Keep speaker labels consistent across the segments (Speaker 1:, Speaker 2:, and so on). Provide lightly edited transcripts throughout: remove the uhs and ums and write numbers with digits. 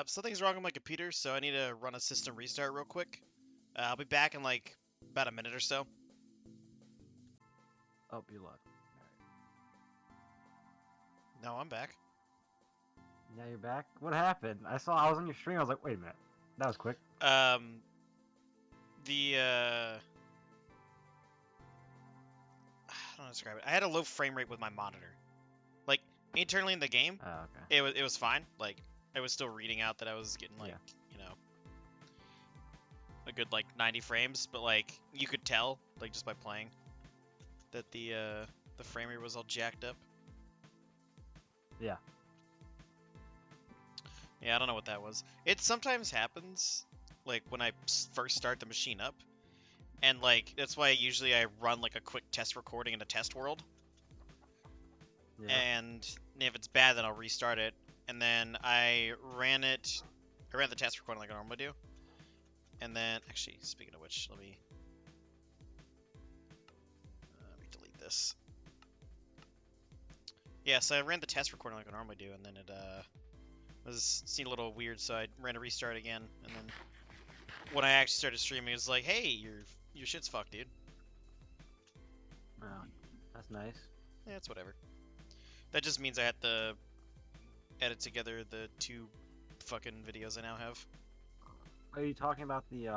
Speaker 1: Something's wrong with my computer, so I need to run a system restart real quick. I'll be back in like about a minute or so.
Speaker 2: Oh, you luck.
Speaker 1: No, I'm back.
Speaker 2: Yeah, you're back. What happened? I was on your stream. I was like, wait a minute, that was quick.
Speaker 1: The I don't know how to describe it. I had a low frame rate with my monitor. Like internally in the game,
Speaker 2: Oh, okay.
Speaker 1: it was fine. Like I was still reading out that I was getting like a good like 90 frames, but like you could tell like just by playing that the frame rate was all jacked up.
Speaker 2: Yeah.
Speaker 1: Yeah, I don't know what that was. It sometimes happens, like when I first start the machine up, and like that's why usually I run like a quick test recording in a test world.
Speaker 2: Yeah.
Speaker 1: And if it's bad, then I'll restart it. And then I ran the test recording like I normally do. And then, actually, speaking of which, let me delete this. Yeah, so I ran the test recording like I normally do, and then it was seemed a little weird, so I ran a restart again. And then when I actually started streaming, it was like, hey, your shit's fucked, dude.
Speaker 2: Oh, that's nice.
Speaker 1: Yeah, it's whatever. That just means I had to edit together the two fucking videos I now have.
Speaker 2: Are you talking about the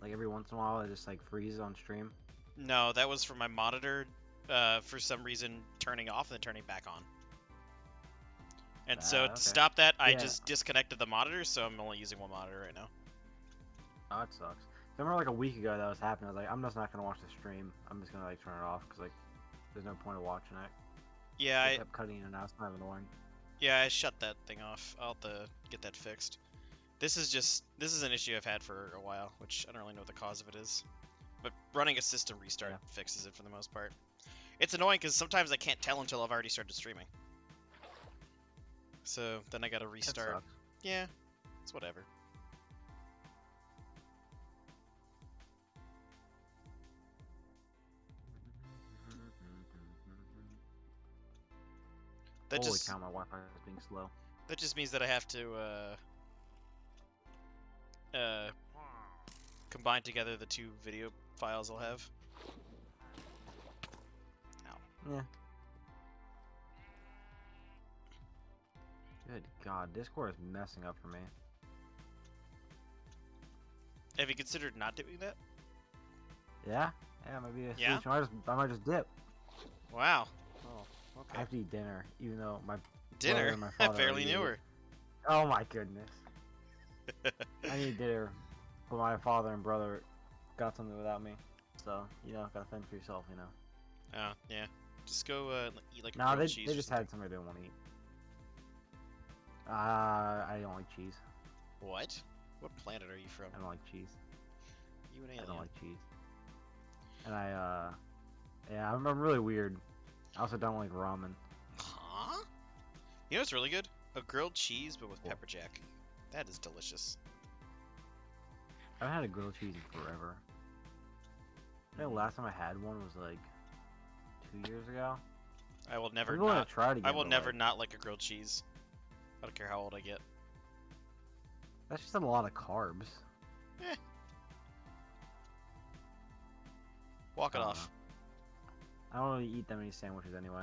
Speaker 2: like every once in a while it just like freezes on stream?
Speaker 1: No, that was for my monitor, for some reason turning off and then turning back on. And so to stop that, I just disconnected the monitor, so I'm only using one monitor right now.
Speaker 2: Oh, it sucks. I remember like a week ago that was happening. I was like, I'm just not gonna watch the stream. I'm just gonna like turn it off because like there's no point of watching it.
Speaker 1: Yeah,
Speaker 2: I kept cutting in and out. It's kind of annoying.
Speaker 1: Yeah, I shut that thing off. I'll have to get that fixed. This is an issue I've had for a while, which I don't really know what the cause of it is. But running a system restart fixes it for the most part. It's annoying because sometimes I can't tell until I've already started streaming. So then I gotta restart. Yeah, it's whatever.
Speaker 2: Holy cow, my Wi-Fi is being slow.
Speaker 1: That just means that I have to combine together the two video files I'll have. Ow.
Speaker 2: Yeah. Good God, Discord is messing up for me.
Speaker 1: Have you considered not doing that?
Speaker 2: Yeah? Yeah, maybe a solution. I might just dip.
Speaker 1: Wow. Oh, okay.
Speaker 2: I have to eat dinner, even though my
Speaker 1: dinner?
Speaker 2: And my father
Speaker 1: I barely knew her.
Speaker 2: Oh my goodness. I need dinner, but my father and brother got something without me. So, you know, gotta fend for yourself, you know.
Speaker 1: Oh, yeah. Just go eat like
Speaker 2: no,
Speaker 1: cheese.
Speaker 2: They just had something they didn't want to eat. I don't like cheese.
Speaker 1: What? What planet are you from?
Speaker 2: I don't like cheese.
Speaker 1: You an alien.
Speaker 2: I don't like cheese. And yeah, I'm really weird. I also don't like ramen.
Speaker 1: Huh? You know what's really good? A grilled cheese, but with pepper jack. That is delicious.
Speaker 2: I haven't had a grilled cheese in forever. I think the last time I had one was like 2 years ago.
Speaker 1: I will never
Speaker 2: not. Try it again,
Speaker 1: I will never not like a grilled cheese. I don't care how old I get.
Speaker 2: That's just a lot of carbs.
Speaker 1: Eh. Walk it off.
Speaker 2: I don't really eat that many sandwiches anyway.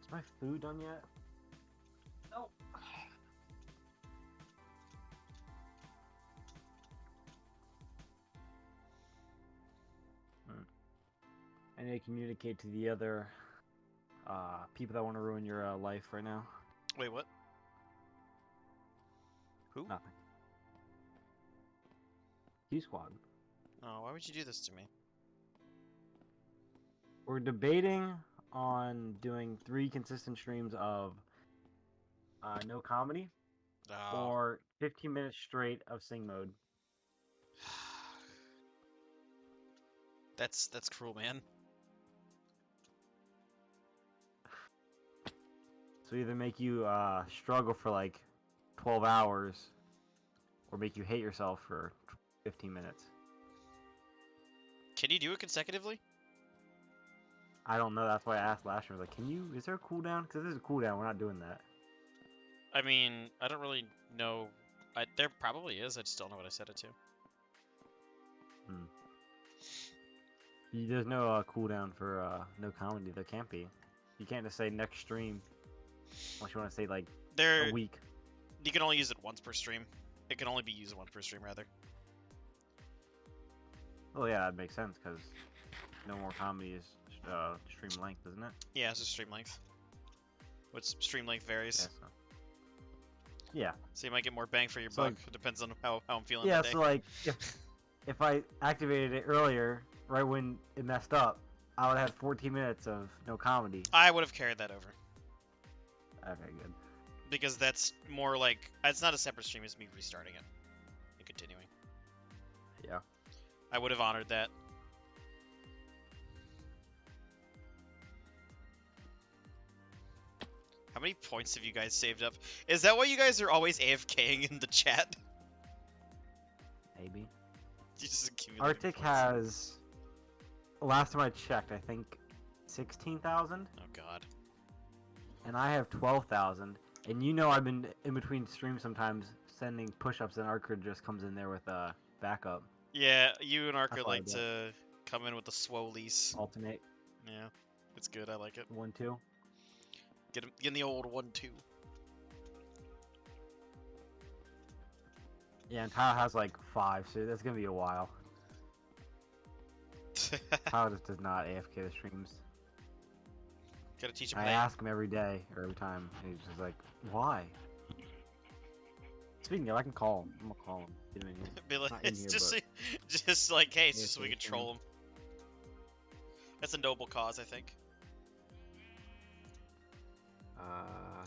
Speaker 2: Is my food done yet?
Speaker 1: No.
Speaker 2: I need to communicate to the other people that want to ruin your life right now.
Speaker 1: Wait, what? Who?
Speaker 2: Nothing. Q-Squad.
Speaker 1: Oh, why would you do this to me?
Speaker 2: We're debating on doing 3 consistent streams of no comedy or 15 minutes straight of sing mode.
Speaker 1: That's cruel, man.
Speaker 2: So either make you struggle for like 12 hours or make you hate yourself for 15 minutes.
Speaker 1: Can you do it consecutively?
Speaker 2: I don't know. That's why I asked last year. I was like, can you? Is there a cooldown? Because if there's a cooldown, we're not doing that.
Speaker 1: I mean, I don't really know. There probably is. I just don't know what I set it to.
Speaker 2: There's no cooldown for no comedy. There can't be. You can't just say next stream. Unless you want to say like a week.
Speaker 1: You can only use it once per stream. It can only be used once per stream, rather.
Speaker 2: Oh yeah, that makes sense because no more comedy is stream length, isn't it?
Speaker 1: Yeah, it's just stream length. Which stream length varies.
Speaker 2: Yeah.
Speaker 1: So you might get more bang for your buck. It depends on how I'm feeling.
Speaker 2: Yeah,
Speaker 1: that day.
Speaker 2: so like if I activated it earlier, right when it messed up, I would have had 14 minutes of no comedy.
Speaker 1: I would have carried that over.
Speaker 2: Okay, good.
Speaker 1: Because that's more like it's not a separate stream; it's me restarting it and continuing.
Speaker 2: Yeah.
Speaker 1: I would have honored that. How many points have you guys saved up? Is that why you guys are always AFKing in the chat?
Speaker 2: Maybe.
Speaker 1: You just
Speaker 2: Arctic
Speaker 1: points.
Speaker 2: has, last time I checked, I think 16,000.
Speaker 1: Oh god.
Speaker 2: And I have 12,000. And you know I've been in between streams sometimes sending push-ups, and Arctic just comes in there with a backup.
Speaker 1: Yeah, you and Arctic like to come in with the swole lease.
Speaker 2: Alternate.
Speaker 1: Yeah, it's good. I like it.
Speaker 2: 1-2.
Speaker 1: Get in the old 1-2.
Speaker 2: Yeah, and Tallhalla has like 5, so that's gonna be a while. Tallhalla just does not AFK the streams.
Speaker 1: Gotta teach him.
Speaker 2: I ask him every day or every time, and he's just like, "Why?" Speaking of, I can call him. I'm gonna call him. Get him in here.
Speaker 1: Be like,
Speaker 2: Not in here,
Speaker 1: just like, hey, it's just so we
Speaker 2: AFK
Speaker 1: can troll him. That's a noble cause, I think.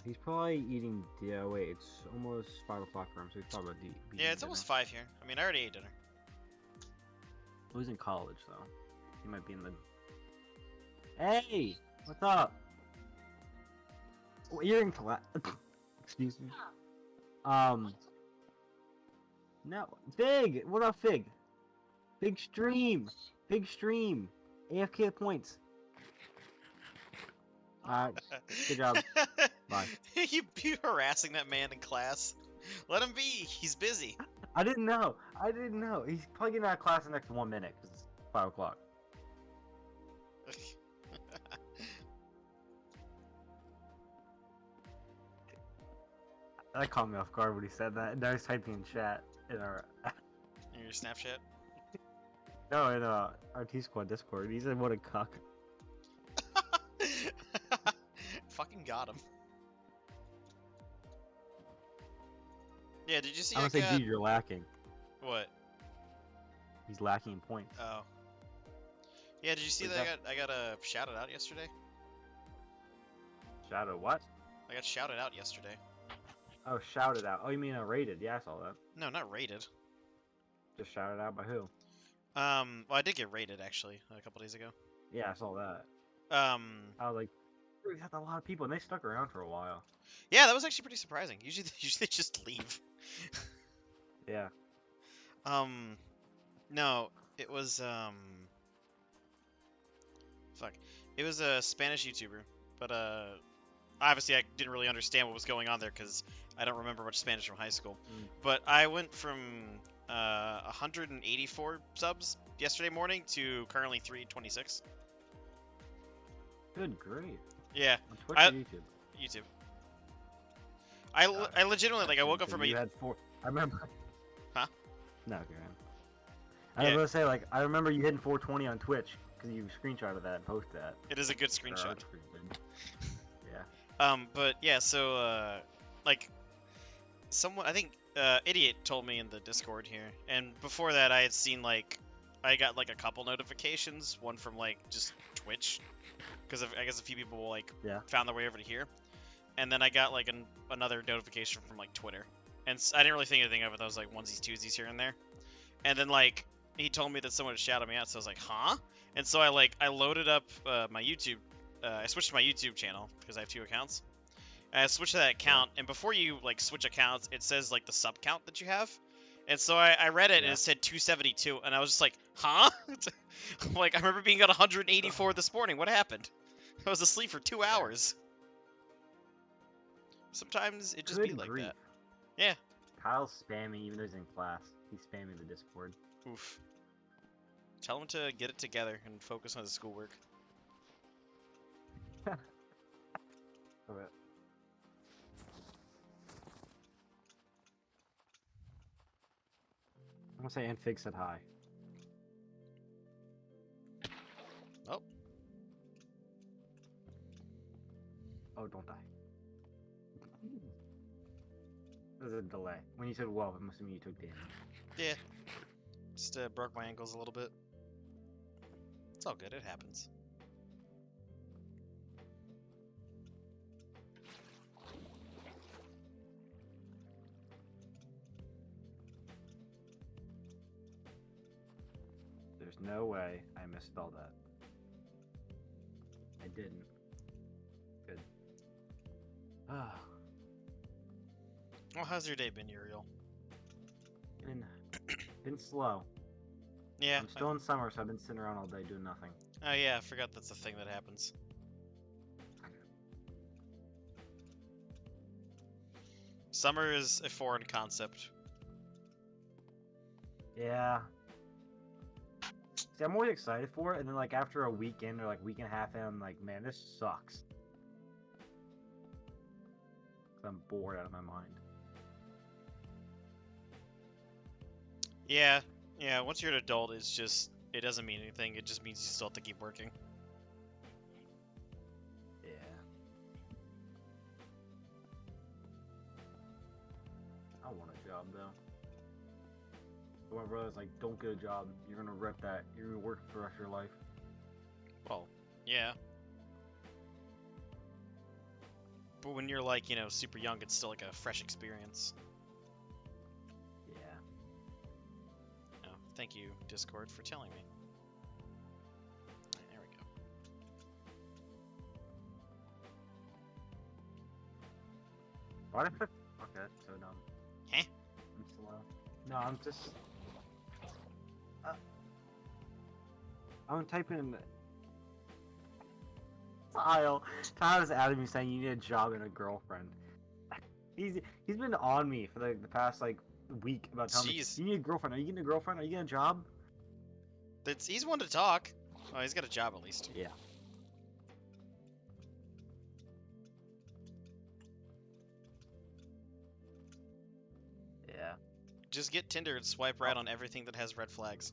Speaker 2: He's probably eating. Yeah, wait, it's almost 5 o'clock for him, so he's probably about to be
Speaker 1: Yeah, it's almost 5 here. I mean, I already ate dinner.
Speaker 2: Well, he's in college, though. He might be in the. Hey, what's up? Well, you're in class. Excuse me. No, Fig. What up, Fig? Big stream. Big stream. AFK points. Good job. Bye.
Speaker 1: You harassing that man in class. Let him be. He's busy.
Speaker 2: I didn't know. He's probably getting out of class in the next 1 minute because it's 5 o'clock. That caught me off guard when he said that. Now he's typing in chat in our.
Speaker 1: In your Snapchat?
Speaker 2: No, in our T-Squad Discord. He said, "What a cuck."
Speaker 1: Fucking got him. Yeah, did you see?
Speaker 2: I'm gonna say, dude, you're lacking.
Speaker 1: What?
Speaker 2: He's lacking in points.
Speaker 1: Oh. Yeah, did you see that? I got shouted out yesterday.
Speaker 2: Shouted what?
Speaker 1: I got shouted out yesterday.
Speaker 2: Oh, shouted out. Oh, you mean rated? Yeah, I saw that.
Speaker 1: No, not rated.
Speaker 2: Just shouted out by who?
Speaker 1: Well, I did get rated actually a couple days ago.
Speaker 2: Yeah, I saw that. I was like, we had a lot of people, and they stuck around for a while.
Speaker 1: Yeah, that was actually pretty surprising. Usually they just leave.
Speaker 2: Yeah.
Speaker 1: No, it was fuck. It was a Spanish YouTuber, but obviously I didn't really understand what was going on there because I don't remember much Spanish from high school. But I went from 184 subs yesterday morning to currently 326.
Speaker 2: Good grief.
Speaker 1: Yeah.
Speaker 2: On Twitch or YouTube?
Speaker 1: YouTube. I legitimately, like, I woke up from
Speaker 2: You had 4. I remember.
Speaker 1: Huh?
Speaker 2: No, okay, man. I was gonna say, like, I remember you hitting 420 on Twitch because you screenshotted that and posted that.
Speaker 1: It is a good screenshot.
Speaker 2: Yeah.
Speaker 1: But yeah, so like, someone, I think, Idiot told me in the Discord here, and before that I had seen, like, I got like a couple notifications, one from like just Twitch, because I guess a few people like found their way over to here, and then I got like another notification from like Twitter, and I didn't really think anything of it. I was like onesies, twosies here and there, and then like he told me that someone had shouted me out, so I was like, huh? And so I loaded up my YouTube. I switched to my YouTube channel because I have 2 accounts. And I switched to that account, and before you like switch accounts, it says like the sub count that you have, And so I read it, and
Speaker 2: Yeah.
Speaker 1: it said 272, and I was just like, huh? Like, I remember being at 184 this morning. What happened? I was asleep for 2 hours. Sometimes it just be
Speaker 2: Good
Speaker 1: like
Speaker 2: grief.
Speaker 1: that. Yeah.
Speaker 2: Kyle's spamming even though he's in class. He's spamming the Discord.
Speaker 1: Oof. Tell him to get it together and focus on his schoolwork.
Speaker 2: Okay. I'm gonna say and Fig said hi.
Speaker 1: Oh.
Speaker 2: Oh, don't die. There's a delay. When you said whoa, I'm assuming you took damage.
Speaker 1: Yeah. Just broke my ankles a little bit. It's all good. It happens.
Speaker 2: There's no way I missed all that. I didn't. Good. Ah.
Speaker 1: Well, how's your day been, Uriel?
Speaker 2: Been slow.
Speaker 1: Yeah.
Speaker 2: I'm still in summer, so I've been sitting around all day doing nothing.
Speaker 1: Oh yeah, I forgot that's a thing that happens. Summer is a foreign concept.
Speaker 2: Yeah. See, I'm always excited for it, and then like after a weekend or like week and a half in, I'm like, man, this sucks. I'm bored out of my mind.
Speaker 1: Yeah, yeah, once you're an adult, it's just, it doesn't mean anything. It just means you still have to keep working.
Speaker 2: Yeah. I want a job, though. But my brother's like, don't get a job. You're gonna rep that. You're gonna work for the rest of your life.
Speaker 1: Well, yeah. But when you're like, you know, super young, it's still like a fresh experience.
Speaker 2: Yeah.
Speaker 1: Oh, thank you, Discord, for telling me. Right, there we go.
Speaker 2: Why did I put... Okay, that's so dumb.
Speaker 1: Huh?
Speaker 2: I'm slow. No, I'm just... I'm typing in... Tile. Tyler's added me saying you need a job and a girlfriend. He's been on me for the past like week about telling me you need a girlfriend. Are you getting a girlfriend? Are you getting a job?
Speaker 1: He's one to talk. Oh, he's got a job at least.
Speaker 2: Yeah. Yeah.
Speaker 1: Just get Tinder and swipe right on everything that has red flags.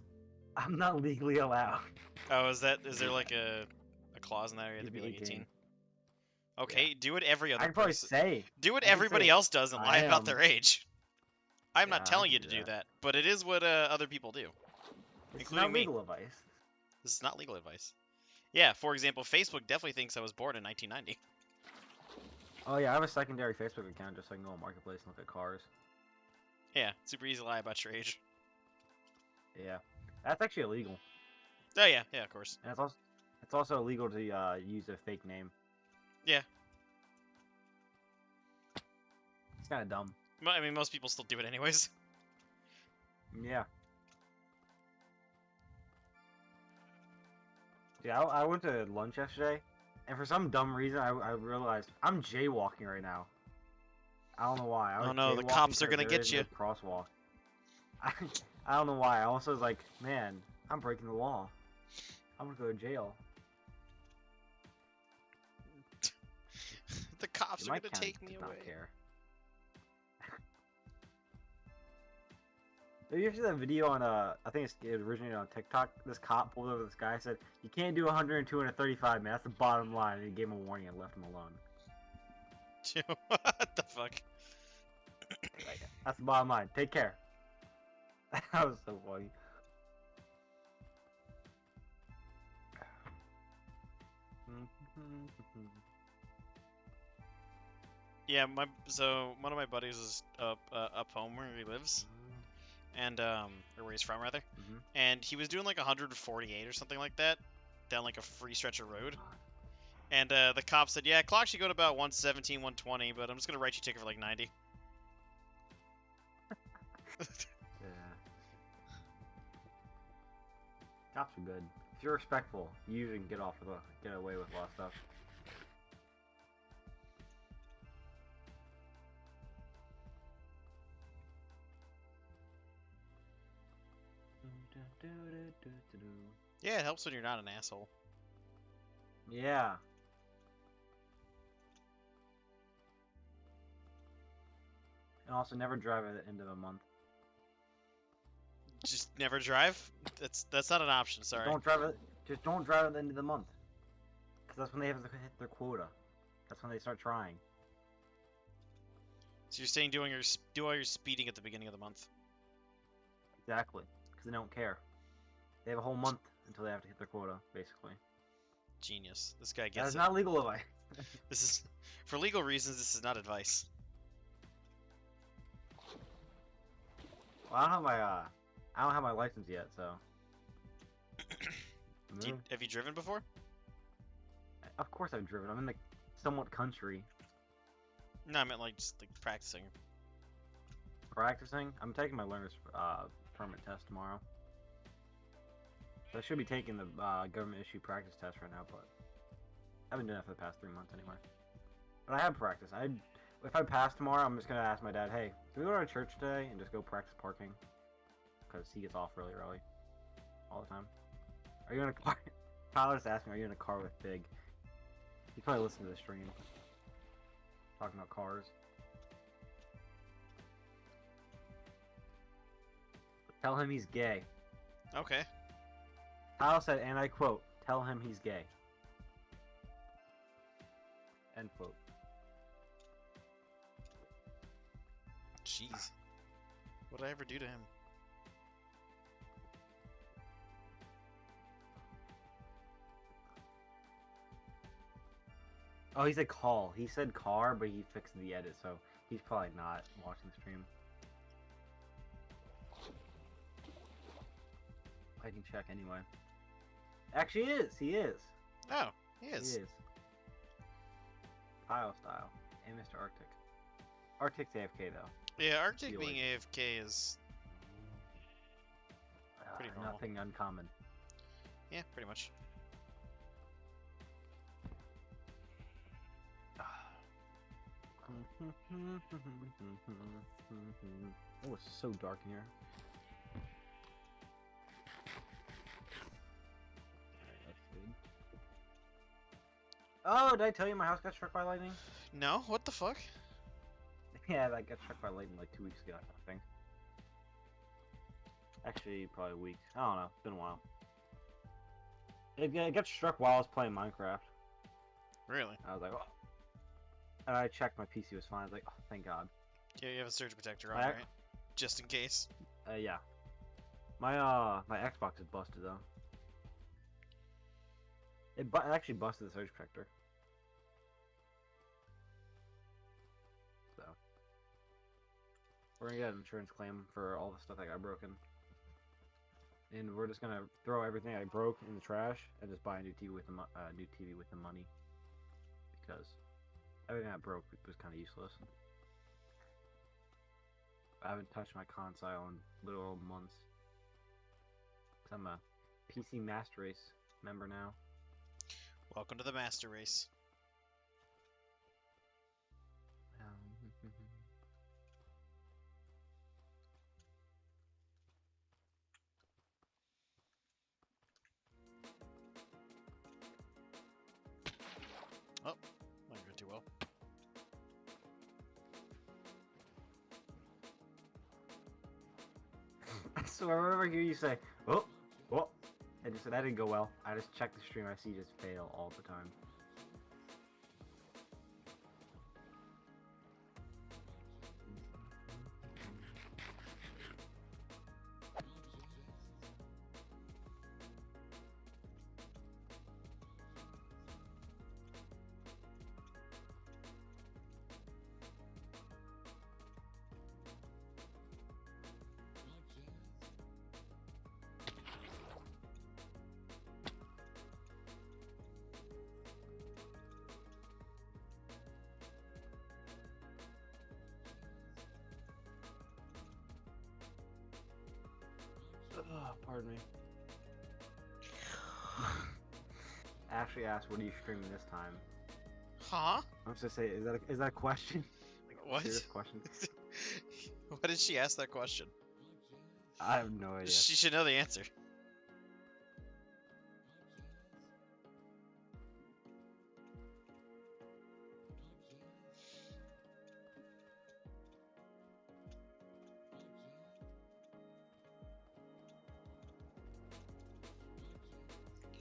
Speaker 2: I'm not legally allowed.
Speaker 1: Oh, is there like a clause in that? Or you have to be like 18? Okay, do what every other
Speaker 2: I can probably
Speaker 1: person.
Speaker 2: say.
Speaker 1: Do what everybody else does and lie about their age. I'm not
Speaker 2: Yeah, I
Speaker 1: telling you
Speaker 2: can
Speaker 1: to
Speaker 2: do
Speaker 1: do that, but it is what other people do,
Speaker 2: It's
Speaker 1: including
Speaker 2: not
Speaker 1: me.
Speaker 2: legal advice.
Speaker 1: This is not legal advice. Yeah, for example, Facebook definitely thinks I was born in 1990.
Speaker 2: Oh yeah, I have a secondary Facebook account just so I can go on Marketplace and look at cars.
Speaker 1: Yeah, super easy to lie about your age.
Speaker 2: Yeah, that's actually illegal.
Speaker 1: Oh yeah, yeah, of course.
Speaker 2: And it's also illegal to use a fake name.
Speaker 1: Yeah.
Speaker 2: It's kind of dumb.
Speaker 1: I mean, most people still do it anyways.
Speaker 2: Yeah. Yeah, I went to lunch yesterday, and for some dumb reason, I realized I'm jaywalking right now. I don't know why.
Speaker 1: Oh no, the cops are gonna get you.
Speaker 2: Crosswalk. I don't know why. I also was like, man, I'm breaking the law. I'm gonna go to jail.
Speaker 1: The cops are gonna take me away.
Speaker 2: Not care. Have you ever seen that video on I think it originated on TikTok? This cop pulled over this guy and said, "You can't do 102 and a 35, man. That's the bottom line." And he gave him a warning and left him alone.
Speaker 1: What the fuck?
Speaker 2: Like, that's the bottom line. Take care. That was so funny.
Speaker 1: Yeah, so one of my buddies is up home where he lives, and or where he's from rather, and he was doing like 148 or something like that down like a free stretch of road, and the cop said, "Yeah, clock should go to about 117, 120, but I'm just gonna write you a ticket for like 90."
Speaker 2: Cops are good. If you're respectful, you usually can get away with a lot of stuff.
Speaker 1: Yeah, it helps when you're not an asshole.
Speaker 2: Yeah. And also, never drive at the end of a month.
Speaker 1: Just never drive? That's not an option. Sorry.
Speaker 2: Just don't drive at the end of the month. Because that's when they have to hit their quota. That's when they start trying.
Speaker 1: So you're saying do all your speeding at the beginning of the month?
Speaker 2: Exactly. Because they don't care. They have a whole month until they have to hit their quota, basically.
Speaker 1: Genius. This guy gets it.
Speaker 2: That is not legal advice.
Speaker 1: This is, for legal reasons, this is not advice.
Speaker 2: Well, I don't have my license yet, so.
Speaker 1: Have you driven before?
Speaker 2: Of course I've driven. I'm in the somewhat country.
Speaker 1: No, I meant like just like practicing.
Speaker 2: Practicing? I'm taking my learner's permit test tomorrow. So I should be taking the government issue practice test right now, but I've been doing that for the past 3 months anyway. But I have practice. If I pass tomorrow, I'm just gonna ask my dad, hey, can we go to church today and just go practice parking? Because he gets off really early, all the time. Are you in a car? Tyler's asking, are you in a car with Big? He probably listened to the stream. Talking about cars. Tell him he's gay.
Speaker 1: Okay.
Speaker 2: Tyler said, and I quote, tell him he's gay. End quote.
Speaker 1: Jeez. What did I ever do to him?
Speaker 2: Oh, he said call. He said car, but he fixed the edit, so he's probably not watching the stream. I can check anyway. Actually, he is.
Speaker 1: Oh, he is.
Speaker 2: He is. Kyle style. And Mr. Arctic. Arctic's AFK, though.
Speaker 1: Yeah, Arctic being AFK is pretty normal.
Speaker 2: Nothing uncommon.
Speaker 1: Yeah, pretty much.
Speaker 2: Oh, it's so dark in here. Oh, did I tell you my house got struck by lightning?
Speaker 1: No? What the fuck?
Speaker 2: Yeah, that got struck by lightning like 2 weeks ago, I think. Actually, probably a week. I don't know. It's been a while. It got struck while I was playing Minecraft.
Speaker 1: Really?
Speaker 2: I was like, oh. And I checked my PC was fine. I was like, oh, thank God.
Speaker 1: Yeah, you have a surge protector on, right? Just in case.
Speaker 2: Yeah. My Xbox is busted though. It actually busted the surge protector. So we're gonna get an insurance claim for all the stuff that got broken. And we're just gonna throw everything I broke in the trash and just buy a new TV with the money, because everything that broke was kind of useless. I haven't touched my console in literal months. Cause I'm a PC Master Race member now.
Speaker 1: Welcome to the Master Race. Oh, not going too well.
Speaker 2: So whenever I hear you say, oh, I just said that didn't go well. I just check the stream, I see you just fail all the time. Pardon me. Ashley asked, "What are you streaming this time?"
Speaker 1: Huh?
Speaker 2: I'm just gonna say, is that a question? Like a
Speaker 1: What?
Speaker 2: serious question?
Speaker 1: Why did she ask that question?
Speaker 2: I have no idea.
Speaker 1: She should know the answer.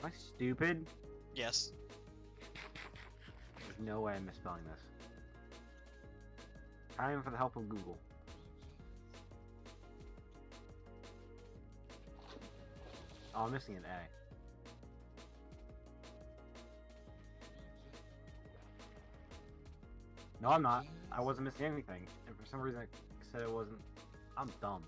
Speaker 2: Am I stupid?
Speaker 1: Yes.
Speaker 2: There's no way I'm misspelling this. Not even for the help of Google. Oh, I'm missing an A. No, I'm not. I wasn't missing anything. And for some reason I said it wasn't. I'm dumb.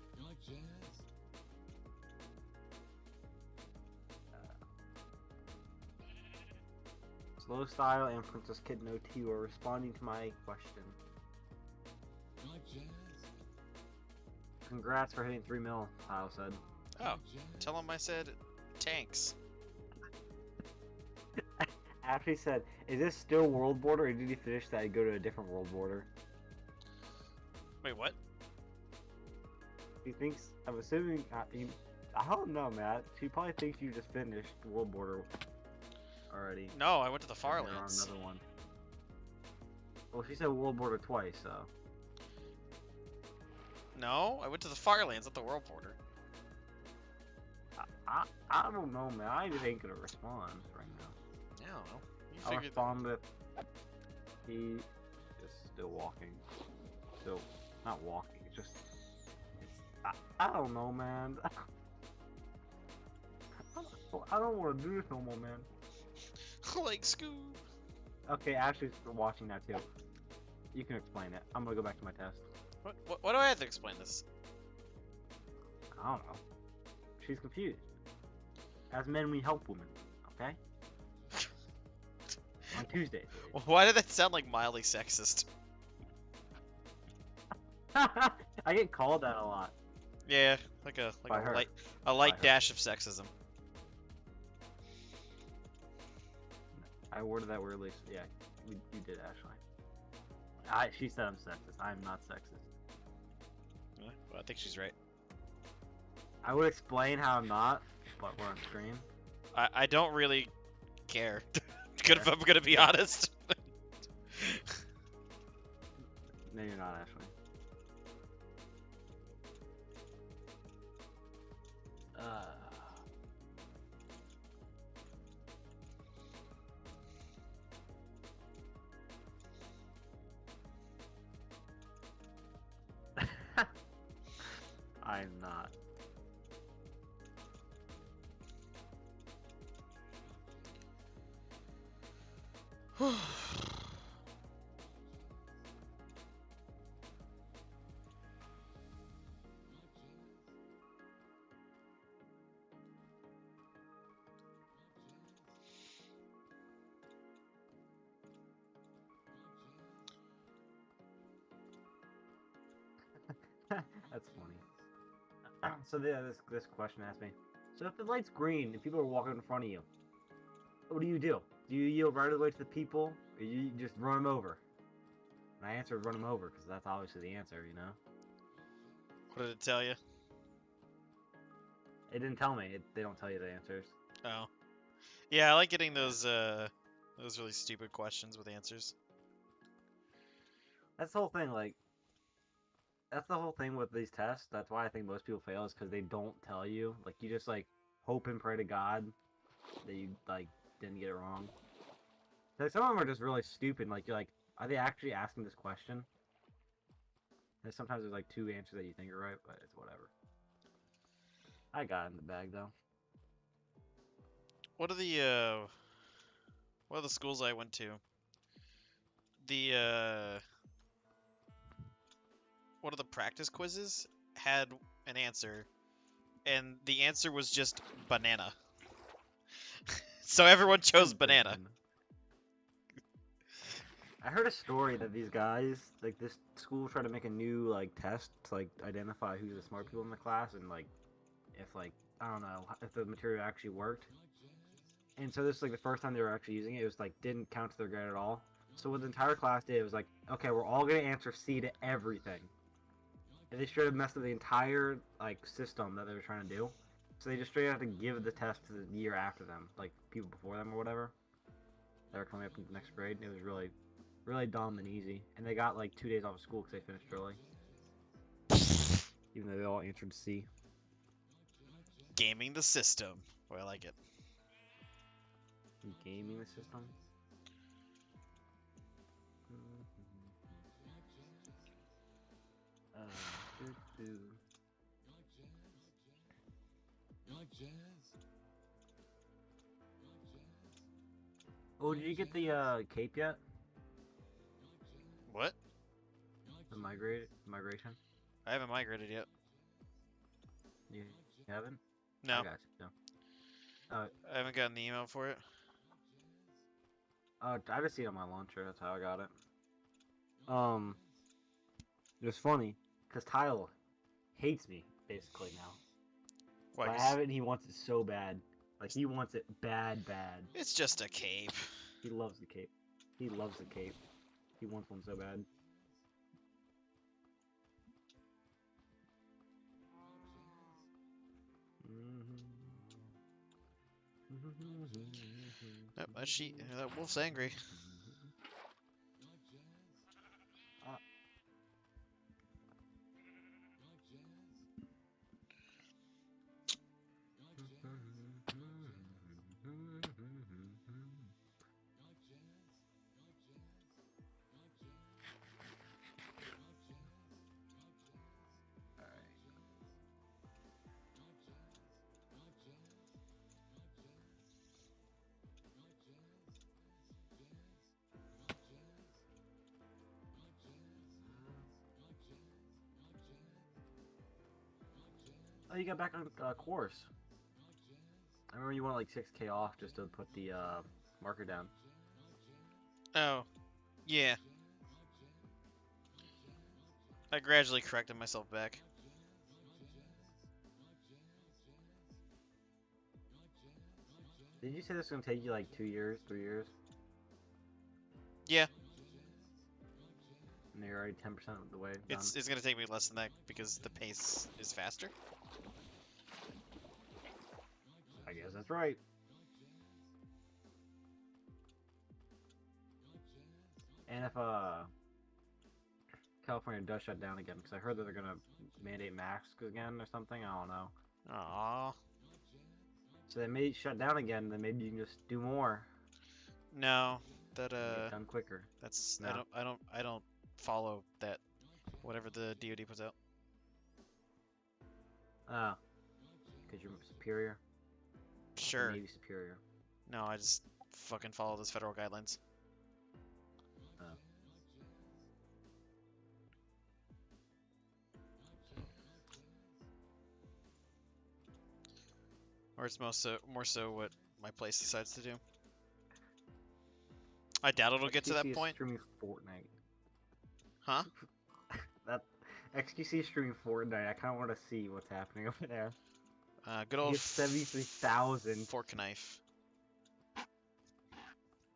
Speaker 2: Slow Style and Princess Kid No 2 are responding to my question. Congrats for hitting 3 mil, Kyle said.
Speaker 1: Oh, tell him I said tanks.
Speaker 2: Ashley said, "Is this still World Border, or did you finish that and go to a different World Border?"
Speaker 1: Wait, what?
Speaker 2: He thinks, I'm assuming, I don't know, Matt. She probably thinks you just finished World Border already.
Speaker 1: No, I went to the
Speaker 2: And
Speaker 1: far
Speaker 2: you're on
Speaker 1: lands.
Speaker 2: another one. Well, she said World Border twice, so.
Speaker 1: No, I went to the far lands, not the world border.
Speaker 2: I don't know, man. I ain't gonna respond right now.
Speaker 1: Yeah, I don't know. You
Speaker 2: I'll
Speaker 1: figured.
Speaker 2: respond with, he is still walking. Still, not walking, it's just, I don't know, man. I don't want to do this no more, man.
Speaker 1: Like Scoob.
Speaker 2: Okay, Ashley's watching that too. You can explain it. I'm gonna go back to my test.
Speaker 1: What do I have to explain this?
Speaker 2: I don't know. She's confused. As men, we help women, okay? On Tuesdays.
Speaker 1: Why did that sound like mildly sexist?
Speaker 2: I get called that a lot.
Speaker 1: Yeah, like
Speaker 2: By her.
Speaker 1: a light
Speaker 2: By her.
Speaker 1: dash of sexism.
Speaker 2: I worded that weirdly. So yeah, you did, Ashley. She said I'm sexist. I'm not sexist.
Speaker 1: Yeah, well, I think she's right.
Speaker 2: I would explain how I'm not, but we're on stream.
Speaker 1: I don't really care. If I'm gonna be honest.
Speaker 2: No, you're not, Ashley. I'm not. That's funny. So this question asked me. So if the light's green and people are walking in front of you, what do you do? Do you yield right away to the people, or you just run them over? And I answered run them over because that's obviously the answer, you know.
Speaker 1: What did it tell you?
Speaker 2: It didn't tell me. They don't tell you the answers.
Speaker 1: Oh. Yeah, I like getting those really stupid questions with answers.
Speaker 2: That's the whole thing. Like, that's the whole thing with these tests. That's why I think most people fail is because they don't tell you. Like, you just like hope and pray to God that you like didn't get it wrong. Like, some of them are just really stupid. Like, you're like, are they actually asking this question? And sometimes there's like two answers that you think are right, but it's whatever. I got it in the bag though.
Speaker 1: What are the schools I went to? The one of the practice quizzes had an answer, and the answer was just banana. So everyone chose banana.
Speaker 2: I heard a story that these guys, like this school, tried to make a new like test to like identify who's the smart people in the class, and like if like I don't know if the material actually worked. And so this is like the first time they were actually using it. It was like didn't count to their grade at all. So what the entire class did was like, okay, we're all gonna answer C to everything. And they straight up messed up the entire like system that they were trying to do. So they just straight have to give the test to the year after them, like people before them or whatever. They were coming up in the next grade. And it was really, really dumb and easy. And they got like 2 days off of school because they finished early. Even though they all answered C.
Speaker 1: Gaming the system. Boy, I like it.
Speaker 2: Gaming the system. Do. Oh, did you get the cape yet?
Speaker 1: What?
Speaker 2: The migration?
Speaker 1: I haven't migrated yet.
Speaker 2: You haven't?
Speaker 1: No.
Speaker 2: I got you. No.
Speaker 1: I haven't gotten the email for it.
Speaker 2: I just see it on my launcher. That's how I got it. It was funny because Tallhalla hates me basically now.
Speaker 1: Why?
Speaker 2: I have it, and he wants it so bad. Like he wants it bad.
Speaker 1: It's just a cape.
Speaker 2: He loves the cape. He loves the cape. He wants one so bad.
Speaker 1: Nope, that wolf's angry.
Speaker 2: Oh, you got back on course. I remember you want like 6K off just to put the marker down.
Speaker 1: Oh, yeah. I gradually corrected myself back.
Speaker 2: Did you say this is gonna take you like 2 years, 3 years?
Speaker 1: Yeah.
Speaker 2: And you're already 10% of the way done.
Speaker 1: It's gonna take me less than that because the pace is faster.
Speaker 2: I guess that's right. And if California does shut down again, because I heard that they're gonna mandate masks again or something. I don't know.
Speaker 1: Aww.
Speaker 2: So they may shut down again. Then maybe you can just do more.
Speaker 1: No, that
Speaker 2: Get done quicker.
Speaker 1: That's
Speaker 2: No.
Speaker 1: I don't follow that. Whatever the DoD puts out.
Speaker 2: Oh, because you're superior.
Speaker 1: Sure.
Speaker 2: Navy superior.
Speaker 1: No, I just fucking follow those federal guidelines.
Speaker 2: Oh.
Speaker 1: Or it's more so what my place decides to do. I doubt it'll get to that point.
Speaker 2: Streaming Fortnite.
Speaker 1: Huh?
Speaker 2: That XQC is streaming Fortnite. I kind of want to see what's happening over there.
Speaker 1: Good old
Speaker 2: 73,000.
Speaker 1: Fork knife.
Speaker 2: I'm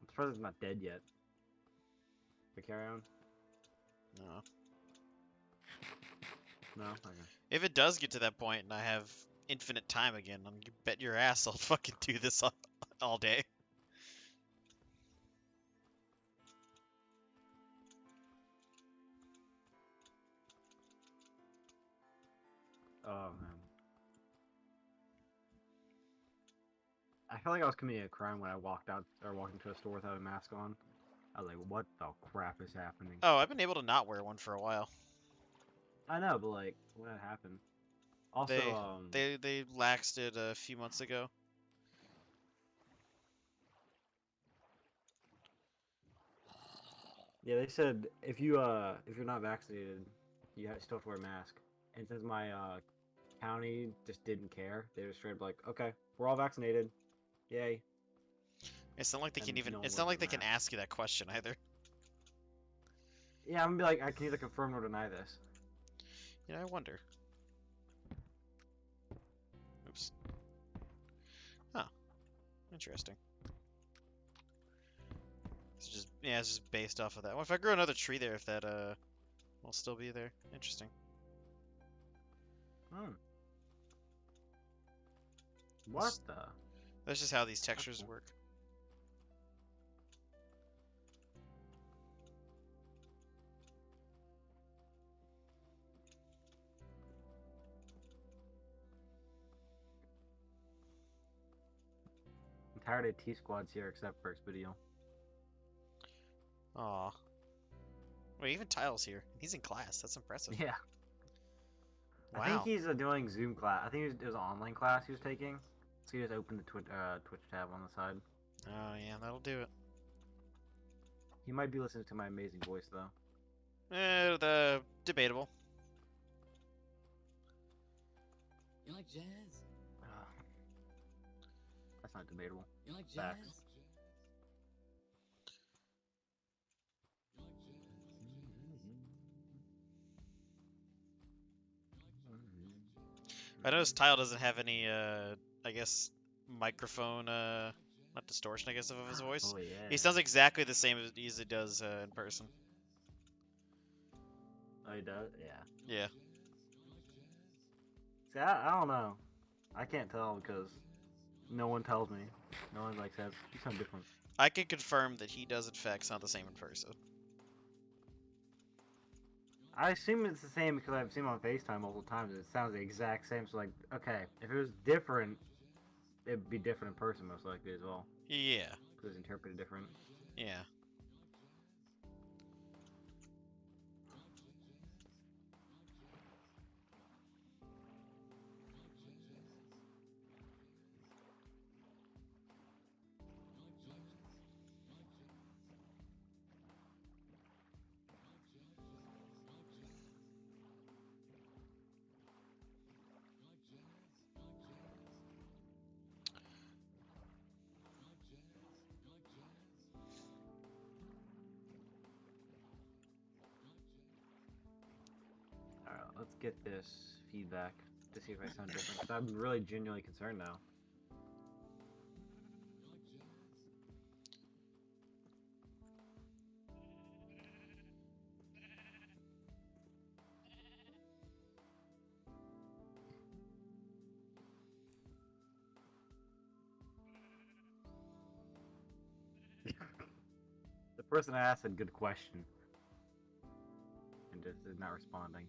Speaker 2: surprised it's not dead yet. But carry on.
Speaker 1: No.
Speaker 2: No. Okay.
Speaker 1: If it does get to that point and I have infinite time again, you bet your ass I'll fucking do this all day.
Speaker 2: Oh man. I felt like I was committing a crime when I walked into a store without a mask on. I was like, what the crap is happening?
Speaker 1: Oh, I've been able to not wear one for a while.
Speaker 2: I know, but like, when that happened. Also,
Speaker 1: they laxed it a few months ago.
Speaker 2: Yeah, they said if you're not vaccinated, you still have to wear a mask. And since my county just didn't care, they were straight up like, okay, we're all vaccinated, yay.
Speaker 1: It's not like they
Speaker 2: And
Speaker 1: can even.
Speaker 2: no one
Speaker 1: It's not
Speaker 2: wears
Speaker 1: like they
Speaker 2: a
Speaker 1: can
Speaker 2: mask.
Speaker 1: ask you that question either.
Speaker 2: Yeah, I'm gonna be like, I can either confirm or deny this.
Speaker 1: Yeah, I wonder. Oops. Huh. Interesting. Yeah, it's just based off of that. Well, if I grow another tree there, if that will still be there. Interesting.
Speaker 2: Hmm. What the?
Speaker 1: That's just how these
Speaker 2: That's
Speaker 1: textures
Speaker 2: cool.
Speaker 1: work.
Speaker 2: Entire day T squad's here except for Expedio.
Speaker 1: Aw. Wait, even Tile's here. He's in class. That's impressive.
Speaker 2: Yeah.
Speaker 1: Wow.
Speaker 2: I think he's doing Zoom class. I think it was an online class he was taking. So he just opened the Twitch tab on the side.
Speaker 1: Oh yeah, that'll do it.
Speaker 2: He might be listening to my amazing voice though.
Speaker 1: The debatable.
Speaker 3: You like jazz?
Speaker 2: That's not debatable.
Speaker 3: You like jazz?
Speaker 2: Facts.
Speaker 1: I noticed Tile doesn't have any I guess microphone not distortion I guess of his voice.
Speaker 2: Oh yeah.
Speaker 1: He sounds exactly the same as he does in person.
Speaker 2: Oh, he does. Yeah.
Speaker 1: Yeah.
Speaker 2: See, I don't know. I can't tell because no one tells me. No one like says you sound different.
Speaker 1: I can confirm that he does in fact sound the same in person.
Speaker 2: I assume it's the same because I've seen him on FaceTime multiple times. It sounds the exact same. So like, okay, if it was different, it'd be different in person most likely as well.
Speaker 1: Yeah.
Speaker 2: Because it's interpreted different.
Speaker 1: Yeah.
Speaker 2: Alright, let's get this feedback to see if I sound different. Because I'm really genuinely concerned now. The person I asked a good question. And just is not responding.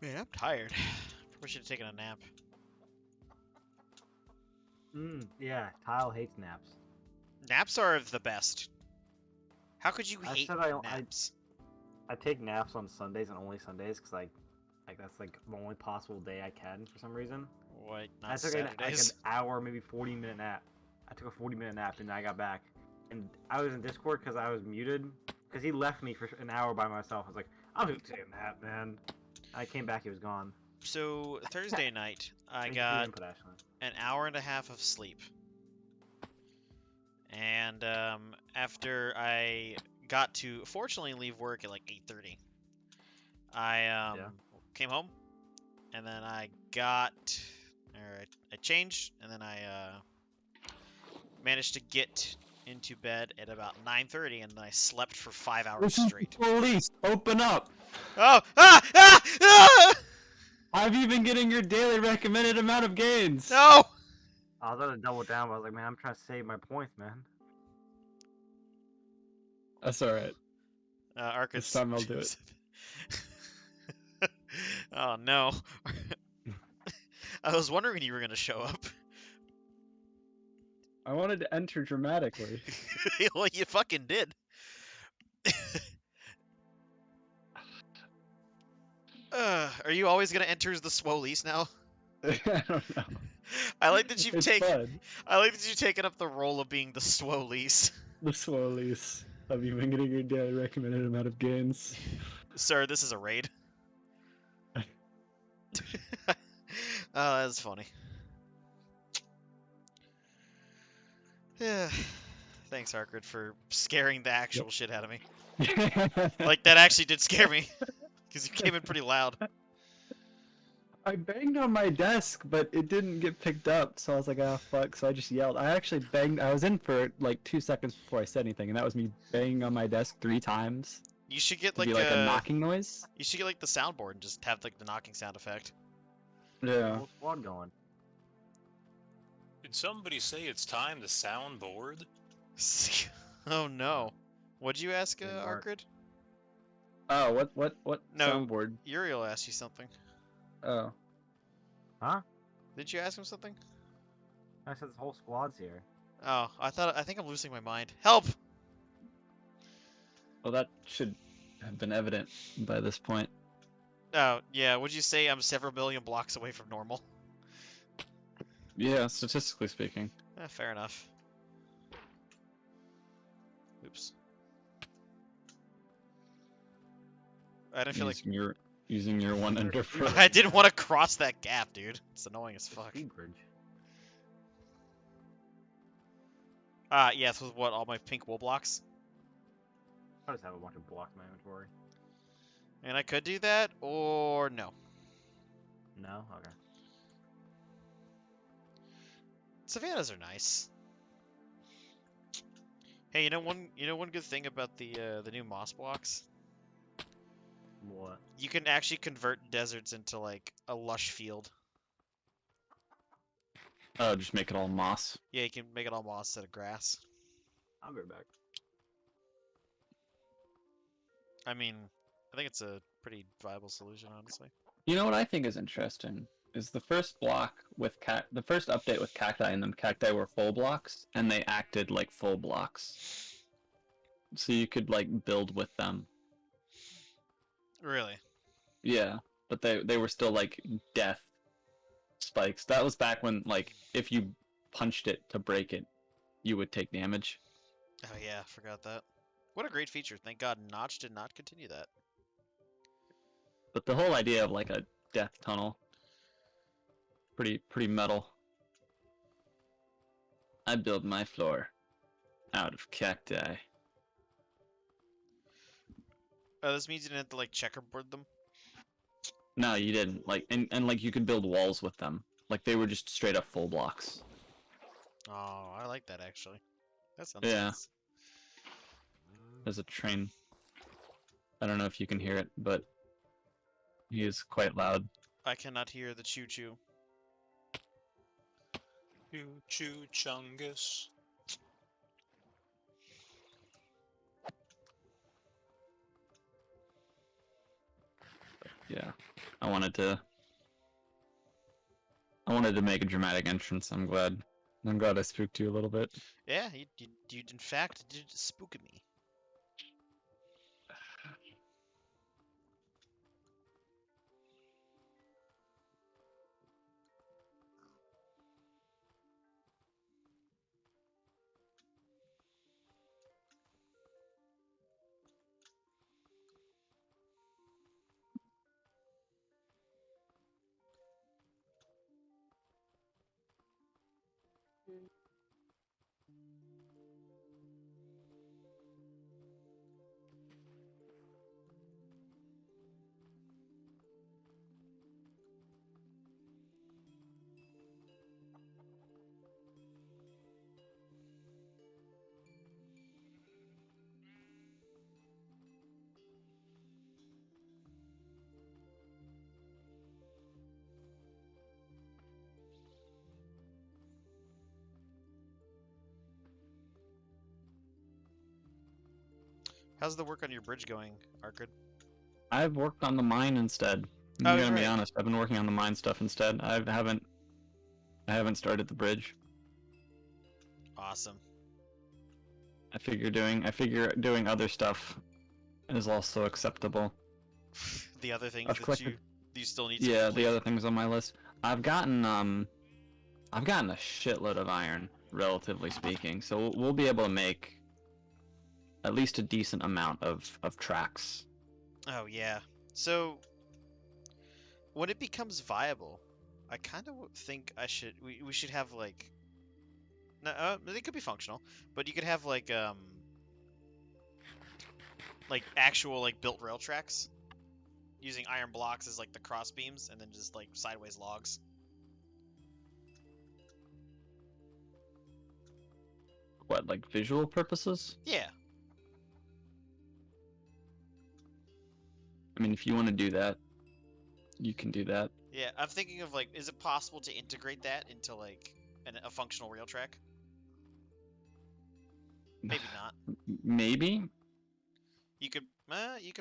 Speaker 1: Man, I'm tired. Probably should have taken a nap.
Speaker 2: Yeah, Tile hates naps.
Speaker 1: Naps are the best. How could you
Speaker 2: I
Speaker 1: hate
Speaker 2: said
Speaker 1: naps?
Speaker 2: I take naps on Sundays and only Sundays because like that's like the only possible day I can for some reason.
Speaker 1: What?
Speaker 2: I
Speaker 1: Not
Speaker 2: took like an
Speaker 1: Saturdays?
Speaker 2: hour, maybe 40-minute nap. I took a 40-minute nap and then I got back, and I was in Discord because I was muted because he left me for an hour by myself. I was like, I'm just taking a nap, man. I came back, he was gone.
Speaker 1: So Thursday night, I
Speaker 2: Thank you for your
Speaker 1: got
Speaker 2: input, Ashley.
Speaker 1: an hour and a half of sleep, and after I got to fortunately leave work at like 8:30, I
Speaker 2: Yeah.
Speaker 1: came home, and then I got, or I changed, and then I managed to get into bed at about 9:30, and then I slept for 5 hours straight.
Speaker 4: Police, open up!
Speaker 1: Oh! Ah! Ah! Ah!
Speaker 4: Have you been getting your daily recommended amount of gains?
Speaker 1: No!
Speaker 2: I was gonna double down, but I was like, man, I'm trying to save my points, man.
Speaker 4: That's alright.
Speaker 1: Arcus.
Speaker 4: This time I'll do it.
Speaker 1: Oh no. I was wondering when you were gonna show up.
Speaker 4: I wanted to enter dramatically.
Speaker 1: Well, you fucking did. Are you always gonna enter as the Swolies now?
Speaker 4: I don't know.
Speaker 1: I like that you've
Speaker 4: It's
Speaker 1: taken.
Speaker 4: fun.
Speaker 1: I like that you've taken up the role of being the Swolies.
Speaker 4: The Swolies. Have you been getting your daily recommended amount of gains?
Speaker 1: Sir, this is a raid. Oh, that's funny. Yeah. Thanks, Arkrid, for scaring the actual shit out of me. Like, that actually did scare me. Because you came in pretty loud.
Speaker 4: I banged on my desk, but it didn't get picked up, so I was like, ah, fuck, so I just yelled. I actually banged, I was in for like 2 seconds before I said anything, and that was me banging on my desk 3 times.
Speaker 1: You should get
Speaker 4: To
Speaker 1: like
Speaker 4: be like a knocking noise.
Speaker 1: You should get like the soundboard and just have like the knocking sound effect.
Speaker 4: Yeah.
Speaker 2: Whole squad going.
Speaker 5: Did somebody say it's time to soundboard?
Speaker 1: Oh no. What'd you ask,
Speaker 2: Didn't work.
Speaker 1: Arkrid?
Speaker 4: Oh, what
Speaker 1: No.
Speaker 4: soundboard?
Speaker 1: Uriel asked you something.
Speaker 4: Oh.
Speaker 2: Huh?
Speaker 1: Did you ask him something?
Speaker 2: I said this whole squad's here.
Speaker 1: Oh, I think I'm losing my mind. Help!
Speaker 4: Well, that should have been evident by this point.
Speaker 1: Oh, yeah, would you say I'm several billion blocks away from normal?
Speaker 4: Yeah, statistically speaking.
Speaker 1: Fair enough. Oops. I didn't feel like...
Speaker 4: Using your one under
Speaker 1: I didn't want to cross that gap, dude. It's annoying as fuck.
Speaker 2: Speed bridge.
Speaker 1: Yes, with what, all my pink wool blocks?
Speaker 2: I just have a bunch of blocks in my inventory.
Speaker 1: And I could do that, or no.
Speaker 2: No? Okay.
Speaker 1: Savannas are nice. Hey, you know one good thing about the new moss blocks?
Speaker 2: What?
Speaker 1: You can actually convert deserts into like a lush field.
Speaker 4: Oh, just make it all moss.
Speaker 1: Yeah, you can make it all moss instead of grass.
Speaker 2: I'll be back.
Speaker 1: I mean, I think it's a pretty viable solution, honestly.
Speaker 4: You know what I think is interesting is the first block with the first update with cacti in them. Cacti were full blocks, and they acted like full blocks. So you could like build with them.
Speaker 1: Really?
Speaker 4: Yeah, but they were still like death spikes. That was back when like if you punched it to break it, you would take damage.
Speaker 1: Oh yeah, forgot that. What a great feature. Thank God Notch did not continue that.
Speaker 4: But the whole idea of like a death tunnel, pretty metal. I build my floor out of cacti.
Speaker 1: Oh, this means you didn't have to like checkerboard them?
Speaker 4: No, you didn't. Like and like you could build walls with them. Like they were just straight up full blocks.
Speaker 1: Oh, I like that actually. That sounds
Speaker 4: Yeah.
Speaker 1: nice.
Speaker 4: There's a train. I don't know if you can hear it, but he is quite loud.
Speaker 1: I cannot hear the choo-choo.
Speaker 5: Choo choo chungus.
Speaker 4: Yeah. I wanted to make a dramatic entrance. I'm glad I spooked you a little bit.
Speaker 1: Yeah, you in fact did spook me. How's the work on your bridge going, Arkad?
Speaker 4: I've worked on the mine instead.
Speaker 1: Oh,
Speaker 4: I'm
Speaker 1: that's
Speaker 4: gonna be
Speaker 1: right.
Speaker 4: honest. I've been working on the mine stuff instead. I haven't started the bridge.
Speaker 1: Awesome.
Speaker 4: I figure doing other stuff is also acceptable.
Speaker 1: The other things
Speaker 4: I've
Speaker 1: that
Speaker 4: collected,
Speaker 1: you still need to
Speaker 4: yeah,
Speaker 1: complete.
Speaker 4: the other things on my list. I've gotten a shitload of iron, relatively speaking. So we'll be able to make at least a decent amount of tracks.
Speaker 1: Oh yeah. So when it becomes viable, I kind of think we should have like no, they could be functional, but you could have like actual like built rail tracks using iron blocks as like the cross beams and then just like sideways logs.
Speaker 4: What, like visual purposes?
Speaker 1: Yeah.
Speaker 4: I mean, if you want to do that, you can do that.
Speaker 1: Yeah, I'm thinking of like, is it possible to integrate that into like a functional rail track? Maybe not.
Speaker 4: Maybe
Speaker 1: You could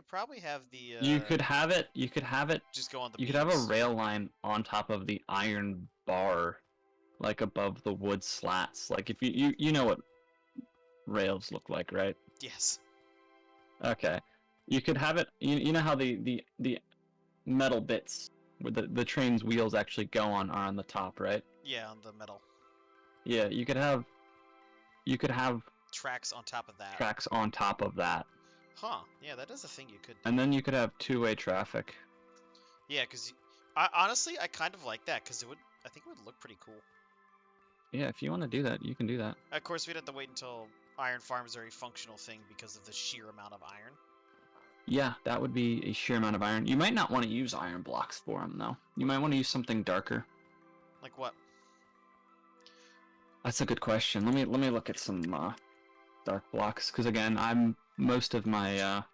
Speaker 1: probably have the
Speaker 4: you could have it. You could have it.
Speaker 1: just go on the
Speaker 4: You
Speaker 1: beams.
Speaker 4: could have a rail line on top of the iron bar, like above the wood slats. Like if you know what rails look like, right?
Speaker 1: Yes.
Speaker 4: Okay. You could have it. You know how the metal bits where the train's wheels actually go on are on the top, right?
Speaker 1: Yeah, on the metal
Speaker 4: Yeah. You could have
Speaker 1: tracks on top of that.
Speaker 4: tracks on top of that,
Speaker 1: Huh? Yeah, that is a thing you could do.
Speaker 4: and then you could have two-way traffic.
Speaker 1: Yeah, because honestly, I kind of like that because I think it would look pretty cool.
Speaker 4: Yeah, if you want to do that, you can do that.
Speaker 1: Of course, we'd have to wait until iron farms are a functional thing because of the sheer amount of iron.
Speaker 4: Yeah, that would be a sheer amount of iron. You might not want to use iron blocks for them, though. You might want to use something darker.
Speaker 1: Like what?
Speaker 4: That's a good question. Let me look at some dark blocks, because again, most of my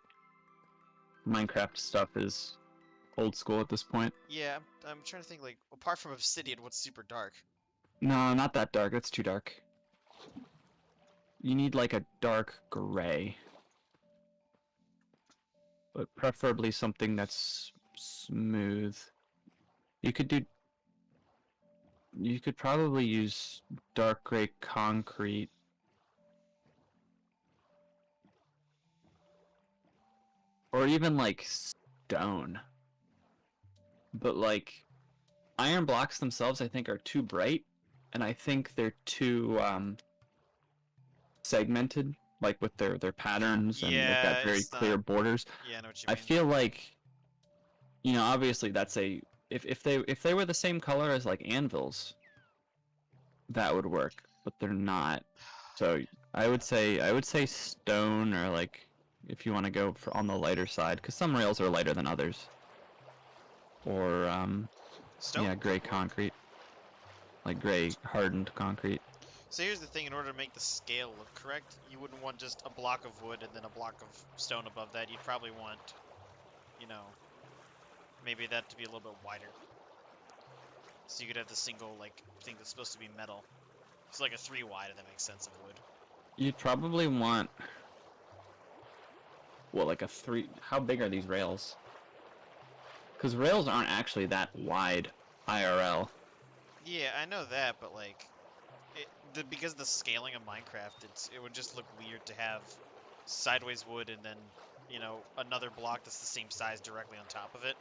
Speaker 4: Minecraft stuff is old school at this point.
Speaker 1: Yeah, I'm trying to think. Like, apart from obsidian, what's super dark?
Speaker 4: No, not that dark. That's too dark. You need like a dark gray, but preferably something that's smooth. You could probably use dark gray concrete. Or even like stone. But like iron blocks themselves I think are too bright, and I think they're too segmented, like with their patterns, and they've got
Speaker 1: Yeah,
Speaker 4: very
Speaker 1: it's
Speaker 4: clear
Speaker 1: not.
Speaker 4: borders.
Speaker 1: Yeah, I know what you
Speaker 4: I
Speaker 1: mean.
Speaker 4: feel like, obviously that's if they were the same color as like anvils, that would work, but they're not. So I would say stone, or like if you want to go on the lighter side, because some rails are lighter than others. Or
Speaker 1: Stone.
Speaker 4: yeah, gray concrete, like gray hardened concrete.
Speaker 1: So here's the thing: in order to make the scale look correct, you wouldn't want just a block of wood and then a block of stone above that. You'd probably want, maybe that to be a little bit wider. So you could have the single like thing that's supposed to be metal. It's like a 3 wide, if that makes sense, of wood.
Speaker 4: You'd probably want, well, like a 3. How big are these rails? Because rails aren't actually that wide IRL.
Speaker 1: Yeah, I know that, but like, because of the scaling of Minecraft, it would just look weird to have sideways wood and then, you know, another block that's the same size directly on top of it.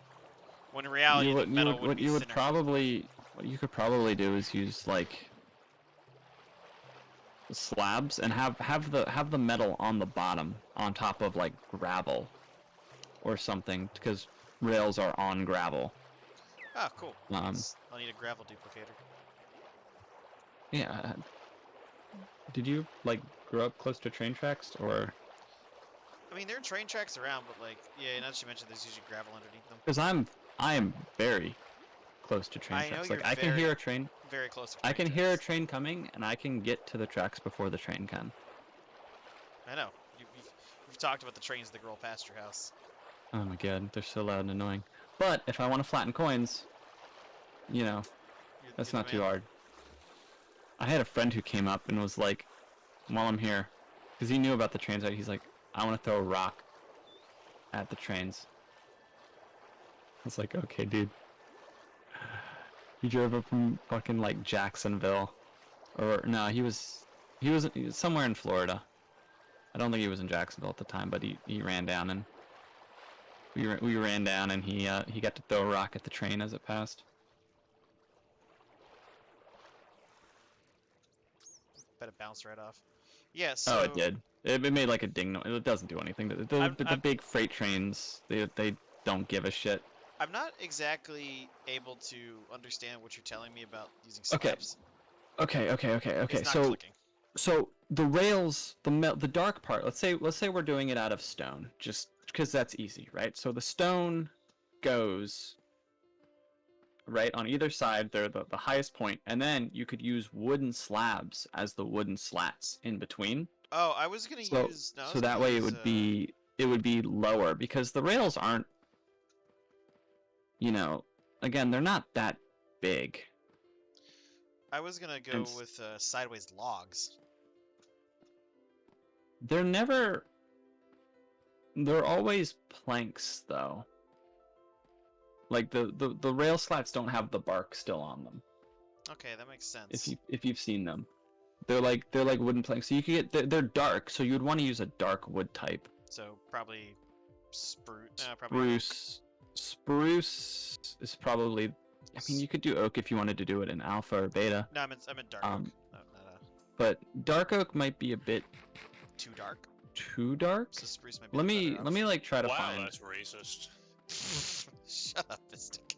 Speaker 1: When in reality, the metal would
Speaker 4: What
Speaker 1: be
Speaker 4: you would
Speaker 1: thinner.
Speaker 4: probably, what you could probably do is use like slabs and have the metal on the bottom on top of like gravel or something, because rails are on gravel.
Speaker 1: Ah, cool.
Speaker 4: Um,
Speaker 1: I'll need a gravel duplicator.
Speaker 4: yeah. Did you like grow up close to train tracks, or?
Speaker 1: I mean, there are train tracks around, but like, yeah, now that you mentioned, there's usually gravel underneath them.
Speaker 4: Because I am very close to train
Speaker 1: I know
Speaker 4: tracks.
Speaker 1: you're
Speaker 4: Like I can hear a train.
Speaker 1: very close to
Speaker 4: I
Speaker 1: train
Speaker 4: can hear a
Speaker 1: tracks.
Speaker 4: train coming, and I can get to the tracks before the train can.
Speaker 1: I know. You've talked about the trains that roll past your house.
Speaker 4: Oh my god, they're so loud and annoying. But if I want to flatten coins, you know, that's
Speaker 1: You're
Speaker 4: not
Speaker 1: the
Speaker 4: too
Speaker 1: man.
Speaker 4: hard. I had a friend who came up and was like, while I'm here, because he knew about the trains, he's like, I want to throw a rock at the trains. I was like, okay, dude. He drove up from fucking like Jacksonville, or no, he was somewhere in Florida. I don't think he was in Jacksonville at the time, but he ran down, and we ran down, and he got to throw a rock at the train as it passed.
Speaker 1: Bet it bounced right off. Yeah,
Speaker 4: Oh,
Speaker 1: so
Speaker 4: it did. It made like a ding noise. It doesn't do anything. The big freight trains, they don't give a shit.
Speaker 1: I'm not exactly able to understand what you're telling me about using
Speaker 4: Okay.
Speaker 1: slabs.
Speaker 4: Okay.
Speaker 1: It's not
Speaker 4: So
Speaker 1: clicking.
Speaker 4: so the rails, the dark part. Let's say we're doing it out of stone, just because that's easy, right? So the stone goes right on either side. They're the highest point, and then you could use wooden slabs as the wooden slats in between.
Speaker 1: Oh, I was gonna
Speaker 4: So
Speaker 1: use. No, I
Speaker 4: so
Speaker 1: was gonna
Speaker 4: that way
Speaker 1: use,
Speaker 4: it would be lower, because the rails aren't, you know, again, they're not that big.
Speaker 1: I was gonna go
Speaker 4: And
Speaker 1: with sideways logs.
Speaker 4: they're never, they're always planks though. Like the rail slats don't have the bark still on them.
Speaker 1: Okay, that makes sense.
Speaker 4: If you've seen them, they're like wooden planks. So you could get, they're dark, so you would want to use a dark wood type.
Speaker 1: So probably spruce. Probably oak.
Speaker 4: Spruce is probably. I mean, you could do oak if you wanted to do it in alpha or beta.
Speaker 1: No, I meant dark oak. No, not
Speaker 4: But dark oak might be a bit
Speaker 1: too dark.
Speaker 4: too dark.
Speaker 1: So spruce might be.
Speaker 4: Let
Speaker 1: the better
Speaker 4: me like try to
Speaker 5: Wow,
Speaker 4: find.
Speaker 5: that's racist.
Speaker 1: Shut up, Mystic.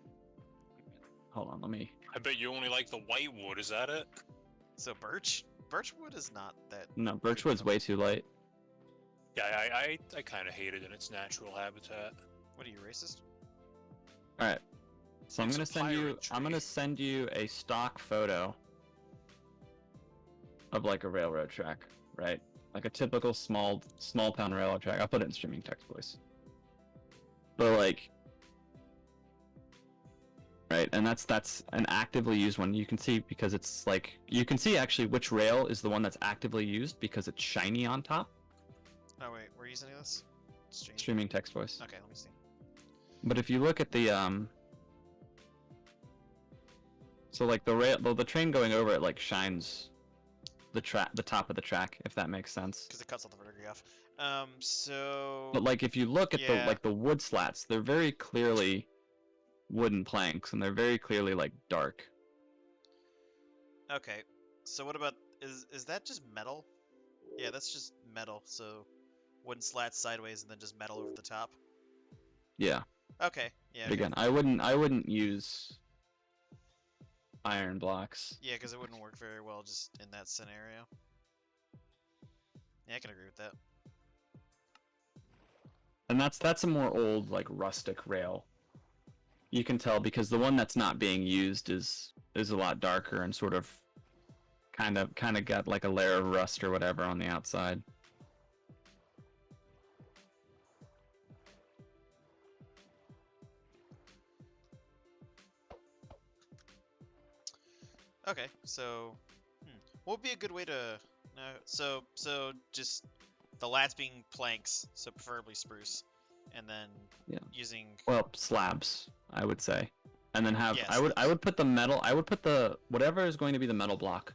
Speaker 4: Hold on, let me.
Speaker 5: I bet you only like the white wood, is that it?
Speaker 1: So birch? Birchwood is not that.
Speaker 4: No, birchwood's way too light.
Speaker 5: Yeah, I kind of hate it in its natural habitat.
Speaker 1: What are you, racist?
Speaker 4: All right. So
Speaker 5: It's
Speaker 4: I'm
Speaker 5: a
Speaker 4: gonna send you.
Speaker 5: pirate
Speaker 4: I'm gonna
Speaker 5: tree.
Speaker 4: send you a stock photo of like a railroad track, right? Like a typical small town railroad track. I'll put it in streaming text voice. But like, right, and that's an actively used one. You can see, because it's like, you can see actually which rail is the one that's actively used because it's shiny on top.
Speaker 1: Oh wait, we're using this.
Speaker 4: Streaming text voice.
Speaker 1: Okay, let me see.
Speaker 4: But if you look at the so like the train going over it like shines the top of the track, if that makes sense.
Speaker 1: Because it cuts all the vertigo off. So.
Speaker 4: But like if you look at
Speaker 1: Yeah.
Speaker 4: the wood slats, they're very clearly wooden planks, and they're very clearly like dark.
Speaker 1: Okay. So what about is that just metal? Yeah, that's just metal. So wooden slats sideways and then just metal over the top.
Speaker 4: Yeah.
Speaker 1: Okay. Yeah.
Speaker 4: But
Speaker 1: Okay.
Speaker 4: again, I wouldn't use iron blocks.
Speaker 1: Yeah, because it wouldn't work very well just in that scenario. Yeah, I can agree with that.
Speaker 4: And that's a more old, like, rustic rail. You can tell because the one that's not being used is a lot darker and sort of kind of got like a layer of rust or whatever on the outside.
Speaker 1: Okay, so what would be a good way to? So just the lats being planks, so preferably spruce, and then
Speaker 4: Yeah.
Speaker 1: using.
Speaker 4: Well, slabs. I would say, and then have
Speaker 1: Yes,
Speaker 4: I would put the metal. I would put the whatever is going to be the metal block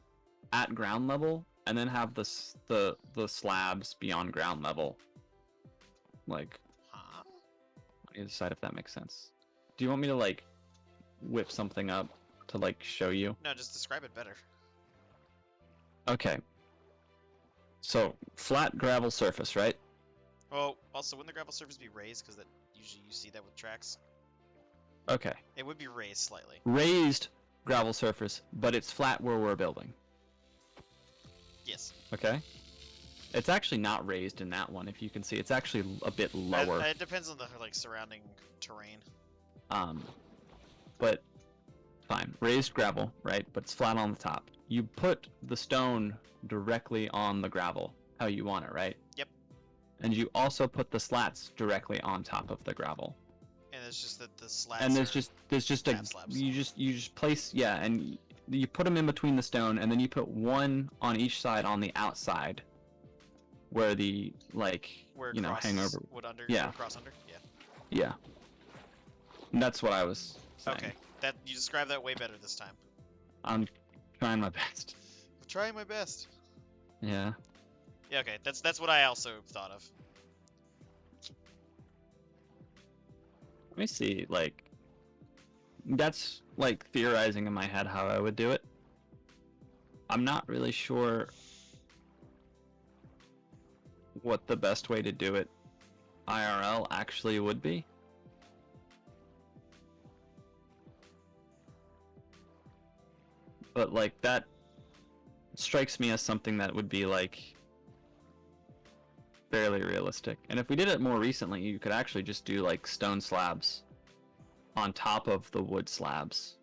Speaker 4: at ground level, and then have the slabs beyond ground level. Like,
Speaker 1: Huh?
Speaker 4: I need to decide if that makes sense. Do you want me to like whip something up to like show you?
Speaker 1: No, just describe it better.
Speaker 4: Okay. So flat gravel surface, right?
Speaker 1: Oh, also, wouldn't the gravel surface be raised? Because that usually you see that with tracks.
Speaker 4: Okay.
Speaker 1: It would be raised slightly.
Speaker 4: Raised gravel surface, but it's flat where we're building.
Speaker 1: Yes.
Speaker 4: Okay. It's actually not raised in that one. If you can see, it's actually a bit lower.
Speaker 1: It depends on the like surrounding terrain.
Speaker 4: But fine. Raised gravel, right? But it's flat on the top. You put the stone directly on the gravel, how you want it, right?
Speaker 1: Yep.
Speaker 4: And you also put the slats directly on top of the gravel.
Speaker 1: And it's just that the slats.
Speaker 4: And
Speaker 1: are
Speaker 4: there's just a
Speaker 1: flat slabs.
Speaker 4: you just place, yeah, and you put them in between the stone, and then you put one on each side on the outside, where the like
Speaker 1: where
Speaker 4: you know
Speaker 1: crosses
Speaker 4: hangover.
Speaker 1: would under.
Speaker 4: Yeah.
Speaker 1: Would cross under. Yeah.
Speaker 4: Yeah. And that's what I was saying.
Speaker 1: Okay. That you described that way better this time.
Speaker 4: I'm trying my best.
Speaker 1: I'm trying my best.
Speaker 4: Yeah.
Speaker 1: Yeah. Okay. That's what I also thought of.
Speaker 4: Let me see, like, that's like theorizing in my head how I would do it. I'm not really sure what the best way to do it IRL actually would be. But like that strikes me as something that would be like fairly realistic. And if we did it more recently, you could actually just do like stone slabs on top of the wood slabs.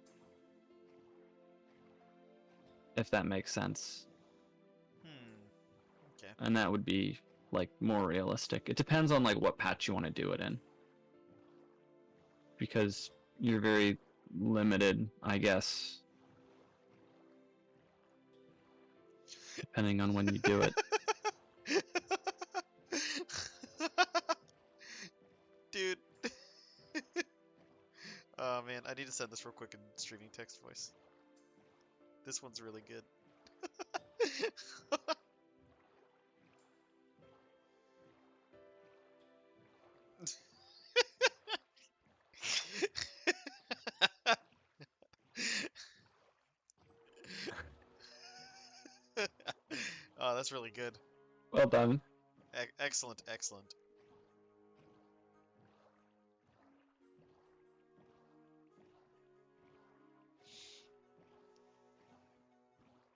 Speaker 4: If that makes sense.
Speaker 1: Okay.
Speaker 4: And that would be like more realistic. It depends on like what patch you want to do it in. Because you're very limited, I guess. Depending on when you do it.
Speaker 1: Dude. Oh man, I need to send this real quick in streaming text voice. This one's really good. Oh, that's really good.
Speaker 4: Well done.
Speaker 1: Excellent, excellent.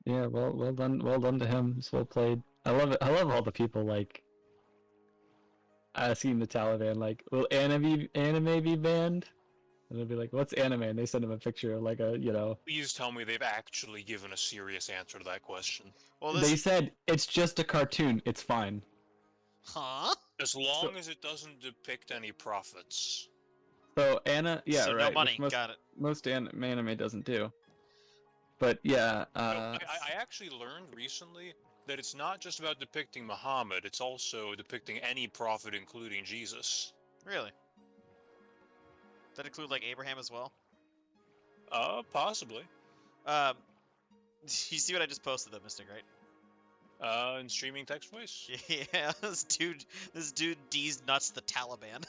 Speaker 4: Yeah, well done to him. It's well played. I love it. I love all the people like asking the Taliban like, will anime be banned? And they'll be like, what's anime? And they send him a picture of like a, you know.
Speaker 5: Please tell me they've actually given a serious answer to that question.
Speaker 1: Well,
Speaker 4: They said it's just a cartoon. It's fine.
Speaker 1: Huh?
Speaker 5: As long as it doesn't depict any profits.
Speaker 4: So yeah,
Speaker 1: so
Speaker 4: right.
Speaker 1: no money.
Speaker 4: Which
Speaker 1: Got it.
Speaker 4: most anime doesn't do. But yeah,
Speaker 5: No, I actually learned recently that it's not just about depicting Muhammad, it's also depicting any prophet, including Jesus.
Speaker 1: Really? Does that include like Abraham as well?
Speaker 5: Possibly.
Speaker 1: You see what I just posted though, Mystic, right?
Speaker 5: In streaming text voice?
Speaker 1: Yeah, this dude D's nuts the Taliban.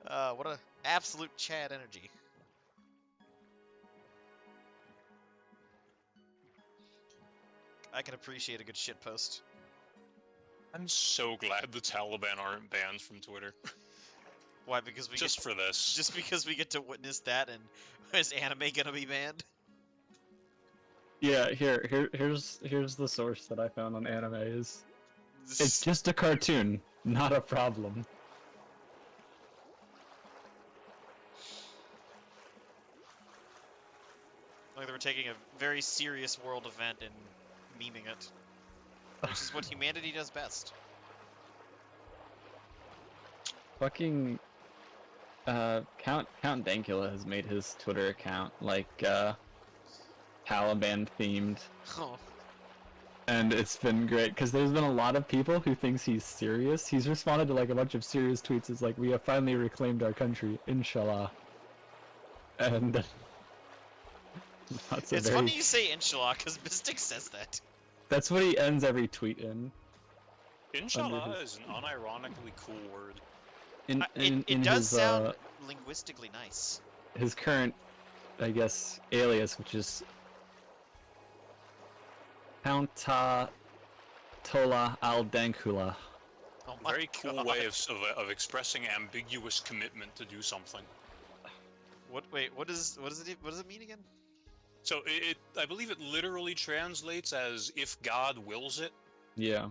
Speaker 1: What a absolute Chad energy. I can appreciate a good shitpost.
Speaker 5: I'm so glad the Taliban aren't banned from Twitter.
Speaker 1: Why? Because we
Speaker 5: Just for this.
Speaker 1: just because we get to witness that, and is anime gonna be banned?
Speaker 4: yeah. Here's the source that I found on anime is it's just a cartoon, not a problem.
Speaker 1: Like they were taking a very serious world event and memeing it, which is what humanity does best.
Speaker 4: Fucking Count Dankula has made his Twitter account like Taliban themed.
Speaker 1: Oh,
Speaker 4: And it's been great because there's been a lot of people who thinks he's serious. He's responded to like a bunch of serious tweets. It's like, we have finally reclaimed our country, inshallah. And that's
Speaker 1: It's funny you say inshallah, because Mystic says that.
Speaker 4: That's what he ends every tweet in.
Speaker 5: Inshallah is an unironically cool word.
Speaker 1: It does sound linguistically nice.
Speaker 4: His current, I guess, alias, which is Tallhalla al-Dankula.
Speaker 1: Oh my
Speaker 5: Very cool
Speaker 1: God.
Speaker 5: way of expressing ambiguous commitment to do something.
Speaker 1: Wait, what does it mean again?
Speaker 5: So I believe it literally translates as "if God wills it."
Speaker 4: Yeah.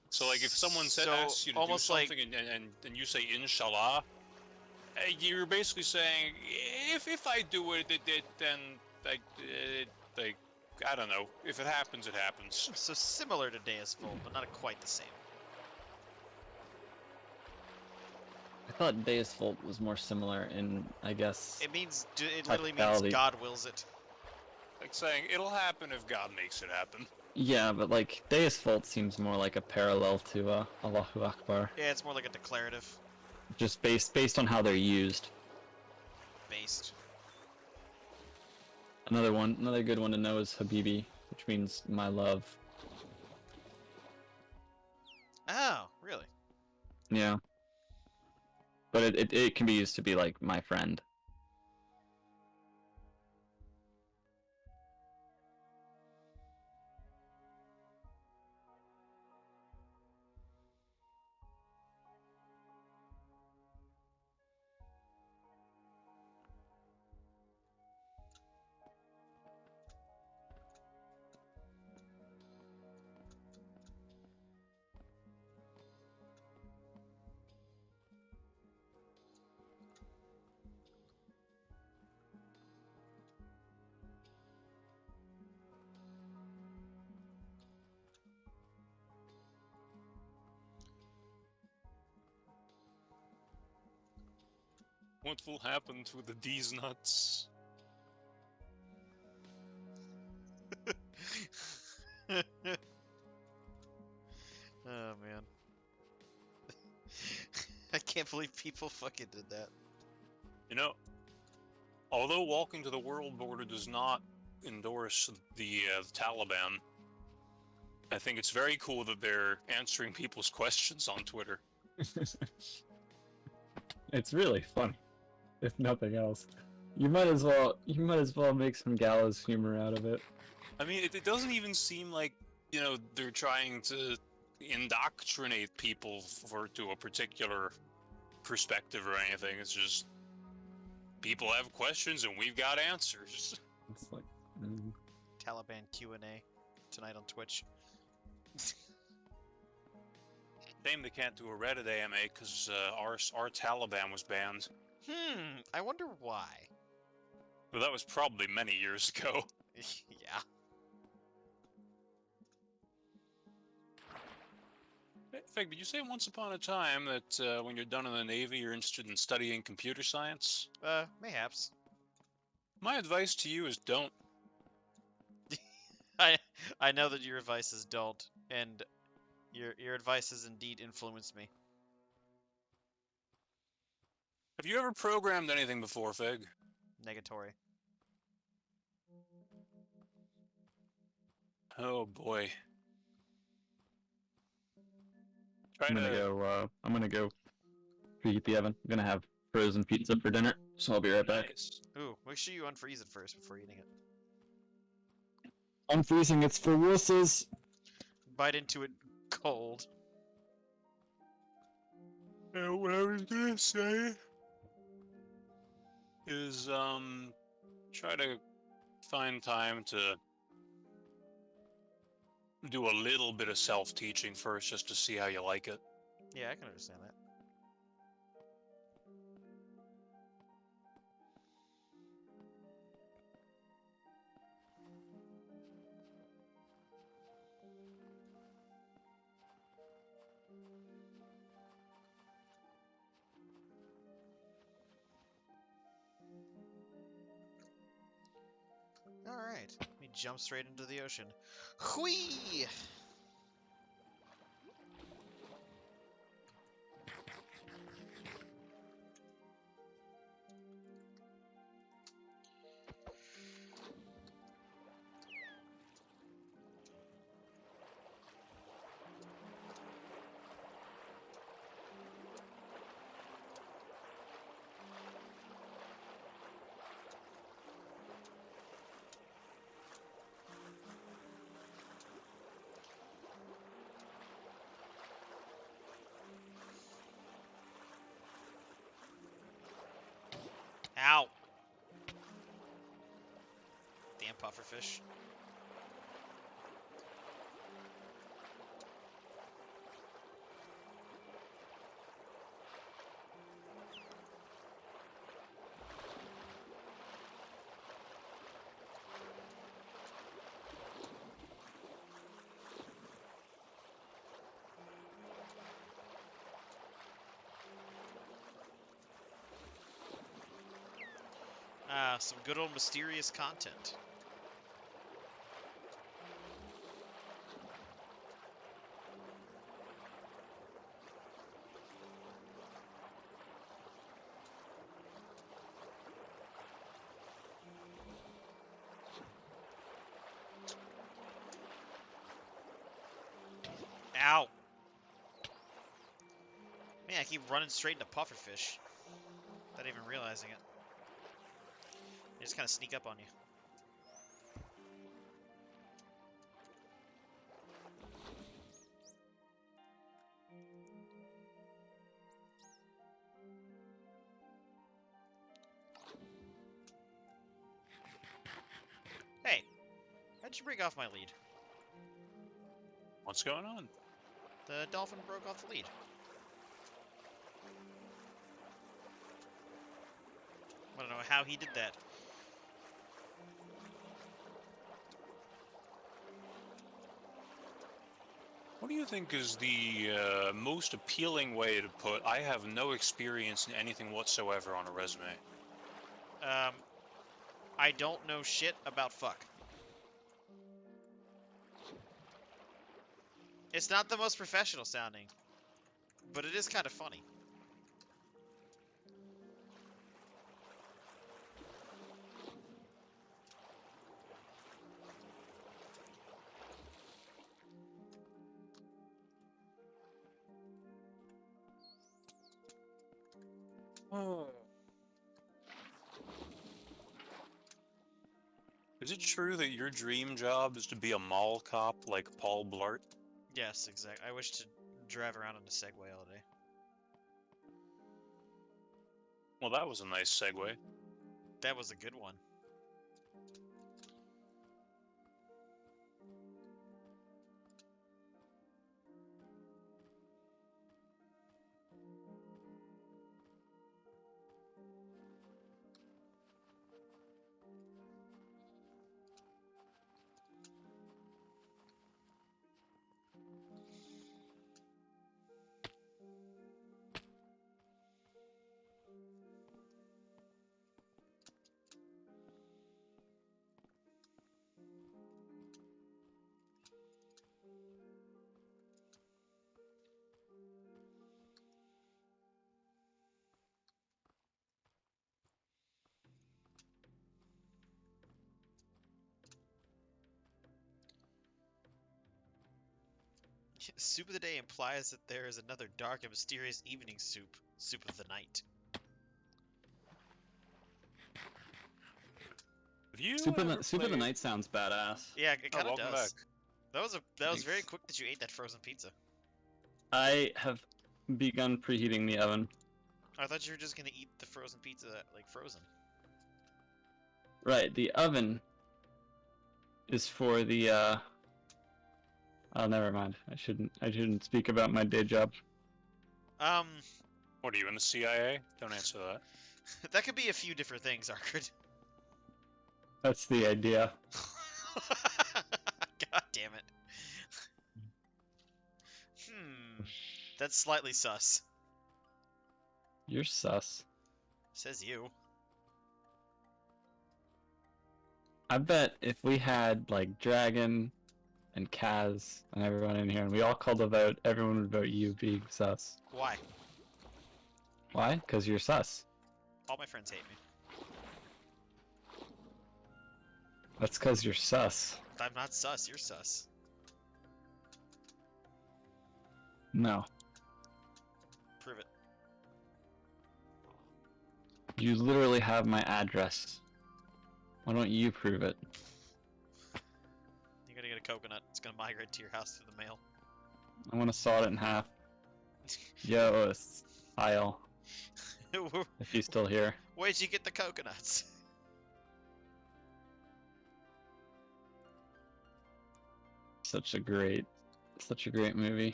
Speaker 5: So like if someone asks you to do something and you say inshallah, you're basically saying if I do it, then like I don't know, if it happens, it happens.
Speaker 1: So similar to Deus Vult, but not quite the same.
Speaker 4: I thought Deus Vult was more similar in, I guess.
Speaker 1: It literally means God wills it.
Speaker 5: Like saying it'll happen if God makes it happen.
Speaker 4: Yeah, but like Deus Vult seems more like a parallel to Allahu Akbar.
Speaker 1: Yeah, it's more like a declarative.
Speaker 4: Just based on how they're used.
Speaker 1: Based.
Speaker 4: Another good one to know is Habibi, which means my love.
Speaker 1: Oh, really?
Speaker 4: Yeah. But it can be used to be like my friend.
Speaker 5: What will happen to the D's nuts?
Speaker 1: Oh man. I can't believe people fucking did that.
Speaker 5: You know, although Walking to the World Border does not endorse the Taliban, I think it's very cool that they're answering people's questions on Twitter.
Speaker 4: It's really funny, if nothing else. You might as well make some gallows humor out of it.
Speaker 5: I mean, it doesn't even seem like, you know, they're trying to indoctrinate people to a particular perspective or anything. It's just people have questions and we've got answers.
Speaker 4: It's like
Speaker 1: Taliban Q&A tonight on Twitch.
Speaker 5: Shame they can't do a Reddit AMA because our Taliban was banned.
Speaker 1: I wonder why.
Speaker 5: But that was probably many years ago.
Speaker 1: Yeah.
Speaker 5: In fact, did you say once upon a time that when you're done in the Navy, you're interested in studying computer science?
Speaker 1: Mayhaps.
Speaker 5: My advice to you is don't.
Speaker 1: I know that your advice is don't, and your advice has indeed influenced me.
Speaker 5: Have you ever programmed anything before, Fig?
Speaker 1: Negatory.
Speaker 5: Oh boy.
Speaker 4: I'm gonna go preheat the oven. I'm gonna have frozen pizza for dinner, so I'll be right back.
Speaker 5: Nice.
Speaker 1: Ooh, make sure you unfreeze it first before eating it.
Speaker 4: Unfreezing, it's for wusses.
Speaker 1: Bite into it cold.
Speaker 5: What I was gonna say is, try to find time to do a little bit of self-teaching first, just to see how you like it.
Speaker 1: Yeah, I can understand that. Alright, let me jump straight into the ocean. Whee! Ow! Damn pufferfish. Ah, some good old mysterious content. Ow! Man, I keep running straight into pufferfish. Without even realizing it. They just kind of sneak up on you. Hey, how'd you break off my lead?
Speaker 5: What's going on?
Speaker 1: The dolphin broke off the lead. I don't know how he did that.
Speaker 5: What do you think is the most appealing way to put "I have no experience in anything whatsoever" on a resume?
Speaker 1: I don't know shit about fuck. It's not the most professional sounding, but it is kind of funny.
Speaker 5: Is it true that your dream job is to be a mall cop like Paul Blart?
Speaker 1: Yes, exactly. I wish to drive around on a Segway all day.
Speaker 5: Well, that was a nice segue.
Speaker 1: That was a good one. Soup of the day implies that there is another dark and mysterious evening soup. Soup of the night.
Speaker 5: Have you
Speaker 4: Soup
Speaker 5: ever
Speaker 4: of the
Speaker 5: played-
Speaker 4: Night sounds badass.
Speaker 1: Yeah, it kind of
Speaker 5: welcome
Speaker 1: does.
Speaker 5: back.
Speaker 1: That was very
Speaker 4: Thanks.
Speaker 1: quick that you ate that frozen pizza.
Speaker 4: I have begun preheating the oven.
Speaker 1: I thought you were just gonna eat the frozen pizza like frozen.
Speaker 4: Right, the oven is for the oh, never mind. I shouldn't speak about my day job.
Speaker 5: What are you in the CIA? Don't answer that.
Speaker 1: That could be a few different things, Arkard.
Speaker 4: That's the idea.
Speaker 1: God damn it. That's slightly sus.
Speaker 4: You're sus.
Speaker 1: Says you.
Speaker 4: I bet if we had like Dragon and Kaz and everyone in here, and we all called a vote, everyone would vote you being sus.
Speaker 1: Why?
Speaker 4: Why? Because you're sus.
Speaker 1: All my friends hate me.
Speaker 4: That's because you're sus.
Speaker 1: I'm not sus. You're sus.
Speaker 4: No.
Speaker 1: Prove it.
Speaker 4: You literally have my address. Why don't you prove it?
Speaker 1: You gotta get a coconut. It's gonna migrate to your house through the mail.
Speaker 4: I want to saw it in half. Yo, it's Kyle. If he's still here.
Speaker 1: Where'd you get the coconuts?
Speaker 4: Such a great movie.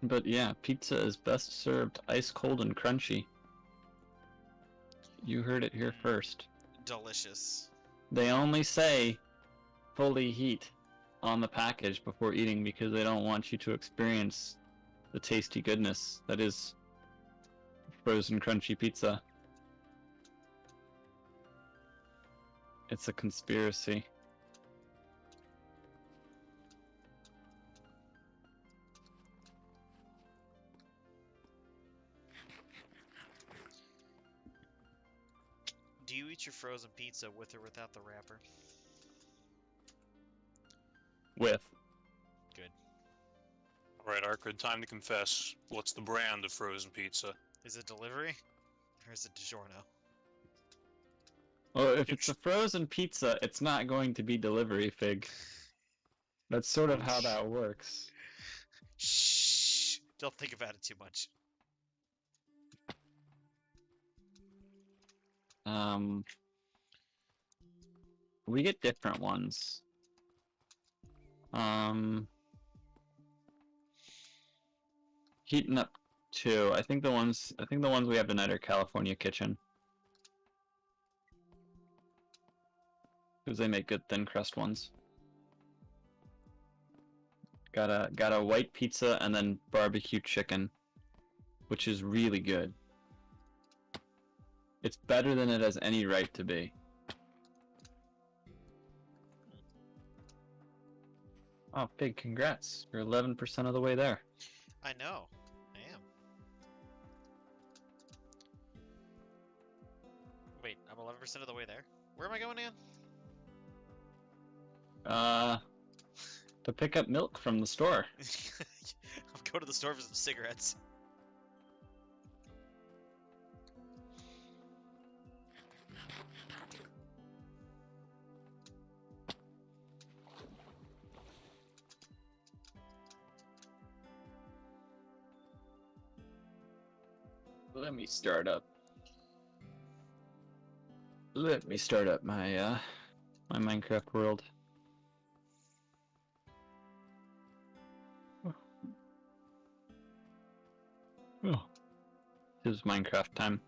Speaker 4: But yeah, pizza is best served ice cold and crunchy. You heard it here first.
Speaker 1: Delicious.
Speaker 4: They only say fully heat on the package before eating because they don't want you to experience the tasty goodness that is frozen crunchy pizza. It's a conspiracy.
Speaker 1: Do you eat your frozen pizza with or without the wrapper?
Speaker 4: With.
Speaker 1: Good.
Speaker 5: Alright, Arcade, time to confess. What's the brand of frozen pizza?
Speaker 1: Is it delivery? Or is it DiGiorno?
Speaker 4: Well, if it's a frozen pizza, it's not going to be delivery, Fig. That's sort of how that works.
Speaker 1: Shh! Don't think about it too much.
Speaker 4: We get different ones. Heating up two. I think the ones we have tonight are California Kitchen. Because they make good thin crust ones. Got a white pizza and then barbecue chicken, which is really good. It's better than it has any right to be. Oh, big congrats. You're 11% of the way there.
Speaker 1: I know. I am. Wait, I'm 11% of the way there? Where am I going, Ann?
Speaker 4: To pick up milk from the store.
Speaker 1: I'm going to the store for some cigarettes.
Speaker 4: Let me start up my my Minecraft world. Oh. It was Minecraft time.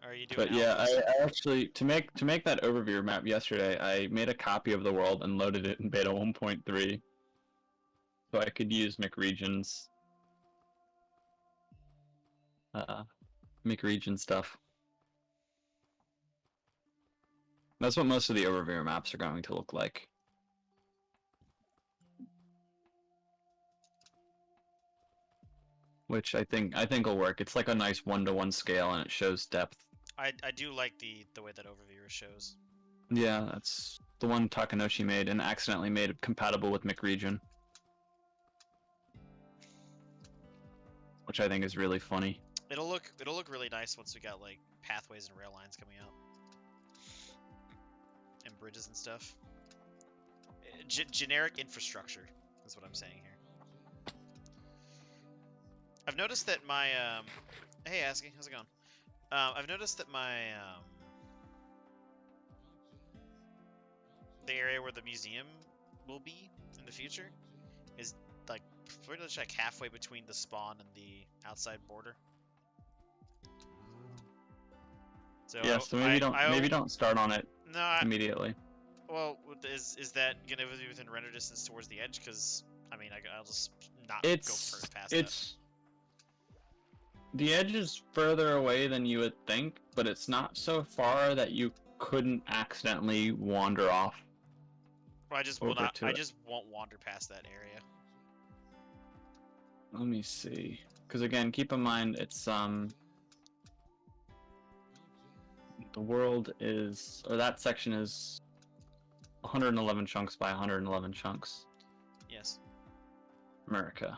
Speaker 1: Are you doing?
Speaker 4: But yeah, I actually to make that overview map yesterday, I made a copy of the world and loaded it in beta 1.3, so I could use McRegion's McRegion stuff. That's what most of the overview maps are going to look like. Which I think will work. It's like a nice 1-to-1 scale and it shows depth.
Speaker 1: I do like the way that overview shows.
Speaker 4: Yeah, that's the one Takanoshi made and accidentally made it compatible with McRegion. Which I think is really funny.
Speaker 1: It'll look really nice once we got like pathways and rail lines coming out. And bridges and stuff. Generic infrastructure is what I'm saying here. I've noticed that my hey Aski, how's it going? I've noticed that my the area where the museum will be in the future is like pretty much like halfway between the spawn and the outside border. So
Speaker 4: yeah, so maybe don't start on it immediately.
Speaker 1: Well, is that gonna be within render distance towards the edge? Because I mean, I'll just not go past that.
Speaker 4: The edge is further away than you would think, but it's not so far that you couldn't accidentally wander off.
Speaker 1: Well, I just will not. I just won't wander past that area.
Speaker 4: Let me see. Because again, keep in mind it's the world is, or that section is 111 chunks by 111 chunks.
Speaker 1: Yes.
Speaker 4: America.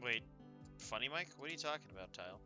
Speaker 1: Wait, funny Mike? What are you talking about, Tile?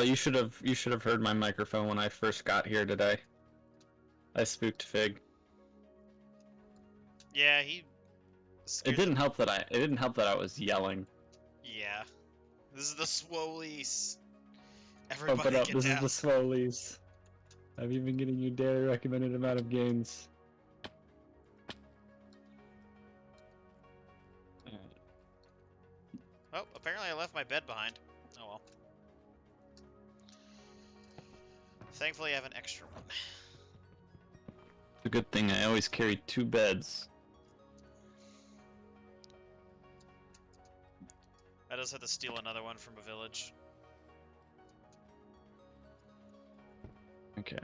Speaker 4: You should have heard my microphone when I first got here today. I spooked Fig.
Speaker 1: Yeah,
Speaker 4: It didn't help that I was yelling.
Speaker 1: Yeah. This is the Swolies.
Speaker 4: Everybody
Speaker 1: Everybody
Speaker 4: up,
Speaker 1: get
Speaker 4: this
Speaker 1: down.
Speaker 4: is the Swolies. I've even given you daily recommended amount of games.
Speaker 1: Oh, apparently I left my bed behind. Oh well. Thankfully I have an extra one.
Speaker 4: It's a good thing I always carry 2 beds.
Speaker 1: I just had to steal another one from a village.
Speaker 4: Okay.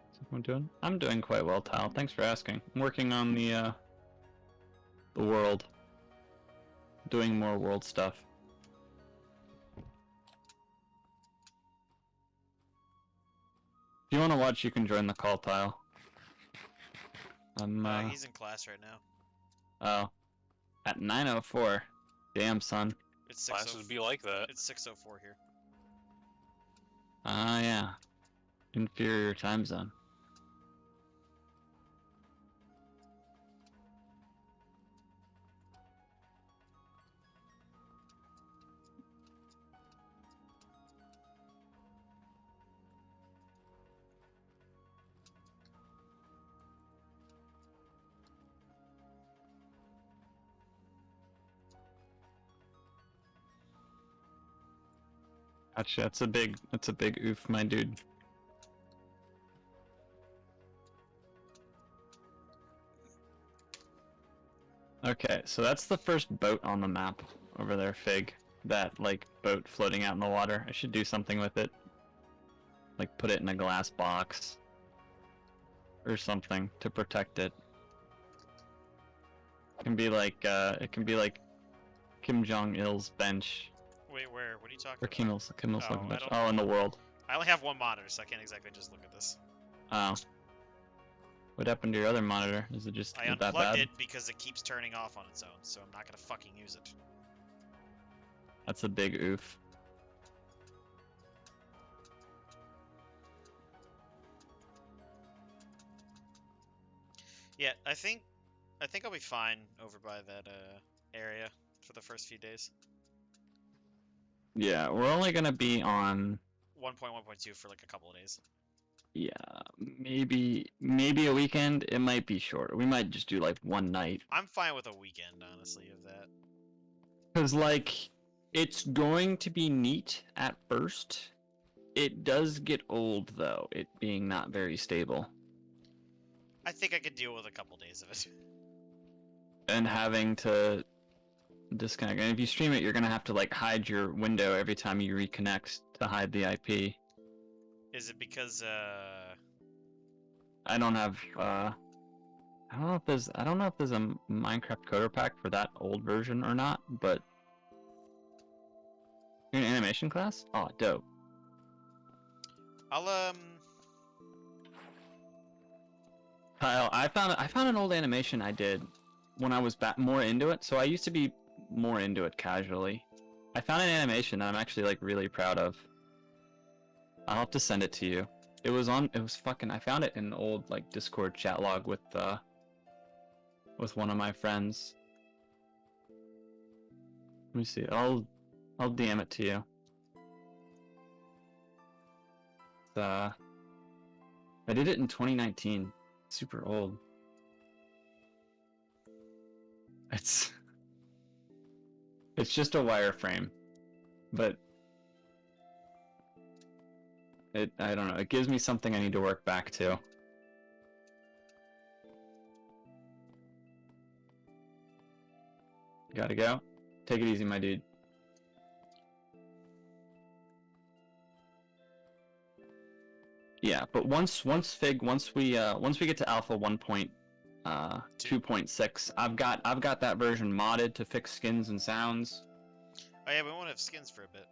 Speaker 4: What's everyone doing? I'm doing quite well, Tal. Thanks for asking. I'm working on the world. Doing more world stuff. If you want to watch, you can join the call, Tile.
Speaker 1: He's in class right now.
Speaker 4: Oh. At 9:04. Damn, son.
Speaker 1: It's
Speaker 5: Classes be like that.
Speaker 1: It's 6:04 here.
Speaker 4: Ah, yeah. Inferior time zone. Gotcha. That's a big oof, my dude. Okay, so that's the first boat on the map over there, Fig. That, like, boat floating out in the water. I should do something with it. Like, put it in a glass box. Or something to protect it. It can be like Kim Jong-il's bench.
Speaker 1: Wait, where? What are you talking
Speaker 4: Or
Speaker 1: about?
Speaker 4: Kim's looking bench. Oh, in the world.
Speaker 1: I only have one monitor, so I can't exactly just look at this.
Speaker 4: Oh. What happened to your other monitor? Is it just
Speaker 1: I
Speaker 4: that bad?
Speaker 1: unplugged it because it keeps turning off on its own, so I'm not gonna fucking use it.
Speaker 4: That's a big oof.
Speaker 1: Yeah, I think I'll be fine over by that area for the first few days.
Speaker 4: Yeah, we're only gonna be on
Speaker 1: 1.1.2 for like a couple of days.
Speaker 4: Yeah, maybe a weekend. It might be shorter. We might just do like one night.
Speaker 1: I'm fine with a weekend, honestly, of that.
Speaker 4: Cause like, it's going to be neat at first. It does get old though, it being not very stable.
Speaker 1: I think I could deal with a couple days of it.
Speaker 4: And having to disconnect. And if you stream it, you're gonna have to like hide your window every time you reconnect to hide the IP.
Speaker 1: Is it because
Speaker 4: I don't have I don't know if there's a Minecraft coder pack for that old version or not, but you're in animation class? Oh, dope.
Speaker 1: I'll
Speaker 4: Kyle, I found an old animation I did when I was more into it. So I used to be more into it casually. I found an animation that I'm actually like really proud of. I'll have to send it to you. It was fucking, I found it in an old like Discord chat log with one of my friends. Let me see. I'll DM it to you. I did it in 2019. Super old. It's just a wireframe, but I don't know. It gives me something I need to work back to. You gotta go. Take it easy, my dude. Yeah, but once we get to Alpha 1.2.6, I've got that version modded to fix skins and sounds.
Speaker 1: Oh yeah, we won't have skins for a bit.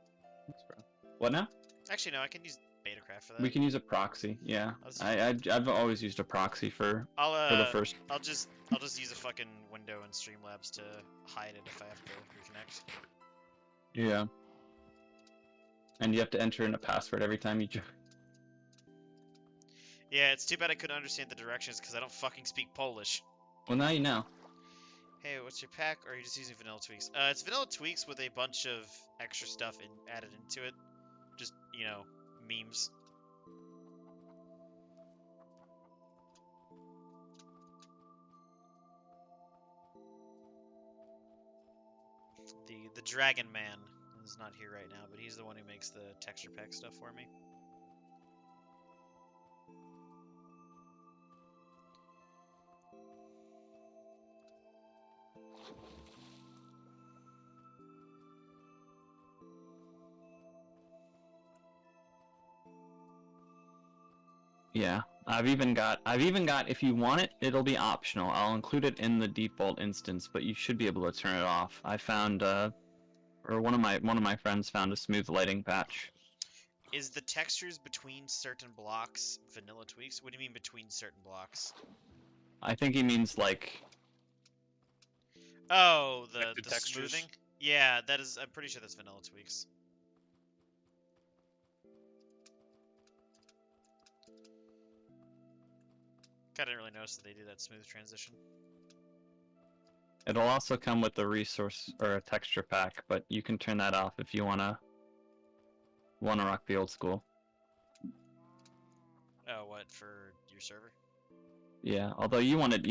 Speaker 4: What now?
Speaker 1: Actually, no, I can use Betacraft for that.
Speaker 4: We can use a proxy. Yeah, I've always used a proxy for the first.
Speaker 1: I'll just use a fucking window in Streamlabs to hide it if I have to reconnect.
Speaker 4: Yeah. And you have to enter in a password every time you join.
Speaker 1: Yeah, it's too bad I couldn't understand the directions because I don't fucking speak Polish.
Speaker 4: Well, now you know.
Speaker 1: Hey, what's your pack? Or are you just using Vanilla Tweaks? It's Vanilla Tweaks with a bunch of extra stuff added into it. Just, you know, memes. The Dragon Man is not here right now, but he's the one who makes the texture pack stuff for me.
Speaker 4: Yeah, I've even got if you want it, it'll be optional. I'll include it in the default instance, but you should be able to turn it off. I found or one of my friends found a smooth lighting patch.
Speaker 1: Is the textures between certain blocks vanilla tweaks? What do you mean between certain blocks?
Speaker 4: I think he means like.
Speaker 1: Oh,
Speaker 5: Like
Speaker 1: the
Speaker 5: textures?
Speaker 1: smoothing? Yeah, that is. I'm pretty sure that's vanilla tweaks. I didn't really notice that they do that smooth transition.
Speaker 4: It'll also come with a resource or a texture pack, but you can turn that off if you wanna rock the old school.
Speaker 1: Oh, what, for your server?
Speaker 4: Yeah, although you wanted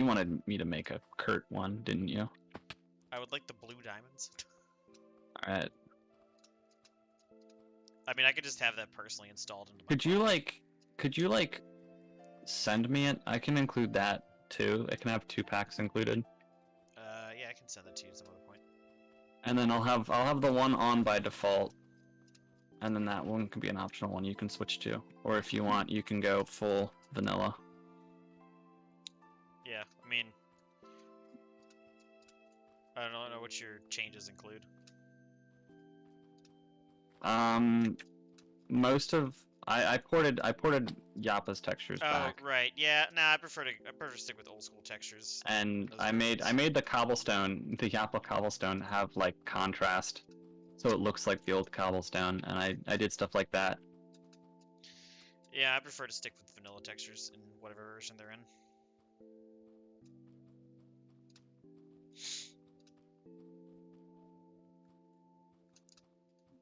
Speaker 4: me to make a Kurt one, didn't you?
Speaker 1: I would like the blue diamonds.
Speaker 4: Alright.
Speaker 1: I mean, I could just have that personally installed into my
Speaker 4: Could you send me it? I can include that too. It can have 2 packs included.
Speaker 1: Yeah, I can send that to you at some other point.
Speaker 4: And then I'll have the one on by default. And then that one can be an optional one you can switch to. Or if you want, you can go full vanilla.
Speaker 1: Yeah, I mean, I don't know what your changes include.
Speaker 4: Most of I ported Yappa's textures back.
Speaker 1: Oh, right. Yeah, nah, I prefer to stick with old school textures.
Speaker 4: And I made the cobblestone, the Yappa cobblestone have like contrast. So it looks like the old cobblestone, and I did stuff like that.
Speaker 1: Yeah, I prefer to stick with vanilla textures in whatever version they're in.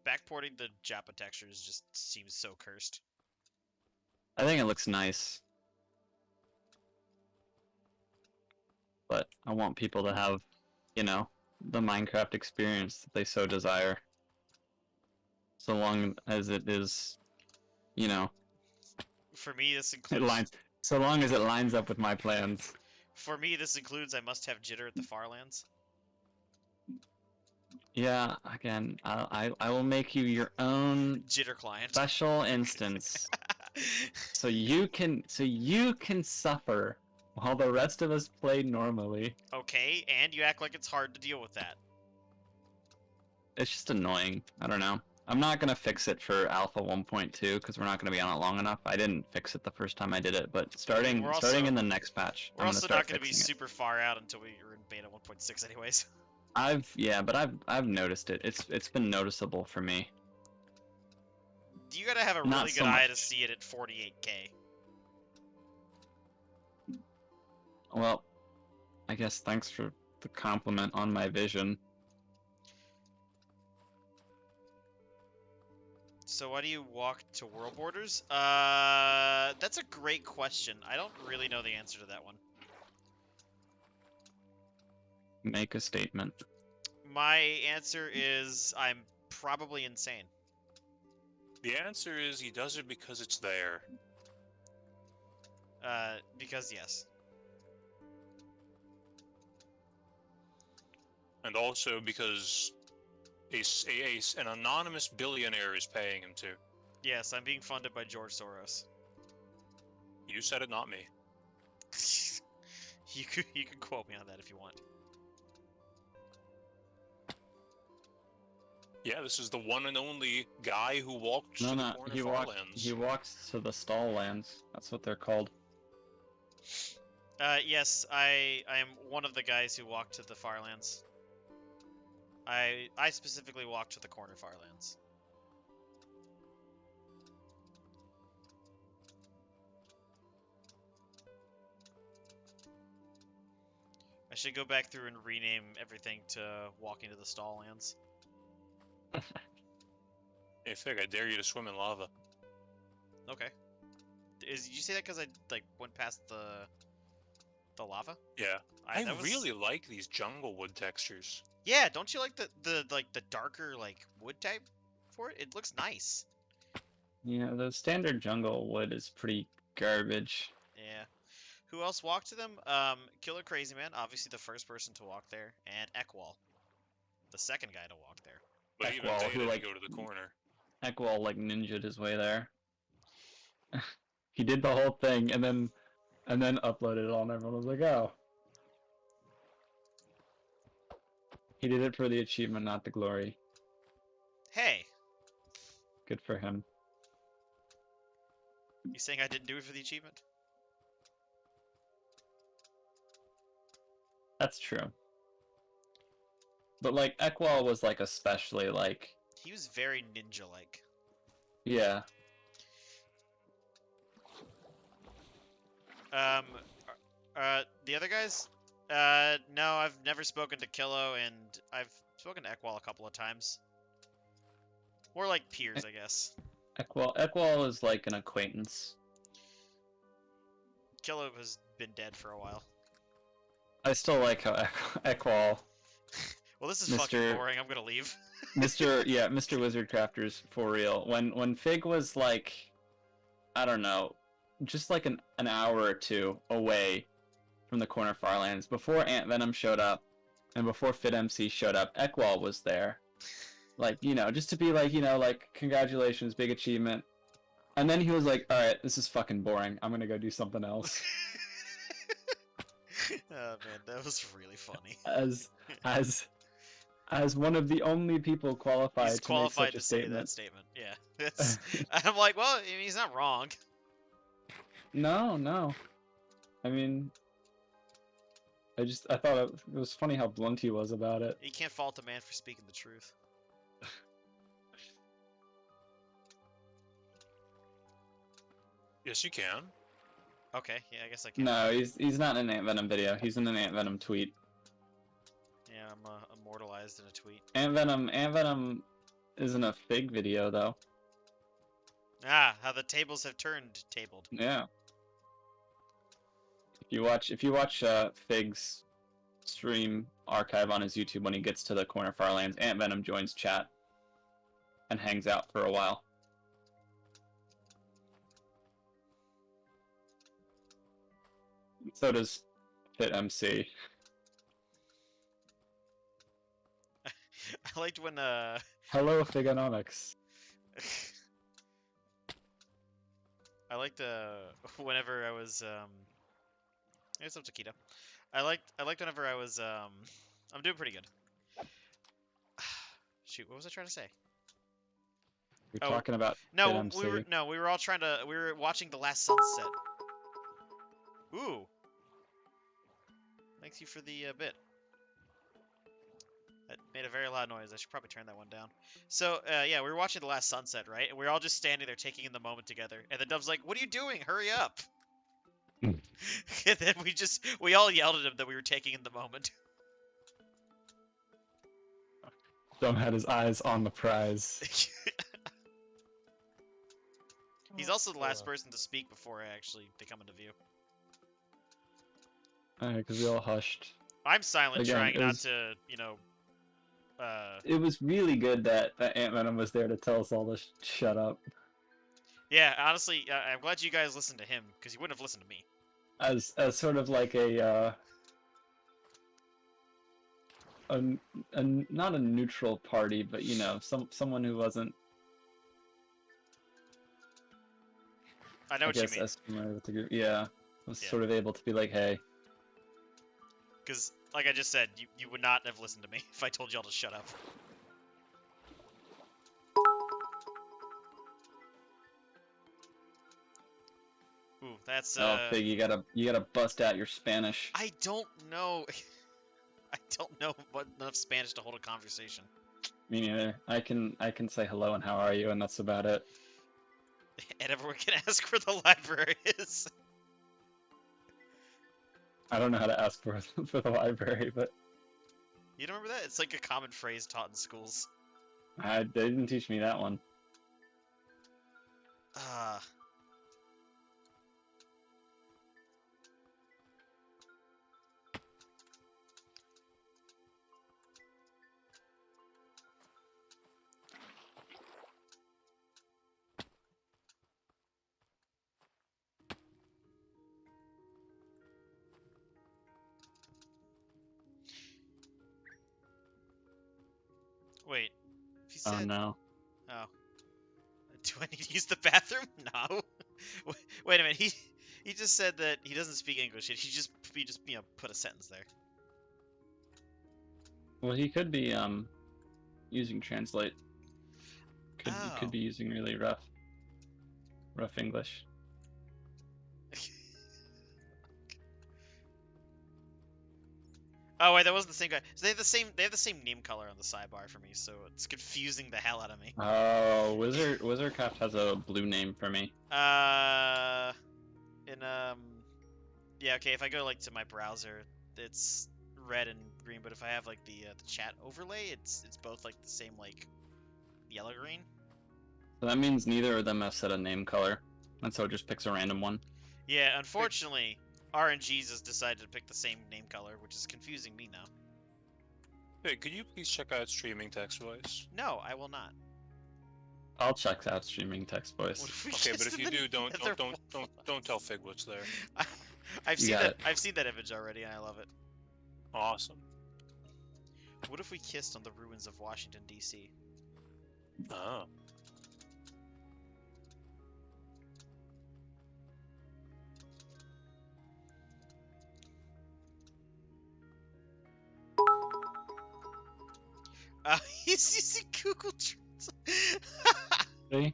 Speaker 1: Backporting the Japa textures just seems so cursed.
Speaker 4: I think it looks nice. But I want people to have, you know, the Minecraft experience that they so desire. So long as it is, you know,
Speaker 1: For me, this includes...
Speaker 4: so long as it lines up with my plans.
Speaker 1: For me, this includes I must have jitter at the Farlands.
Speaker 4: Yeah, again, I will make you your own
Speaker 1: Jitter client.
Speaker 4: special instance, so you can suffer while the rest of us play normally.
Speaker 1: Okay, and you act like it's hard to deal with that.
Speaker 4: It's just annoying. I don't know. I'm not gonna fix it for Alpha 1.2 because we're not gonna be on it long enough. I didn't fix it the first time I did it, but starting in the next patch,
Speaker 1: We're
Speaker 4: I'm
Speaker 1: also
Speaker 4: gonna
Speaker 1: not
Speaker 4: start
Speaker 1: going to be
Speaker 4: fixing it.
Speaker 1: super far out until we're in beta 1.6 anyways.
Speaker 4: I've noticed it. It's been noticeable for me.
Speaker 1: You gotta have a
Speaker 4: Not
Speaker 1: really
Speaker 4: so
Speaker 1: good eye to
Speaker 4: much.
Speaker 1: see it at 48k.
Speaker 4: Well, I guess thanks for the compliment on my vision.
Speaker 1: So why do you walk to world borders? That's a great question. I don't really know the answer to that one.
Speaker 4: Make a statement.
Speaker 1: My answer is I'm probably insane.
Speaker 5: The answer is he does it because it's there.
Speaker 1: Because yes.
Speaker 5: And also because an anonymous billionaire is paying him to.
Speaker 1: Yes, I'm being funded by George Soros.
Speaker 5: You said it, not me.
Speaker 1: You can quote me on that if you want.
Speaker 5: Yeah, this is the one and only guy who walked to the corner
Speaker 4: he
Speaker 5: farmlands.
Speaker 4: walks to the stall lands. That's what they're called.
Speaker 1: Yes, I am one of the guys who walked to the Farlands. I specifically walked to the corner Farlands. I should go back through and rename everything to walking to the stall lands.
Speaker 5: Hey, Fig, I dare you to swim in lava.
Speaker 1: Okay. Did you say that because I like went past the lava?
Speaker 5: Yeah. I
Speaker 1: that was...
Speaker 5: really like these jungle wood textures.
Speaker 1: Yeah, don't you like the darker like wood type for it? It looks nice.
Speaker 4: Yeah, the standard jungle wood is pretty garbage.
Speaker 1: Yeah. Who else walked to them? Killer Crazy Man, obviously the first person to walk there, and Ekwall, the second guy to walk there.
Speaker 5: But even
Speaker 4: Ekwall,
Speaker 5: they
Speaker 4: who,
Speaker 5: didn't
Speaker 4: like,
Speaker 5: go to the corner.
Speaker 4: Ekwall like ninja'd his way there. He did the whole thing and then uploaded it all, and everyone was like, "Oh." He did it for the achievement, not the glory.
Speaker 1: Hey,
Speaker 4: Good for him.
Speaker 1: you saying I didn't do it for the achievement?
Speaker 4: That's true. But like Ekwall was like especially like
Speaker 1: He was very ninja-like.
Speaker 4: yeah.
Speaker 1: The other guys? No, I've never spoken to Killo, and I've spoken to Ekwall a couple of times. More like peers, I guess.
Speaker 4: Ekwall is like an acquaintance.
Speaker 1: Killo has been dead for a while.
Speaker 4: I still like how Ekwall.
Speaker 1: Well, this is fucking boring. I'm gonna leave.
Speaker 4: Mr. Wizard Crafters for real. When Fig was like, I don't know, just like an hour or two away from the corner Farlands, before Ant Venom showed up, and before FitMC showed up, Ekwall was there. Like, you know, just to be like, you know, like, congratulations, big achievement. And then he was like, alright, this is fucking boring. I'm gonna go do something else.
Speaker 1: Oh man, that was really funny.
Speaker 4: As one of the only people qualified
Speaker 1: He's
Speaker 4: to
Speaker 1: qualified
Speaker 4: make such
Speaker 1: to
Speaker 4: a
Speaker 1: say
Speaker 4: statement.
Speaker 1: that statement. Yeah, it's, I'm like, well, I mean, he's not wrong.
Speaker 4: No. I mean, I thought it was funny how blunt he was about it.
Speaker 1: You can't fault a man for speaking the truth.
Speaker 5: Yes, you can.
Speaker 1: Okay, yeah, I guess I can.
Speaker 4: No, he's not in an Ant Venom video. He's in an Ant Venom tweet.
Speaker 1: Yeah, I'm immortalized in a tweet.
Speaker 4: Ant Venom isn't a Fig video though.
Speaker 1: Ah, how the tables have turned. Tabled.
Speaker 4: Yeah. If you watch Fig's stream archive on his YouTube when he gets to the corner Farlands, Ant Venom joins chat and hangs out for a while. So does FitMC.
Speaker 1: I liked when
Speaker 4: Hello, Figonomics.
Speaker 1: I liked whenever I was It's up to keto. I liked whenever I was I'm doing pretty good. Shoot, what was I trying to say?
Speaker 4: You're
Speaker 1: Oh,
Speaker 4: talking about
Speaker 1: no,
Speaker 4: MC.
Speaker 1: we were all we were watching The Last Sunset. Ooh. Thank you for the bit. That made a very loud noise. I should probably turn that one down. So, yeah, we were watching The Last Sunset, right? And we were all just standing there taking in the moment together. And the Dove's like, "What are you doing? Hurry up!" And then we all yelled at him that we were taking in the moment.
Speaker 4: Dom had his eyes on the prize.
Speaker 1: He's also the last person to speak before they come into view.
Speaker 4: Because we all hushed.
Speaker 1: I'm silent,
Speaker 4: Again,
Speaker 1: trying not
Speaker 4: was...
Speaker 1: to,
Speaker 4: It was really good that Ant Venom was there to tell us all to shut up.
Speaker 1: Yeah, honestly, I'm glad you guys listened to him, because you wouldn't have listened to me.
Speaker 4: As sort of like a not a neutral party, but you know, someone who wasn't.
Speaker 1: I know what you mean.
Speaker 4: As familiar with the group, yeah, was sort of able to be like, hey.
Speaker 1: Because, like I just said, you would not have listened to me if I told y'all to shut up. Ooh, that's
Speaker 4: Oh, Fig, you gotta bust out your Spanish.
Speaker 1: I don't know. I don't know enough Spanish to hold a conversation.
Speaker 4: Me neither. I can say hello and how are you, and that's about it.
Speaker 1: And everyone can ask where the library is.
Speaker 4: I don't know how to ask for the library, but
Speaker 1: you don't remember that? It's like a common phrase taught in schools.
Speaker 4: They didn't teach me that one.
Speaker 1: Wait. If he said...
Speaker 4: Oh no.
Speaker 1: Oh. Do I need to use the bathroom? No. Wait a minute. He just said that he doesn't speak English. He just put a sentence there.
Speaker 4: Well, he could be using translate. Could be using really rough English.
Speaker 1: Oh wait, that wasn't the same guy. So they have the same name color on the sidebar for me, so it's confusing the hell out of me.
Speaker 4: Oh, Wizardcraft has a blue name for me.
Speaker 1: Yeah, okay, if I go like to my browser, it's red and green, but if I have like the chat overlay, it's both like the same like yellow green.
Speaker 4: So that means neither of them have set a name color, and so it just picks a random one.
Speaker 1: Yeah, unfortunately, RNG's has decided to pick the same name color, which is confusing me now.
Speaker 5: Hey, could you please check out streaming text voice?
Speaker 1: No, I will not.
Speaker 4: I'll check out streaming text voice.
Speaker 5: Okay, but if you do, don't tell Fig what's there.
Speaker 1: I've seen that image already, and I love it.
Speaker 5: Awesome.
Speaker 1: What if we kissed on the ruins of Washington, D.C.?
Speaker 5: Oh.
Speaker 1: He's using Google Translate.
Speaker 4: See?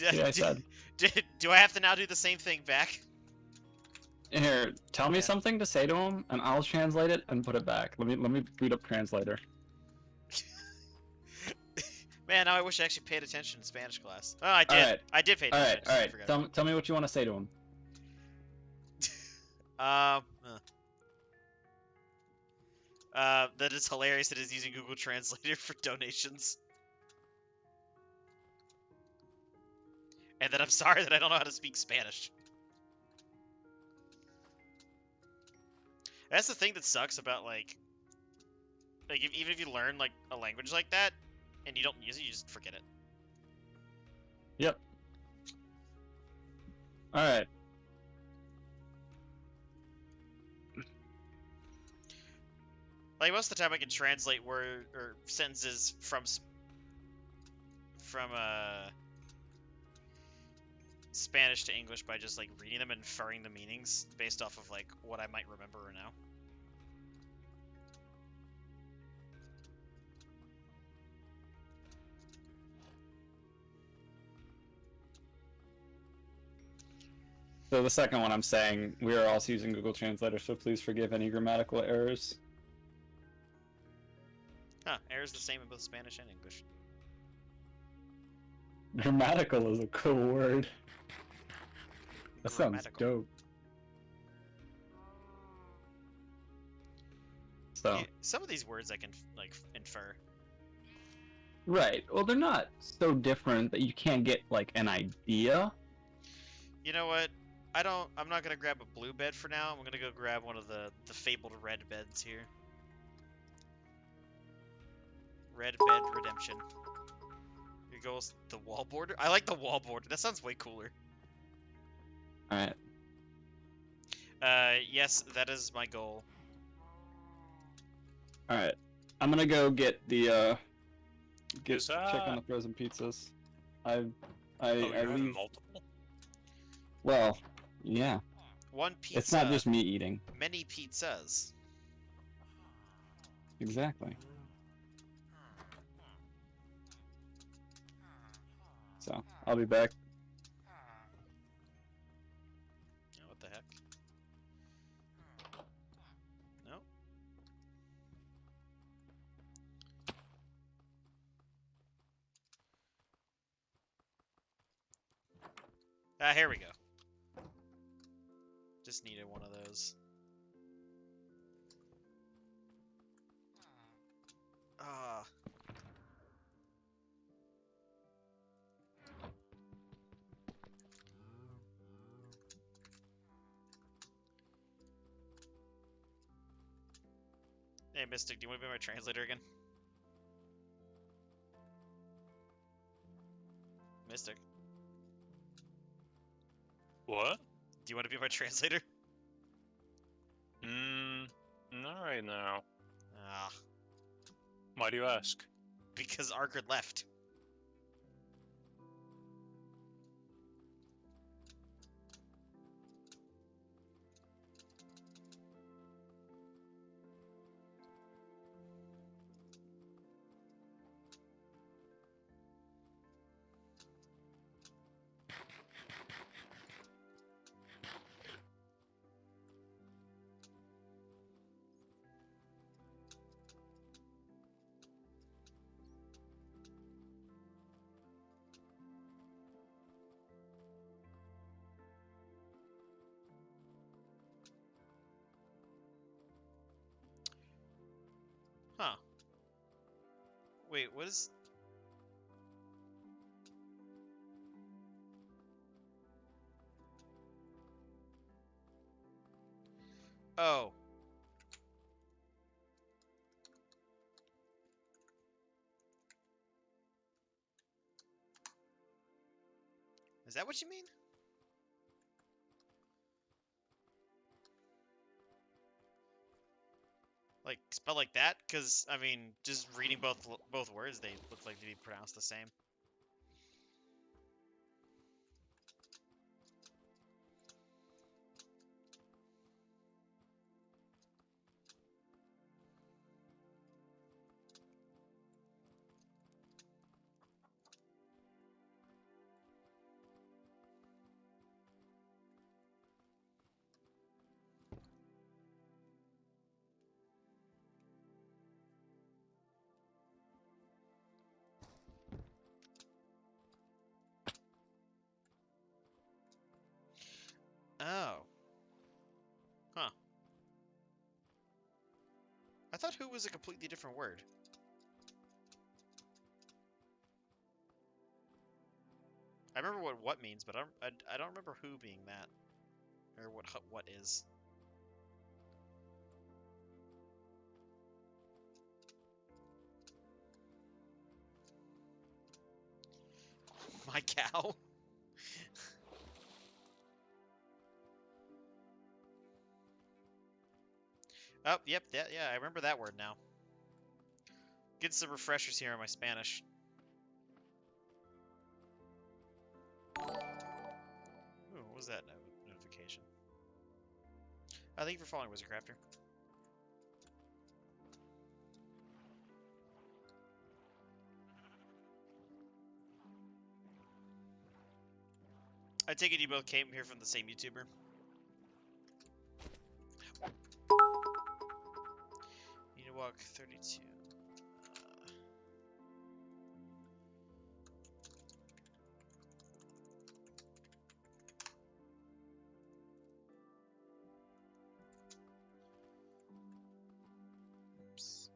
Speaker 4: Yeah, I said.
Speaker 1: Do I have to now do the same thing back?
Speaker 4: Here, tell me something to say to him, and I'll translate it and put it back. Let me boot up translator.
Speaker 1: Man, now I wish I actually paid attention in Spanish class. Oh, I did. Right. I did pay attention.
Speaker 4: All right. Tell me what you want to say to him.
Speaker 1: That is hilarious that he's using Google Translator for donations. And that I'm sorry that I don't know how to speak Spanish. That's the thing that sucks about, like even if you learn, like, a language like that, and you don't use it, you just forget it.
Speaker 4: Yep. Alright.
Speaker 1: Like, most of the time I can translate word or sentences from Spanish to English by just like reading them and inferring the meanings based off of like what I might remember or know.
Speaker 4: So the second one I'm saying, we are also using Google Translator, so please forgive any grammatical errors.
Speaker 1: Huh, error's the same in both Spanish and English.
Speaker 4: Grammatical is a cool word. That sounds
Speaker 1: Grammatical.
Speaker 4: dope. So.
Speaker 1: Yeah, some of these words I can like infer.
Speaker 4: Right. Well, they're not so different that you can't get like an idea.
Speaker 1: You know what? I'm not gonna grab a blue bed for now. I'm gonna go grab one of the fabled red beds here. Red bed redemption. Here goes the wall border. I like the wall border. That sounds way cooler.
Speaker 4: Alright.
Speaker 1: Yes, that is my goal.
Speaker 4: Alright. I'm gonna go get the check on
Speaker 5: that...
Speaker 4: the frozen pizzas. I
Speaker 5: you're having
Speaker 4: leave.
Speaker 5: multiple?
Speaker 4: Well, yeah.
Speaker 1: One pizza.
Speaker 4: It's not just me eating.
Speaker 1: Many pizzas.
Speaker 4: Exactly. So, I'll be back.
Speaker 1: Oh, what the heck? No. Ah, here we go. Just needed one of those. Ah. Hey, Mystic, do you want to be my translator again? Mystic,
Speaker 5: What?
Speaker 1: do you want to be my translator?
Speaker 5: Not right now.
Speaker 1: Ah,
Speaker 5: Why do you ask?
Speaker 1: because Argrid left. Huh. Wait, what is... Oh. Is that what you mean? Like, spelled like that? Because, I mean, just reading both words, they look like to be pronounced the same. Oh. Huh. I thought who was a completely different word. I remember what means, but I don't remember who being that. Or what is. My cow? Oh, yep, yeah, I remember that word now. Get some refreshers here on my Spanish. was that notification? Thank you for following Wizardcrafter. I take it you both came here from the same YouTuber? Need to walk 32. Oops.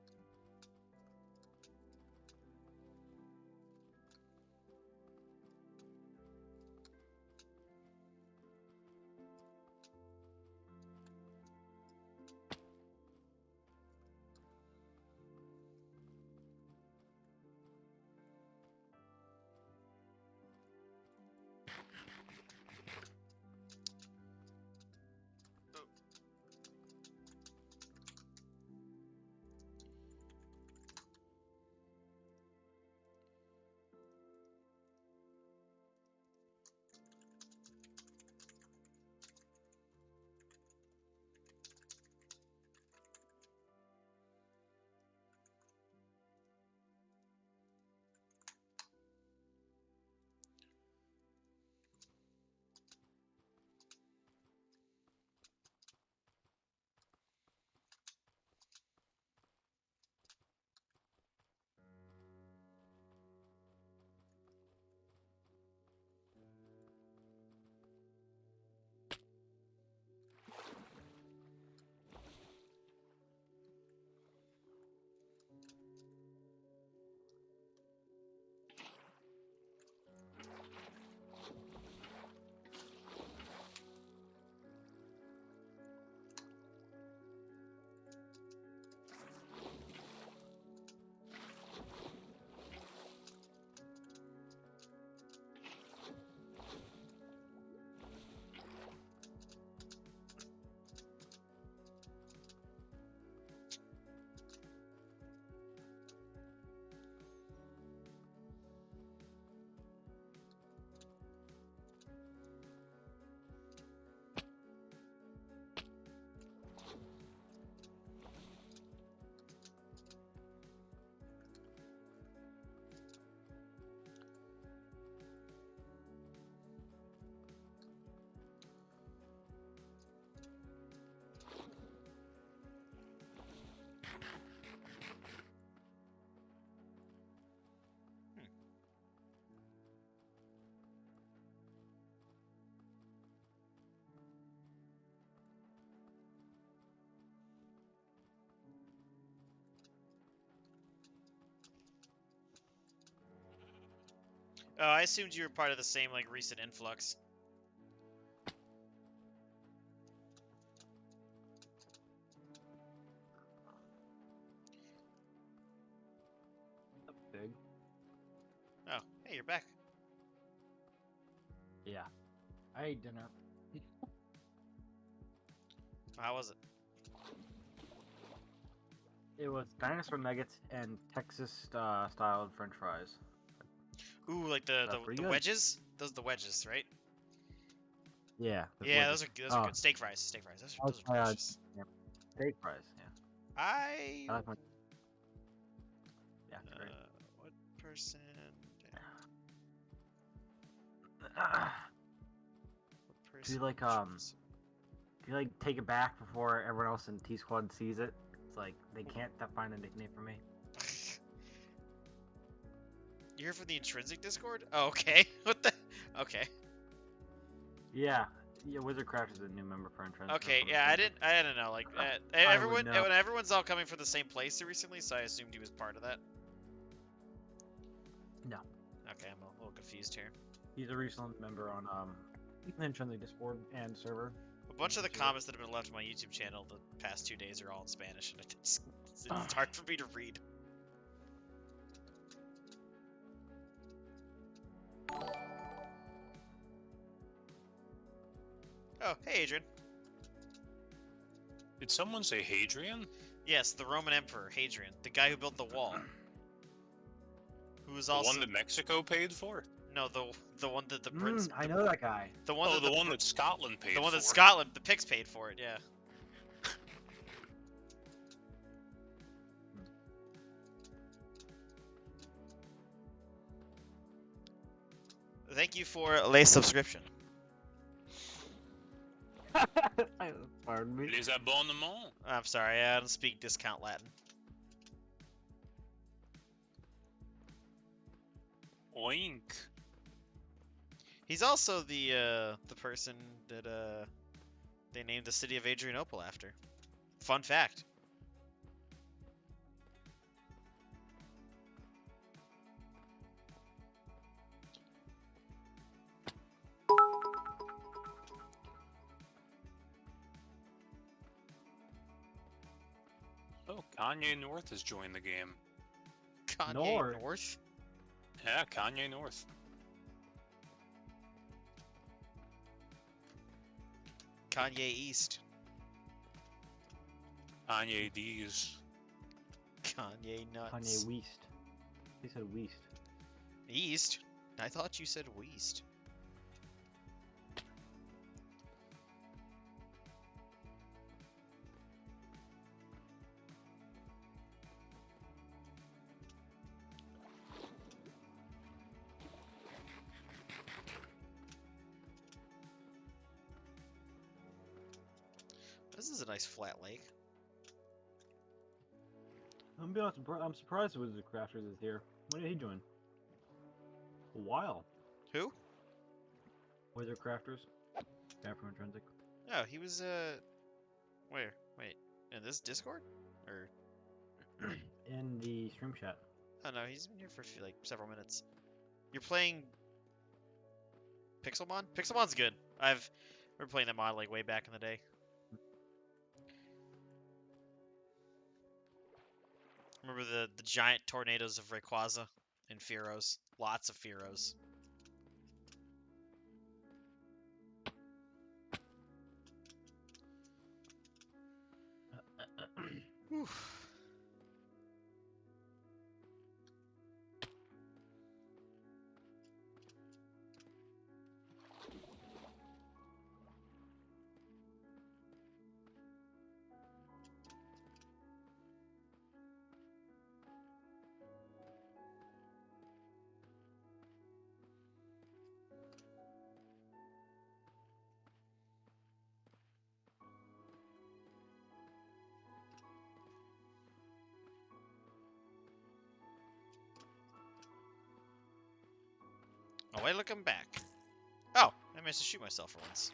Speaker 1: Oh, I assumed you were part of the same, like, recent influx.
Speaker 2: Big.
Speaker 1: Oh, hey, you're back.
Speaker 2: Yeah. I ate dinner.
Speaker 1: How was it?
Speaker 2: It was dinosaur nuggets and Texas styled French fries.
Speaker 1: Ooh, like
Speaker 2: That's
Speaker 1: the
Speaker 2: pretty good.
Speaker 1: wedges? Those are the wedges, right?
Speaker 2: Yeah.
Speaker 1: Yeah, those are good. Steak fries. Steak fries. Those are delicious.
Speaker 2: Yeah. Steak fries. Yeah.
Speaker 1: I
Speaker 2: I like my. Yeah. Great.
Speaker 1: what person? What
Speaker 2: Do you like Do you like take it back before everyone else in T Squad sees it? It's like they can't find a nickname for me.
Speaker 1: You're here for the intrinsic Discord? Oh, okay. What the? Okay.
Speaker 2: Yeah. Yeah. Wizardcraft is a new member for Intrinsic.
Speaker 1: Okay. Yeah, I didn't know. Like
Speaker 2: would know.
Speaker 1: everyone's all coming from the same place recently, so I assumed he was part of that.
Speaker 2: No.
Speaker 1: Okay, I'm a little confused here.
Speaker 2: He's a recent member on Intrinsic Discord and server.
Speaker 1: A bunch of the comments that have been left on my YouTube channel the past 2 days are all in Spanish, and it's hard for me to read. Oh, hey, Adrian.
Speaker 5: Did someone say Hadrian?
Speaker 1: Yes, the Roman Emperor, Hadrian, the guy who built the wall. Who was
Speaker 5: The
Speaker 1: also
Speaker 5: one that Mexico paid for?
Speaker 1: No, the one that the Brits.
Speaker 2: I know that guy.
Speaker 1: The one.
Speaker 5: Oh,
Speaker 1: that
Speaker 5: the one that Scotland paid for.
Speaker 1: The one that Scotland, the Picts paid for it. Yeah. Thank you for a subscription.
Speaker 2: Pardon me.
Speaker 5: Les abonnements.
Speaker 1: I'm sorry, I don't speak discount Latin.
Speaker 5: Oink.
Speaker 1: He's also the person that they named the city of Adrianople after. Fun fact.
Speaker 5: Oh, Kanye North has joined the game.
Speaker 1: Kanye North?
Speaker 5: Yeah, Kanye North.
Speaker 1: Kanye East.
Speaker 5: Kanye D's.
Speaker 1: Kanye nuts.
Speaker 2: Kanye Weast. He said Weast.
Speaker 1: East? I thought you said Weast. This is a nice flat lake.
Speaker 2: I'm surprised Wizard Crafters is here. When did he join? A while.
Speaker 1: Who?
Speaker 2: Wizard Crafters. Guy from Intrinsic.
Speaker 1: Oh, he was where? Wait, in this Discord? Or
Speaker 2: In the stream chat.
Speaker 1: oh no, he's been here for like several minutes. You're playing Pixelmon? Pixelmon's good. I've been playing that mod like way back in the day. Remember the giant tornadoes of Rayquaza and Fearos? Lots of Fearos. Whew. Oh, wait, look, I'm back. Oh, I managed to shoot myself for once.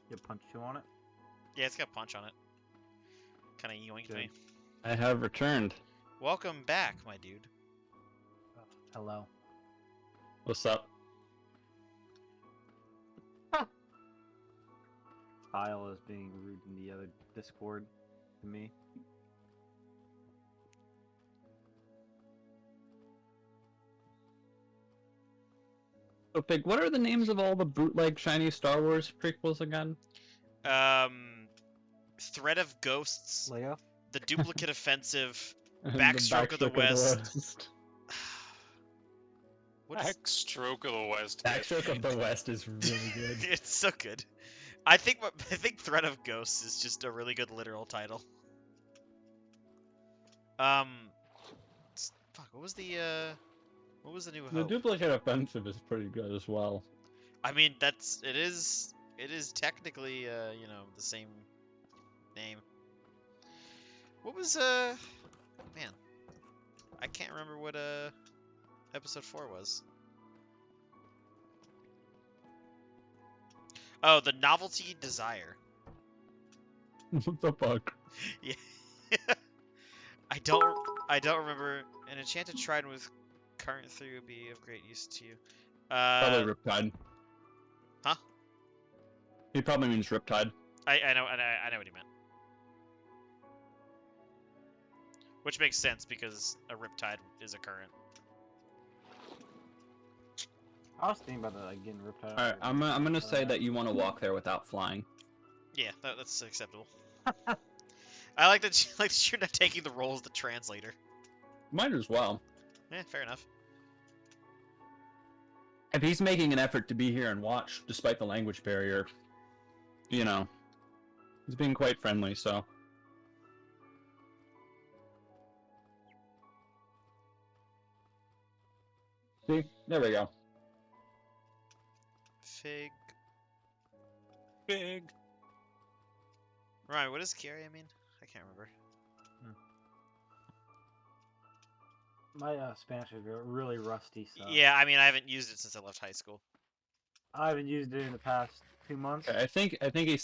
Speaker 2: You punch 2 on it?
Speaker 1: Yeah, it's got punch on it. Kind of yoinked
Speaker 2: Good.
Speaker 1: me.
Speaker 4: I have returned.
Speaker 1: Welcome back, my dude.
Speaker 2: Hello.
Speaker 4: What's up?
Speaker 2: Kyle is being rude in the other Discord to me.
Speaker 4: So, Pig, what are the names of all the bootleg shiny Star Wars prequels again?
Speaker 1: Threat of Ghosts,
Speaker 2: Leo?
Speaker 1: The Duplicate Offensive,
Speaker 4: The
Speaker 1: Backstroke of the West. What is...
Speaker 5: Backstroke of the West.
Speaker 4: Backstroke of the West is really good.
Speaker 1: It's so good. I think Threat of Ghosts is just a really good literal title. Fuck, what was the New
Speaker 4: The
Speaker 1: Hope?
Speaker 4: Duplicate Offensive is pretty good as well.
Speaker 1: I mean, it is technically you know, the same name. What was man, I can't remember what episode 4 was. Oh, the Novelty Desire.
Speaker 4: What the fuck?
Speaker 1: Yeah. I don't remember. An enchanted trident with current 3 would be of great use to you.
Speaker 4: Probably Riptide.
Speaker 1: Huh?
Speaker 4: He probably means Riptide.
Speaker 1: I know what he meant. Which makes sense because a Riptide is a current.
Speaker 2: I was thinking about that, like, getting ripped out.
Speaker 4: Alright, I'm gonna say that you want to walk there without flying.
Speaker 1: Yeah, that's acceptable. I like that you're not taking the role as the translator.
Speaker 4: Might as well.
Speaker 1: Fair enough.
Speaker 4: If he's making an effort to be here and watch, despite the language barrier, you know, he's being quite friendly, so. See? There we go.
Speaker 1: Fig.
Speaker 5: Big.
Speaker 1: Ryan, what does Kyrie mean? I can't remember.
Speaker 2: My Spanish is really rusty, so
Speaker 1: Yeah, I mean, I haven't used it since I left high school.
Speaker 2: I haven't used it in the past 2 months.
Speaker 4: Okay, I think he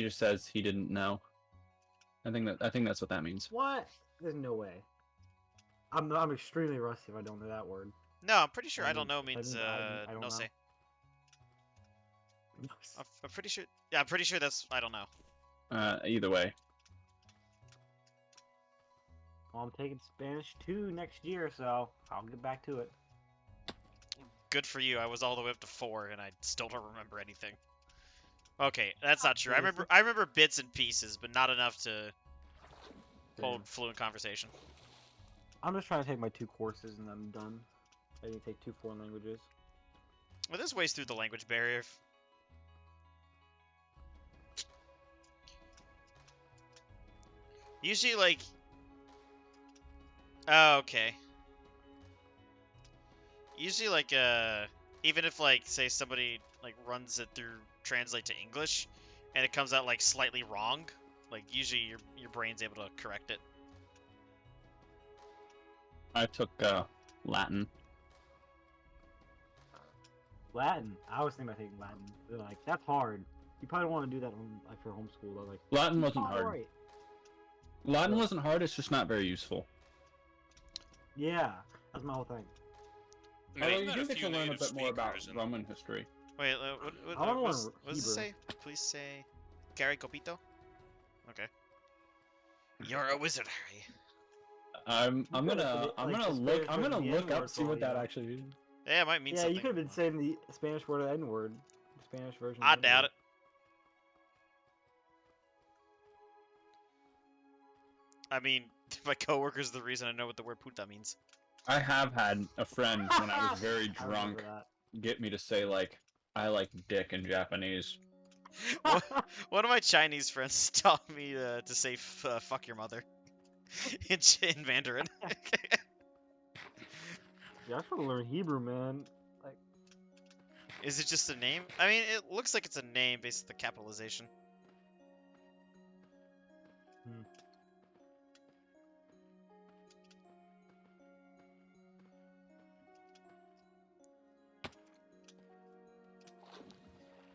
Speaker 4: just says he didn't know. I think that's what that means.
Speaker 2: What? There's no way. I'm extremely rusty if I don't know that word.
Speaker 1: No, I'm pretty sure
Speaker 2: That
Speaker 1: I don't know
Speaker 2: means-
Speaker 1: means
Speaker 2: I don't
Speaker 1: no
Speaker 2: know.
Speaker 1: say. I'm pretty sure. Yeah, I'm pretty sure that's I don't know.
Speaker 4: Either way.
Speaker 2: Well, I'm taking Spanish 2 next year, so I'll get back to it.
Speaker 1: Good for you. I was all the way up to 4, and I still don't remember anything. Okay, that's not true. I remember bits and pieces, but not enough to hold fluent conversation.
Speaker 2: I'm just trying to take my 2 courses and I'm done. I need to take 2 foreign languages.
Speaker 1: Well, this ways through the language barrier. Usually, like... Oh, okay. Usually, like, even if, like, say somebody, like, runs it through Translate to English, and it comes out, like, slightly wrong, like, usually your brain's able to correct it.
Speaker 4: I took Latin.
Speaker 2: Latin. I was thinking about taking Latin. They're like, that's hard. You probably want to do that like for homeschool. They're like,
Speaker 4: Latin wasn't hard.
Speaker 2: Right.
Speaker 4: Latin wasn't hard, it's just not very useful.
Speaker 2: Yeah, that's my whole thing.
Speaker 4: Although you do get to learn a bit more about Roman history.
Speaker 1: Wait,
Speaker 2: I wanna
Speaker 1: what
Speaker 2: learn
Speaker 1: does it
Speaker 2: Hebrew.
Speaker 1: say? Please say... Gary Copito? Okay. You're a wizard, Harry.
Speaker 4: I'm
Speaker 2: You could've
Speaker 4: gonna
Speaker 2: been, like, the
Speaker 4: look
Speaker 2: Spanish word
Speaker 4: up
Speaker 2: for
Speaker 4: see
Speaker 2: all
Speaker 4: what
Speaker 2: you
Speaker 4: that
Speaker 2: know.
Speaker 4: actually means.
Speaker 1: Yeah, it might mean
Speaker 2: Yeah,
Speaker 1: something.
Speaker 2: you could have been saying the Spanish word N-word. The Spanish version.
Speaker 1: I
Speaker 2: of
Speaker 1: doubt
Speaker 2: N-word.
Speaker 1: it. I mean, my coworker's the reason I know what the word puta means.
Speaker 4: I have had a friend when I was very
Speaker 2: I remember
Speaker 4: drunk get me to say like I like dick in Japanese.
Speaker 1: One of my Chinese friends taught me to say fuck your mother in Mandarin.
Speaker 2: Yeah, I just want to learn Hebrew, man. Like,
Speaker 1: Is it just a name? I mean, it looks like it's a name based on the capitalization.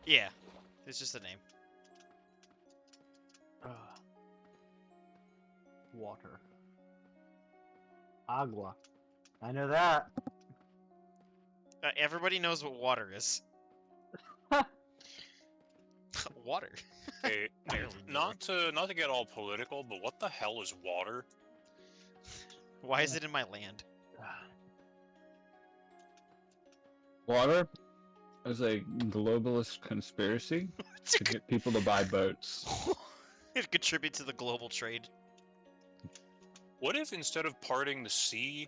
Speaker 1: Yeah, it's just a name.
Speaker 2: water. Agua. I know that.
Speaker 1: Everybody knows what water is. Water.
Speaker 5: Hey, not to get all political, but what the hell is water?
Speaker 1: Why is it in my land?
Speaker 4: Water is a globalist conspiracy to get people to buy boats.
Speaker 1: It contributes to the global trade.
Speaker 5: What if instead of parting the sea,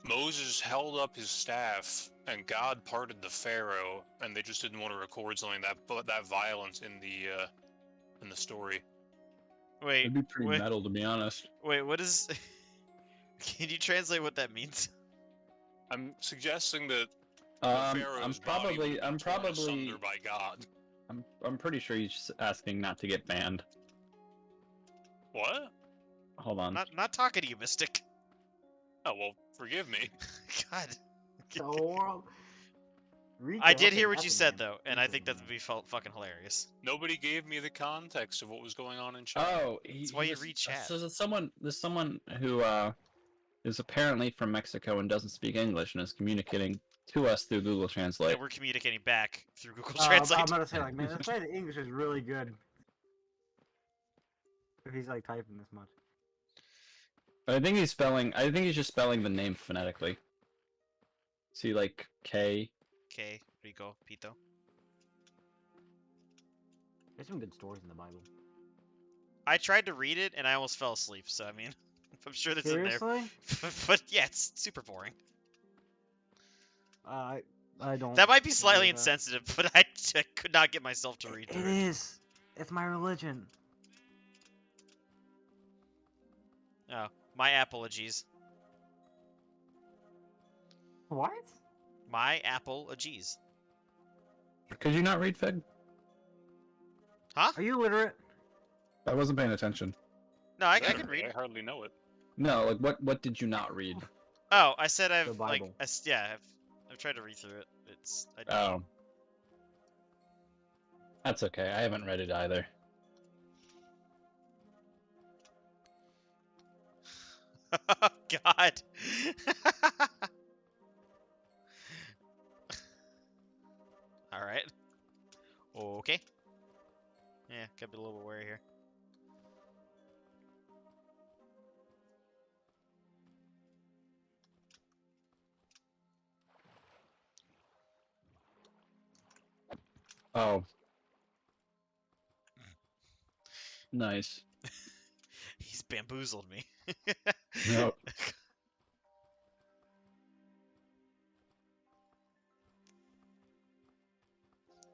Speaker 5: Moses held up his staff and God parted the Pharaoh, and they just didn't want to record something that violent in the story?
Speaker 1: Wait,
Speaker 4: It'd be pretty
Speaker 1: wait,
Speaker 4: metal, to be honest.
Speaker 1: wait, what is... Can you translate what that means?
Speaker 5: I'm suggesting that Pharaoh's body would have been torn asunder by God.
Speaker 4: I'm pretty sure he's just asking not to get banned.
Speaker 5: What?
Speaker 4: Hold on.
Speaker 1: Not talking to you, Mystic.
Speaker 5: Oh, well, forgive me.
Speaker 1: God.
Speaker 2: So,
Speaker 1: I did hear what you said, though, and I think that would be fucking hilarious.
Speaker 5: Nobody gave me the context of what was going on in China.
Speaker 4: Oh,
Speaker 1: That's why you read chat.
Speaker 4: So there's someone who is apparently from Mexico and doesn't speak English and is communicating to us through Google Translate.
Speaker 1: And we're communicating back through Google
Speaker 2: I'm
Speaker 1: Translate.
Speaker 2: about to say, like, man, this guy the English is really good. If he's like typing this much.
Speaker 4: I think he's just spelling the name phonetically. See, like K.
Speaker 1: Okay, Rico, Pito.
Speaker 2: There's some good stories in the Bible.
Speaker 1: I tried to read it and I almost fell asleep. So I mean, I'm sure that's in there.
Speaker 2: Seriously?
Speaker 1: But yeah, it's super boring.
Speaker 2: I don't.
Speaker 1: That might be slightly
Speaker 2: believe that.
Speaker 1: insensitive, but I could not get myself to read
Speaker 2: It
Speaker 1: through it.
Speaker 2: is. It's my religion.
Speaker 1: Oh, my apologies.
Speaker 2: What?
Speaker 1: My apologies.
Speaker 4: Could you not read Fig?
Speaker 1: Huh?
Speaker 2: Are you illiterate?
Speaker 4: I wasn't paying attention.
Speaker 1: No, I can read.
Speaker 5: I hardly know it.
Speaker 4: No, like what did you not read?
Speaker 1: Oh, I said I've
Speaker 2: The
Speaker 1: like
Speaker 2: Bible.
Speaker 1: I've tried to read through it.
Speaker 4: Oh. That's okay. I haven't read it either.
Speaker 1: Oh God. All right. Okay. Yeah, gotta be a little wary here.
Speaker 4: Oh. Nice.
Speaker 1: He's bamboozled me.
Speaker 4: No.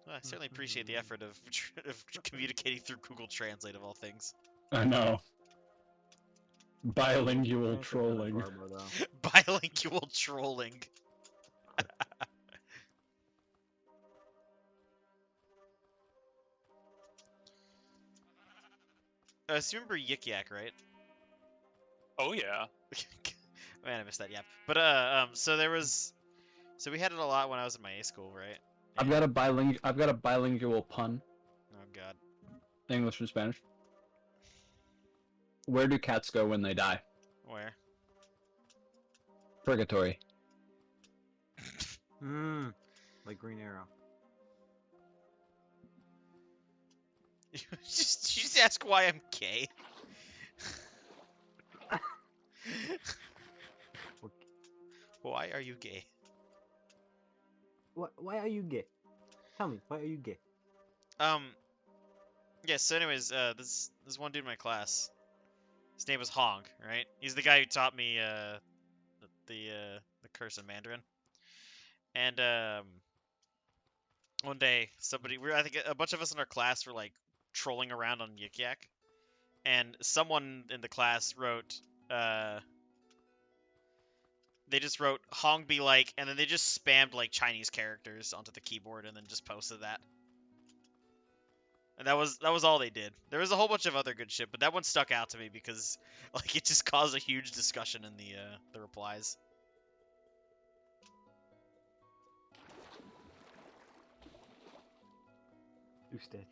Speaker 1: Well, I certainly appreciate the effort of communicating through Google Translate of all things.
Speaker 4: I know. Bilingual
Speaker 2: Can't say
Speaker 4: trolling.
Speaker 2: metaphor, though.
Speaker 1: Bilingual trolling. So you remember Yik Yak, right?
Speaker 5: Oh yeah.
Speaker 1: Man, I missed that yap. But so we had it a lot when I was in my A school, right?
Speaker 4: I've got a bilingual pun.
Speaker 1: Oh God.
Speaker 4: English and Spanish. Where do cats go when they die?
Speaker 1: Where?
Speaker 4: Purgatory.
Speaker 2: Like Green Arrow.
Speaker 1: You just ask why I'm gay. Why are you gay?
Speaker 2: Why are you gay? Tell me, why are you gay?
Speaker 1: Yeah, so anyways, this one dude in my class, his name was Hong, right? He's the guy who taught me the curse in Mandarin. And one day I think a bunch of us in our class were like trolling around on Yik Yak, and someone in the class wrote they just wrote Hong be like, and then they just spammed like Chinese characters onto the keyboard and then just posted that. And that was all they did. There was a whole bunch of other good shit, but that one stuck out to me because like it just caused a huge discussion in the replies.
Speaker 2: Usted.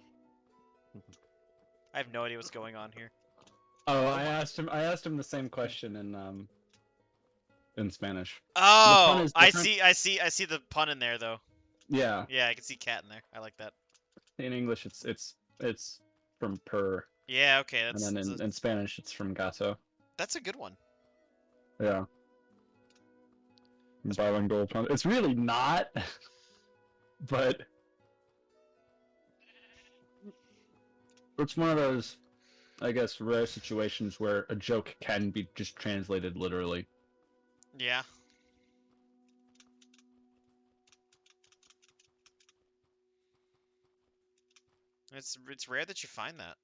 Speaker 1: I have no idea what's going on here.
Speaker 4: Oh, I asked him the same question in Spanish.
Speaker 1: Oh,
Speaker 4: is
Speaker 1: I
Speaker 4: different.
Speaker 1: see the pun in there though.
Speaker 4: Yeah.
Speaker 1: Yeah, I can see cat in there. I like that.
Speaker 4: In English, it's from per,
Speaker 1: Yeah, okay,
Speaker 4: and then in Spanish, it's from gato.
Speaker 1: that's a good one.
Speaker 4: Yeah. Bilingual pun. It's really not, but it's one of those, I guess, rare situations where a joke can be just translated literally.
Speaker 1: Yeah. It's rare that you find that.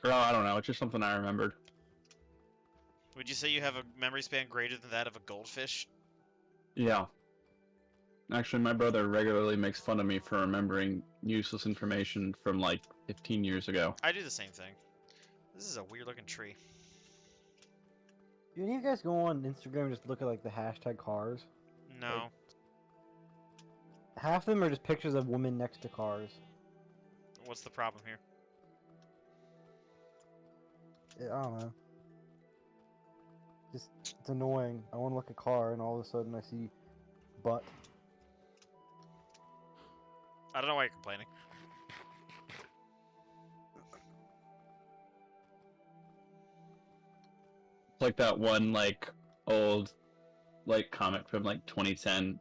Speaker 4: Oh, I don't know. It's just something I remembered.
Speaker 1: Would you say you have a memory span greater than that of a goldfish?
Speaker 4: Yeah. Actually, my brother regularly makes fun of me for remembering useless information from like 15 years ago.
Speaker 1: I do the same thing. This is a weird looking tree.
Speaker 2: Do any of you guys go on Instagram and just look at like the hashtag cars?
Speaker 1: No.
Speaker 2: Half of them are just pictures of women next to cars.
Speaker 1: What's the problem here?
Speaker 2: I don't know. Just, it's annoying. I want to look at a car and all of a sudden I see butt.
Speaker 1: I don't know why you're complaining.
Speaker 4: It's like that one like old like comic from like 2010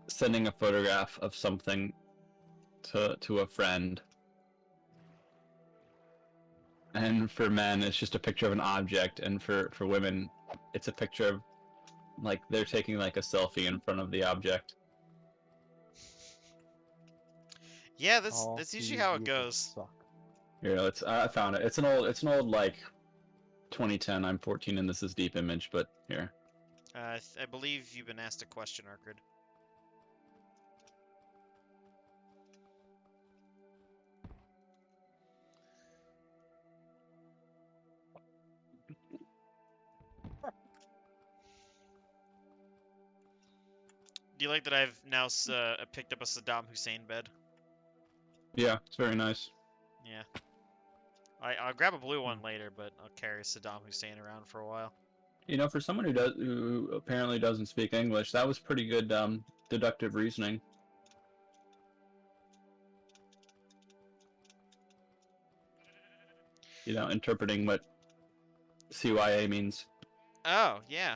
Speaker 4: sending a photograph of something to a friend. And for men, it's just a picture of an object, and for women, it's a picture of, like, they're taking like a selfie in front of the object.
Speaker 1: Yeah, that's usually how it goes.
Speaker 2: Suck.
Speaker 4: Here, I found it. It's an old like 2010. I'm 14 and this is deep image, but here.
Speaker 1: I believe you've been asked a question, Arkard. Do you like that I've now picked up a Saddam Hussein bed?
Speaker 4: Yeah, it's very nice.
Speaker 1: Yeah. I'll grab a blue one later, but I'll carry Saddam Hussein around for a while.
Speaker 4: You know, for someone who apparently doesn't speak English, that was pretty good deductive reasoning. You know, interpreting what CYA means.
Speaker 1: Oh, yeah.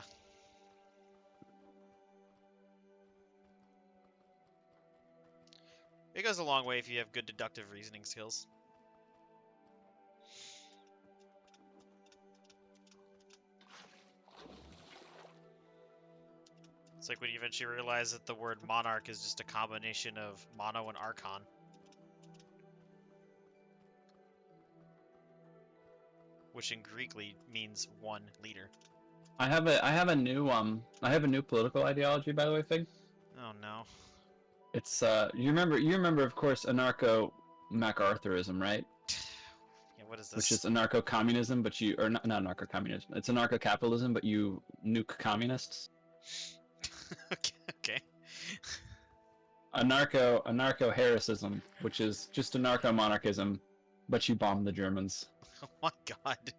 Speaker 1: It goes a long way if you have good deductive reasoning skills. It's like when you eventually realize that the word monarch is just a combination of mono and archon. Which in Greekly means one leader.
Speaker 4: I have a new political ideology, by the way, Fig.
Speaker 1: Oh no.
Speaker 4: It's you remember of course anarcho MacArthurism, right?
Speaker 1: Yeah, what is this?
Speaker 4: Which is anarcho-communism, but you not anarcho-communism. It's anarcho-capitalism, but you nuke communists.
Speaker 1: Okay.
Speaker 4: Anarcho-Harrisism, which is just anarcho-monarchism, but you bomb the Germans.
Speaker 1: Oh my god.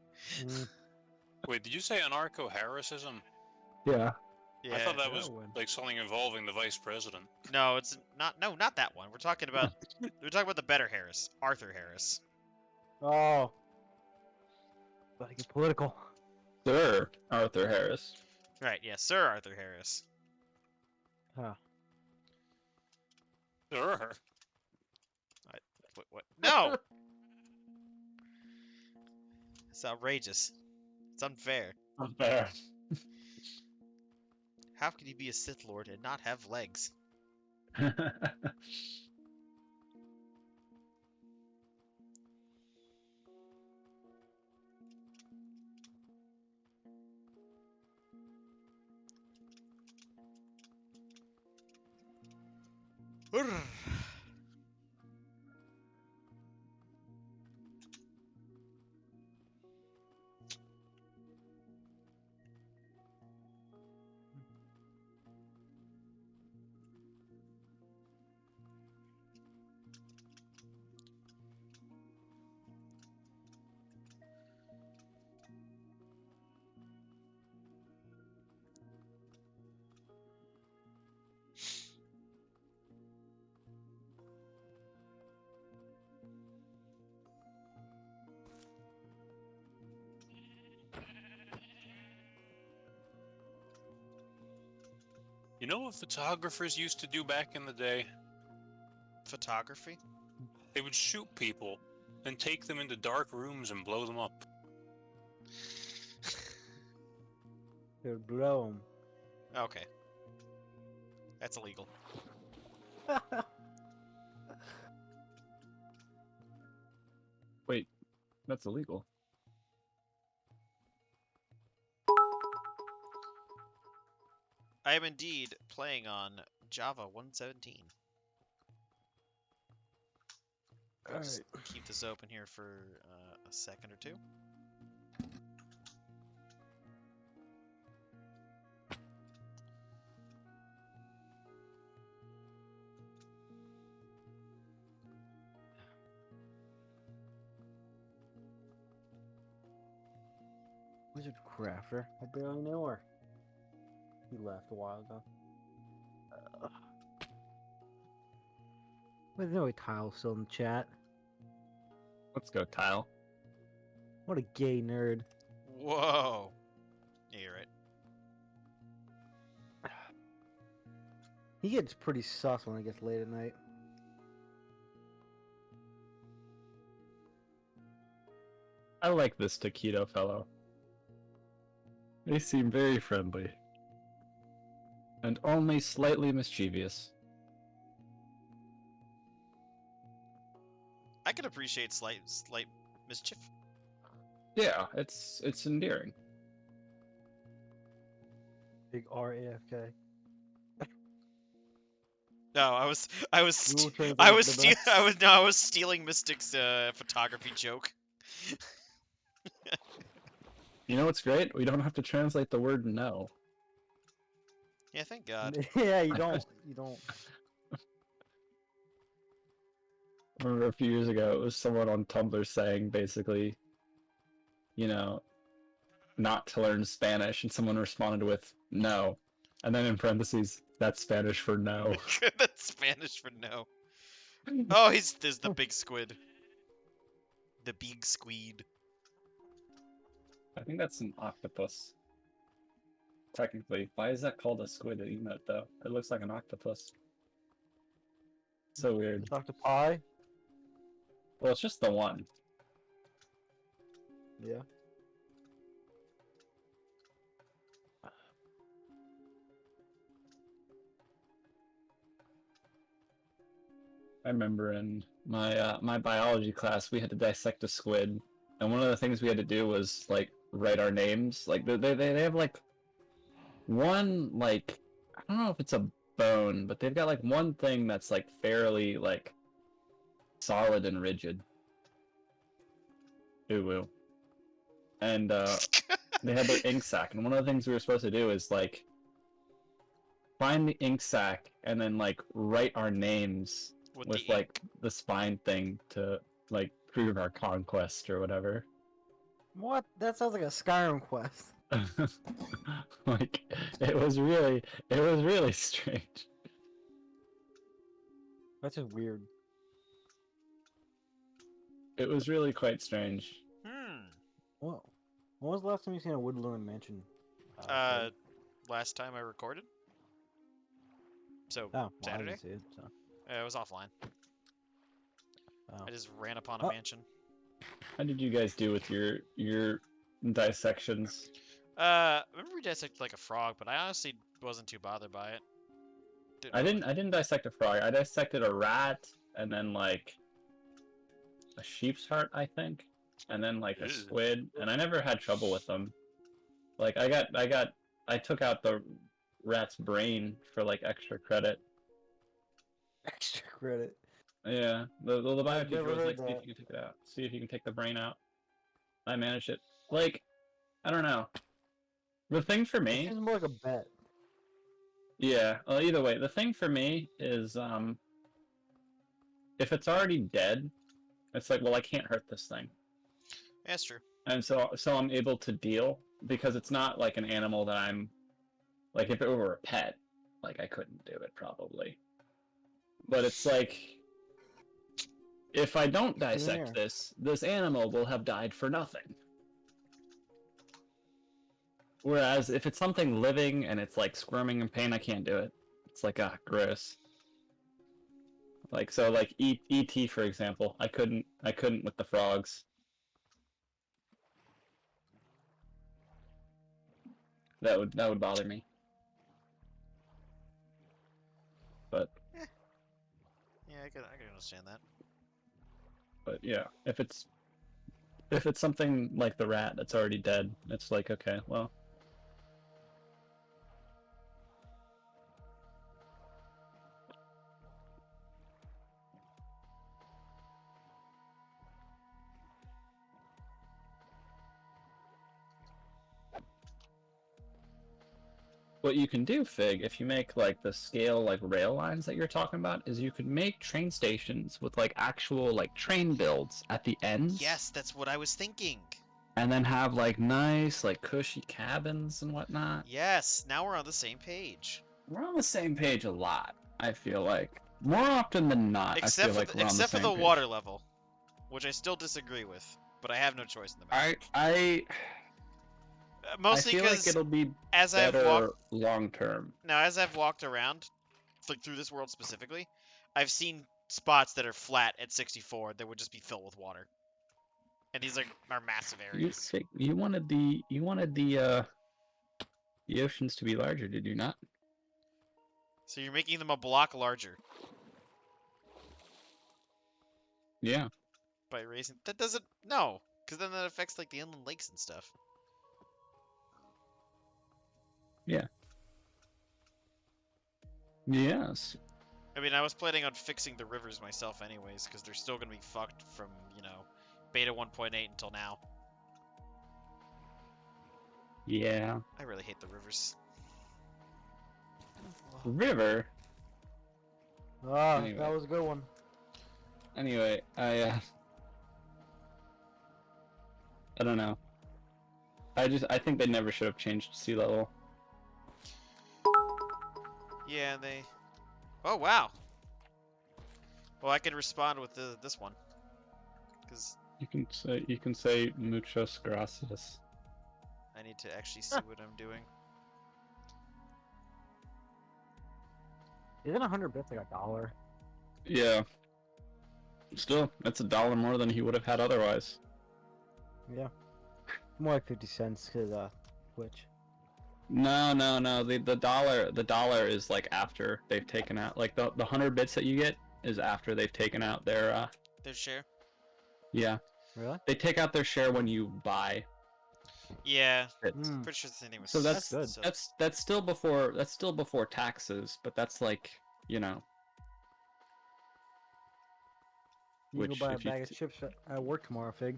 Speaker 5: Wait, did you say anarcho-Harrisism?
Speaker 4: Yeah.
Speaker 1: Yeah.
Speaker 5: I thought that was like something involving the vice president.
Speaker 1: No, it's not. No, not that one. We're talking about the better Harris, Arthur Harris.
Speaker 2: Oh. Gotta get political.
Speaker 4: Sir Arthur Harris.
Speaker 1: Right. Yeah, Sir Arthur Harris.
Speaker 2: Huh.
Speaker 5: Sure.
Speaker 1: What? No. It's outrageous. It's unfair.
Speaker 4: Unfair.
Speaker 1: How can you be a Sith Lord and not have legs?
Speaker 5: You know what photographers used to do back in the day?
Speaker 1: Photography?
Speaker 5: They would shoot people and take them into dark rooms and blow them up.
Speaker 2: They would blow them.
Speaker 1: Okay. That's illegal.
Speaker 4: Wait, that's illegal.
Speaker 1: I am indeed playing on Java 117. I'll just keep this open here for a second or two.
Speaker 2: Wizard Crafter? I barely knew her. He left a while ago. Wait, no way Kyle's still in the chat.
Speaker 4: Let's go, Tile.
Speaker 2: What a gay nerd.
Speaker 1: Whoa. Yeah, you're right.
Speaker 2: He gets pretty sus when it gets late at night.
Speaker 4: I like this taquito fellow. They seem very friendly. And only slightly mischievous.
Speaker 1: I can appreciate slight mischief.
Speaker 4: Yeah, it's endearing.
Speaker 2: Big RAFK.
Speaker 1: No, I was stealing Mystic's photography joke.
Speaker 4: You know what's great? We don't have to translate the word no.
Speaker 1: Yeah, thank God.
Speaker 2: Yeah, you don't. You don't.
Speaker 4: I remember a few years ago, it was someone on Tumblr saying basically, you know, not to learn Spanish, and someone responded with no, and then in parentheses, that's Spanish for no.
Speaker 1: That's Spanish for no. Oh, there's the big squid. The big squid.
Speaker 4: I think that's an octopus. Technically, why is that called a squid emote though? It looks like an octopus. So weird.
Speaker 2: Octopi?
Speaker 4: Well, it's just the one.
Speaker 2: Yeah.
Speaker 4: I remember in my my biology class, we had to dissect a squid, and one of the things we had to do was like write our names. Like they have like one like I don't know if it's a bone, but they've got like one thing that's like fairly like solid and rigid. Ooh woo. And they had their ink sac, and one of the things we were supposed to do is like find the ink sac and then like write our names with like the spine thing to like prove our conquest or whatever.
Speaker 2: What? That sounds like a Skyrim quest.
Speaker 4: Like it was really strange.
Speaker 2: That's just weird.
Speaker 4: It was really quite strange.
Speaker 2: Well, when was the last time you seen a Woodland Mansion?
Speaker 1: Last time I recorded. So
Speaker 2: well,
Speaker 1: Saturday.
Speaker 2: I didn't see it, so.
Speaker 1: It was offline.
Speaker 2: Oh.
Speaker 1: I just ran upon a mansion.
Speaker 4: How did you guys do with your dissections?
Speaker 1: I remember we dissected like a frog, but I honestly wasn't too bothered by it.
Speaker 4: I didn't dissect a frog. I dissected a rat and then like a sheep's heart, I think, and then like a squid, and I never had trouble with them. Like I took out the rat's brain for like extra credit.
Speaker 2: Extra credit.
Speaker 4: Yeah, the bio teacher was like, see if you can take it out. See if you can take the brain out. I managed it. Like, I don't know. The thing for me...
Speaker 2: It seems more like a bet.
Speaker 4: Yeah, well, either way, the thing for me is, if it's already dead, it's like, well, I can't hurt this thing.
Speaker 1: That's true.
Speaker 4: And so I'm able to deal, because it's not like an animal that I'm... Like, if it were a pet, like, I couldn't do it, probably. But it's like... If I don't dissect this animal will have died for nothing. Whereas if it's something living and it's like squirming in pain, I can't do it. It's like, gross. Like, so like E.T. for example, I couldn't with the frogs. That would bother me. But
Speaker 1: yeah, I can understand that.
Speaker 4: But yeah, if it's something like the rat that's already dead, it's like, okay, well. What you can do, Fig, if you make like the scale like rail lines that you're talking about, is you could make train stations with like actual like train builds at the ends.
Speaker 1: Yes, that's what I was thinking.
Speaker 4: And then have like nice like cushy cabins and whatnot.
Speaker 1: Yes, now we're on the same page.
Speaker 4: We're on the same page a lot, I feel like. More often than not,
Speaker 1: except
Speaker 4: I feel like we're on the same page.
Speaker 1: Except for the water level, which I still disagree with, but I have no choice in the matter. Mostly
Speaker 4: because like it'll be
Speaker 1: as
Speaker 4: better long term.
Speaker 1: Now, as I've walked around, like through this world specifically, I've seen spots that are flat at 64 that would just be filled with water. and these are massive
Speaker 4: You
Speaker 1: areas.
Speaker 4: you wanted the oceans to be larger, did you not?
Speaker 1: So you're making them a block larger
Speaker 4: Yeah.
Speaker 1: by raising. That doesn't no, because then that affects like the inland lakes and stuff.
Speaker 4: Yeah. Yes.
Speaker 1: I mean, I was planning on fixing the rivers myself anyways, because they're still gonna be fucked from beta 1.8 until now.
Speaker 4: Yeah.
Speaker 1: I really hate the rivers.
Speaker 4: River. Anyway.
Speaker 2: That was a good one.
Speaker 4: Anyway, I don't know. I think they never should have changed sea level.
Speaker 1: Yeah, they. Oh wow. Well, I can respond with this one, because
Speaker 4: You can say muchas gracias.
Speaker 1: I need to actually see what I'm doing.
Speaker 2: Isn't 100 bits like $1?
Speaker 4: Yeah. Still, that's $1 more than he would have had otherwise.
Speaker 2: Yeah. More like 50 cents because Twitch.
Speaker 4: No. The dollar is like after they've taken out, like the 100 bits that you get is after they've taken out their
Speaker 1: Their share.
Speaker 4: Yeah.
Speaker 2: Really?
Speaker 4: They take out their share when you buy.
Speaker 1: Yeah.
Speaker 4: It's,
Speaker 1: Pretty sure the same thing was.
Speaker 4: So that's
Speaker 2: good.
Speaker 4: That's still before taxes, but that's like,
Speaker 2: You
Speaker 4: which,
Speaker 2: go buy a
Speaker 4: if you
Speaker 2: bag of chips at work tomorrow, Fig.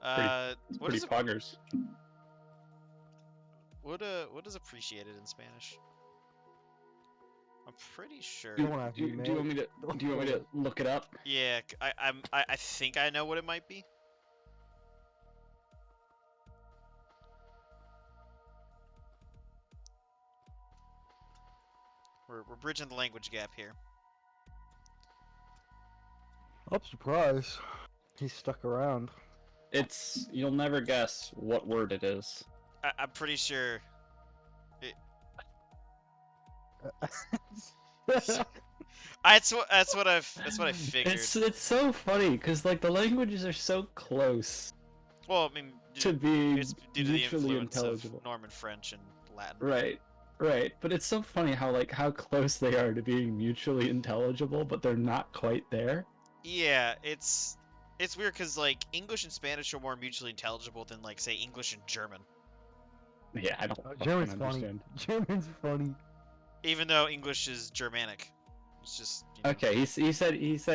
Speaker 1: What
Speaker 4: pretty
Speaker 1: is
Speaker 4: poggers.
Speaker 1: what is appreciated in Spanish? I'm pretty sure.
Speaker 2: You don't have to,
Speaker 4: Do you want me to look it up?
Speaker 1: Yeah, I think I know what it might be. We're bridging the language gap here.
Speaker 2: I'm surprised. He's stuck around.
Speaker 4: You'll never guess what word it is.
Speaker 1: I'm pretty sure. That's what I figured.
Speaker 4: It's so funny because like the languages are so close
Speaker 1: Well, I mean,
Speaker 4: to being
Speaker 1: it's due to the
Speaker 4: mutually
Speaker 1: influence
Speaker 4: intelligible.
Speaker 1: of Norman French and Latin.
Speaker 4: Right. But it's so funny how close they are to being mutually intelligible, but they're not quite there.
Speaker 1: Yeah, it's weird because like English and Spanish are more mutually intelligible than like say English and German.
Speaker 4: Yeah, I don't
Speaker 2: German's
Speaker 4: understand.
Speaker 2: funny. German's funny.
Speaker 1: Even though English is Germanic, it's just
Speaker 4: Okay. He said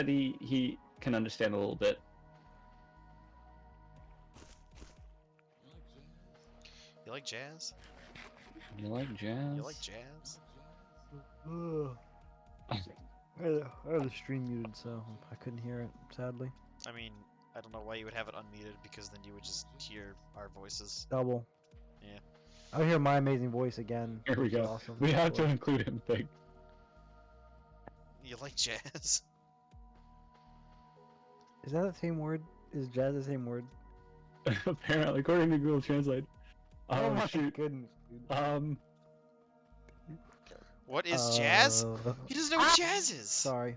Speaker 4: he can understand a little bit.
Speaker 1: You like jazz?
Speaker 4: You like jazz?
Speaker 1: You like jazz?
Speaker 2: I had the stream muted, so I couldn't hear it, sadly.
Speaker 1: I mean, I don't know why you would have it unmuted because then you would just hear our voices.
Speaker 2: Double.
Speaker 1: Yeah.
Speaker 2: I'll hear my amazing voice again.
Speaker 4: Here we
Speaker 2: which is
Speaker 4: go.
Speaker 2: Awesome.
Speaker 4: We have to include him, Big.
Speaker 1: You like jazz?
Speaker 2: Is that the same word? Is jazz the same word?
Speaker 4: Apparently, according to Google Translate.
Speaker 2: Oh my
Speaker 4: Shoot.
Speaker 2: goodness, dude.
Speaker 1: What is jazz? He doesn't know what jazz is.
Speaker 2: Sorry.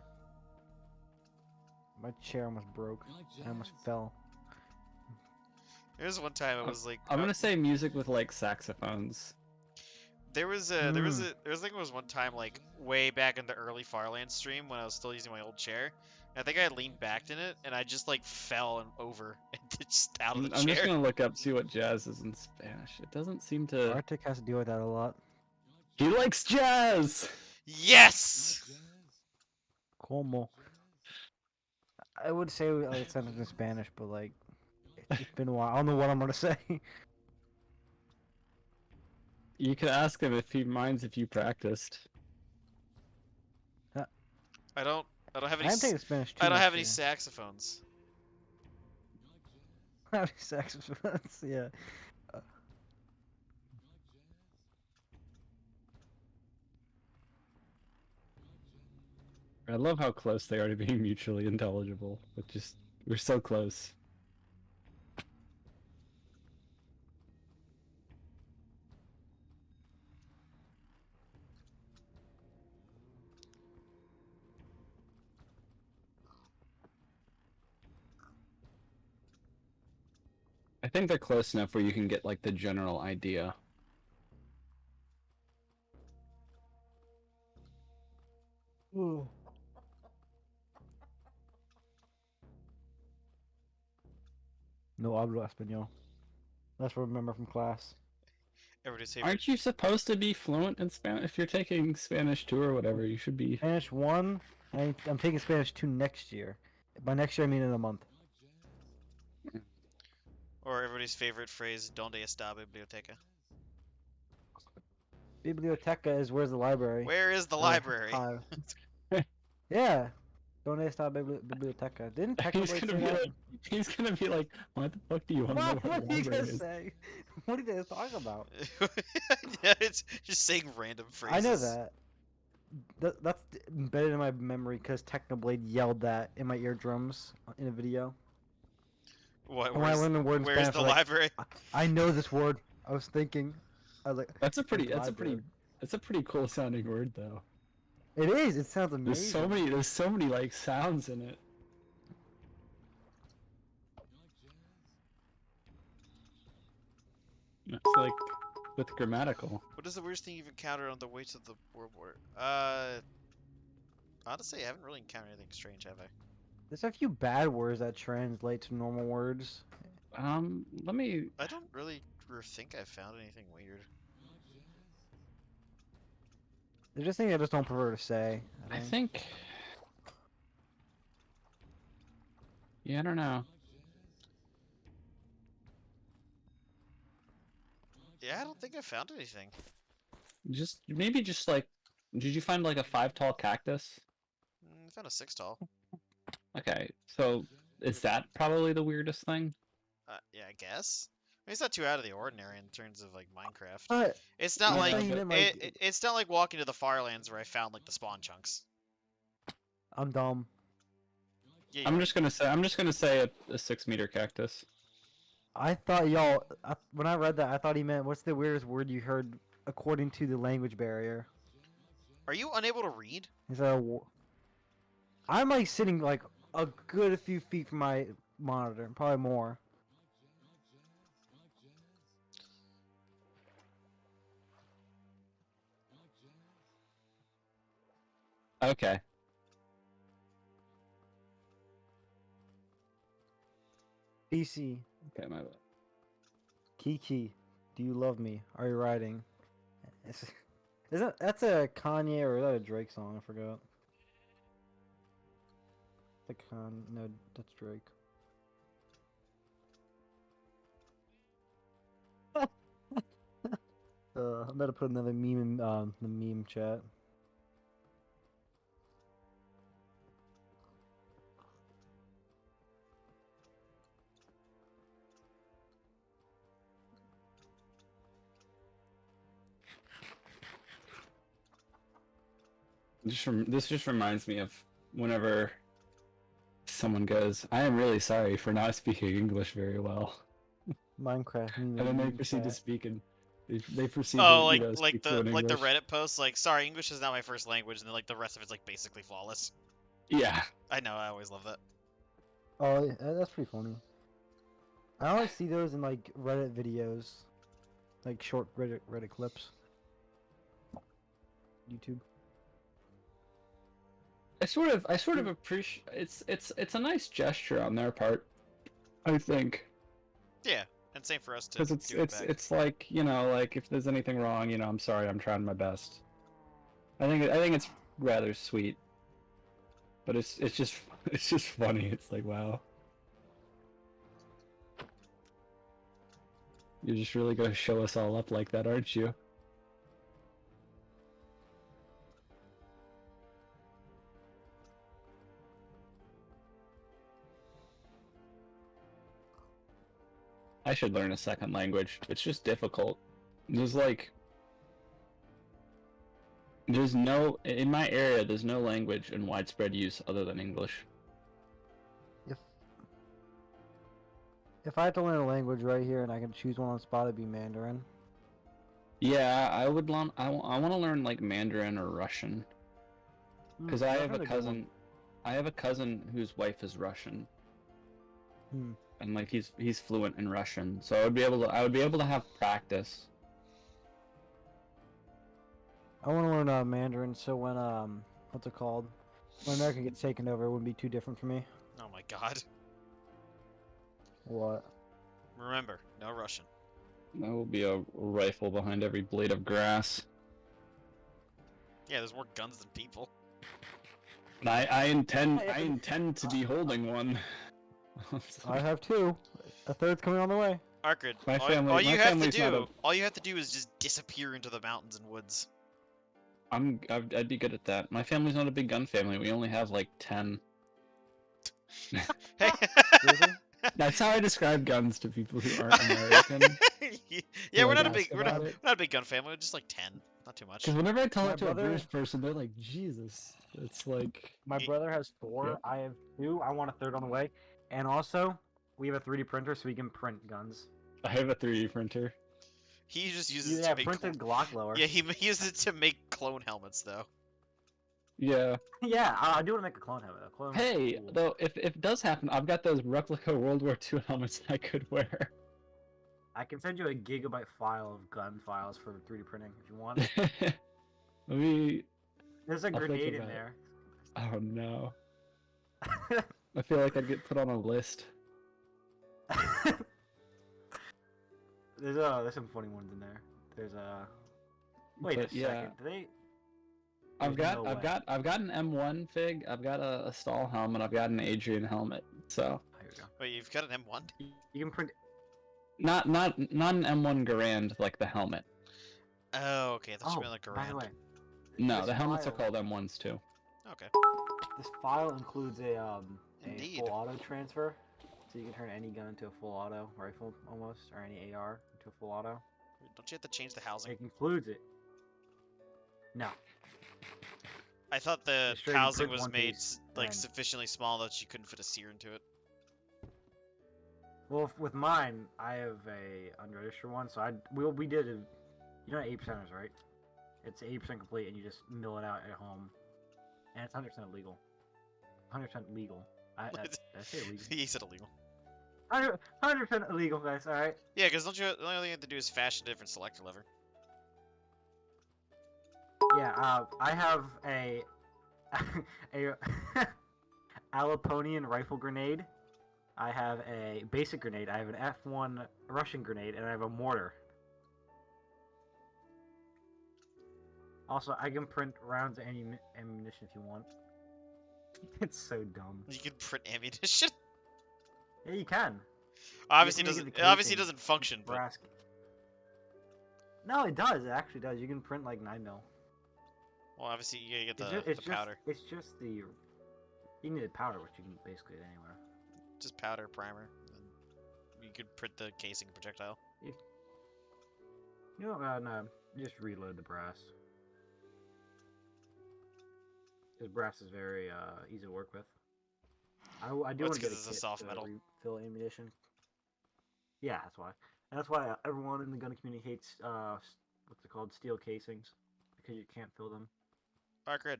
Speaker 2: My chair almost broke. I almost fell.
Speaker 1: There was one time it was like
Speaker 4: I'm gonna say music with like saxophones.
Speaker 1: there was I think it was one time like way back in the early Farland stream when I was still using my old chair. I think I leaned back in it and I just like fell and over and just out of the
Speaker 4: I'm
Speaker 1: chair.
Speaker 4: just gonna look up, see what jazz is in Spanish. It doesn't seem to.
Speaker 2: Arctic has to deal with that a lot.
Speaker 4: He likes jazz.
Speaker 1: Yes.
Speaker 2: Como. I would say like something in Spanish, but like it's been a while. I don't know what I'm gonna say.
Speaker 4: You could ask him if he minds if you practiced.
Speaker 1: I don't have any.
Speaker 2: I'm taking Spanish too.
Speaker 1: I don't have
Speaker 2: next
Speaker 1: any
Speaker 2: year.
Speaker 1: saxophones.
Speaker 2: I don't have any saxophones. Yeah.
Speaker 4: I love how close they are to being mutually intelligible. We're so close. I think they're close enough where you can get like the general idea.
Speaker 2: Ooh. No hablo español. That's what I remember from class.
Speaker 1: Everybody's favorite.
Speaker 4: Aren't you supposed to be fluent in Spanish? If you're taking Spanish 2 or whatever, you should be.
Speaker 2: Spanish 1, and I'm taking Spanish 2 next year. By next year, I mean in a month.
Speaker 1: Or everybody's favorite phrase, "Donde está biblioteca?"
Speaker 2: Biblioteca is where's the library.
Speaker 1: Where is the
Speaker 2: Or
Speaker 1: library?
Speaker 2: hive. Yeah. Donde está biblioteca? Didn't
Speaker 4: He's
Speaker 2: Technoblade
Speaker 4: gonna
Speaker 2: say
Speaker 4: be
Speaker 2: that?
Speaker 4: like, he's gonna be like, what the fuck do you want to know
Speaker 2: What
Speaker 4: what
Speaker 2: are you
Speaker 4: library
Speaker 2: gonna
Speaker 4: is?
Speaker 2: say? What are you guys talking about?
Speaker 1: Yeah, it's just saying random phrases.
Speaker 2: I know that. That's embedded in my memory because Technoblade yelled that in my eardrums in a video.
Speaker 1: What?
Speaker 2: And when I learned the word in
Speaker 1: Where's
Speaker 2: Spanish,
Speaker 1: the
Speaker 2: I was like,
Speaker 1: library?
Speaker 2: I know this word. I was thinking. I was like,
Speaker 4: That's a pretty
Speaker 2: library.
Speaker 4: cool sounding word though.
Speaker 2: It is. It sounds amazing.
Speaker 4: There's so many like sounds in it. It's like with grammatical.
Speaker 1: What is the weirdest thing you've encountered on the way to the world border? Honestly, I haven't really encountered anything strange, have I?
Speaker 2: There's a few bad words that translate to normal words.
Speaker 4: Let me.
Speaker 1: I don't really think I've found anything weird.
Speaker 2: There's just things I just don't prefer to say.
Speaker 4: I think. Yeah, I don't know.
Speaker 1: Yeah, I don't think I found anything.
Speaker 4: Just maybe just like, did you find like a 5 tall cactus?
Speaker 1: I found a 6 tall.
Speaker 4: Okay, so is that probably the weirdest thing?
Speaker 1: Yeah, I guess. I mean, it's not too out of the ordinary in terms of like Minecraft.
Speaker 2: But
Speaker 1: It's not
Speaker 2: Yeah,
Speaker 1: like
Speaker 2: but you meant, like-
Speaker 1: it's not like walking to the Firelands where I found like the spawn chunks.
Speaker 2: I'm dumb.
Speaker 1: Yeah,
Speaker 4: I'm just gonna say a 6-meter cactus.
Speaker 2: I thought y'all. When I read that, I thought he meant what's the weirdest word you heard according to the language barrier?
Speaker 1: Are you unable to read?
Speaker 2: Is that I'm like sitting like a good few feet from my monitor, probably more.
Speaker 4: Okay.
Speaker 2: BC.
Speaker 4: Okay, my bad.
Speaker 2: Kiki, do you love me? Are you riding? That's a Kanye or is that a Drake song? I forgot. No, that's Drake. I'm about to put another meme in the meme chat.
Speaker 4: This just reminds me of whenever someone goes, "I am really sorry for not speaking English very well,"
Speaker 2: Minecraft meme.
Speaker 4: and then they
Speaker 2: meme
Speaker 4: proceed to
Speaker 2: chat.
Speaker 4: speak and they proceed
Speaker 1: Oh,
Speaker 4: to
Speaker 1: like
Speaker 4: speak
Speaker 1: the
Speaker 4: fluent
Speaker 1: like the
Speaker 4: English.
Speaker 1: Reddit posts, like sorry, English is not my first language, and then like the rest of it's like basically flawless.
Speaker 4: Yeah.
Speaker 1: I know, I always love that.
Speaker 2: Oh, yeah, that's pretty funny. I always see those in like Reddit videos, like short Reddit clips. YouTube.
Speaker 4: I sort of appreciate it's a nice gesture on their part, I think,
Speaker 1: Yeah, and same for us to
Speaker 4: because
Speaker 1: do it back.
Speaker 4: it's like, you know, like if there's anything wrong, you know, I'm sorry, I'm trying my best. I think it's rather sweet, but it's just funny. It's like, wow, you're just really gonna show us all up like that, aren't you? I should learn a second language. It's just difficult. There's no, in my area, there's no language in widespread use other than English.
Speaker 2: If I had to learn a language right here and I could choose one on the spot, it'd be Mandarin.
Speaker 4: Yeah, I would learn. I want to learn like Mandarin or Russian, because I have a cousin. I have a cousin whose wife is Russian. and like he's fluent in Russian, so I would be able to have practice.
Speaker 2: I want to learn Mandarin, so when what's it called? When America gets taken over, it wouldn't be too different for me.
Speaker 1: Oh my god.
Speaker 2: What?
Speaker 1: Remember, no Russian.
Speaker 4: There will be a rifle behind every blade of grass.
Speaker 1: Yeah, there's more guns than people.
Speaker 4: And I intend to be holding one.
Speaker 2: I have 2. A third's coming on the way.
Speaker 1: Arkrid,
Speaker 4: My
Speaker 1: all you have to
Speaker 4: family's not
Speaker 1: do, all you have to do is just disappear into the mountains and woods.
Speaker 4: I'd be good at that. My family's not a big gun family. We only have like 10.
Speaker 1: Hey.
Speaker 4: That's how I describe guns to people who aren't American.
Speaker 1: Yeah, we're
Speaker 4: like,
Speaker 1: not a big gun family. We're just like 10, not too much.
Speaker 4: Because whenever I tell
Speaker 2: My
Speaker 4: it to
Speaker 2: brother-
Speaker 4: a British person, they're like, Jesus. It's like...
Speaker 2: My brother has 4.
Speaker 4: Yep.
Speaker 2: I have 2. I want a third on the way. And also, we have a 3D printer, so we can print guns.
Speaker 4: I have a 3D printer.
Speaker 1: He just uses it
Speaker 2: Yeah,
Speaker 1: to make
Speaker 2: printed Glock lower.
Speaker 1: Yeah, he uses it to make clone helmets though.
Speaker 4: Yeah.
Speaker 2: Yeah, I do want to make a clone helmet. A clone
Speaker 4: Hey,
Speaker 2: cool.
Speaker 4: though, if it does happen, I've got those replica World War II helmets I could wear.
Speaker 2: I can send you a gigabyte file of gun files for 3D printing if you want.
Speaker 4: Let me...
Speaker 2: There's a
Speaker 4: I'll think
Speaker 2: grenade in
Speaker 4: about it.
Speaker 2: there.
Speaker 4: Oh no. I feel like I'd get put on a list.
Speaker 2: There's some funny ones in there. There's Wait
Speaker 4: But
Speaker 2: a
Speaker 4: yeah.
Speaker 2: second. Do they?
Speaker 4: I've
Speaker 2: There's
Speaker 4: got
Speaker 2: no way.
Speaker 4: I've got an M1 fig, I've got a Stahl helmet, I've got an Adrian helmet. So
Speaker 2: Oh, here we go.
Speaker 1: Wait, you've got an M1?
Speaker 2: You can print.
Speaker 4: not an M1 Garand like the helmet.
Speaker 1: Oh, okay. I thought you
Speaker 2: Oh,
Speaker 1: meant like a
Speaker 2: by the way,
Speaker 4: No,
Speaker 2: this
Speaker 4: the helmets are
Speaker 2: file-
Speaker 4: called M1s too.
Speaker 1: Okay.
Speaker 2: This file includes a
Speaker 1: Indeed.
Speaker 2: full auto transfer, so you can turn any gun into a full auto rifle almost, or any AR into a full auto.
Speaker 1: Don't you have to change the housing?
Speaker 2: It includes it. No.
Speaker 1: I thought the
Speaker 2: Just straight and
Speaker 1: housing
Speaker 2: print
Speaker 1: was
Speaker 2: one
Speaker 1: made
Speaker 2: piece,
Speaker 1: like
Speaker 2: and-
Speaker 1: sufficiently small that you couldn't fit a sear into it.
Speaker 2: Well, with mine, I have a unregistered one, so we did a, you know, 8%ers, right? It's 80% complete, and you just mill it out at home, and it's 100% legal. 100% legal. Did I say illegal?
Speaker 1: He said illegal.
Speaker 2: 100% illegal, guys. All right.
Speaker 1: Yeah, because the only thing you have to do is fashion a different selector lever.
Speaker 2: Yeah. I have a Alaponian rifle grenade. I have a basic grenade. I have an F1 Russian grenade, and I have a mortar. Also, I can print rounds of ammunition if you want. It's so dumb.
Speaker 1: You can print ammunition.
Speaker 2: Yeah, you can.
Speaker 1: Obviously
Speaker 2: You have to
Speaker 1: doesn't.
Speaker 2: make
Speaker 1: It obviously
Speaker 2: casing
Speaker 1: doesn't function, but
Speaker 2: Brass. No, it does. It actually does. You can print like 9mm.
Speaker 1: well, obviously you gotta
Speaker 2: It's
Speaker 1: get
Speaker 2: just,
Speaker 1: the powder.
Speaker 2: It's just the. You need a powder, which you can basically get anywhere.
Speaker 1: Just powder, primer, and you could print the casing projectile.
Speaker 2: You know, no, just reload the brass. Because brass is very easy to work with. I do
Speaker 1: Well,
Speaker 2: want
Speaker 1: it's
Speaker 2: to get
Speaker 1: 'cause
Speaker 2: a
Speaker 1: it's a
Speaker 2: kit
Speaker 1: soft
Speaker 2: to
Speaker 1: metal.
Speaker 2: refill ammunition. Yeah, that's why. And that's why everyone in the gun community hates what's it called, steel casings, because you can't fill them.
Speaker 1: Arkrid.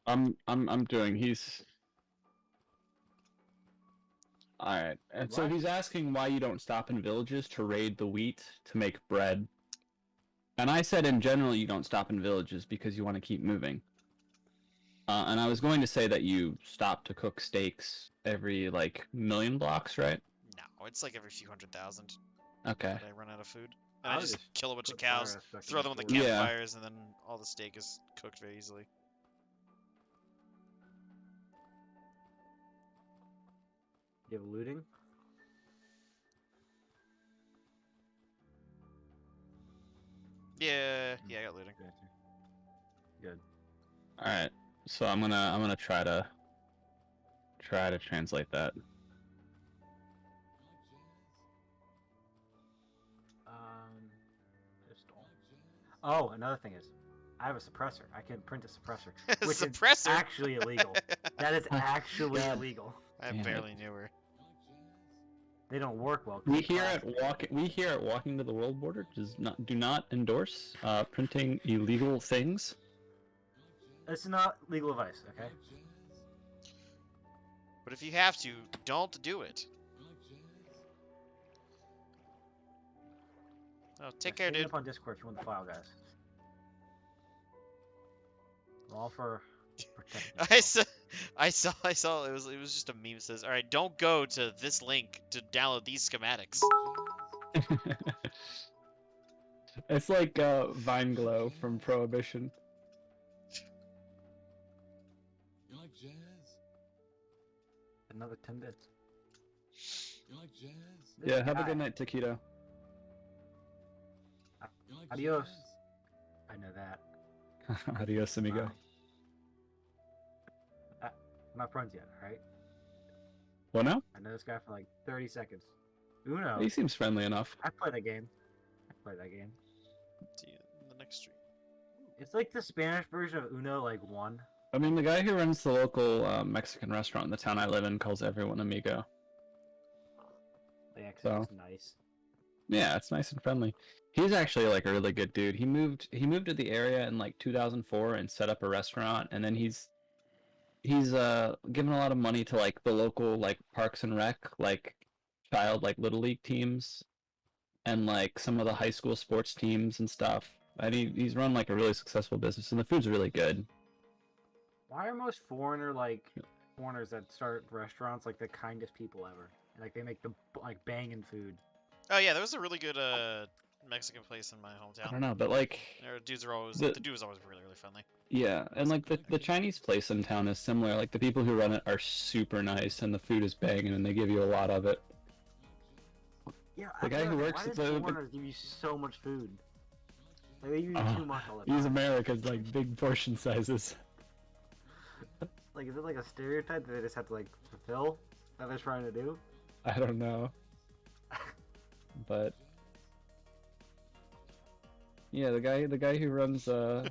Speaker 4: I'm doing. He's. All right, and so
Speaker 2: What?
Speaker 4: he's asking why you don't stop in villages to raid the wheat to make bread. And I said in general you don't stop in villages because you want to keep moving. And I was going to say that you stop to cook steaks every like million blocks, right?
Speaker 1: No, it's like every few 100,000
Speaker 4: Okay.
Speaker 1: that I run out of food. And
Speaker 2: I
Speaker 1: I
Speaker 2: would
Speaker 1: just
Speaker 2: just
Speaker 1: kill a bunch of
Speaker 2: put fire
Speaker 1: cows,
Speaker 2: aspect
Speaker 1: throw
Speaker 2: in
Speaker 1: them on the
Speaker 2: forward.
Speaker 4: Yeah.
Speaker 1: campfires, and then all the steak is cooked very easily.
Speaker 2: You have looting?
Speaker 1: Yeah, I got looting.
Speaker 2: Good.
Speaker 4: All right. So I'm gonna try to translate that.
Speaker 2: Pistol. Oh, another thing is, I have a suppressor. I can print a suppressor, which
Speaker 1: Suppressor?
Speaker 2: is actually illegal. That is actually
Speaker 4: God.
Speaker 2: illegal.
Speaker 1: I
Speaker 4: Damn it.
Speaker 1: barely knew her.
Speaker 2: They don't work well. 'cause
Speaker 4: We
Speaker 2: it's
Speaker 4: here at
Speaker 2: plastic.
Speaker 4: Walking to the World Border do not endorse printing illegal things.
Speaker 2: It's not legal advice, okay?
Speaker 1: But if you have to, don't do it. Oh, take care,
Speaker 2: Hit me
Speaker 1: dude.
Speaker 2: up on Discord if you want the file, guys. I'm all for protecting yourself.
Speaker 1: I saw. It was just a meme that says, "All right, don't go to this link to download these schematics."
Speaker 4: It's like Vine Glow from Prohibition.
Speaker 3: You like jazz?
Speaker 2: Another 10 bits.
Speaker 3: You like jazz?
Speaker 2: This
Speaker 4: Yeah, have a
Speaker 2: guy-
Speaker 4: good night, Taquito.
Speaker 3: You like
Speaker 2: Adios.
Speaker 3: jazz?
Speaker 2: I know that.
Speaker 4: Adios, amigo.
Speaker 2: I'm not friends yet, alright?
Speaker 4: What now?
Speaker 2: I know this guy for like 30 seconds. Uno.
Speaker 4: He seems friendly enough.
Speaker 2: I play that game.
Speaker 1: See you in the next stream.
Speaker 2: It's like the Spanish version of Uno, like 1.
Speaker 4: I mean, the guy who runs the local Mexican restaurant in the town I live in calls everyone amigo.
Speaker 2: The accent
Speaker 4: So.
Speaker 2: is nice.
Speaker 4: Yeah, it's nice and friendly. He's actually like a really good dude. He moved to the area in like 2004 and set up a restaurant, and then he's given a lot of money to like the local like Parks and Rec, like child like little league teams, and like some of the high school sports teams and stuff. And he's run like a really successful business, and the food's really good.
Speaker 2: Why are most foreigners that start restaurants like the kindest people ever? Like they make the like banging food.
Speaker 1: Oh yeah, there was a really good Mexican place in my
Speaker 4: I
Speaker 1: hometown.
Speaker 4: don't know, but like
Speaker 1: The dude was always really friendly.
Speaker 4: yeah, and like the Chinese place in town is similar. Like the people who run it are super nice, and the food is banging, and they give you a lot of it.
Speaker 2: Yeah,
Speaker 4: The guy who works
Speaker 2: why
Speaker 4: at
Speaker 2: does
Speaker 4: the-
Speaker 2: foreigners give you so much food? Like they give you
Speaker 4: Oh,
Speaker 2: too much all the time.
Speaker 4: These Americans like big portion sizes.
Speaker 2: Like, is it like a stereotype that they just have to like fulfill that they're trying to do?
Speaker 4: I don't know, but yeah, the guy who runs or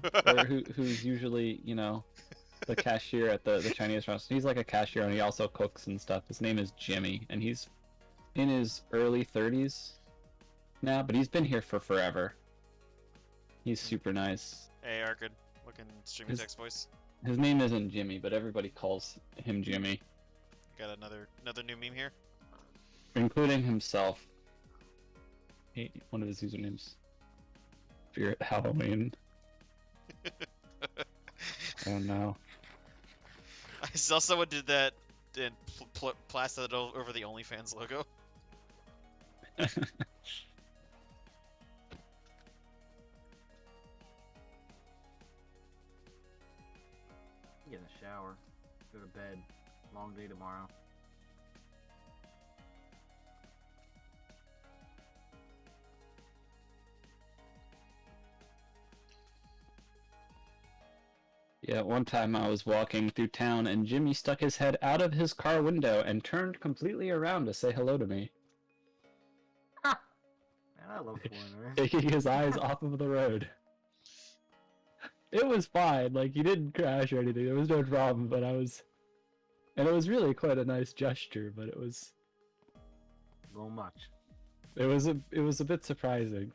Speaker 4: who's usually the cashier at the Chinese restaurant. He's like a cashier and he also cooks and stuff. His name is Jimmy, and he's in his early 30s now, but he's been here for forever. He's super nice.
Speaker 1: Hey, Arkad, looking streaming text voice.
Speaker 4: His name isn't Jimmy, but everybody calls him Jimmy,
Speaker 1: Got another new meme here.
Speaker 4: including himself. One of his usernames. Spirit Halloween. Oh no.
Speaker 1: I saw someone did that and plastered it over the OnlyFans logo.
Speaker 2: Get in the shower, go to bed. Long day tomorrow.
Speaker 4: Yeah, one time I was walking through town and Jimmy stuck his head out of his car window and turned completely around to say hello to me,
Speaker 2: Man, I love foreigners.
Speaker 4: taking his eyes off of the road. It was fine, like he didn't crash or anything. There was no problem, but and it was really quite a nice gesture, but
Speaker 2: A little much.
Speaker 4: it was a bit surprising.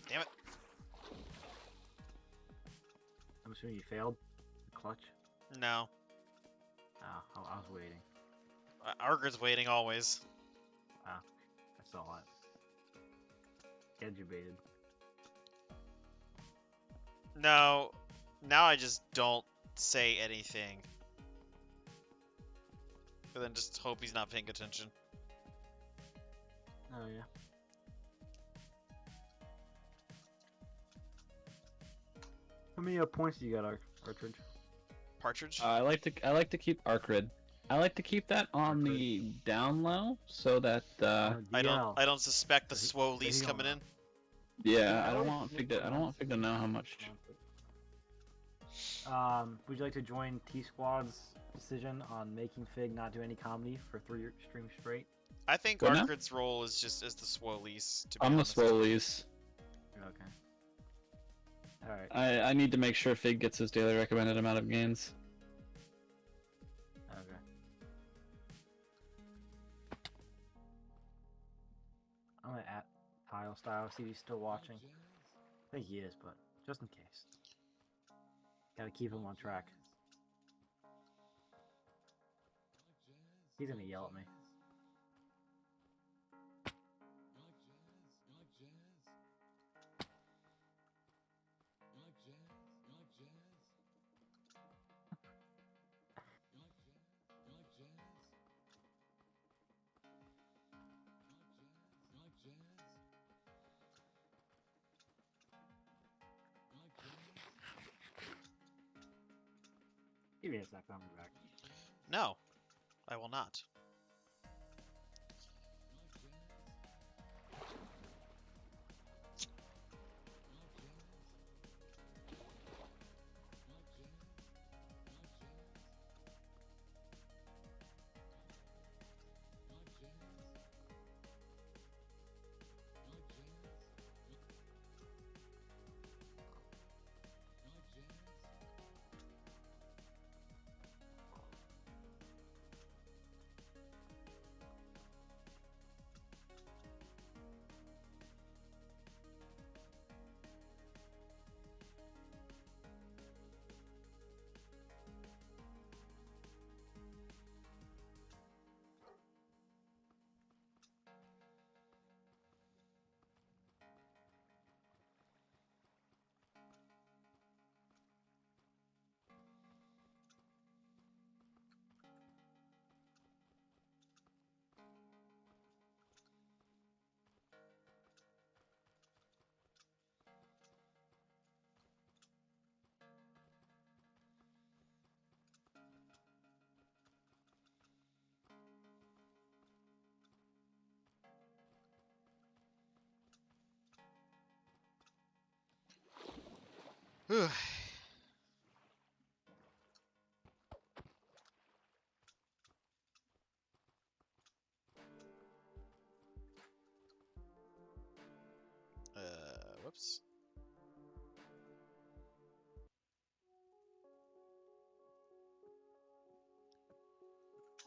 Speaker 1: Damn it.
Speaker 2: I'm assuming you failed the clutch.
Speaker 1: No.
Speaker 2: Oh, I was waiting.
Speaker 1: Arkad's waiting always.
Speaker 2: I saw it. Edubated.
Speaker 1: No. Now I just don't say anything. And then just hope he's not paying attention.
Speaker 2: Oh yeah. How many points do you got, Artridge?
Speaker 1: Partridge?
Speaker 4: I like to keep Arcrid. I like to keep that on the down low so that
Speaker 1: I
Speaker 2: DL.
Speaker 1: don't suspect the
Speaker 2: Does he-
Speaker 1: SWO
Speaker 2: does he
Speaker 1: lease
Speaker 2: don't
Speaker 1: coming
Speaker 2: know?
Speaker 1: in.
Speaker 4: yeah, I don't want Fig to know how much.
Speaker 2: Would you like to join T Squad's decision on making Fig not do any comedy for 3 streams straight?
Speaker 1: I think
Speaker 4: What now?
Speaker 1: Arkad's role is just as the SWO lease. To be
Speaker 4: I'm the
Speaker 1: honest.
Speaker 4: Swolies.
Speaker 2: Okay. Alright.
Speaker 4: I need to make sure Fig gets his daily recommended amount of gains.
Speaker 2: Okay. I'm gonna at Tile Style, see if he's still watching. I think he is, but Just in case. Gotta keep him on track. He's gonna yell at me. Give me a sec, I'll be back.
Speaker 1: No, I will not. Whew. Whoops.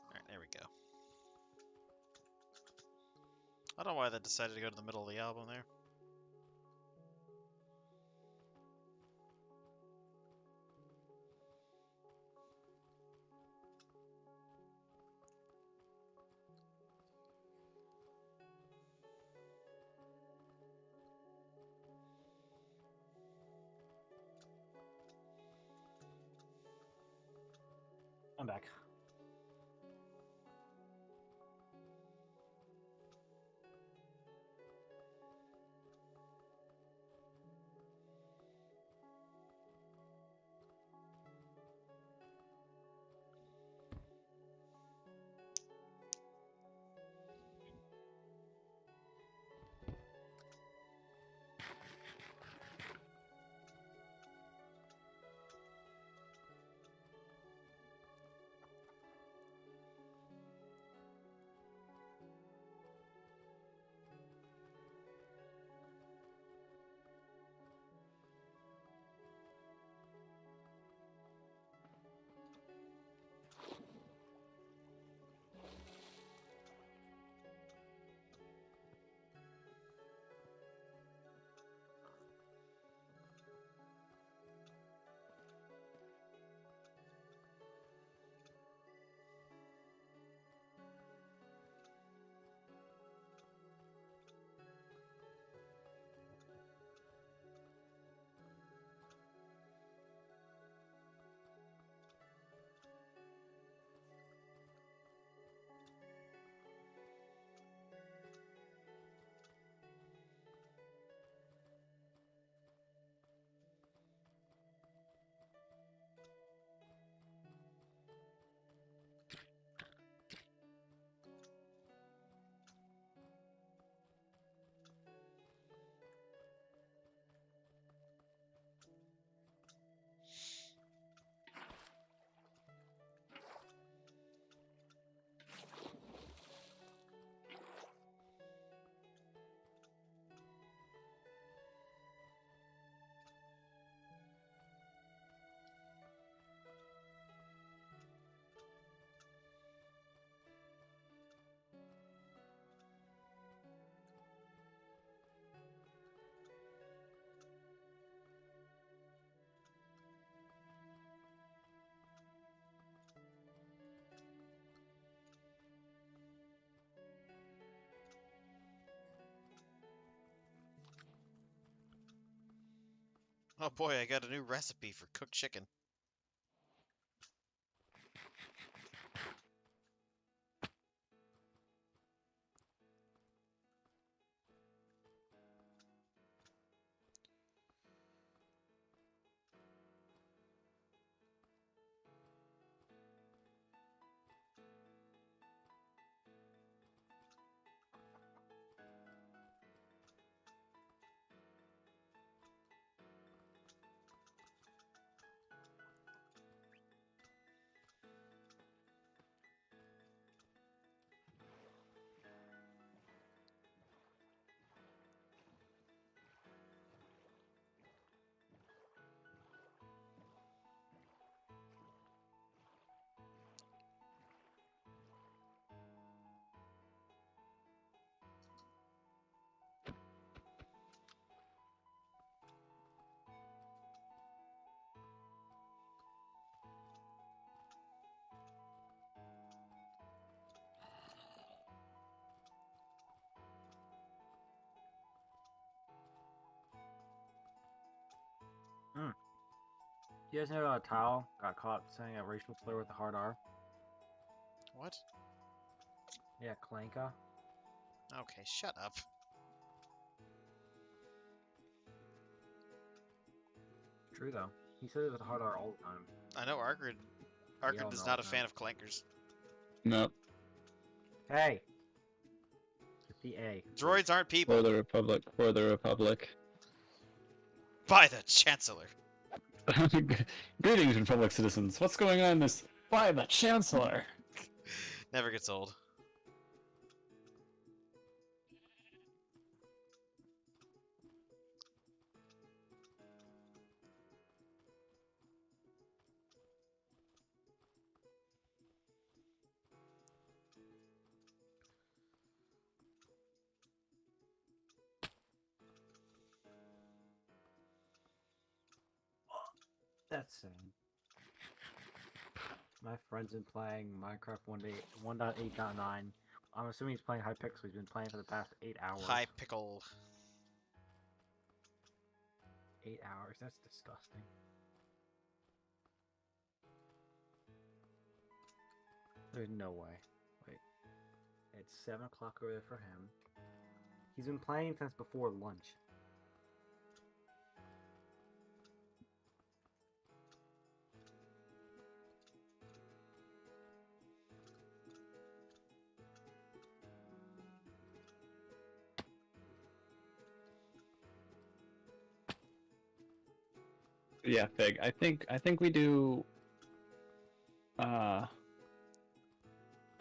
Speaker 1: Alright, there we go. I don't know why that decided to go to the middle of the album there.
Speaker 2: I'm back.
Speaker 1: Oh boy, I got a new recipe for cooked chicken.
Speaker 2: You guys know Tallhalla got caught saying a racial slur with a hard R?
Speaker 1: What?
Speaker 2: Yeah, Clanka.
Speaker 1: Okay, shut up.
Speaker 2: True though. He said it with a hard R all the time.
Speaker 1: I know Argrid.
Speaker 2: all
Speaker 1: Argrid is
Speaker 2: know
Speaker 1: not a
Speaker 2: it
Speaker 1: fan
Speaker 2: now.
Speaker 1: of clankers.
Speaker 4: No.
Speaker 2: Hey! With the A.
Speaker 1: Droids aren't people.
Speaker 4: For the Republic. For the Republic.
Speaker 1: By the Chancellor.
Speaker 4: Greetings, Republic citizens. What's going on in this? By the Chancellor.
Speaker 1: Never gets old.
Speaker 2: That's sad. My friend's been playing Minecraft 1.8.9. I'm assuming he's playing Hypixel. He's been playing for the past 8 hours.
Speaker 1: High pickle.
Speaker 2: 8 hours? That's disgusting. There's no way. Wait. It's 7 o'clock over there for him. He's been playing since before lunch.
Speaker 4: Yeah, Fig. I think we do Alpha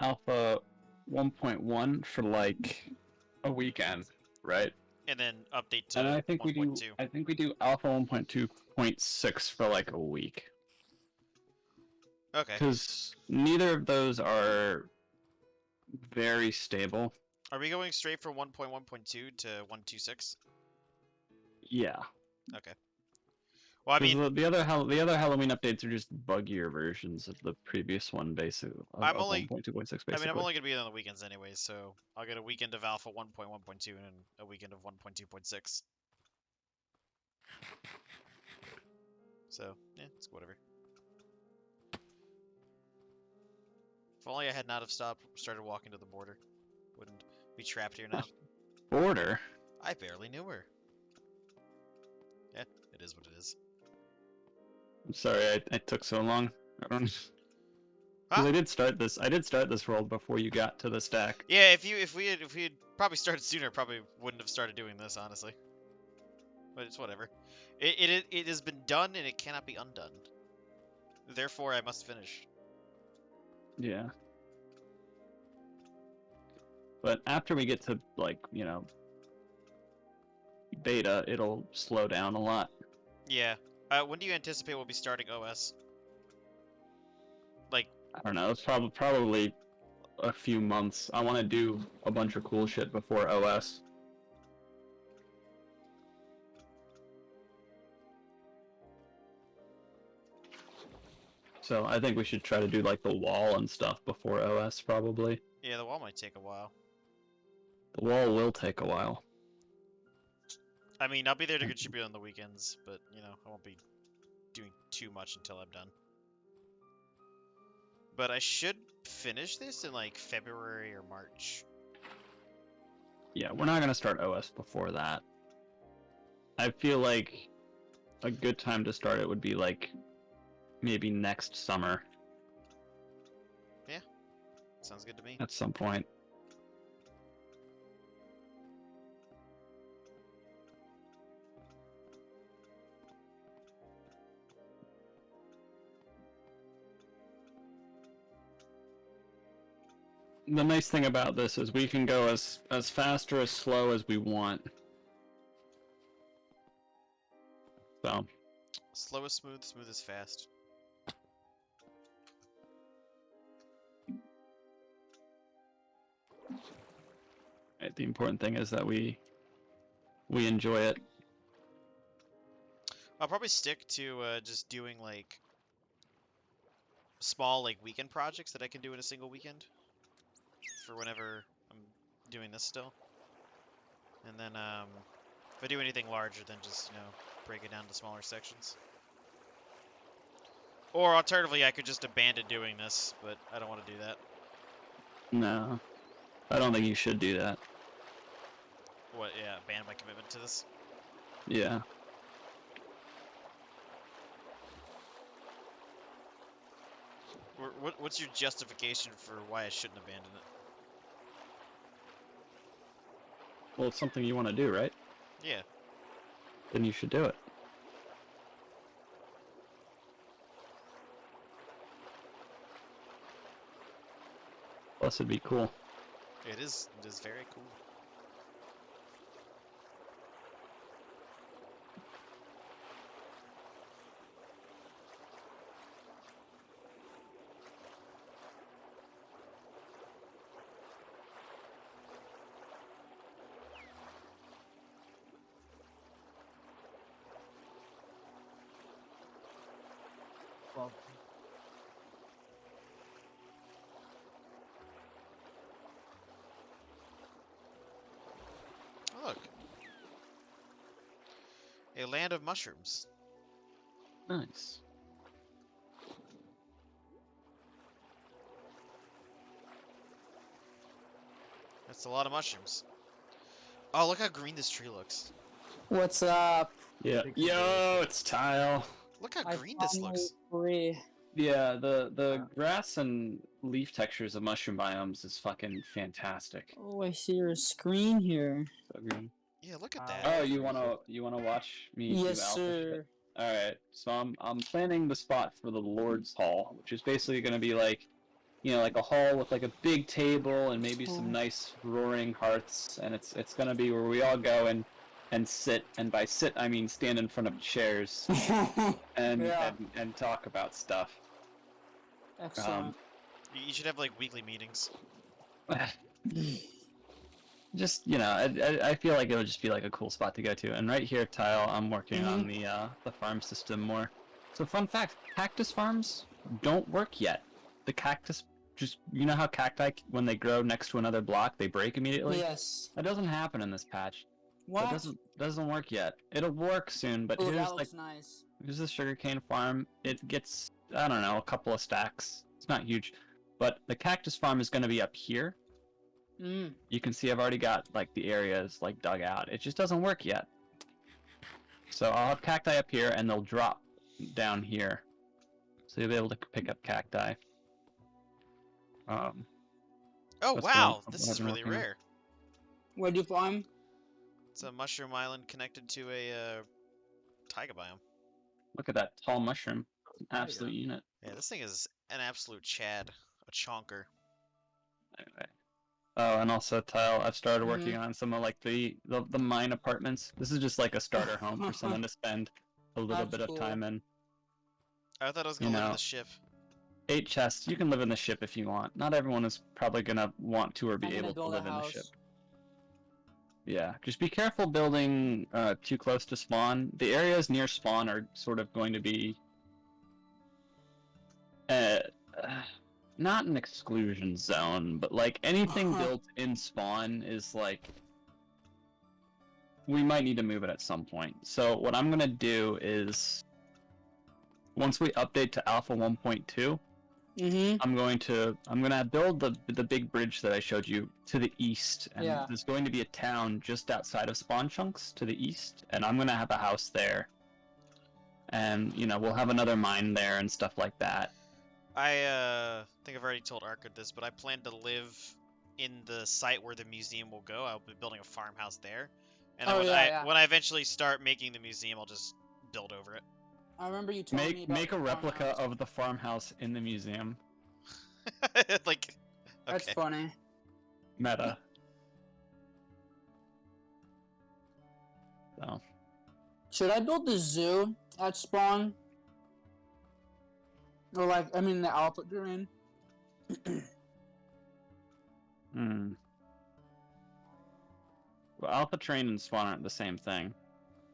Speaker 4: 1.1 for like a weekend, right?
Speaker 1: And then update to
Speaker 4: And I think
Speaker 1: 1.2.
Speaker 4: we do Alpha 1.2.6 for like a week.
Speaker 1: Okay.
Speaker 4: Because neither of those are very stable.
Speaker 1: Are we going straight from 1.1.2 to 1.26?
Speaker 4: Yeah.
Speaker 1: Okay. Well, I
Speaker 4: 'Cause
Speaker 1: mean,
Speaker 4: the other Halloween updates are just buggier versions of the previous one, basically.
Speaker 1: I'm
Speaker 4: Of
Speaker 1: only-
Speaker 4: 1.2.6,
Speaker 1: I
Speaker 4: basically.
Speaker 1: mean, I'm only gonna be on the weekends anyway, so I'll get a weekend of Alpha 1.1.2 and a weekend of 1.2.6. So, yeah, it's whatever. If only I had not have started walking to the border. Wouldn't be trapped here now.
Speaker 4: Border.
Speaker 1: I barely knew her. Yeah, it is what it is.
Speaker 4: I'm sorry, I took so long. I don't. 'Cause
Speaker 1: Huh?
Speaker 4: I did start this world before you got to the stack.
Speaker 1: Yeah, if we had probably started sooner, probably wouldn't have started doing this, honestly. But it's whatever. It has been done and it cannot be undone. Therefore, I must finish.
Speaker 4: Yeah. But after we get to like, beta, it'll slow down a lot.
Speaker 1: Yeah. When do you anticipate we'll be starting OS? Like,
Speaker 4: I don't know. It's probably a few months. I want to do a bunch of cool shit before OS. So I think we should try to do like the wall and stuff before OS, probably.
Speaker 1: yeah, the wall might take a while.
Speaker 4: The wall will take a while.
Speaker 1: I mean, I'll be there to contribute on the weekends, but, you know, I won't be doing too much until I'm done. But I should finish this in, like, February or March.
Speaker 4: Yeah, we're not gonna start OS before that. I feel like a good time to start it would be, like, maybe next summer.
Speaker 1: Yeah, sounds good to me.
Speaker 4: At some point. The nice thing about this is we can go as fast or as slow as we want. So.
Speaker 1: Slow is smooth, smooth is fast.
Speaker 4: Right, the important thing is that we enjoy it.
Speaker 1: I'll probably stick to just doing like small like weekend projects that I can do in a single weekend for whenever I'm doing this still. And then if I do anything larger, then just, you know, break it down to smaller sections. Or alternatively, I could just abandon doing this, but I don't want to do that.
Speaker 4: No, I don't think you should do that.
Speaker 1: What? Yeah, abandon my commitment to this.
Speaker 4: Yeah.
Speaker 1: What's your justification for why I shouldn't abandon it?
Speaker 4: Well, it's something you want to do, right?
Speaker 1: Yeah.
Speaker 4: Then you should do it. Plus, it'd be cool.
Speaker 1: It is very cool.
Speaker 2: Well,
Speaker 1: Oh, look. A land of mushrooms.
Speaker 4: Nice.
Speaker 1: That's a lot of mushrooms. Oh, look how green this tree looks.
Speaker 6: What's up?
Speaker 4: Yeah. Yo, it's Tile.
Speaker 1: Look how
Speaker 6: I
Speaker 1: green this
Speaker 6: finally
Speaker 1: looks.
Speaker 6: agree.
Speaker 4: Yeah, the grass and leaf textures of mushroom biomes is fucking fantastic.
Speaker 6: Oh, I see your screen here.
Speaker 4: So green.
Speaker 1: Yeah, look at that.
Speaker 4: Oh, you wanna watch me do
Speaker 6: Yes,
Speaker 4: alpha
Speaker 6: sir.
Speaker 4: shit? All right, so I'm planning the spot for the Lord's Hall, which is basically gonna be like, you know, like a hall with like a big table and maybe some nice roaring hearths, and it's gonna be where we all go and sit, and by sit I mean stand in front of chairs and
Speaker 6: Yeah.
Speaker 4: and talk about stuff.
Speaker 6: Excellent.
Speaker 1: You should have like weekly meetings.
Speaker 4: Just, you know, I feel like it would just be like a cool spot to go to. And right here, Tile, I'm working on the farm system more. So fun fact, cactus farms don't work yet. The cactus just, you know how cacti, when they grow next to another block, they break immediately?
Speaker 6: Yes.
Speaker 4: That doesn't happen in this patch.
Speaker 6: What?
Speaker 4: It doesn't work yet. It'll work soon, but
Speaker 6: Oh,
Speaker 4: here's
Speaker 6: that
Speaker 4: like,
Speaker 6: looks nice.
Speaker 4: here's the sugarcane farm. It gets, I don't know, a couple of stacks. It's not huge. But the cactus farm is going to be up here.
Speaker 6: Mm.
Speaker 4: You can see I've already got like the areas like dug out. It just doesn't work yet. So I'll have cacti up here and they'll drop down here. So you'll be able to pick up cacti.
Speaker 1: Oh
Speaker 4: That's
Speaker 1: wow,
Speaker 4: what
Speaker 1: this
Speaker 4: I've
Speaker 1: is
Speaker 4: been
Speaker 1: really
Speaker 4: working on.
Speaker 1: rare.
Speaker 6: Where'd you farm?
Speaker 1: It's a mushroom island connected to a taiga biome.
Speaker 4: Look at that tall mushroom. It's an absolute unit.
Speaker 1: Yeah, this thing is an absolute chad, a chonker.
Speaker 4: Anyway. Oh, and also Tile, I've started working on some of like the mine apartments. This is just like a starter home for someone to spend a little
Speaker 6: That's
Speaker 4: bit of
Speaker 6: cool.
Speaker 4: time in.
Speaker 1: I thought I was gonna live in the ship.
Speaker 4: 8 chests. You can live in the ship if you want. Not everyone is probably gonna want to or be
Speaker 6: I'm gonna
Speaker 4: able to
Speaker 6: build
Speaker 4: live
Speaker 6: a
Speaker 4: in the
Speaker 6: house.
Speaker 4: ship. Yeah, just be careful building too close to spawn. The areas near spawn are sort of going to be not an exclusion zone, but like anything built in spawn is like we might need to move it at some point. So what I'm gonna do is, once we update to Alpha 1.2, I'm gonna build the big bridge that I showed you to the east, and there's going to be a town just outside of spawn chunks to the east, and I'm gonna have a house there, and we'll have another mine there and stuff like that.
Speaker 1: I think I've already told Arkad this, but I plan to live in the site where the museum will go. I'll be building a farmhouse there, and then when I eventually start making the museum, I'll just build over it.
Speaker 6: I remember you told me about
Speaker 4: make a replica of the farmhouse in the museum.
Speaker 1: Like,
Speaker 6: that's funny.
Speaker 4: Meta. So.
Speaker 6: Should I build the zoo at spawn? Or the alpha terrain?
Speaker 4: Well, alpha train and spawn aren't the same thing.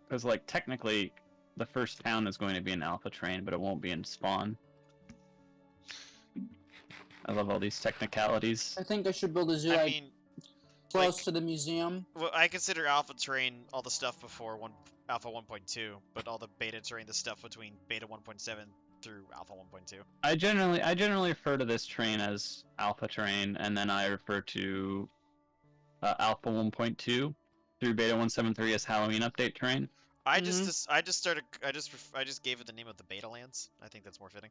Speaker 4: Because, technically, the first town is going to be an alpha train, but it won't be in spawn. I love all these technicalities.
Speaker 6: I think I should build a zoo close to the museum.
Speaker 1: Well, I consider alpha train all the stuff before alpha 1.2, but all the beta terrain, the stuff between beta 1.7 through alpha 1.2.
Speaker 4: I generally refer to this train as alpha train, and then I refer to alpha 1.2 through beta 173 as Halloween update train.
Speaker 1: I just gave it the name of the beta lands. I think that's more fitting.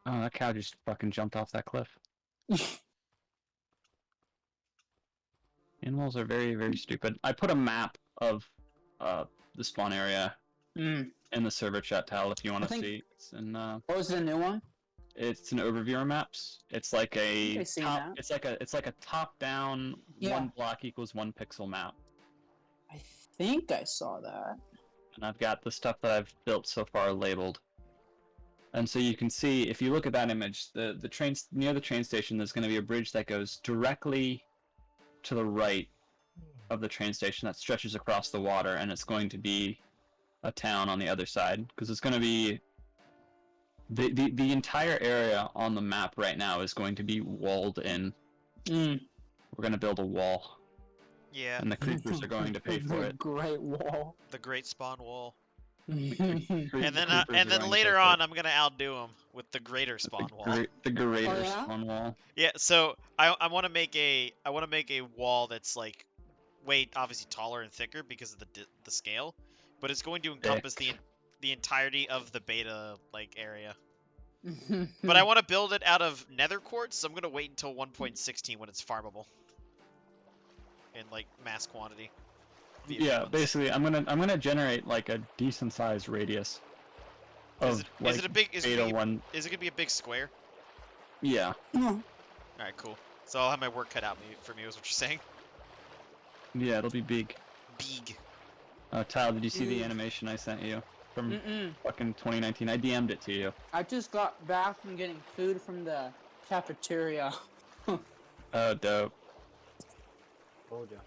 Speaker 4: Oh, that cow just fucking jumped off that cliff. Animals are very, very stupid. I put a map of the spawn area in the server chat, Tal, if you want to see. It's in,
Speaker 6: what was the new one?
Speaker 4: It's an overview of maps. It's like a top-down 1 block equals 1 pixel map.
Speaker 6: I think I saw that.
Speaker 4: And I've got the stuff that I've built so far labeled. And so you can see, if you look at that image, the trains near the train station, there's going to be a bridge that goes directly to the right of the train station that stretches across the water, and it's going to be a town on the other side, because it's going to be the entire area on the map right now is going to be walled in. We're going to build a wall.
Speaker 1: Yeah.
Speaker 4: And the creepers are going to pay for it.
Speaker 6: Great wall.
Speaker 1: The Great Spawn Wall.
Speaker 4: And
Speaker 1: then later on, I'm gonna outdo him with the Greater Spawn Wall.
Speaker 4: The Greater Spawn Wall.
Speaker 1: Yeah. So I want to make a wall that's way obviously taller and thicker because of the scale, but it's going to encompass the entirety of the beta area. But I want to build it out of nether quartz, so I'm gonna wait until 1.16 when it's farmable in mass quantity.
Speaker 4: Yeah, basically, I'm gonna generate a decent sized radius.
Speaker 1: Is it a big? Is it
Speaker 4: gonna
Speaker 1: be a big square?
Speaker 4: Yeah.
Speaker 1: All right, cool. So I'll have my work cut out for me, is what you're saying?
Speaker 4: Yeah, it'll be big.
Speaker 1: Big.
Speaker 4: Tyler, did you see the animation I sent you from fucking 2019? I DM'd it to you.
Speaker 6: I just got back from getting food from the cafeteria.
Speaker 4: Oh, dope.
Speaker 2: Told ya.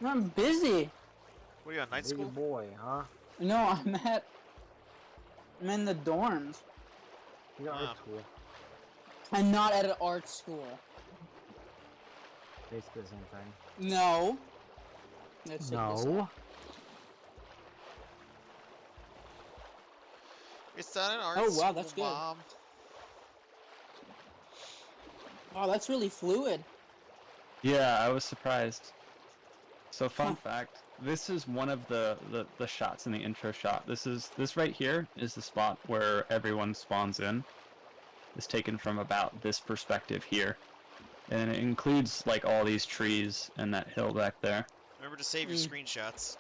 Speaker 6: I'm busy.
Speaker 1: What are you on night school?
Speaker 2: Big boy, huh?
Speaker 6: No, I'm in the dorms.
Speaker 2: You got art school.
Speaker 6: I'm not at an art school.
Speaker 2: Basically the same thing.
Speaker 6: No.
Speaker 2: No.
Speaker 1: It's not an art
Speaker 6: Oh,
Speaker 1: school,
Speaker 6: wow, that's good.
Speaker 1: Mom.
Speaker 6: Wow, that's really fluid.
Speaker 4: Yeah, I was surprised. So fun fact, this is one of the shots in the intro shot. This right here is the spot where everyone spawns in. It's taken from about this perspective here. And it includes all these trees and that hill back there.
Speaker 1: Remember to save your screenshots.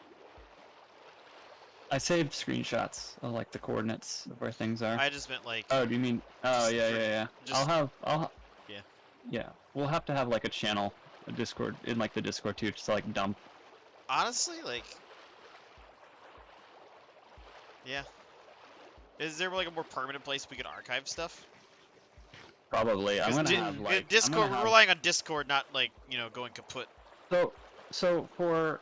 Speaker 4: I saved screenshots of the coordinates of where things are.
Speaker 1: I just meant
Speaker 4: Oh, do you mean? Oh, yeah.
Speaker 1: Yeah.
Speaker 4: We'll have to have a channel, a Discord in the Discord too, just to dump.
Speaker 1: Honestly, yeah. Is there a more permanent place we can archive stuff?
Speaker 4: Probably. I'm gonna have
Speaker 1: Discord. We're relying on Discord, not going kaput.
Speaker 4: So for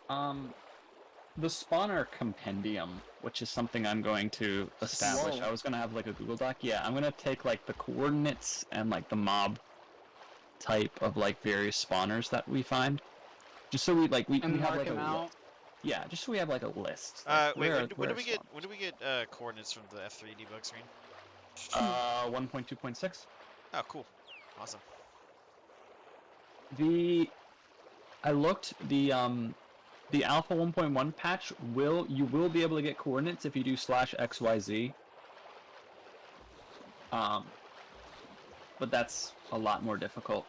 Speaker 4: the spawner compendium, which is something I'm going to establish.
Speaker 6: Whoa.
Speaker 4: I was gonna have a Google Doc. Yeah, I'm gonna take the coordinates and the mob type of like various spawners that we find, just so we
Speaker 6: And
Speaker 4: have
Speaker 6: mark
Speaker 4: like a
Speaker 6: him out.
Speaker 4: list. Yeah, just so we have like a list. Like,
Speaker 1: Wait,
Speaker 4: where
Speaker 1: when
Speaker 4: are
Speaker 1: do we get
Speaker 4: spawners?
Speaker 1: coordinates from the F3 debug screen?
Speaker 4: 1.2.6.
Speaker 1: Oh, cool, awesome.
Speaker 4: I looked the alpha 1.1 patch you will be able to get coordinates if you do /xyz. But that's a lot more difficult.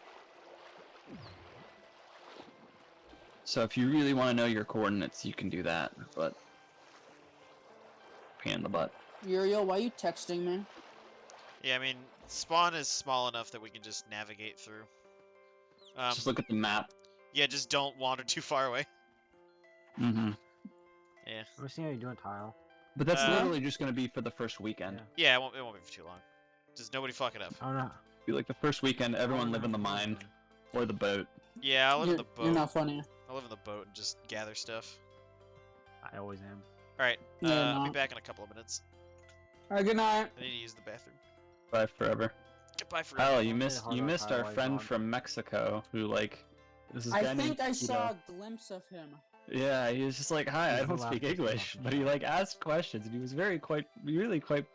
Speaker 4: So if you really want to know your coordinates, you can do that, but pain in the butt.
Speaker 6: Uriel, why are you texting me?
Speaker 1: Yeah, I mean, spawn is small enough that we can just navigate through.
Speaker 4: Just look at the map.
Speaker 1: Yeah, just don't wander too far away.
Speaker 4: Mm-hmm.
Speaker 1: Yeah.
Speaker 2: Let me see how you doing, Tile.
Speaker 4: But that's
Speaker 1: Uh,
Speaker 4: literally just going to be for the first weekend.
Speaker 1: Yeah, it won't be for too long. Just nobody fuck it up.
Speaker 2: Oh no.
Speaker 4: Be like the first weekend, everyone live in the mine or the boat.
Speaker 1: Yeah, I'll live in the boat.
Speaker 6: You're not funny.
Speaker 1: I'll live in the boat and just gather stuff.
Speaker 2: I always am.
Speaker 1: Alright,
Speaker 6: No, you're
Speaker 1: I'll be
Speaker 6: not.
Speaker 1: back in a couple of minutes.
Speaker 6: Alright, good night.
Speaker 1: I need to use the bathroom.
Speaker 4: Bye forever.
Speaker 1: Goodbye forever.
Speaker 4: Kyle, you
Speaker 2: Say
Speaker 4: missed
Speaker 2: hello,
Speaker 4: our
Speaker 2: Kyle, while
Speaker 4: friend
Speaker 2: he's on.
Speaker 4: from Mexico who like this is
Speaker 6: I
Speaker 4: guy named
Speaker 6: think I
Speaker 4: Tito.
Speaker 6: saw a glimpse of him.
Speaker 4: Yeah, he was just like, "Hi,
Speaker 2: He's
Speaker 4: I
Speaker 2: the
Speaker 4: don't
Speaker 2: last
Speaker 4: speak
Speaker 2: person
Speaker 4: English,"
Speaker 2: talking
Speaker 4: but he
Speaker 2: about
Speaker 4: like asked questions and he was really quite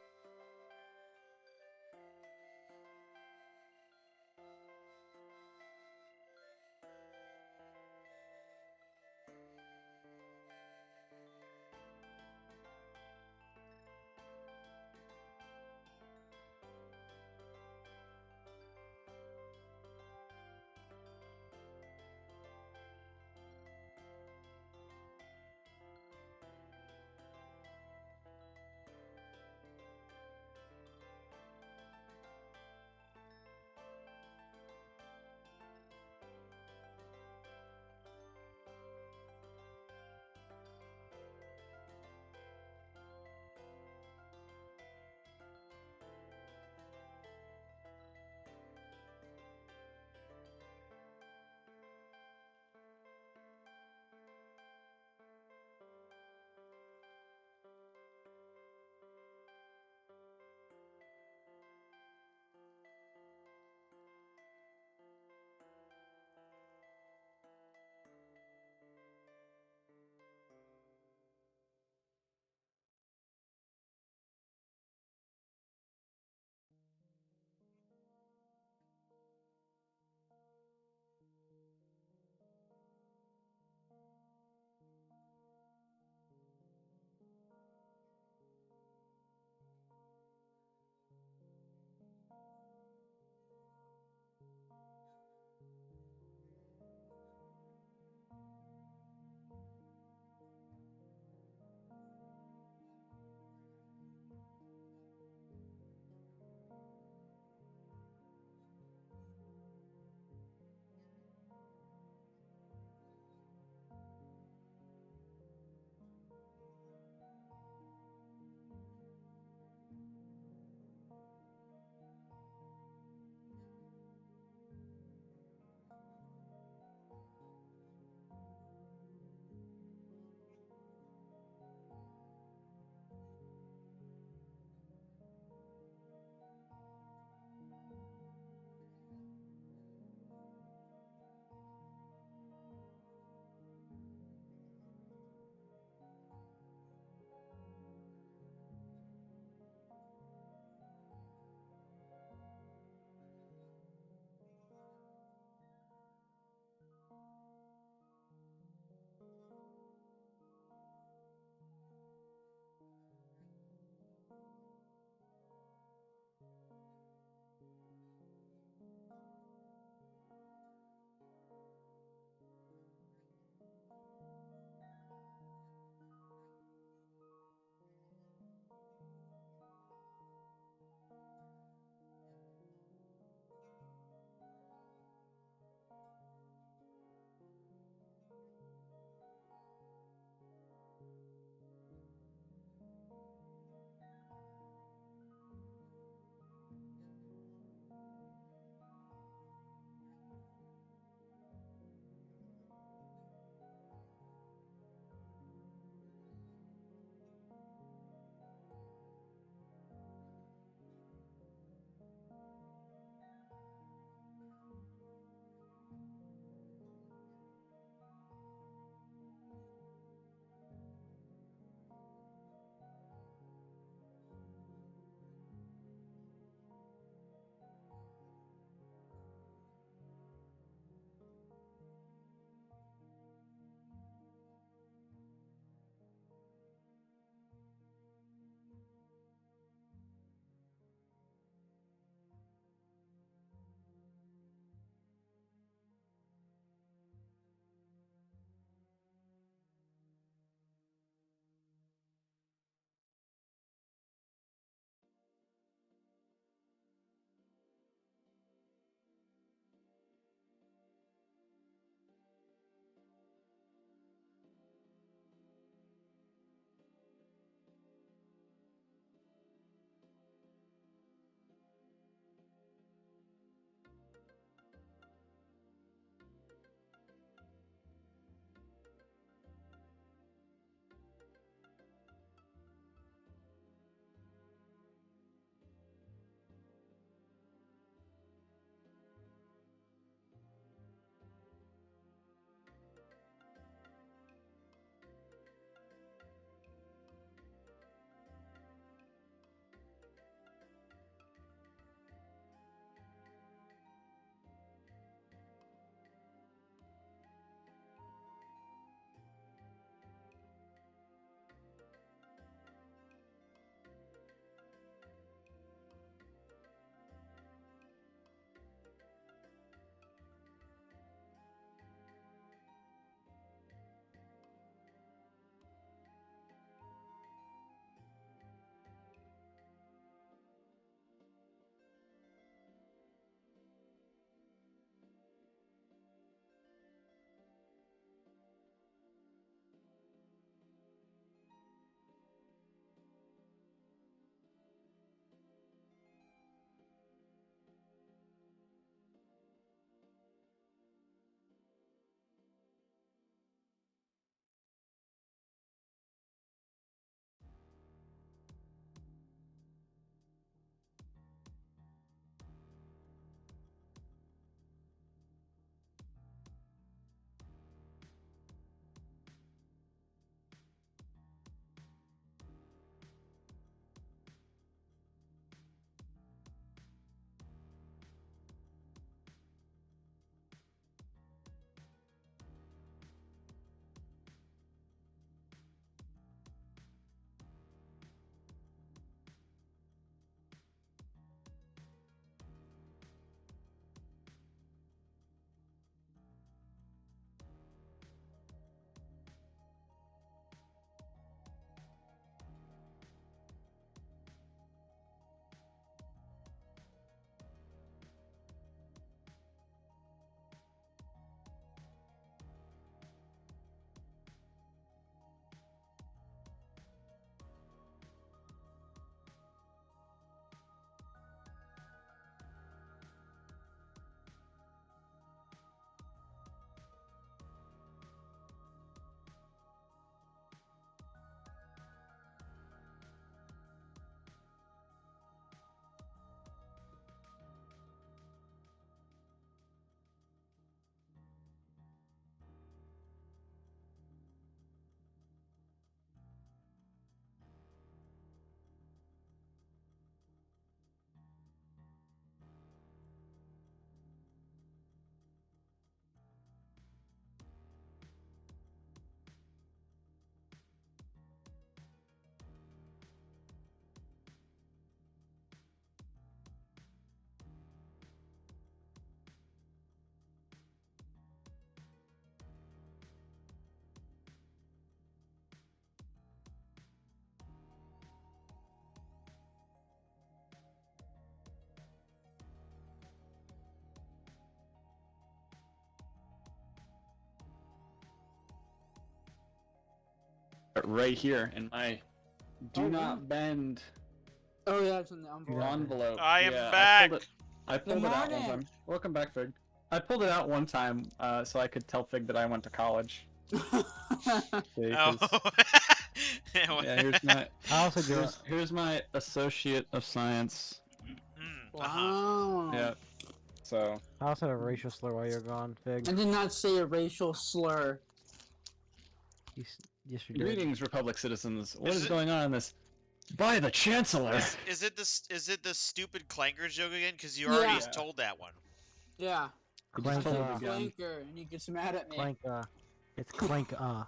Speaker 4: Right here in my do not bend
Speaker 6: Oh yeah, it's in the envelope.
Speaker 4: envelope.
Speaker 1: I am
Speaker 4: Yeah,
Speaker 1: back.
Speaker 4: I pulled
Speaker 6: Good
Speaker 4: it out one
Speaker 6: morning.
Speaker 4: time. Welcome back, Fig. I pulled it out one time so I could tell Fig that I went to college. Because,
Speaker 1: Oh.
Speaker 4: yeah, here's my
Speaker 2: I also do.
Speaker 4: here's my Associate of Science.
Speaker 6: Wow.
Speaker 4: Yeah. So
Speaker 2: I also have a racial slur while you're gone, Fig.
Speaker 6: I did not say a racial slur.
Speaker 2: Yes, you did.
Speaker 4: greetings, Republic citizens. What
Speaker 1: Is
Speaker 4: is
Speaker 1: it-
Speaker 4: going on in this? By the Chancellor.
Speaker 1: Is it the stupid clanker joke again? Because you already
Speaker 6: Yeah.
Speaker 1: told that one.
Speaker 6: Yeah.
Speaker 2: Clank,
Speaker 4: told it
Speaker 2: uh,
Speaker 4: again.
Speaker 6: Clanker, and he gets mad at me.
Speaker 2: Clank, it's clank, Y'all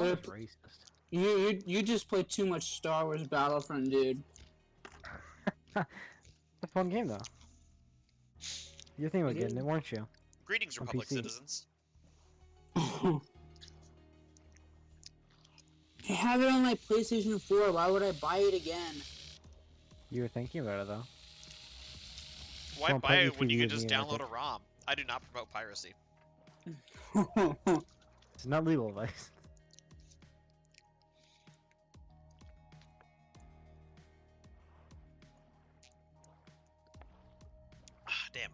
Speaker 2: are racist.
Speaker 6: You just play too much Star Wars Battlefront, dude.
Speaker 2: It's a fun game, though. You're thinking about
Speaker 6: It
Speaker 2: getting
Speaker 6: is.
Speaker 2: it, weren't you?
Speaker 1: Greetings,
Speaker 2: On
Speaker 1: Republic
Speaker 2: PC.
Speaker 1: citizens.
Speaker 6: I have it on my PlayStation 4. Why would I buy it again?
Speaker 2: You were thinking about it, though.
Speaker 1: Why
Speaker 2: Someone
Speaker 1: buy
Speaker 2: played
Speaker 1: it when you
Speaker 2: ECU
Speaker 1: can
Speaker 2: with
Speaker 1: just
Speaker 2: me, I
Speaker 1: download a
Speaker 2: think.
Speaker 1: ROM? I do not promote piracy.
Speaker 2: It's not legal advice.
Speaker 1: Damn.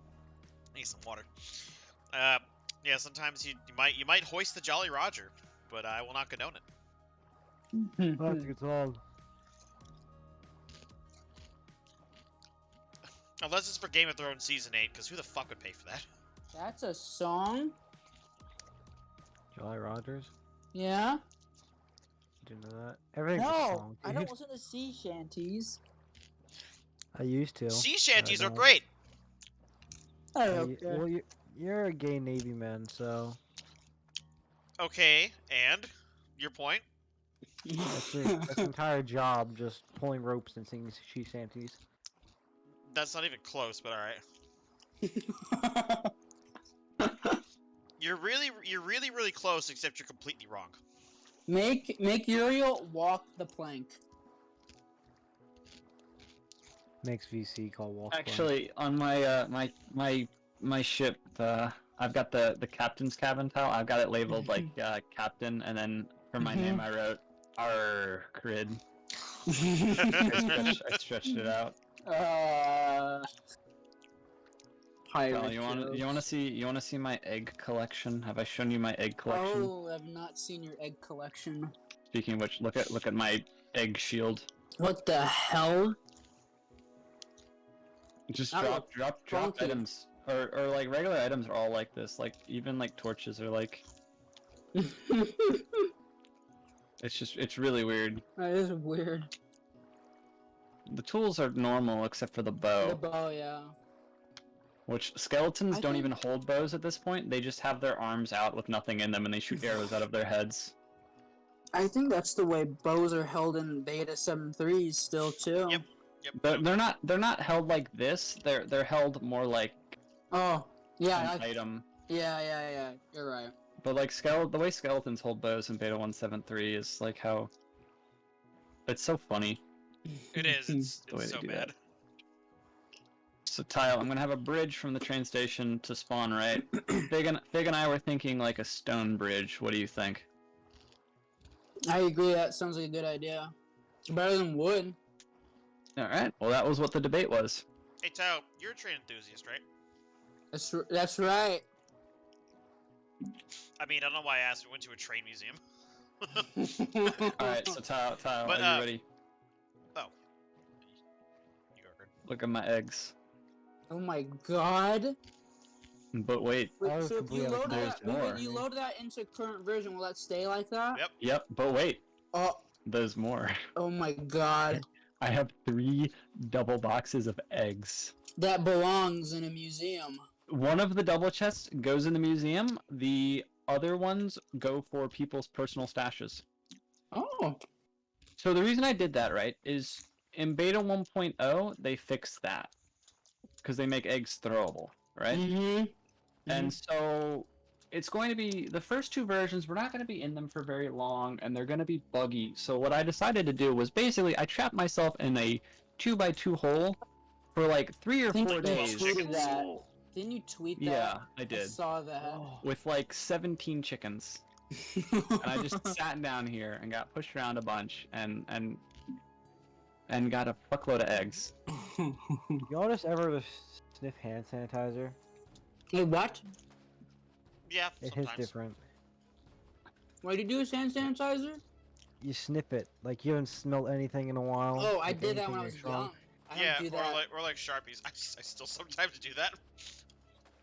Speaker 1: I need some water. Yeah, sometimes you might hoist the Jolly Roger, but I will not condone it.
Speaker 2: That's a good song.
Speaker 1: Unless it's for Game of Thrones Season 8, because who the fuck would pay for that?
Speaker 6: That's a song?
Speaker 2: Jolly Rogers?
Speaker 6: Yeah?
Speaker 2: Didn't know that. Everything's a
Speaker 6: No,
Speaker 2: song,
Speaker 6: I
Speaker 2: dude.
Speaker 6: don't listen to sea shanties.
Speaker 2: I used to.
Speaker 1: Sea shanties are
Speaker 2: don't.
Speaker 1: great!
Speaker 2: Well, you're a gay Navy man, so
Speaker 1: Okay, and? Your point?
Speaker 2: that's your entire job, just pulling ropes and singing sea shanties.
Speaker 1: That's not even close, but alright. You're really close, except you're completely wrong.
Speaker 6: Make Uriel walk the plank.
Speaker 2: Makes VC call Walk.
Speaker 4: Actually, on my my ship, I've got the captain's cabin tile. I've got it labeled like captain, and then for my name I wrote R Crid. I stretched it out.
Speaker 6: Pirate
Speaker 4: Well, you want
Speaker 6: jokes.
Speaker 4: to see my egg collection? Have I shown you my egg collection?
Speaker 6: Oh, I've not seen your egg collection.
Speaker 4: Speaking of which, look at my egg shield.
Speaker 6: What the hell?
Speaker 4: Just
Speaker 6: That
Speaker 4: drop
Speaker 6: funky.
Speaker 4: items, or like regular items are all like this. Like even like torches are like. It's really weird.
Speaker 6: That is weird.
Speaker 4: The tools are normal except for the bow.
Speaker 6: The bow, yeah.
Speaker 4: Which skeletons
Speaker 6: I
Speaker 4: don't
Speaker 6: think-
Speaker 4: even hold bows at this point. They just have their arms out with nothing in them, and they shoot arrows out of their heads.
Speaker 6: I think that's the way bows are held in Beta 7.3s still too.
Speaker 1: Yep.
Speaker 4: But they're not held like this. They're held more like
Speaker 6: Oh, yeah,
Speaker 4: an item.
Speaker 6: yeah. You're right.
Speaker 4: But like the way skeletons hold bows in Beta 173 is like how. It's so funny.
Speaker 1: It is. It's
Speaker 4: The way they
Speaker 1: so
Speaker 4: do
Speaker 1: bad.
Speaker 4: that. So Tile, I'm gonna have a bridge from the train station to spawn, right? Fig and I were thinking like a stone bridge. What do you think?
Speaker 6: I agree. That sounds like a good idea. Better than wood.
Speaker 4: All right. Well, that was what the debate was.
Speaker 1: Hey, Tao, you're a train enthusiast, right?
Speaker 6: That's right.
Speaker 1: I mean, I don't know why I asked. We went to a train museum.
Speaker 4: All right. So Tile,
Speaker 1: But,
Speaker 4: are you ready?
Speaker 1: Oh. You go, Grid.
Speaker 4: Look at my eggs.
Speaker 6: Oh my god.
Speaker 4: But wait.
Speaker 6: Wait,
Speaker 2: That was
Speaker 6: so if you
Speaker 2: completely
Speaker 6: load
Speaker 4: There's
Speaker 6: that,
Speaker 4: more.
Speaker 6: when you load that into current version, will that stay like that?
Speaker 1: Yep.
Speaker 4: Yep. But wait.
Speaker 6: Oh,
Speaker 4: There's more.
Speaker 6: oh my god.
Speaker 4: I have 3 double boxes of eggs.
Speaker 6: That belongs in a museum.
Speaker 4: One of the double chests goes in the museum. The other ones go for people's personal stashes.
Speaker 6: Oh.
Speaker 4: So the reason I did that, right, is in Beta 1.0, they fixed that. Because they make eggs throwable, right?
Speaker 6: Mm-hmm.
Speaker 4: And so it's going to be the first 2 versions. We're not going to be in them for very long, and they're going to be buggy. So what I decided to do was basically I trapped myself in a 2x2 hole for like 3 or 4 days.
Speaker 6: I Didn't you tweet that?
Speaker 4: Yeah, I
Speaker 6: I
Speaker 4: did.
Speaker 6: saw that.
Speaker 4: With like 17 chickens. And I just sat down here and got pushed around a bunch and got a fuckload of eggs.
Speaker 7: Y'all just ever sniff hand sanitizer?
Speaker 6: Wait, what?
Speaker 1: Yeah,
Speaker 7: It
Speaker 1: sometimes.
Speaker 7: hits different.
Speaker 6: What do you do with hand sanitizer?
Speaker 7: You sniff it. Like you haven't smelled anything in a while.
Speaker 6: Oh, I
Speaker 7: like
Speaker 6: did that
Speaker 7: anything
Speaker 6: when I was
Speaker 7: strong.
Speaker 6: young. I don't
Speaker 1: Yeah,
Speaker 6: do that.
Speaker 1: or like Sharpies. I still sometimes do that.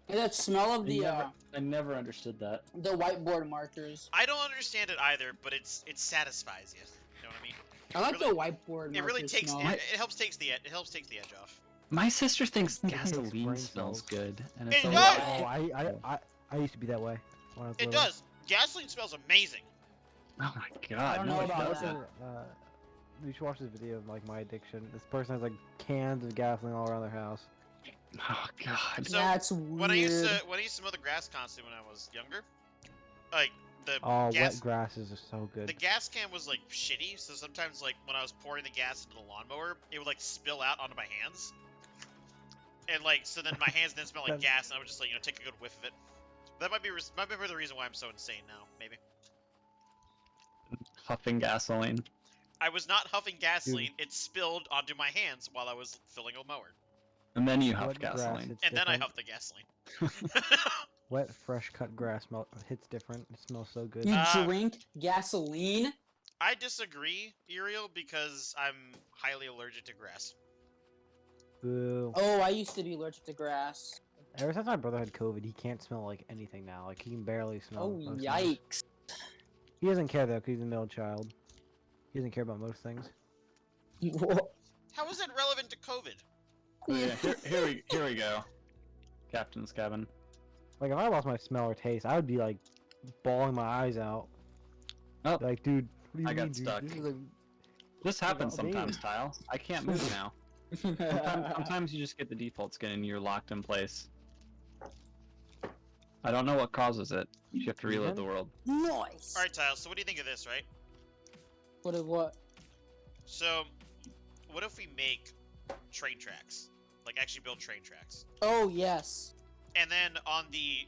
Speaker 6: And that smell of the
Speaker 4: I never understood that.
Speaker 6: whiteboard markers.
Speaker 1: I don't understand it either, but it satisfies you. You know what I mean?
Speaker 6: I like
Speaker 1: Really-
Speaker 6: the whiteboard markers.
Speaker 1: It really takes
Speaker 6: smell.
Speaker 1: it helps take the edge off.
Speaker 4: My sister thinks
Speaker 7: I think it's
Speaker 4: gasoline
Speaker 7: brain
Speaker 4: smells
Speaker 7: cells.
Speaker 4: good, and it's
Speaker 1: It
Speaker 4: a
Speaker 1: does!
Speaker 4: lie.
Speaker 7: I used to be that way when I was
Speaker 1: It
Speaker 7: little.
Speaker 1: does. Gasoline smells amazing.
Speaker 4: Oh my
Speaker 6: I
Speaker 4: god,
Speaker 6: don't
Speaker 4: no,
Speaker 6: know
Speaker 4: it
Speaker 6: about
Speaker 4: doesn't.
Speaker 6: that.
Speaker 7: You should watch this video of like my addiction. This person has like cans of gasoline all around their house.
Speaker 4: Oh god.
Speaker 1: So,
Speaker 6: That's weird.
Speaker 1: When I used to mow the grass constantly when I was younger, like the
Speaker 7: Oh,
Speaker 1: gas
Speaker 7: wet grasses are so good.
Speaker 1: the gas can was like shitty, so sometimes like when I was pouring the gas into the lawnmower, it would like spill out onto my hands. And like so then my hands didn't smell like gas, and I would just like take a good whiff of it. That might be the reason why I'm so insane now, maybe.
Speaker 4: Huffing gasoline.
Speaker 1: I was not huffing gasoline, it spilled onto my hands while I was filling a mower.
Speaker 4: And then you huff
Speaker 7: Wet grass
Speaker 4: gasoline.
Speaker 7: hits
Speaker 1: And then I
Speaker 7: different.
Speaker 1: huffed the gasoline.
Speaker 7: Wet, fresh cut grass hits different. It smells so good.
Speaker 6: You
Speaker 1: Uh,
Speaker 6: drink gasoline?
Speaker 1: I disagree, Uriel, because I'm highly allergic to grass.
Speaker 7: Boo.
Speaker 6: Oh, I used to be allergic to grass.
Speaker 7: Ever since my brother had COVID, he can't smell like anything now. Like he can barely smell.
Speaker 6: Oh,
Speaker 7: most things.
Speaker 6: yikes.
Speaker 7: He doesn't care though, 'cause he's a middle child. He doesn't care about most things.
Speaker 1: How is that relevant to COVID?
Speaker 4: Oh, yeah, here we go. Captain's cabin.
Speaker 7: Like if I lost my smell or taste, I would be like bawling my eyes out.
Speaker 4: Oh,
Speaker 7: Like, dude, what do you
Speaker 4: I got
Speaker 7: mean, dude?
Speaker 4: stuck.
Speaker 7: This is like...
Speaker 4: This happens
Speaker 7: about me?
Speaker 4: sometimes, Tile. I can't move now. Sometimes you just get the default skin and you're locked in place. I don't know what causes it. You have to reload the world.
Speaker 6: Nice.
Speaker 1: Alright, Tile, so what do you think of this, right?
Speaker 6: What?
Speaker 1: So, what if we make train tracks? Like, actually build train tracks.
Speaker 6: Oh, yes.
Speaker 1: And then on the,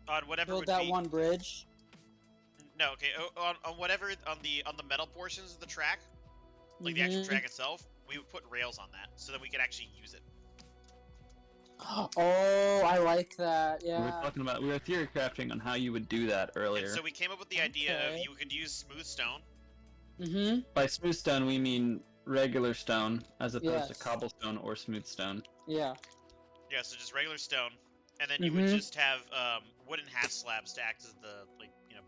Speaker 1: on whatever
Speaker 6: Build
Speaker 1: would
Speaker 6: that
Speaker 1: be...
Speaker 6: one bridge.
Speaker 1: No, okay, on whatever, on the metal portions of the track, like the actual
Speaker 6: Mhm.
Speaker 1: track itself, we would put rails on that, so that we could actually use it.
Speaker 6: Oh, I like that.
Speaker 4: We were
Speaker 6: Yeah.
Speaker 4: talking about, we were theory crafting on how you would do that earlier.
Speaker 1: And so we came up with the idea of
Speaker 6: Okay.
Speaker 1: you could use smooth stone.
Speaker 6: Mm-hmm.
Speaker 4: By smooth stone, we mean regular stone, as opposed to
Speaker 6: Yes.
Speaker 4: cobblestone or smooth stone.
Speaker 6: Yeah.
Speaker 1: Yeah, so just regular stone, and then you would
Speaker 6: Mhm.
Speaker 1: just have wooden half slabs to act as the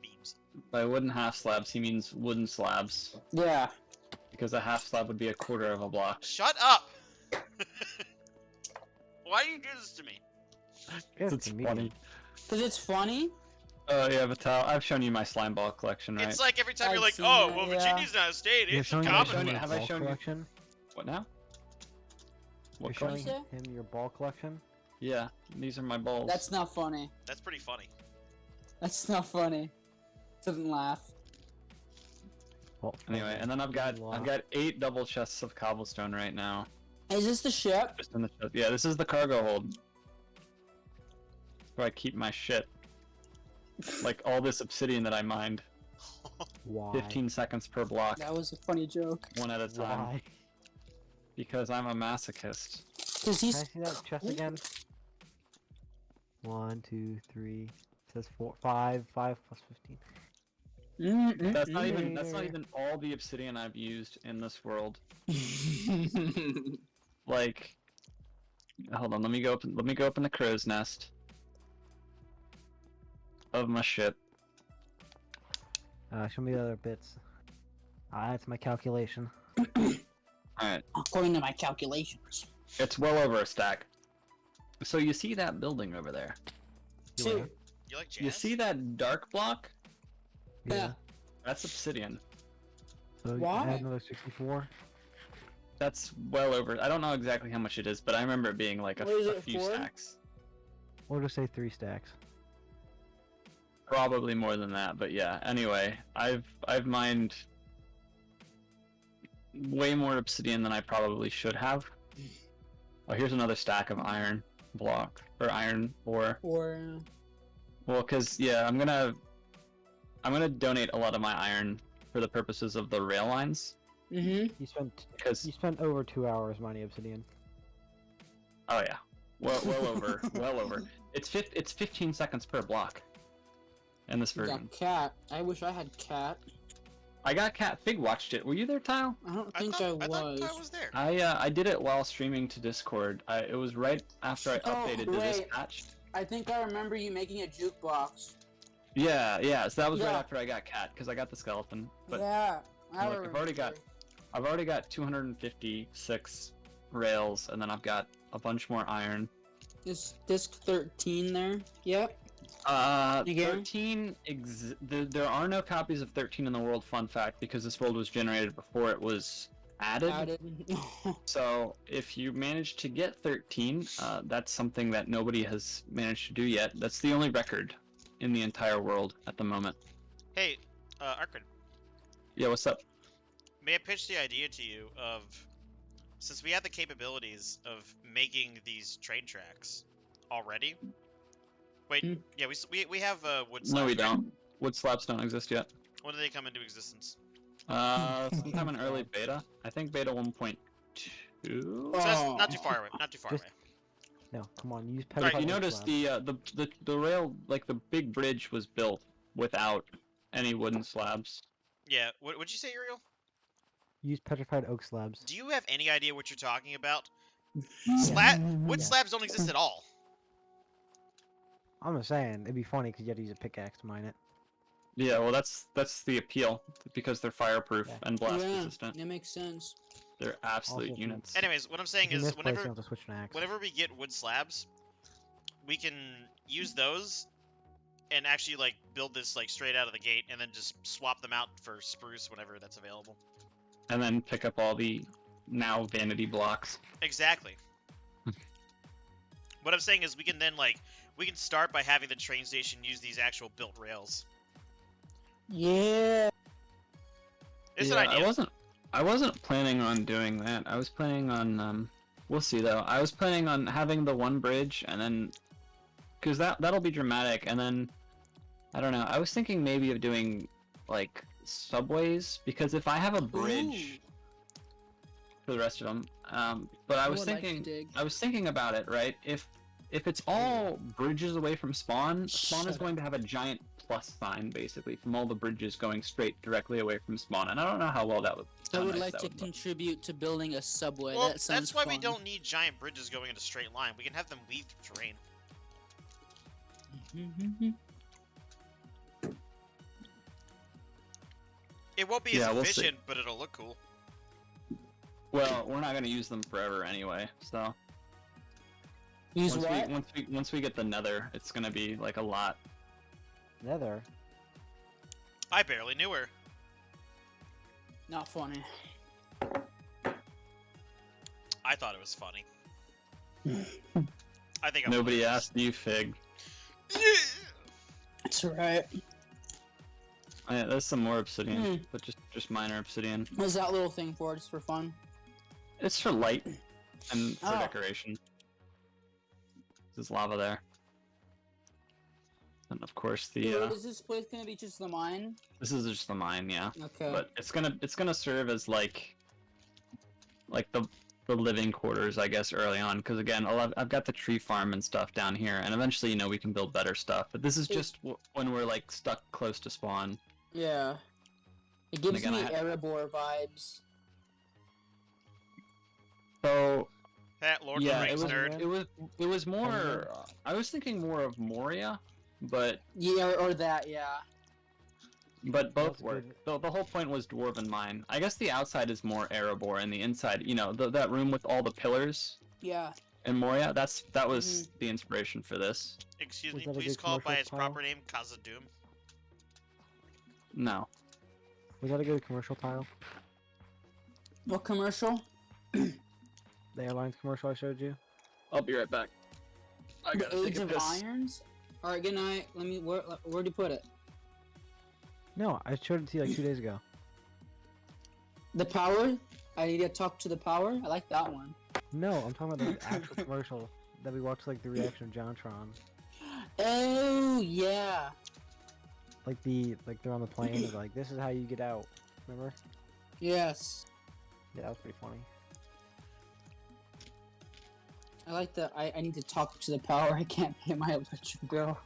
Speaker 1: beams.
Speaker 4: By wooden half slabs, he means wooden slabs,
Speaker 6: Yeah.
Speaker 4: because a half slab would be a quarter of a block.
Speaker 1: Shut up! Why do you do this to me?
Speaker 7: It's
Speaker 4: It's
Speaker 7: convenient.
Speaker 4: funny.
Speaker 6: Cause it's funny.
Speaker 4: Oh yeah, Vital, I've shown you my slime ball collection, right?
Speaker 1: It's like every time
Speaker 6: I've
Speaker 1: you're like,
Speaker 6: seen
Speaker 1: oh,
Speaker 6: that,
Speaker 1: well,
Speaker 6: yeah.
Speaker 1: Virginia's not a state,
Speaker 7: You're
Speaker 1: it's a
Speaker 7: showing
Speaker 4: Have I shown
Speaker 1: commonwealth.
Speaker 4: you- have I
Speaker 7: ball
Speaker 4: shown you-
Speaker 7: collection?
Speaker 4: What now?
Speaker 7: You're
Speaker 4: What
Speaker 7: showing
Speaker 4: color?
Speaker 6: Say?
Speaker 7: him your ball collection?
Speaker 4: Yeah, these are my balls.
Speaker 6: That's not funny.
Speaker 1: That's pretty funny.
Speaker 6: That's not funny. Doesn't laugh.
Speaker 7: Well,
Speaker 4: Anyway, and then I've got 8 double chests of cobblestone right now.
Speaker 6: Is this the ship?
Speaker 4: Just in the chest. Yeah, this is the cargo hold. Where I keep my shit. Like all this obsidian that I mined.
Speaker 7: Why?
Speaker 4: 15 seconds per block,
Speaker 6: That was a funny joke.
Speaker 4: one at a time.
Speaker 7: Why?
Speaker 4: Because I'm a masochist.
Speaker 6: Cause
Speaker 7: Can I
Speaker 6: he's.
Speaker 7: see that chest again? 1, 2, 3. It says 4, 5 plus 15.
Speaker 4: That's not even all the obsidian I've used in this world. Like, hold on, let me go up in the crow's nest of my ship.
Speaker 7: Show me the other bits. That's my calculation.
Speaker 4: Alright,
Speaker 6: According to my calculations.
Speaker 4: it's well over a stack. So you see that building over there?
Speaker 6: Two.
Speaker 1: You like jazz?
Speaker 4: You see that dark block?
Speaker 6: Yeah.
Speaker 4: That's obsidian.
Speaker 7: So
Speaker 6: Why?
Speaker 7: add another 64.
Speaker 4: That's well over. I don't know exactly how much it is, but I remember it being like a,
Speaker 6: What is
Speaker 4: a
Speaker 6: it
Speaker 4: few
Speaker 6: for?
Speaker 4: stacks.
Speaker 7: Or just say 3 stacks.
Speaker 4: Probably more than that, but yeah. Anyway, I've mined way more obsidian than I probably should have. Oh, here's another stack of iron block or iron ore.
Speaker 6: Or
Speaker 4: Well, cause yeah, I'm gonna donate a lot of my iron for the purposes of the rail lines.
Speaker 6: mm-hmm.
Speaker 4: Because
Speaker 7: You spent over 2 hours mining obsidian.
Speaker 4: oh yeah, well over, well over. It's 15 seconds per block. In this
Speaker 6: You
Speaker 4: version.
Speaker 6: got cat. I wish I had cat.
Speaker 4: I got cat. Fig watched it. Were you there, Tile?
Speaker 6: I don't think
Speaker 1: I
Speaker 6: I was.
Speaker 1: thought I was there.
Speaker 4: I did it while streaming to Discord. It was right after I
Speaker 6: Oh,
Speaker 4: updated to this
Speaker 6: wait.
Speaker 4: patch.
Speaker 6: I think I remember you making a jukebox.
Speaker 4: Yeah. So that was right
Speaker 6: Yeah.
Speaker 4: after I got cat because I got the skeleton. But
Speaker 6: yeah, I
Speaker 4: look,
Speaker 6: remember.
Speaker 4: I've already got 256 rails, and then I've got a bunch more iron.
Speaker 6: Is disc 13 there? Yep. Again?
Speaker 4: 13. There are no copies of 13 in the world. Fun fact, because this world was generated before it was added. So if you manage to get 13, that's something that nobody has managed to do yet. That's the only record in the entire world at the moment.
Speaker 1: Hey, Arkrid,
Speaker 4: Yeah, what's up?
Speaker 1: may I pitch the idea to you of, since we have the capabilities of making these train tracks already. Wait, yeah, we have wood slabs.
Speaker 4: No, we
Speaker 1: right?
Speaker 4: don't. Wood slabs don't exist yet.
Speaker 1: When do they come into existence?
Speaker 4: Sometime in early beta. I think beta 1.2.
Speaker 1: So that's not too far away. Not too far
Speaker 7: Just-
Speaker 1: away.
Speaker 7: No, come on, use
Speaker 1: Alright,
Speaker 4: If you
Speaker 7: petrified
Speaker 4: notice,
Speaker 7: slabs.
Speaker 4: the rail, like the big bridge, was built without any wooden slabs.
Speaker 1: Yeah. What'd you say, Uriel?
Speaker 7: Use petrified oak slabs.
Speaker 1: Do you have any idea what you're talking about?
Speaker 7: Yeah.
Speaker 1: Wood
Speaker 7: Yeah.
Speaker 1: slabs don't exist at all.
Speaker 7: I'm just saying, it'd be funny because you had to use a pickaxe to mine it.
Speaker 4: Yeah, well, that's the appeal because they're fireproof
Speaker 7: Yeah.
Speaker 4: and blast
Speaker 6: Yeah,
Speaker 4: resistant.
Speaker 6: that makes sense.
Speaker 4: They're absolute
Speaker 7: Also,
Speaker 4: units.
Speaker 1: Anyways, what I'm saying
Speaker 7: If you
Speaker 1: is,
Speaker 7: misplace,
Speaker 1: whenever
Speaker 7: you have to switch to an axe.
Speaker 1: whenever we get wood slabs, we can use those and actually like build this like straight out of the gate, and then just swap them out for spruce whenever that's available.
Speaker 4: And then pick up all the now vanity blocks.
Speaker 1: Exactly. What I'm saying is, we can then we can start by having the train station use these actual built rails.
Speaker 6: Yeah.
Speaker 1: It's
Speaker 4: yeah,
Speaker 1: an idea.
Speaker 4: I wasn't planning on doing that. I was planning on we'll see though. I was planning on having the one bridge and then cuz that'll be dramatic, and then I don't know. I was thinking maybe of doing like subways, because if I have a bridge for the rest of them, but I was
Speaker 6: would like to
Speaker 4: thinking
Speaker 6: dig.
Speaker 4: I was thinking about it, right? If it's all bridges away from spawn is
Speaker 6: Shut
Speaker 4: going to have a giant plus sign basically from all the bridges going straight directly away from spawn, and I don't know how well that would.
Speaker 6: I
Speaker 4: how
Speaker 6: would
Speaker 4: nice
Speaker 6: like
Speaker 4: that
Speaker 6: to
Speaker 4: would look.
Speaker 6: contribute to building a subway.
Speaker 1: Well,
Speaker 6: That sounds
Speaker 1: that's why we
Speaker 6: fun.
Speaker 1: don't need giant bridges going in a straight line. We can have them weave through terrain. It won't be
Speaker 4: Yeah,
Speaker 1: as
Speaker 4: we'll see.
Speaker 1: efficient, but it'll look cool.
Speaker 4: Well, we're not going to use them forever anyway, so
Speaker 6: Use what?
Speaker 4: once we get the nether, it's going to be like a lot.
Speaker 7: Nether.
Speaker 1: I barely knew her.
Speaker 6: Not funny.
Speaker 1: I thought it was funny. I think I'm
Speaker 4: Nobody
Speaker 1: hilarious.
Speaker 4: asked you, Fig.
Speaker 6: It's alright.
Speaker 4: Yeah, there's some more obsidian,
Speaker 6: Hmm.
Speaker 4: but just minor obsidian.
Speaker 6: What's that little thing for? Just for fun?
Speaker 4: It's for light and for
Speaker 6: Oh.
Speaker 4: decoration. There's lava there. And of course the
Speaker 6: Is this place gonna be just the mine?
Speaker 4: this is just the mine, yeah.
Speaker 6: Okay.
Speaker 4: But it's gonna serve as like the living quarters, I guess, early on, because again, I've got the tree farm and stuff down here, and eventually, we can build better stuff. But this is just when we're like stuck close to spawn.
Speaker 6: Yeah. It gives
Speaker 4: again,
Speaker 6: me
Speaker 4: I
Speaker 6: Erebor vibes.
Speaker 4: So
Speaker 1: That Lord
Speaker 4: yeah,
Speaker 1: of the Rings nerd.
Speaker 4: it was more. I was thinking more of Moria, but
Speaker 6: Yeah, or that, yeah.
Speaker 4: both
Speaker 7: That's
Speaker 4: work.
Speaker 7: good.
Speaker 4: The whole point was Dwarven Mine. I guess the outside is more Erebor, and the inside, that room with all the pillars
Speaker 6: Yeah.
Speaker 4: in Moria. That was the inspiration for this.
Speaker 1: Excuse
Speaker 7: Was
Speaker 1: me,
Speaker 7: that a
Speaker 1: please
Speaker 7: good
Speaker 1: call it by
Speaker 7: commercial
Speaker 1: its
Speaker 7: tile?
Speaker 1: proper name, Khazad-dûm.
Speaker 4: No.
Speaker 7: Was that a good commercial tile?
Speaker 6: What commercial?
Speaker 7: The airlines commercial I showed you?
Speaker 4: I'll be right back. I
Speaker 6: The
Speaker 4: gotta take
Speaker 6: Age
Speaker 4: a
Speaker 6: of
Speaker 4: piss.
Speaker 6: Irons? Alright, good night. Where'd you put it?
Speaker 7: No, I showed it to you like 2 days ago.
Speaker 6: The power? I need to talk to the power? I like that one.
Speaker 7: No, I'm talking about the actual commercial that we watched, like the reaction of JonTron.
Speaker 6: Oh yeah.
Speaker 7: Like they're on the plane and they're like, this is how you get out. Remember?
Speaker 6: Yes.
Speaker 7: Yeah, that was pretty funny.
Speaker 6: I like the I need to talk to the power. I can't pay my electric bill.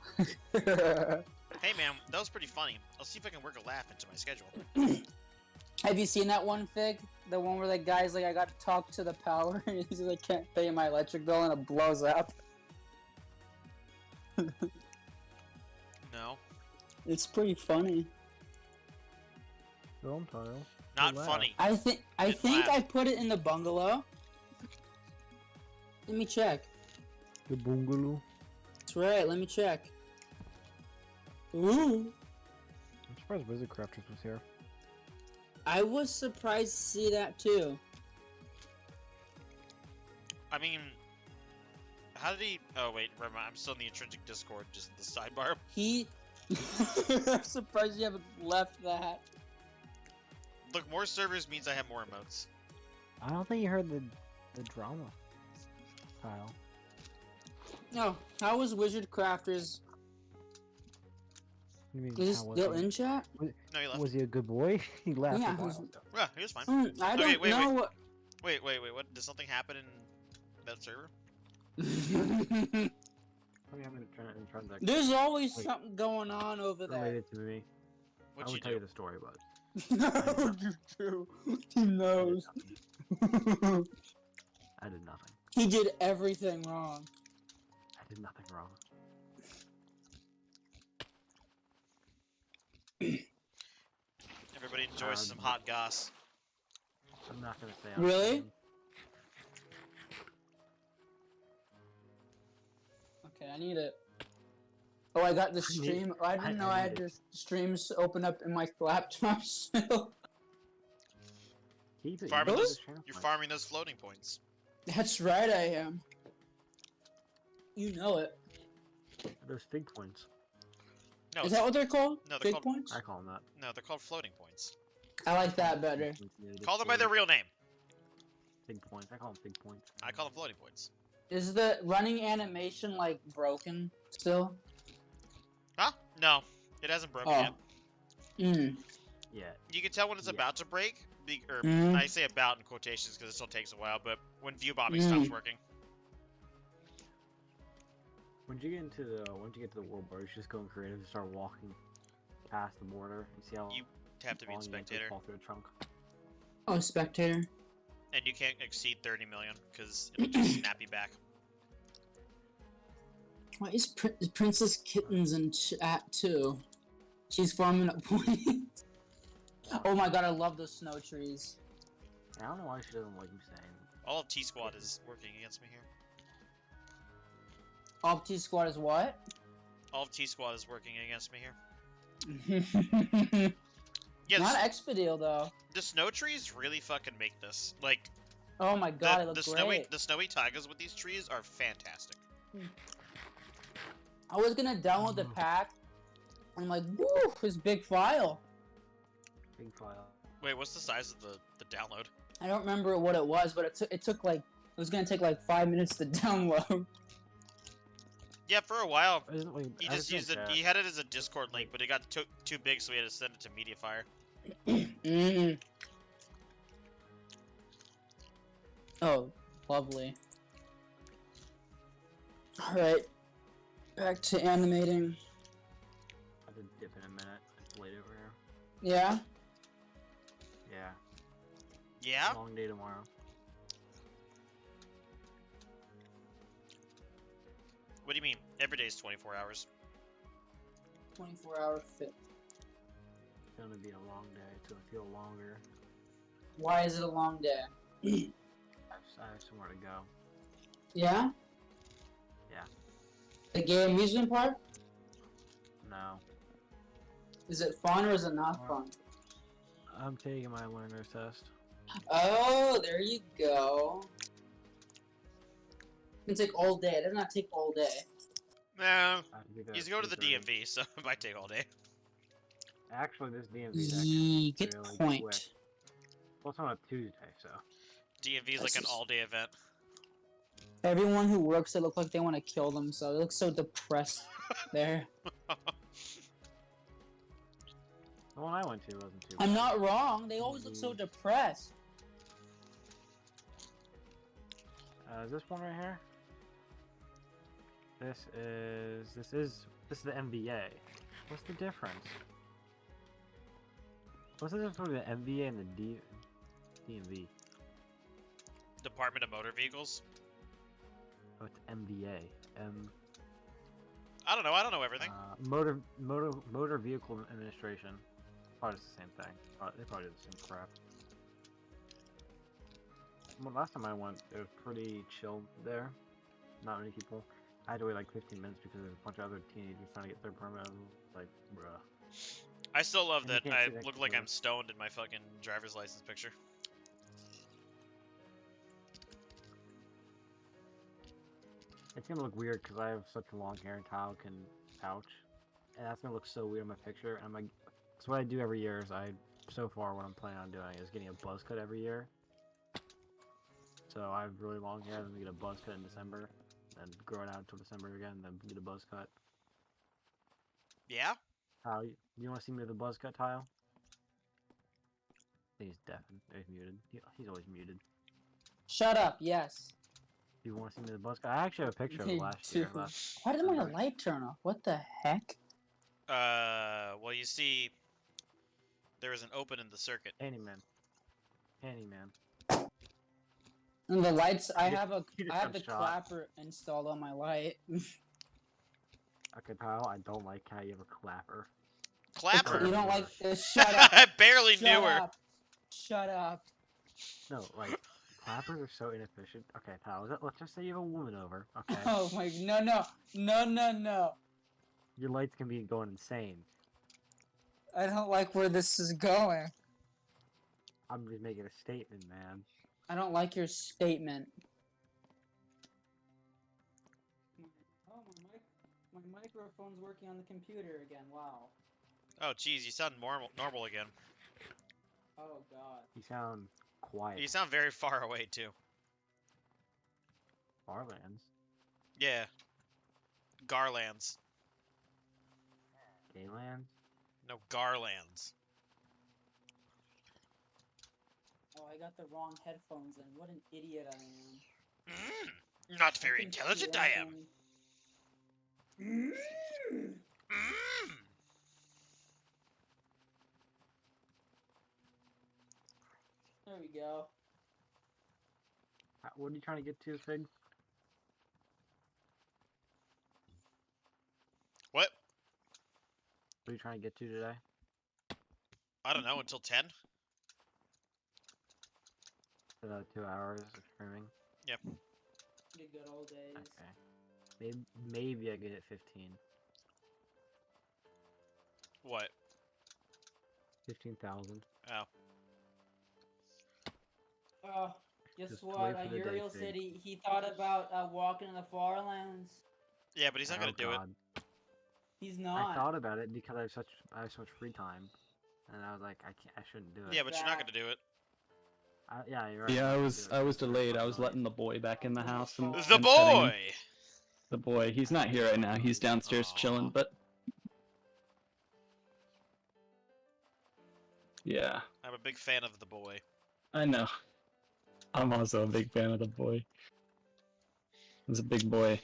Speaker 1: Hey man, that was pretty funny. I'll see if I can work a laugh into my schedule.
Speaker 6: Have you seen that one, Fig? The one where the guy's like, I got to talk to the power, and he's like, I can't pay my electric bill, and it blows up.
Speaker 1: No.
Speaker 6: It's pretty funny.
Speaker 7: Film title.
Speaker 1: Not
Speaker 7: Laugh.
Speaker 1: funny.
Speaker 6: I think
Speaker 1: laugh.
Speaker 6: I put it in the bungalow. Let me check.
Speaker 7: The bungalow.
Speaker 6: That's right. Let me check. Ooh.
Speaker 7: I'm surprised Wizard Crafters was here.
Speaker 6: I was surprised to see that too.
Speaker 1: I mean, how did he? Oh wait, never mind. I'm still in the intrinsic Discord, just in the sidebar.
Speaker 6: He. I'm surprised you haven't left that.
Speaker 1: Look, more servers means I have more emotes.
Speaker 7: I don't think you heard the drama tile.
Speaker 6: No, how was Wizard Crafters?
Speaker 7: You mean,
Speaker 6: Is this
Speaker 7: how was
Speaker 6: still
Speaker 7: he?
Speaker 6: in chat?
Speaker 1: No, he left.
Speaker 7: Was he a good boy? He left.
Speaker 6: Yeah,
Speaker 7: a while
Speaker 6: he's-
Speaker 7: ago.
Speaker 1: Yeah, he was fine.
Speaker 6: I
Speaker 1: Okay,
Speaker 6: don't
Speaker 1: wait,
Speaker 6: know what.
Speaker 1: Wait, what? Did something happen in that server?
Speaker 2: Probably haven't turned that
Speaker 6: There's always
Speaker 2: Wait.
Speaker 6: something going on over there.
Speaker 2: related to me. I
Speaker 1: What'd you
Speaker 2: won't tell
Speaker 1: do?
Speaker 2: you the story, but
Speaker 6: No, you do. He knows.
Speaker 2: I did nothing.
Speaker 6: He did everything wrong.
Speaker 2: I did nothing wrong.
Speaker 1: Everybody enjoys some hot goss.
Speaker 2: I'm not gonna say.
Speaker 6: Really? Okay, I need it. Oh, I got the stream. Oh, I didn't know I had the streams open up in my laptop still.
Speaker 2: Keep it.
Speaker 1: Farming
Speaker 2: you
Speaker 1: those,
Speaker 2: can just
Speaker 1: you're
Speaker 2: transfer.
Speaker 1: farming those floating points.
Speaker 6: That's right, I am. You know it.
Speaker 2: Those fig points.
Speaker 1: No,
Speaker 6: Is
Speaker 1: it's-
Speaker 6: that what they're called?
Speaker 1: No, they're
Speaker 6: Fig
Speaker 1: called-
Speaker 6: points?
Speaker 2: I call them that.
Speaker 1: no, they're called floating points.
Speaker 6: I like that better.
Speaker 1: Call them by their real name.
Speaker 2: Fig points. I call them fig points.
Speaker 1: I call them floating points.
Speaker 6: Is the running animation like broken still?
Speaker 1: Huh? No, it hasn't broken
Speaker 6: Oh.
Speaker 1: yet.
Speaker 6: Mm.
Speaker 2: Yeah.
Speaker 1: You can tell when it's
Speaker 2: Yeah.
Speaker 1: about to break. Or
Speaker 6: Mm.
Speaker 1: I say about in quotations because it still takes a while. But when view bombing stops working,
Speaker 2: Once you get to the world bar, you should just go in creative and start walking past the border and see how
Speaker 1: You have to be in
Speaker 2: long you have to
Speaker 1: spectator,
Speaker 2: fall through a trunk.
Speaker 6: Oh, spectator.
Speaker 1: and you can't exceed 30 million because it'll just snap you back.
Speaker 6: Why is Princess Kittens in chat too? She's farming up points. Oh my god, I love those snow trees.
Speaker 2: I don't know why she doesn't like me saying.
Speaker 1: All of T Squad is working against me here.
Speaker 6: Opti Squad is what?
Speaker 1: All of T Squad is working against me here. Yeah,
Speaker 6: Not Expedile though.
Speaker 1: the snow trees really fucking make this. Like
Speaker 6: Oh my god, it
Speaker 1: the
Speaker 6: looks
Speaker 1: snowy
Speaker 6: great.
Speaker 1: the snowy taigas with these trees are fantastic.
Speaker 6: I was gonna download the pack. I'm like, woo, this big file.
Speaker 2: Big file.
Speaker 1: Wait, what's the size of the download?
Speaker 6: I don't remember what it was, but it took like, it was gonna take like 5 minutes to download.
Speaker 1: Yeah, for a while
Speaker 2: Wait,
Speaker 1: he
Speaker 2: I
Speaker 1: just
Speaker 2: was
Speaker 1: used
Speaker 2: gonna
Speaker 1: it.
Speaker 2: say-
Speaker 1: He had it as a Discord link, but it got too big, so we had to send it to Mediafire.
Speaker 6: Mm. Oh, lovely. Alright. Back to animating.
Speaker 2: I have to dip in a minute. It's late over here.
Speaker 6: Yeah?
Speaker 2: Yeah.
Speaker 1: Yeah.
Speaker 2: Long day tomorrow.
Speaker 1: What do you mean? Every day is 24 hours.
Speaker 6: 24-hour fit.
Speaker 2: It's gonna be a long day. It's gonna feel longer.
Speaker 6: Why is it a long day?
Speaker 2: I have somewhere to go.
Speaker 6: Yeah?
Speaker 2: Yeah.
Speaker 6: The gay amusement park?
Speaker 2: No.
Speaker 6: Is it fun or is it not fun?
Speaker 7: I'm taking my learner's test.
Speaker 6: Oh, there you go. It can take all day. It does not take all day.
Speaker 1: No,
Speaker 2: I think
Speaker 1: he's
Speaker 2: that's
Speaker 1: going to the
Speaker 2: 2:30.
Speaker 1: DMV, so it might take all day.
Speaker 2: Actually, this DMV is
Speaker 6: Ye
Speaker 2: actually
Speaker 6: good
Speaker 2: really
Speaker 6: point.
Speaker 2: quick. Well, it's on a Tuesday, so.
Speaker 1: DMV is like an
Speaker 6: This is-
Speaker 1: all-day event.
Speaker 6: Everyone who works there look like they want to kill themselves. They look so depressed there.
Speaker 2: The one I went to wasn't too
Speaker 6: I'm
Speaker 2: bad.
Speaker 6: not wrong. They always look so depressed.
Speaker 2: Is this one right here? This is the MVA. What's the difference? What's the difference between the MVA and the DMV?
Speaker 1: Department of Motor Vehicles.
Speaker 2: Oh, it's MVA.
Speaker 1: I don't know. I don't know everything.
Speaker 2: Motor Vehicle Administration. Probably the same thing. They probably do the same crap. Well, last time I went, it was pretty chill there. Not many people. I had to wait like 15 minutes because there's a bunch of other teenagers trying to get their permit. Like, bruh.
Speaker 1: I still love
Speaker 2: And you
Speaker 1: that
Speaker 2: can't
Speaker 1: I
Speaker 2: see that
Speaker 1: look like
Speaker 2: clearly.
Speaker 1: I'm stoned in my fucking driver's license picture.
Speaker 2: It's gonna look weird because I have such long hair and Kyle can pouch. And that's gonna look so weird in my picture. And I'm like, so what I do every year is so far what I'm planning on doing is getting a buzz cut every year. So I have really long hair, then get a buzz cut in December, then grow it out until December again, then get a buzz cut.
Speaker 1: Yeah?
Speaker 2: Kyle, you want to see me with a buzz cut, Kyle? I think he's deafened. He's muted. He's always muted.
Speaker 6: Shut up. Yes.
Speaker 2: Do you want to see me with a buzz cut? I actually have a picture of
Speaker 6: They
Speaker 2: it last
Speaker 6: do.
Speaker 2: year.
Speaker 6: Why did my light turn off? What the heck?
Speaker 1: Well, you see, there is an open in the circuit.
Speaker 2: Handyman. Handyman.
Speaker 6: And the lights. I
Speaker 2: You
Speaker 6: have
Speaker 2: just
Speaker 6: the
Speaker 2: got shot.
Speaker 6: clapper installed on my light.
Speaker 2: Okay, Kyle, I don't like how you have a clapper.
Speaker 1: Clapper?
Speaker 6: You don't like. Shut up.
Speaker 1: I barely
Speaker 6: Shut
Speaker 1: knew her.
Speaker 6: up. Shut up.
Speaker 2: No, like, clappers are so inefficient. Okay, Kyle, let's just say you have a woman over, okay?
Speaker 6: Oh my. No.
Speaker 2: Your lights can be going insane.
Speaker 6: I don't like where this is going.
Speaker 2: I'm just making a statement, man.
Speaker 6: I don't like your statement. Oh, my microphone's working on the computer again. Wow.
Speaker 1: Oh, jeez, you sound normal again.
Speaker 6: Oh god.
Speaker 2: You sound quiet.
Speaker 1: You sound very far away, too.
Speaker 2: Farlands.
Speaker 1: Yeah. Garlands.
Speaker 2: Gaylands.
Speaker 1: No, Garlands.
Speaker 6: Oh, I got the wrong headphones in. What an idiot I am.
Speaker 1: Not very intelligent, I am.
Speaker 6: There we go.
Speaker 2: What are you trying to get to, Fig?
Speaker 1: What?
Speaker 2: What are you trying to get to today?
Speaker 1: I don't know, until 10?
Speaker 2: Another 2 hours of streaming?
Speaker 1: Yep.
Speaker 6: The good old days.
Speaker 2: Okay. Maybe I could hit 15.
Speaker 1: What?
Speaker 2: 15,000.
Speaker 1: Oh.
Speaker 6: Oh, guess
Speaker 2: Just
Speaker 6: what?
Speaker 2: wait for the day,
Speaker 6: Uriel
Speaker 2: Fig.
Speaker 6: said he thought about walking in the Farlands.
Speaker 1: Yeah, but he's not gonna do it.
Speaker 6: He's not.
Speaker 2: I thought about it because I have so much free time, and I was like, I shouldn't do it.
Speaker 1: Yeah, but you're not gonna do it.
Speaker 2: Yeah, you're right.
Speaker 4: Yeah,
Speaker 2: shouldn't do
Speaker 4: I
Speaker 2: it.
Speaker 4: was delayed. I was letting the boy back in the house. And,
Speaker 1: The
Speaker 4: and petting
Speaker 1: boy!
Speaker 4: him. The boy. He's not here right now. He's downstairs
Speaker 1: Aw.
Speaker 4: chilling, but... Yeah,
Speaker 1: I'm a big fan of the boy.
Speaker 4: I know. I'm also a big fan of the boy. He's a big boy.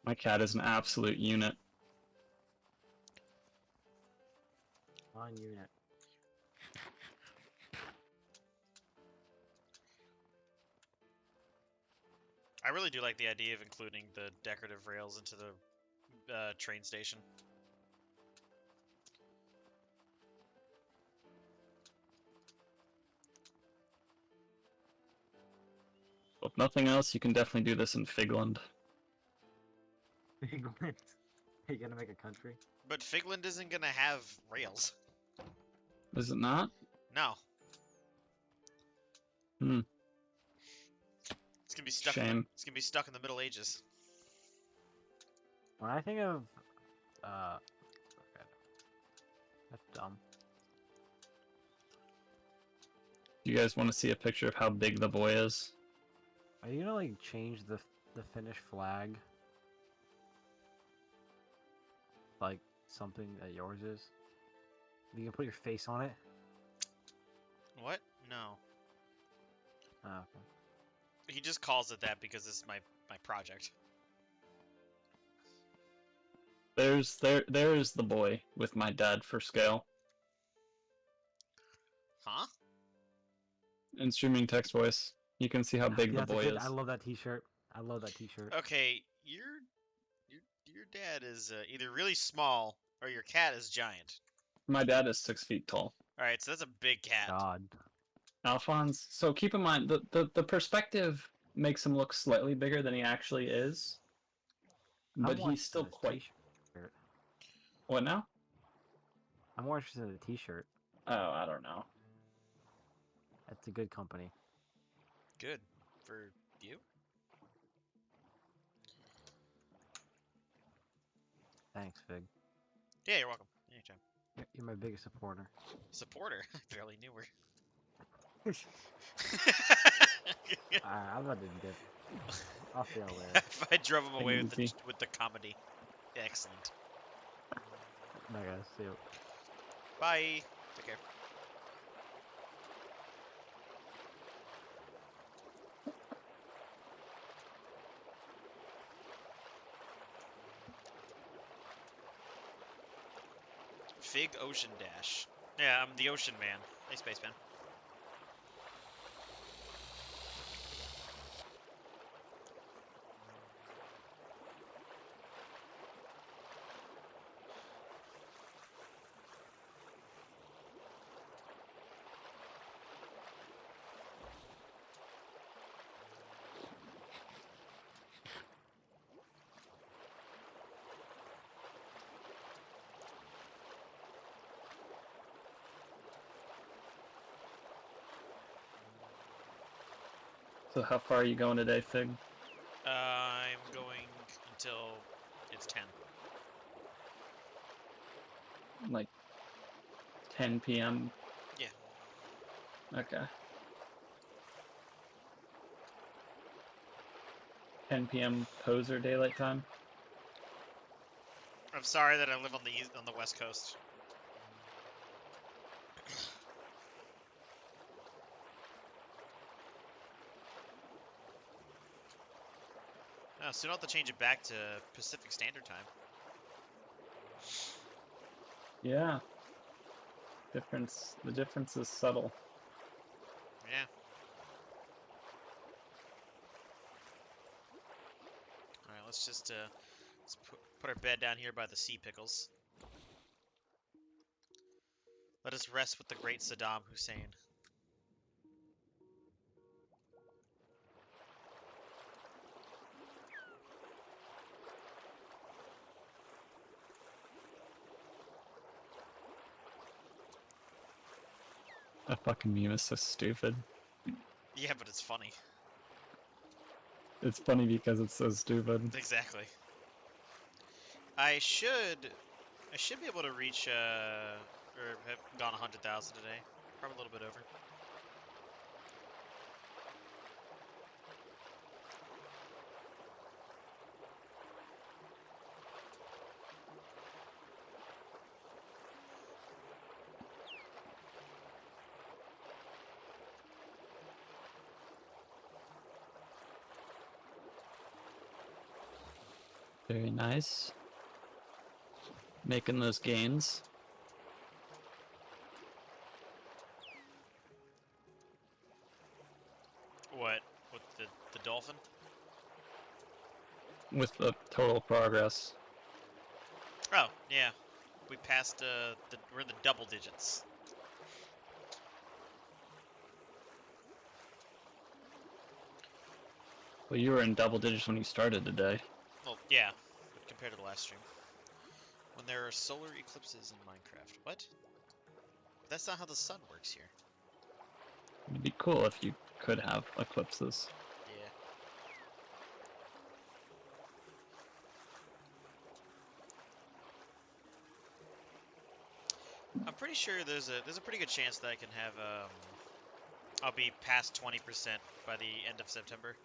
Speaker 4: My cat is an absolute unit.
Speaker 2: On unit.
Speaker 1: I really do like the idea of including the decorative rails into the train station.
Speaker 4: If nothing else, you can definitely do this in Figland.
Speaker 2: England. Are you gonna make a country?
Speaker 1: But Figland isn't gonna have rails.
Speaker 4: Is it not?
Speaker 1: No.
Speaker 4: Hmm.
Speaker 1: It's gonna be stuck.
Speaker 4: Shame.
Speaker 1: It's gonna be stuck in the Middle Ages.
Speaker 2: When I think of, okay. That's dumb.
Speaker 4: Do you guys want to see a picture of how big the boy is?
Speaker 7: Are you gonna like change the Finnish flag? Like something that yours is? You can put your face on it?
Speaker 1: What? No.
Speaker 7: Oh, okay.
Speaker 1: He just calls it that because it's my project.
Speaker 4: There's the boy with my dad for scale.
Speaker 1: Huh?
Speaker 4: In streaming text voice, you can see how big the
Speaker 7: that's a
Speaker 4: boy
Speaker 7: good.
Speaker 4: is.
Speaker 7: I love that T-shirt. I love that T-shirt.
Speaker 1: Okay, your dad is either really small or your cat is giant.
Speaker 4: My dad is 6 feet tall.
Speaker 1: All right, so that's a big cat.
Speaker 7: God.
Speaker 4: Alphonse. So keep in mind the perspective makes him look slightly bigger than he actually is, but
Speaker 7: I'm more
Speaker 4: he's still
Speaker 7: interested in this
Speaker 4: quite.
Speaker 7: T-shirt.
Speaker 4: What now?
Speaker 7: I'm more interested in the T-shirt.
Speaker 4: Oh, I don't know.
Speaker 7: That's a good company.
Speaker 1: Good for you.
Speaker 7: Thanks, Fig.
Speaker 1: Yeah, you're welcome. Anytime.
Speaker 7: You're my biggest supporter.
Speaker 1: Supporter. I barely knew her.
Speaker 7: I'm not even good. I'll see you later.
Speaker 1: If I drove him away
Speaker 4: Take it
Speaker 1: with the comedy. Excellent.
Speaker 7: No, guys, see you.
Speaker 1: Bye. Take care. Fig Ocean Dash. Yeah, I'm the Ocean Man. Hey, Spaceman.
Speaker 4: So how far are you going today, Fig?
Speaker 1: I'm going until it's 10.
Speaker 4: Like 10 p.m.
Speaker 1: Yeah.
Speaker 4: Okay. 10 p.m. poser daylight time.
Speaker 1: I'm sorry that I live on the West Coast. Soon I'll have to change it back to Pacific Standard Time.
Speaker 4: Yeah. The difference is subtle.
Speaker 1: Yeah. All right, let's just let's put our bed down here by the sea pickles. Let us rest with the great Saddam Hussein.
Speaker 4: That fucking meme is so stupid.
Speaker 1: Yeah, but it's funny.
Speaker 4: It's funny because it's so stupid.
Speaker 1: Exactly. I should be able to reach or have gone 100,000 today. Probably a little bit over.
Speaker 4: Very nice. Making those gains.
Speaker 1: What? With the dolphin?
Speaker 4: With the total progress.
Speaker 1: Oh, yeah. We passed we're in the double digits.
Speaker 4: Well, you were in double digits when you started today.
Speaker 1: Well, yeah, but compared to the last stream. When there are solar eclipses in Minecraft. What? That's not how the sun works here.
Speaker 4: It'd be cool if you could have eclipses.
Speaker 1: Yeah. I'm pretty sure there's a pretty good chance that I can have I'll be past 20% by the end of September.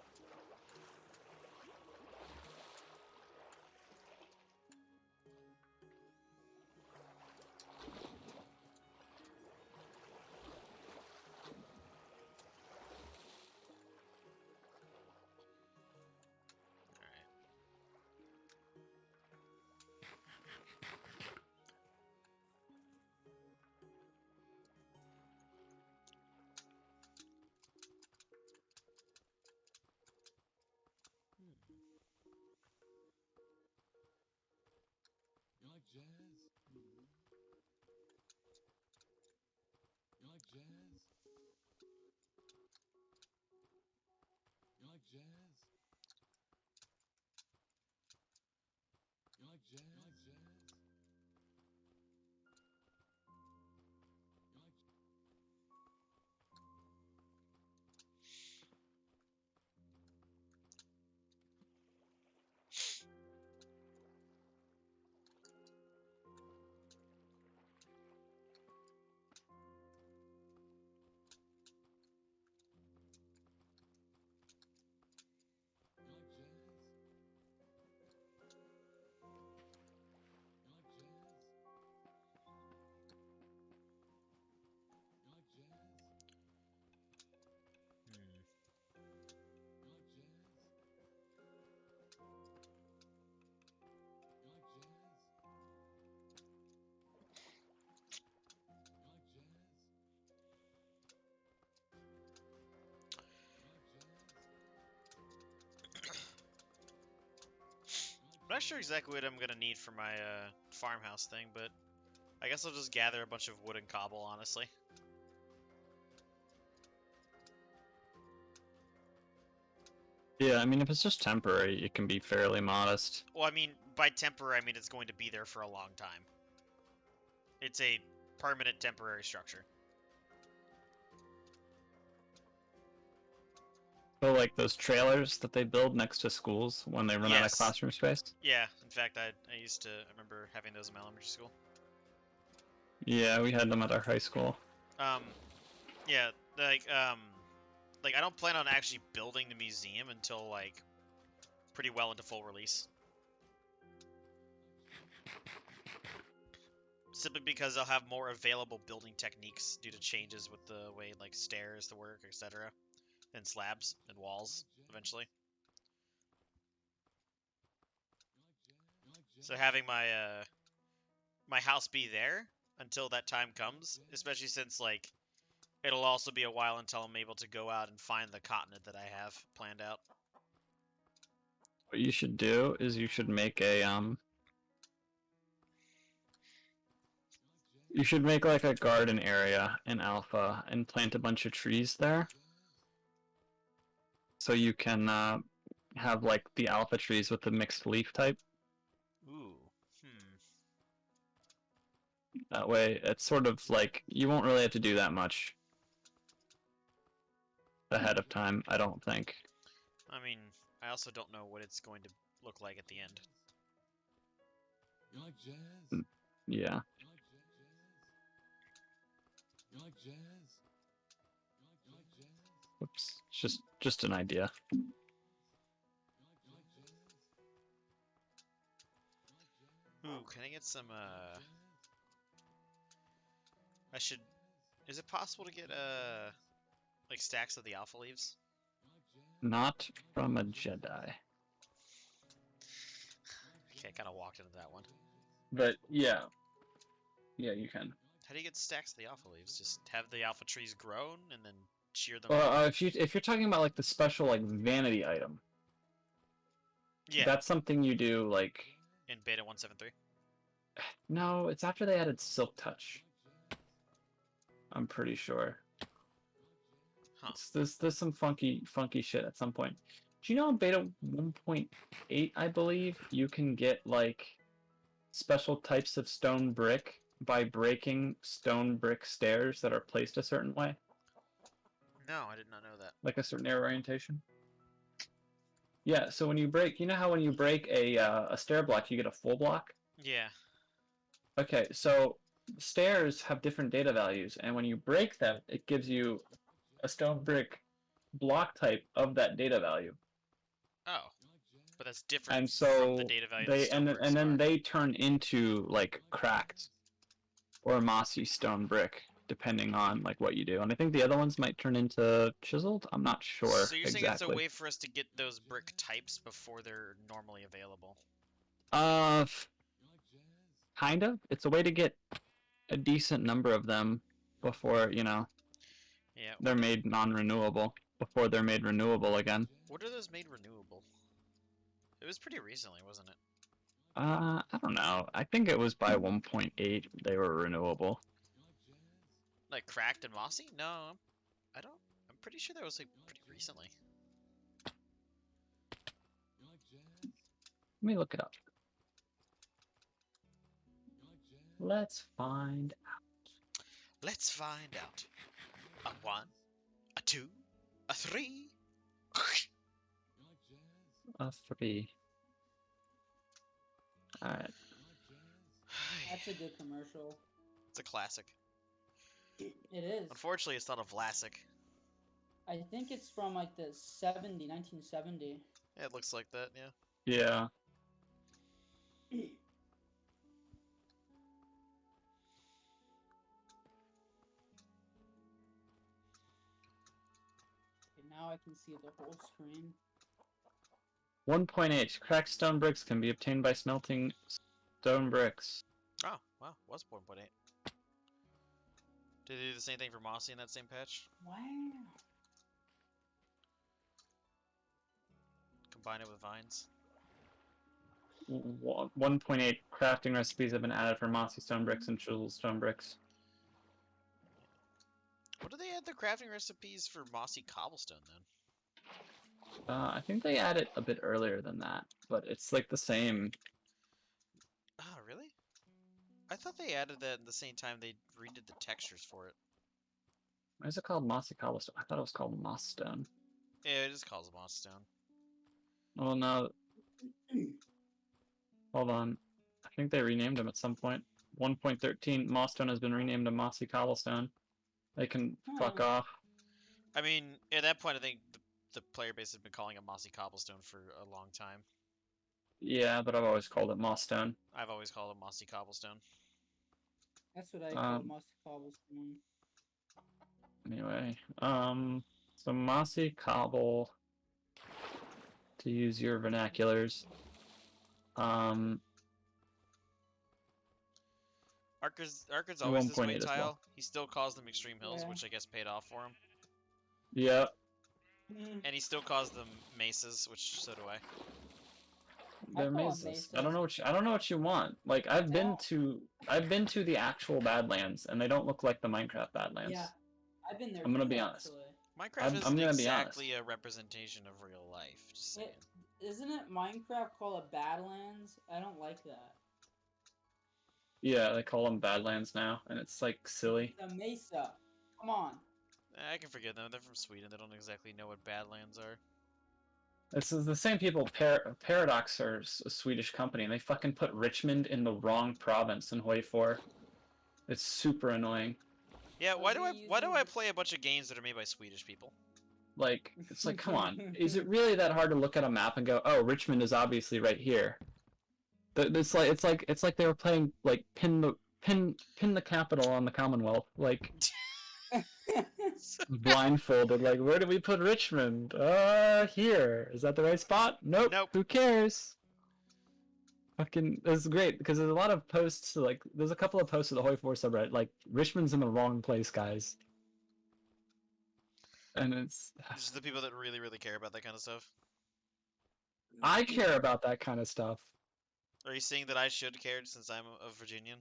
Speaker 3: You like jazz? You like jazz? You like jazz? You like jazz? You like jazz? You like You like jazz? You like jazz? You like jazz?
Speaker 1: Hmm.
Speaker 3: You like jazz? You like jazz? You like jazz? You like jazz?
Speaker 1: I'm not sure exactly what I'm gonna need for my farmhouse thing, but I guess I'll just gather a bunch of wood and cobble, honestly.
Speaker 4: Yeah, I mean, if it's just temporary, it can be fairly modest.
Speaker 1: Well, I mean, by temporary, I mean it's going to be there for a long time. It's a permanent temporary structure.
Speaker 4: So, like those trailers that they build next to schools when they run out of
Speaker 1: Yes.
Speaker 4: classroom space?
Speaker 1: Yeah, in fact, I remember having those in my elementary school.
Speaker 4: Yeah, we had them at our high school.
Speaker 1: Yeah, like I don't plan on actually building the museum until like pretty well into full release. Simply because I'll have more available building techniques due to changes with the way like stairs to work, etc., and slabs and walls eventually. So having my house be there until that time comes, especially since like it'll also be a while until I'm able to go out and find the continent that I have planned out.
Speaker 4: What you should do is you should make a you should make like a garden area in Alpha and plant a bunch of trees there. So you can have like the alpha trees with the mixed leaf type.
Speaker 1: Ooh.
Speaker 4: That way, it's sort of like you won't really have to do that much ahead of time, I don't think.
Speaker 1: I mean, I also don't know what it's going to look like at the end.
Speaker 3: You like jazz?
Speaker 4: Yeah.
Speaker 3: You like jazz? You like jazz? You like jazz?
Speaker 4: Oops. It's just an idea.
Speaker 3: You like jazz?
Speaker 1: Ooh, can I get some I should is it possible to get like stacks of the alpha leaves?
Speaker 4: Not from a Jedi.
Speaker 1: Okay, I kind of walked into that one.
Speaker 4: But yeah. Yeah, you can.
Speaker 1: How do you get stacks of the alpha leaves? Just have the alpha trees grown and then shear them
Speaker 4: Well,
Speaker 1: off?
Speaker 4: if you're talking about like the special like vanity item,
Speaker 1: Yeah,
Speaker 4: that's something you do like.
Speaker 1: in beta 173.
Speaker 4: No, it's after they added Silk Touch. I'm pretty sure.
Speaker 1: Huh.
Speaker 4: There's some funky shit at some point. Do you know in beta 1.8, I believe, you can get like special types of stone brick by breaking stone brick stairs that are placed a certain way?
Speaker 1: No, I did not know that.
Speaker 4: Like a certain air orientation? Yeah, so when you break, you know how when you break a stair block, you get a full block?
Speaker 1: Yeah.
Speaker 4: Okay, so stairs have different data values, and when you break them, it gives you a stone brick block type of that data value.
Speaker 1: Oh, but that's different
Speaker 4: And
Speaker 1: from the
Speaker 4: so
Speaker 1: data value.
Speaker 4: they
Speaker 1: the
Speaker 4: and
Speaker 1: bricks
Speaker 4: and then
Speaker 1: are.
Speaker 4: they turn into like cracked or mossy stone brick, depending on like what you do. And I think the other ones might turn into chiseled. I'm not sure
Speaker 1: So you're saying it's a
Speaker 4: exactly.
Speaker 1: way for us to get those brick types before they're normally available?
Speaker 4: Kind of. It's a way to get a decent number of them before
Speaker 1: Yeah.
Speaker 4: they're made non-renewable. Before they're made renewable again.
Speaker 1: What are those made renewable? It was pretty recently, wasn't it?
Speaker 4: I don't know. I think it was by 1.8 they were renewable.
Speaker 1: Like cracked and mossy? No, I don't. I'm pretty sure that was like pretty recently.
Speaker 4: Let me look it up. Let's find out.
Speaker 1: Let's find out. A 1, a 2, a 3.
Speaker 4: A 3. Alright.
Speaker 6: That's a good commercial.
Speaker 1: It's a classic.
Speaker 6: It is.
Speaker 1: Unfortunately, it's not a Vlasic.
Speaker 6: I think it's from like the 1970.
Speaker 1: Yeah, it looks like that, yeah.
Speaker 4: Yeah.
Speaker 6: Okay, now I can see the whole screen.
Speaker 4: 1.8. Cracked stone bricks can be obtained by smelting stone bricks.
Speaker 1: Oh, wow, was 1.8. Did they do the same thing for Mossy in that same patch?
Speaker 6: Wow.
Speaker 1: Combine it with vines?
Speaker 4: 1.8 crafting recipes have been added for mossy stone bricks and chiseled stone bricks.
Speaker 1: What do they add the crafting recipes for Mossy Cobblestone then?
Speaker 4: I think they add it a bit earlier than that, but it's like the same.
Speaker 1: Oh, really? I thought they added that at the same time they redid the textures for it.
Speaker 4: Why is it called mossy cobblestone? I thought it was called moss stone.
Speaker 1: Yeah, it is called Moss Stone.
Speaker 4: Well, no. Hold on. I think they renamed them at some point. 1.13, moss stone has been renamed to mossy cobblestone. They can fuck off.
Speaker 1: I mean, at that point, I think the player base has been calling it Mossy Cobblestone for a long time.
Speaker 4: Yeah, but I've always called it moss stone.
Speaker 1: I've always called it Mossy Cobblestone.
Speaker 6: That's what I call mossy cobblestone.
Speaker 4: Anyway, so mossy cobble, to use your vernaculars.
Speaker 1: Arkard's always this way,
Speaker 4: 1.8 as
Speaker 1: Tile.
Speaker 4: well.
Speaker 1: He still calls them Extreme Hills,
Speaker 6: Yeah.
Speaker 1: which I guess paid off for him.
Speaker 4: Yep.
Speaker 1: And he still calls them mesas, which so do I.
Speaker 4: They're
Speaker 6: call 'em
Speaker 4: mesas.
Speaker 6: mesas.
Speaker 4: I don't know what you want. Like I've been to the actual Badlands, and they don't look like the Minecraft Badlands.
Speaker 6: Yeah, I've been there.
Speaker 4: I'm gonna
Speaker 6: too,
Speaker 4: be honest.
Speaker 6: actually.
Speaker 1: Minecraft
Speaker 4: I'm
Speaker 1: isn't
Speaker 4: gonna be
Speaker 1: exactly a representation of real life. Just saying.
Speaker 6: Isn't it Minecraft called a Badlands? I don't like that.
Speaker 4: Yeah, they call them Badlands now, and it's like silly.
Speaker 6: The Mesa. Come on.
Speaker 1: I can forgive them. They're from Sweden. They don't exactly know what Badlands are.
Speaker 4: This is the same people. Paradox are a Swedish company, and they fucking put Richmond in the wrong province in Hoi 4. It's super annoying.
Speaker 1: Yeah, why do I play a bunch of games that are made by Swedish people?
Speaker 4: Like, it's like, come on. Is it really that hard to look at a map and go, oh, Richmond is obviously right here? It's like they were playing like pin the capital on the Commonwealth, like blindfolded. Like, where do we put Richmond? Here. Is that the right spot? Nope.
Speaker 1: Nope.
Speaker 4: Who cares? Fucking, it's great because there's a lot of posts. Like, there's a couple of posts of the Hoi 4 subreddit. Like, Richmond's in the wrong place, guys. And it's
Speaker 1: Just the people that really, really care about that kind of stuff.
Speaker 4: I care about that kind of stuff.
Speaker 1: Are you saying that I should care since I'm a Virginian?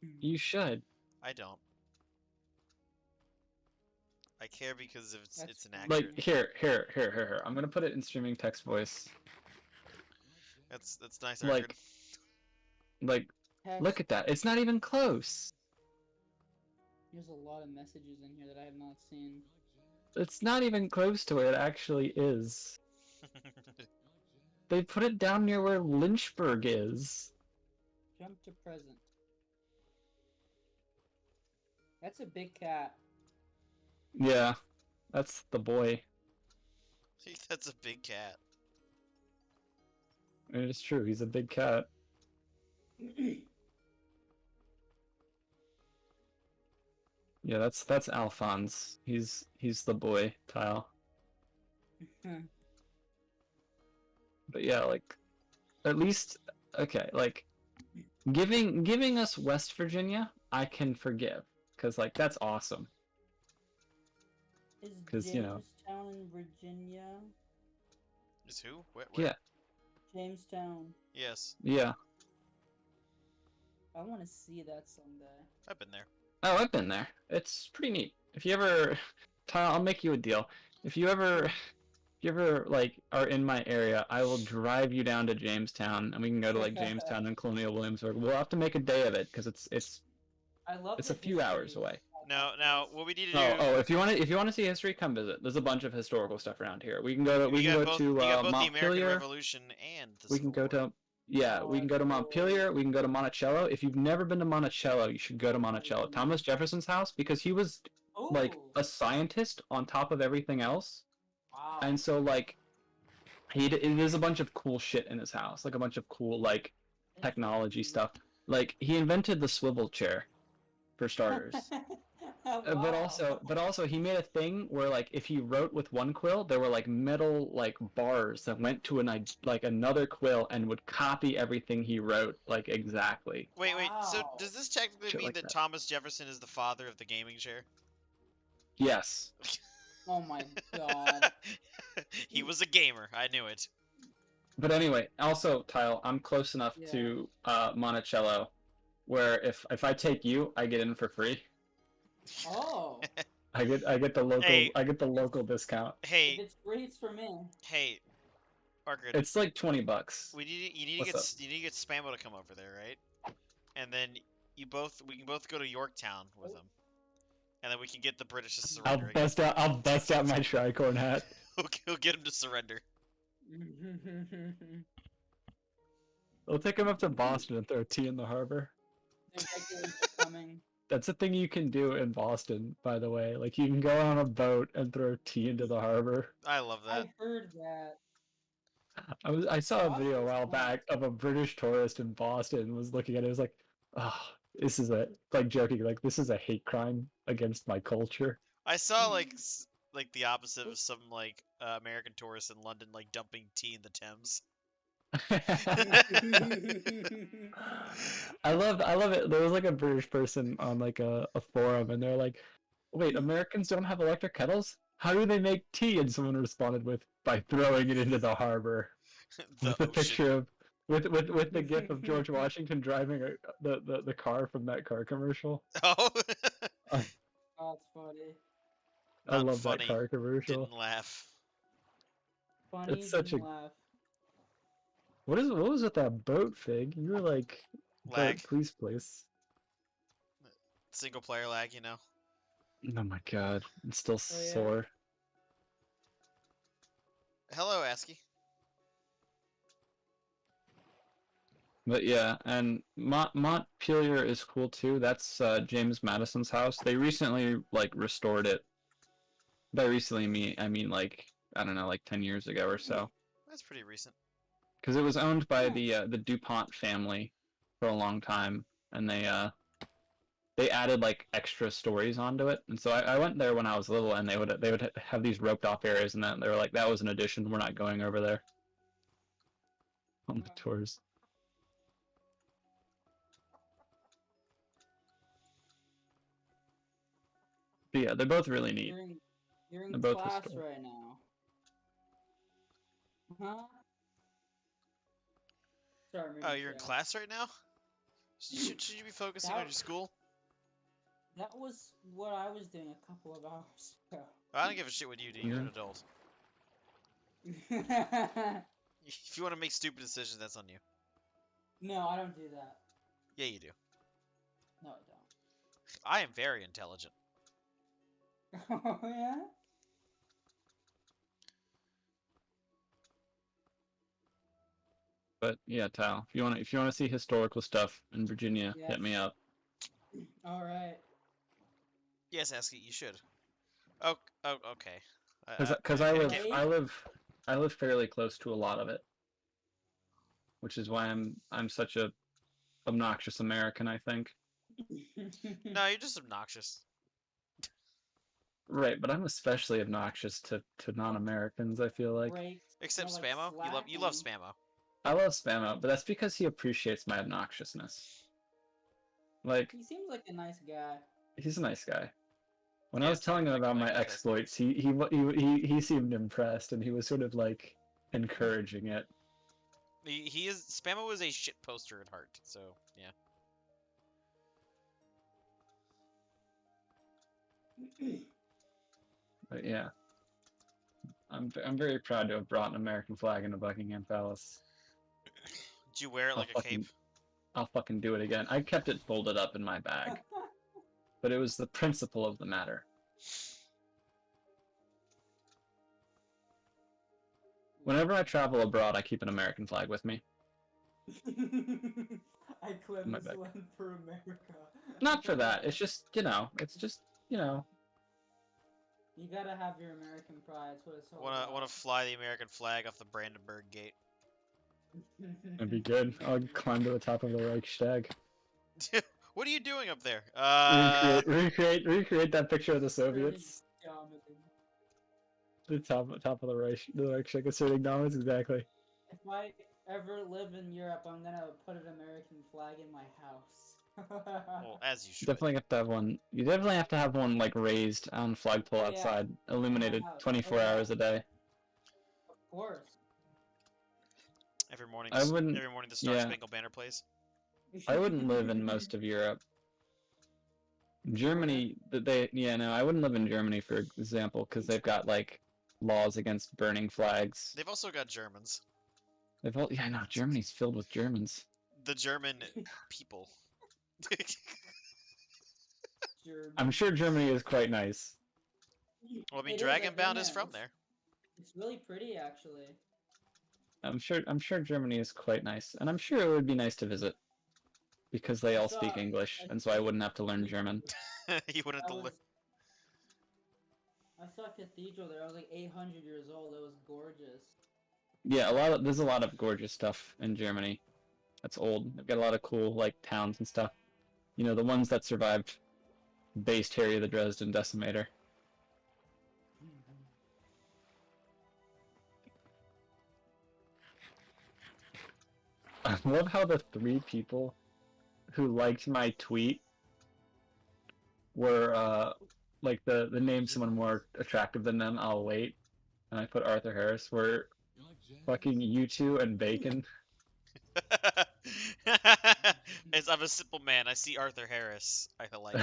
Speaker 4: You should.
Speaker 1: I don't. I care because it's an action.
Speaker 4: Like, here. I'm gonna put it in streaming text voice.
Speaker 1: That's nice,
Speaker 4: Like,
Speaker 6: Text.
Speaker 4: look at that. It's not even close.
Speaker 6: There's a lot of messages in here that I have not seen.
Speaker 4: It's not even close to where it actually is. They put it down near where Lynchburg is.
Speaker 6: Jump to present. That's a big cat.
Speaker 4: Yeah, that's the boy.
Speaker 1: That's a big cat.
Speaker 4: It is true. He's a big cat. Yeah, that's Alphonse. He's the boy, Tile. But yeah, like at least okay, like giving us West Virginia, I can forgive because like that's awesome.
Speaker 6: Is
Speaker 4: 'Cause, you know.
Speaker 6: Jamestown in Virginia?
Speaker 1: Is who? Where?
Speaker 4: Yeah,
Speaker 6: Jamestown.
Speaker 1: Yes,
Speaker 4: yeah.
Speaker 6: I want to see that someday.
Speaker 1: I've been there.
Speaker 4: Oh, I've been there. It's pretty neat. If you ever, Tile, I'll make you a deal. If you ever like are in my area, I will drive you down to Jamestown, and we can go to like Jamestown and Colonial Williamsburg. We'll have to make a day of it because it's
Speaker 6: I love
Speaker 4: a few hours away.
Speaker 1: Now, what we need to do.
Speaker 4: If you want to see history, come visit. There's a bunch of historical stuff around here. We can go to
Speaker 1: You got both the American
Speaker 4: Montpelier.
Speaker 1: Revolution and the
Speaker 4: We can
Speaker 1: Civil
Speaker 4: go
Speaker 1: War.
Speaker 4: to we can go to Montpelier. We can go to Monticello. If you've never been to Monticello, you should go to Monticello. Thomas Jefferson's house, because he was like a scientist on top of everything else,
Speaker 6: Wow.
Speaker 4: and so like there's a bunch of cool shit in his house, like a bunch of cool like technology stuff. Like he invented the swivel chair, for starters. But also he made a thing where like if he wrote with one quill, there were like metal like bars that went to another quill and would copy everything he wrote like exactly.
Speaker 1: Wait. So does this technically
Speaker 4: Shit
Speaker 1: mean
Speaker 4: like
Speaker 1: that
Speaker 4: that.
Speaker 1: Thomas Jefferson is the father of the gaming chair?
Speaker 4: Yes.
Speaker 6: Oh my god.
Speaker 1: He was a gamer. I knew it.
Speaker 4: But anyway, also Tile, I'm close enough to Monticello where if I take you, I get in for free.
Speaker 6: Oh.
Speaker 4: I get the local discount.
Speaker 1: Hey.
Speaker 6: If it's free, it's for me.
Speaker 1: Hey, Margaret.
Speaker 4: It's like $20.
Speaker 1: You need to get Spammo to come over there, right? And then we can both go to Yorktown with him, and then we can get the British to surrender.
Speaker 4: I'll bust out my tricorn hat.
Speaker 1: He'll get him to surrender.
Speaker 4: We'll take him up to Boston and throw tea in the harbor.
Speaker 6: Coming.
Speaker 4: That's a thing you can do in Boston, by the way. Like, you can go on a boat and throw tea into the harbor.
Speaker 1: I love that.
Speaker 6: I heard that.
Speaker 4: I saw a video a while back of a British tourist in Boston was looking at it. It was like, oh, this is joking, like, this is a hate crime against my culture.
Speaker 1: I saw, like the opposite of some, like, American tourists in London, like, dumping tea in the Thames.
Speaker 4: I love it. There was like a British person on like a forum, and they're like, "Wait, Americans don't have electric kettles? How do they make tea?" And someone responded with, "By throwing it into the harbor." With a picture of with the gif of George Washington driving the car from that car commercial.
Speaker 1: Oh,
Speaker 6: that's funny.
Speaker 4: I love that car commercial.
Speaker 1: Didn't laugh.
Speaker 6: Funny.
Speaker 4: It's such
Speaker 6: didn't
Speaker 4: a.
Speaker 6: laugh.
Speaker 4: What was with that boat, Fig? You were like,
Speaker 1: lag.
Speaker 4: Please, place.
Speaker 1: Single player lag, you know.
Speaker 4: Oh my god, it's still sore.
Speaker 1: Hello, ASCII.
Speaker 4: But yeah, and Montpelier is cool too. That's James Madison's house. They recently like restored it. By recently, I mean like I don't know, like 10 years ago or so.
Speaker 1: That's pretty recent.
Speaker 4: Because it was owned by the DuPont family for a long time, and they added like extra stories onto it. And so I went there when I was little, and they would have these roped off areas, and then they were like, "That was an addition. We're not going over there." On the tours. But yeah, they're both really neat.
Speaker 6: You're in
Speaker 4: both
Speaker 6: class
Speaker 4: historical.
Speaker 6: right now. Huh? Sorry,
Speaker 1: Oh, you're in class right now? Should you be focusing on your school?
Speaker 6: That was what I was doing a couple of hours ago.
Speaker 1: I don't give a shit what you do. You're an adult. If you want to make stupid decisions, that's on you.
Speaker 6: No, I don't do that.
Speaker 1: Yeah, you do.
Speaker 6: No, I don't.
Speaker 1: I am very intelligent.
Speaker 6: Oh, yeah?
Speaker 4: But yeah, Tal, if you want to see historical stuff in Virginia, hit me up.
Speaker 6: All right.
Speaker 1: Yes, ASCII, you should. Oh, okay.
Speaker 4: Because
Speaker 1: I
Speaker 4: I
Speaker 1: can't-
Speaker 4: I live fairly close to a lot of it, which is why I'm such a obnoxious American, I think.
Speaker 1: No, you're just obnoxious.
Speaker 4: Right, but I'm especially obnoxious to non-Americans, I feel like.
Speaker 6: Great.
Speaker 1: Except
Speaker 6: More like
Speaker 1: Spammo. You love
Speaker 6: slacking.
Speaker 1: Spammo.
Speaker 4: I love Spammo, but that's because he appreciates my obnoxiousness. Like,
Speaker 6: He seems like a nice guy.
Speaker 4: he's a nice guy. When I
Speaker 1: Yeah,
Speaker 4: was telling him about my
Speaker 1: I can attest to that.
Speaker 4: exploits, he seemed impressed, and he was sort of like encouraging it.
Speaker 1: He is Spammo is a shit poster at heart. So yeah.
Speaker 4: But yeah, I'm very proud to have brought an American flag into Buckingham Palace.
Speaker 1: Did you wear it like a cape?
Speaker 4: I'll fucking do it again. I kept it folded up in my bag, but it was the principle of the matter. Whenever I travel abroad, I keep an American flag with me.
Speaker 6: I claim
Speaker 4: My
Speaker 6: this
Speaker 4: bad.
Speaker 6: land for America.
Speaker 4: Not for that. It's just, it's just,
Speaker 6: You gotta have your American pride. That's what it's all about.
Speaker 1: Wanna fly the American flag off the Brandenburg Gate?
Speaker 4: It'd be good. I'll climb to the top of the Reichstag.
Speaker 1: What are you doing up there?
Speaker 4: Recreate that picture of the Soviets.
Speaker 6: Dominant.
Speaker 4: The top of the Reichstag asserting dominance, exactly.
Speaker 6: If I ever live in Europe, I'm gonna put an American flag in my house.
Speaker 1: Well, as you should.
Speaker 4: Definitely have to have one. You definitely have to have one like raised on flagpole
Speaker 6: Oh, yeah.
Speaker 4: outside, illuminated
Speaker 6: house.
Speaker 4: 24
Speaker 6: Oh, yeah.
Speaker 4: hours a day.
Speaker 6: Of course.
Speaker 1: Every morning,
Speaker 4: I wouldn't.
Speaker 1: every morning the Star
Speaker 4: Yeah.
Speaker 1: Spangled Banner plays.
Speaker 4: I wouldn't live in most of Europe. Germany, I wouldn't live in Germany, for example, because they've got like laws against burning flags.
Speaker 1: They've also got Germans.
Speaker 4: No, Germany's filled with Germans.
Speaker 1: The German people.
Speaker 4: I'm sure Germany is quite nice.
Speaker 1: Well, I mean,
Speaker 6: It is, I've
Speaker 1: Dragonbound
Speaker 6: been
Speaker 1: is
Speaker 6: there.
Speaker 1: from there.
Speaker 6: It's really pretty, actually.
Speaker 4: I'm sure Germany is quite nice, and I'm sure it would be nice to visit, because they all speak English, and so I wouldn't have to learn German.
Speaker 1: You wouldn't have to look.
Speaker 6: I saw a cathedral there. I was like 800 years old. It was gorgeous.
Speaker 4: Yeah, there's a lot of gorgeous stuff in Germany. That's old. They've got a lot of cool like towns and stuff. You know, the ones that survived based Harry the Dresden Decimator. I love how the 3 people who liked my tweet were like the name someone more attractive than them. I'll wait, and I put Arthur Harris. Were fucking U2 and Bacon.
Speaker 1: I'm a simple man. I see Arthur Harris. I like.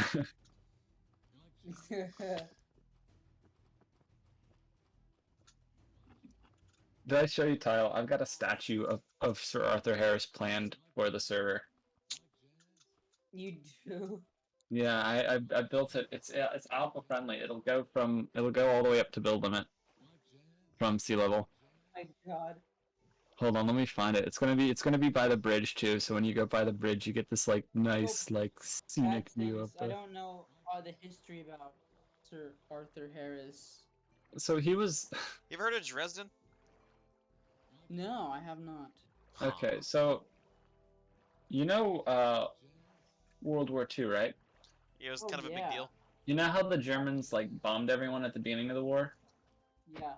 Speaker 4: Did I show you, Tile? I've got a statue of Sir Arthur Harris planned for the server.
Speaker 6: You do?
Speaker 4: Yeah, I built it. It's alpha friendly. It'll go all the way up to build limit from sea level.
Speaker 6: My God.
Speaker 4: Hold on, let me find it. It's gonna be by the bridge too. So when you go by the bridge, you get this like nice like scenic view of
Speaker 6: I
Speaker 4: the.
Speaker 6: don't know the history about Sir Arthur Harris.
Speaker 4: So he was.
Speaker 1: You ever heard of Dresden?
Speaker 6: No, I have not.
Speaker 4: Okay, so you know World War II, right?
Speaker 1: Yeah, it was
Speaker 6: Oh,
Speaker 1: kind of a big
Speaker 6: yeah.
Speaker 1: deal.
Speaker 4: You know how the Germans like bombed everyone at the beginning of the war?
Speaker 6: Yes.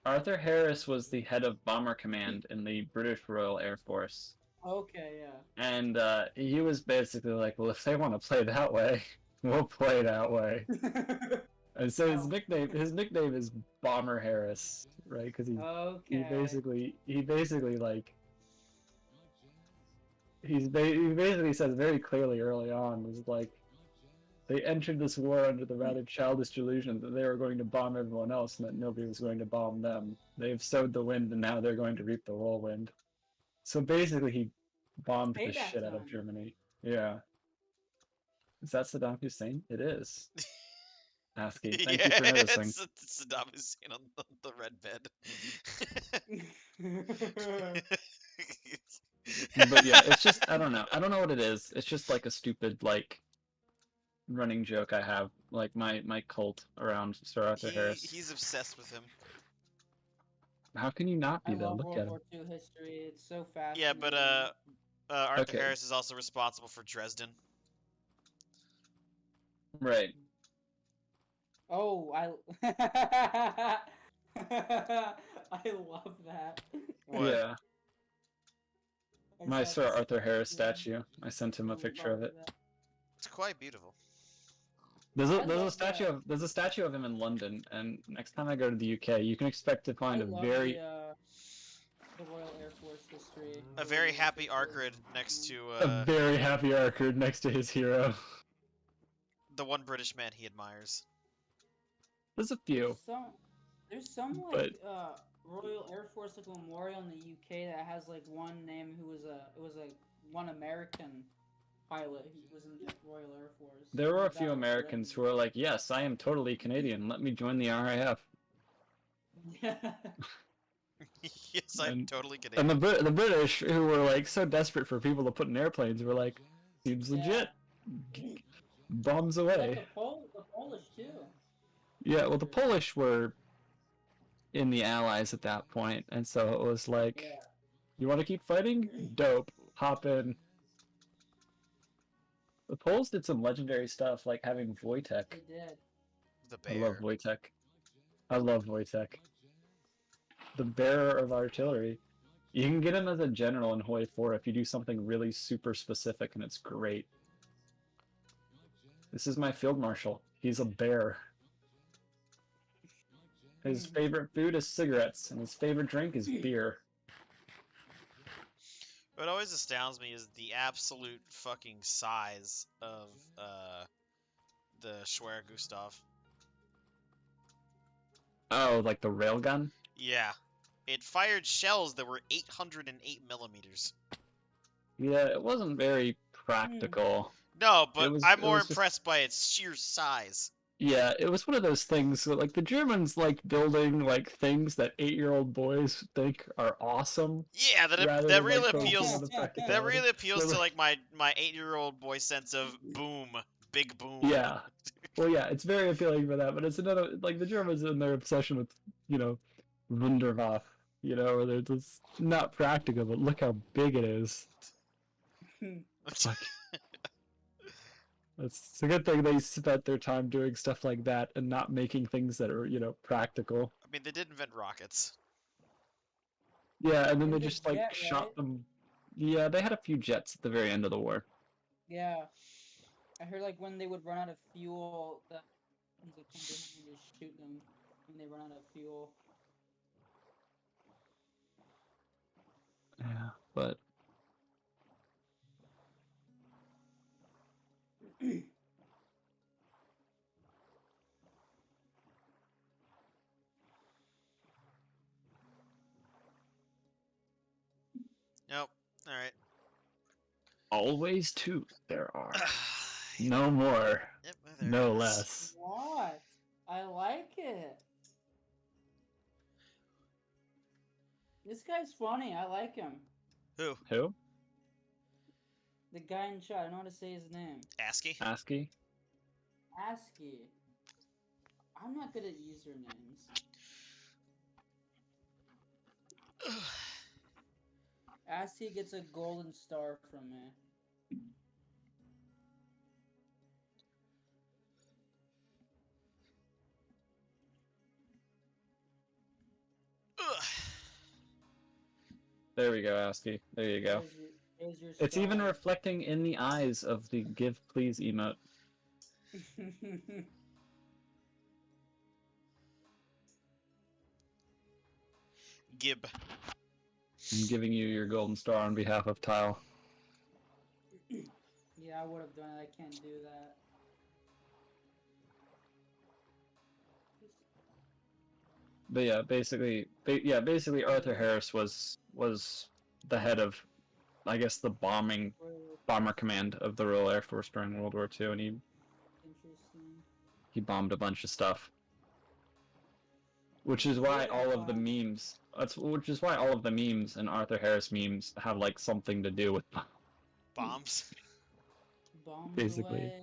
Speaker 4: Arthur Harris was the head of Bomber Command in the British Royal Air Force.
Speaker 6: Okay, yeah.
Speaker 4: And he was basically like, well, if they want to play that way, we'll play that way. And so his nickname is Bomber Harris, right? Because he basically like he basically says very clearly early on was like they entered this war under the rather childish delusion that they were going to bomb everyone else and that nobody was going to bomb them. They've sowed the wind and now they're going to reap the whirlwind. So basically, he bombed the
Speaker 6: Payback
Speaker 4: shit out of
Speaker 6: time.
Speaker 4: Germany. Yeah. Is that Saddam Hussein? It is. ASCII. Thank you for noticing.
Speaker 1: It's Saddam Hussein on the red bed.
Speaker 4: But yeah, it's just I don't know what it is. It's just like a stupid like running joke I have, like my cult around Sir Arthur Harris.
Speaker 1: He's obsessed with him.
Speaker 4: How can you not
Speaker 6: I
Speaker 4: be though?
Speaker 6: love
Speaker 4: Look
Speaker 6: World
Speaker 4: at him.
Speaker 6: War II history. It's so fascinating.
Speaker 1: Yeah, but Arthur
Speaker 4: Okay.
Speaker 1: Harris is also responsible for Dresden.
Speaker 4: Right.
Speaker 6: Oh, I I love that.
Speaker 1: What?
Speaker 4: Yeah.
Speaker 6: I
Speaker 4: My
Speaker 6: saw
Speaker 4: Sir
Speaker 6: this-
Speaker 4: Arthur Harris
Speaker 6: yeah.
Speaker 4: statue. I sent him a
Speaker 6: I
Speaker 4: picture of
Speaker 6: love
Speaker 4: it.
Speaker 6: that.
Speaker 1: It's quite beautiful.
Speaker 4: There's
Speaker 6: I
Speaker 4: a
Speaker 6: love that.
Speaker 4: there's a statue of him in London, and next time I go to the UK, you can expect to
Speaker 6: I
Speaker 4: find a
Speaker 6: love
Speaker 4: very
Speaker 6: the Royal Air Force history.
Speaker 1: A very happy Arcrid next to
Speaker 4: a very happy Arcrid next to his hero.
Speaker 1: the one British man he admires.
Speaker 4: There's a few.
Speaker 6: There's some like Royal Air Force like memorial in the UK that has like one name who was one American pilot. He was in the Royal Air Force.
Speaker 4: There were a
Speaker 6: That
Speaker 4: few
Speaker 6: was
Speaker 4: Americans who were like, "Yes, I am totally Canadian. Let me join the RAF."
Speaker 1: Yes, I'm
Speaker 4: And-
Speaker 1: totally kidding.
Speaker 4: And the British, who were like so desperate for people to put in airplanes, were like, "Seems legit." Bombs
Speaker 6: Like
Speaker 4: away.
Speaker 6: the Polish too.
Speaker 4: Yeah, well, the Polish were in the Allies at that point, and so it was like,
Speaker 6: Yeah.
Speaker 4: "You want to keep fighting? Dope. Hop in." The Poles did some legendary stuff, like having Wojtek.
Speaker 6: They did.
Speaker 1: The
Speaker 4: I love
Speaker 1: bear.
Speaker 4: Wojtek. I love Wojtek. The bearer of artillery. You can get him as a general in Hoi 4 if you do something really super specific, and it's great. This is my field marshal. He's a bear. His favorite food is cigarettes, and his favorite drink is beer.
Speaker 1: What always astounds me is the absolute fucking size of the Schwer Gustav.
Speaker 4: Oh, like the railgun?
Speaker 1: Yeah. It fired shells that were 808 millimeters.
Speaker 4: Yeah, it wasn't very practical.
Speaker 1: No, but I'm
Speaker 4: it
Speaker 1: more
Speaker 4: was just-
Speaker 1: impressed by its sheer size.
Speaker 4: Yeah, it was one of those things, like, the Germans like building, like, things that 8-year-old boys think are awesome.
Speaker 1: Yeah,
Speaker 4: rather
Speaker 1: that
Speaker 4: than,
Speaker 1: really
Speaker 4: like, focusing
Speaker 1: appeals.
Speaker 4: on the
Speaker 1: That
Speaker 4: practicality.
Speaker 1: really appeals
Speaker 4: So,
Speaker 1: to like my 8-year-old boy sense of boom, big boom.
Speaker 4: Yeah. Well, yeah, it's very appealing for that, but it's another, like, the Germans and their obsession with, Wunderwaffe, where they're just not practical, but look how big it is. Fuck. It's a good thing they spent their time doing stuff like that and not making things that are, practical.
Speaker 1: I mean, they did invent rockets.
Speaker 4: Yeah, and then
Speaker 6: And
Speaker 4: they
Speaker 6: the
Speaker 4: just, like,
Speaker 6: jet,
Speaker 4: shot
Speaker 6: right?
Speaker 4: them. Yeah, they had a few jets at the very end of the war.
Speaker 6: Yeah. I heard like when they would run out of fuel, the Russians would come behind and just shoot them when they run out of fuel.
Speaker 4: Yeah, but
Speaker 1: Nope. All right.
Speaker 4: always two there are.
Speaker 1: Yep,
Speaker 4: No more,
Speaker 1: yep, there it
Speaker 4: no
Speaker 1: is.
Speaker 4: less.
Speaker 6: What? I like it. This guy's funny. I like him.
Speaker 1: Who?
Speaker 4: Who?
Speaker 6: The guy in chat. I don't know how to say his name.
Speaker 1: ASCII?
Speaker 4: ASCII?
Speaker 6: ASCII. I'm not good at usernames. ASCII gets a golden star from me.
Speaker 1: Ugh.
Speaker 4: There we go, ASCII. There you go.
Speaker 6: There's your
Speaker 4: It's even
Speaker 6: star.
Speaker 4: reflecting in the eyes of the give please emote.
Speaker 1: Gib.
Speaker 4: I'm giving you your golden star on behalf of Tile.
Speaker 6: Yeah, I would have done it. I can't do that.
Speaker 4: But yeah, basically Arthur Harris was the head of, I guess, the bomber command of the Royal Air Force during World War II, and
Speaker 6: Interesting.
Speaker 4: he bombed a bunch of stuff. Which is why all of the memes. Which is why all of the memes and Arthur Harris memes have like something to do with
Speaker 1: Bombs.
Speaker 6: Bombs
Speaker 4: Basically.
Speaker 6: away.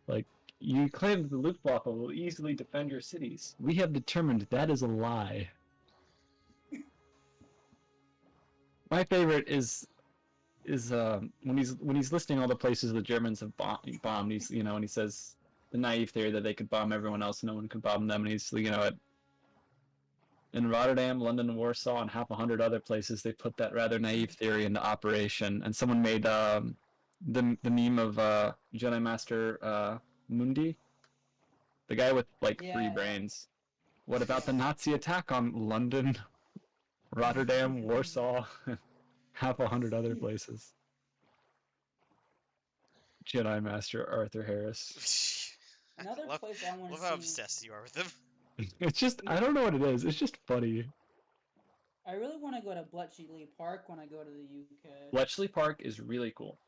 Speaker 4: like You claim that the Luftwaffe will easily defend your cities. We have determined that is a lie. My favorite is when he's listing all the places the Germans have bombed. He's and he says the naive theory that they could bomb everyone else, no one could bomb them, and he's in Rotterdam, London, and Warsaw, and half 100 other places they put that rather naive theory into operation. And someone made the meme of Jedi Master Mundi, the guy with like three brains. What about the Nazi attack on London, Rotterdam, Warsaw, half 100 other places? Jedi Master Arthur Harris.
Speaker 6: Another place I want to see.
Speaker 1: Love how obsessed you are with him.
Speaker 4: It's just, I don't know what it is. It's just funny.
Speaker 6: I really want to go to Bletchley Park when I go to the UK.
Speaker 4: Bletchley Park is really cool.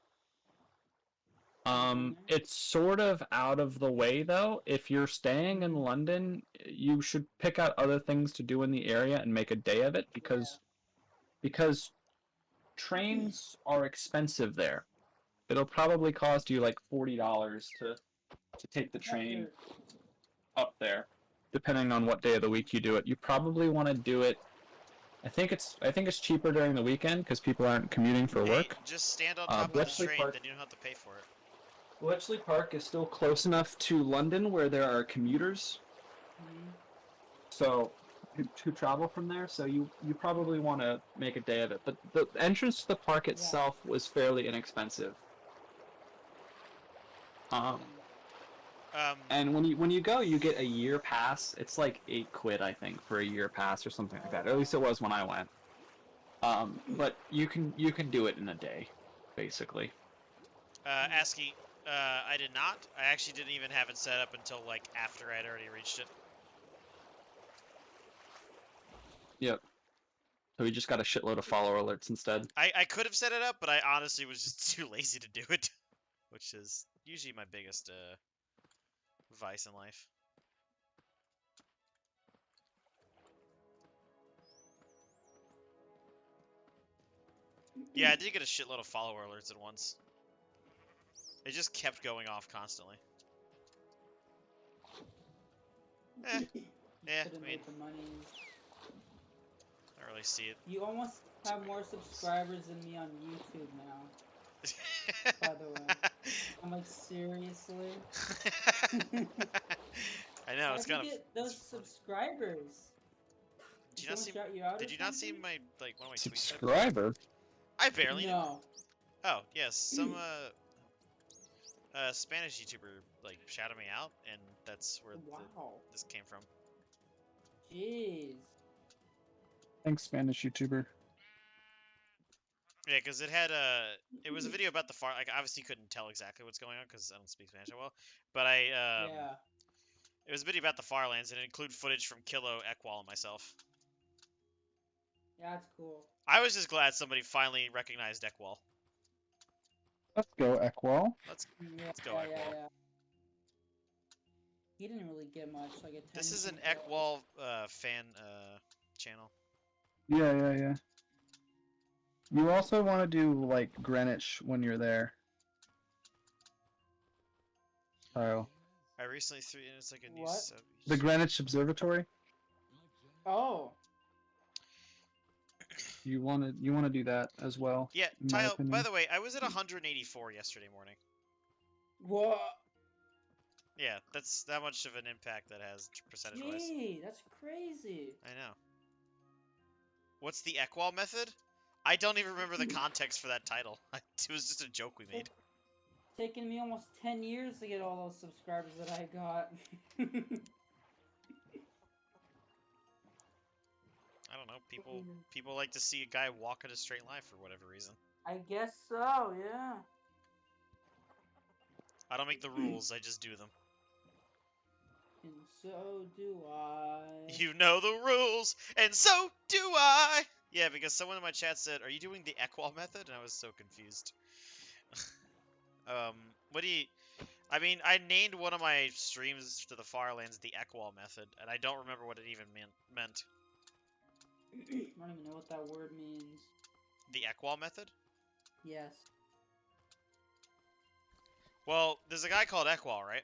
Speaker 4: It's sort of out of the way though. If you're staying in London, you should pick out other things to do in the area and make a day of it because trains are expensive there. It'll probably cost you like $40 to take the train up there, depending on what day of the week you do it. You probably want to do it. I think it's cheaper during the weekend because people aren't commuting for work.
Speaker 1: Just stand on top of the train, then you don't have to pay for it.
Speaker 4: Bletchley Park is still close enough to London where there are commuters. So, who travel from there. So you probably want to make a day of it. But the entrance to the park itself was fairly inexpensive. And when you go, you get a year pass. It's like £8, I think, for a year pass or something like that. Or at least it was when I went. But you can do it in a day, basically.
Speaker 1: ASCII, I did not. I actually didn't even have it set up until like after I'd already reached it.
Speaker 4: Yep. So we just got a shitload of follower alerts instead.
Speaker 1: I could have set it up, but I honestly was just too lazy to do it, which is usually my biggest vice in life. Yeah, I did get a shitload of follower alerts at once. It just kept going off constantly. Yeah, I mean, I don't really see it.
Speaker 6: You almost have more subscribers than me on YouTube now. By the way, I'm like, seriously.
Speaker 1: I know, it's kind of.
Speaker 6: Get those subscribers.
Speaker 1: Did you not see? Did you not see my like one of my
Speaker 4: subscriber?
Speaker 1: I barely
Speaker 6: know.
Speaker 1: Oh yes, some Spanish YouTuber like shouted me out, and that's where this came from.
Speaker 6: Jeez.
Speaker 4: Thanks, Spanish YouTuber.
Speaker 1: Yeah, because it was a video about the farm. Like, obviously, couldn't tell exactly what's going on because I don't speak Spanish that well. But it was a video about the Farlands, and it included footage from Kilo, Ekwal, and myself.
Speaker 6: Yeah, that's cool.
Speaker 1: I was just glad somebody finally recognized Ekwal.
Speaker 4: Let's go, Ekwal.
Speaker 1: Let's go, Ekwal.
Speaker 6: Yeah. He didn't really get much. Like a.
Speaker 1: This is an Ekwal fan channel.
Speaker 8: Yeah. You also want to do like Greenwich when you're there. Kyle.
Speaker 1: I recently threw in it's like a new
Speaker 6: What?
Speaker 1: sub.
Speaker 8: The Greenwich Observatory.
Speaker 6: Oh.
Speaker 8: You want to do that as well.
Speaker 1: Yeah, Tyle, by the way, I was at 184 yesterday morning.
Speaker 6: What?
Speaker 1: Yeah, that's that much of an impact that has percentage-wise.
Speaker 6: Gee, that's crazy.
Speaker 1: I know. What's the Ekwal method? I don't even remember the context for that title. It was just a joke we made.
Speaker 6: Taken me almost 10 years to get all those subscribers that I got.
Speaker 1: I don't know. People like to see a guy walk in a straight line for whatever reason.
Speaker 6: I guess so, yeah.
Speaker 1: I don't make the rules. I just do them.
Speaker 6: And so do I.
Speaker 1: You know the rules, and so do I. Yeah, because someone in my chat said, "Are you doing the Ekwal method?" And I was so confused. What do you? I mean, I named one of my streams to the Farlands the Ekwal method, and I don't remember what it even meant.
Speaker 6: I don't even know what that word means.
Speaker 1: The Ekwal method?
Speaker 6: Yes.
Speaker 1: Well, there's a guy called Ekwal, right?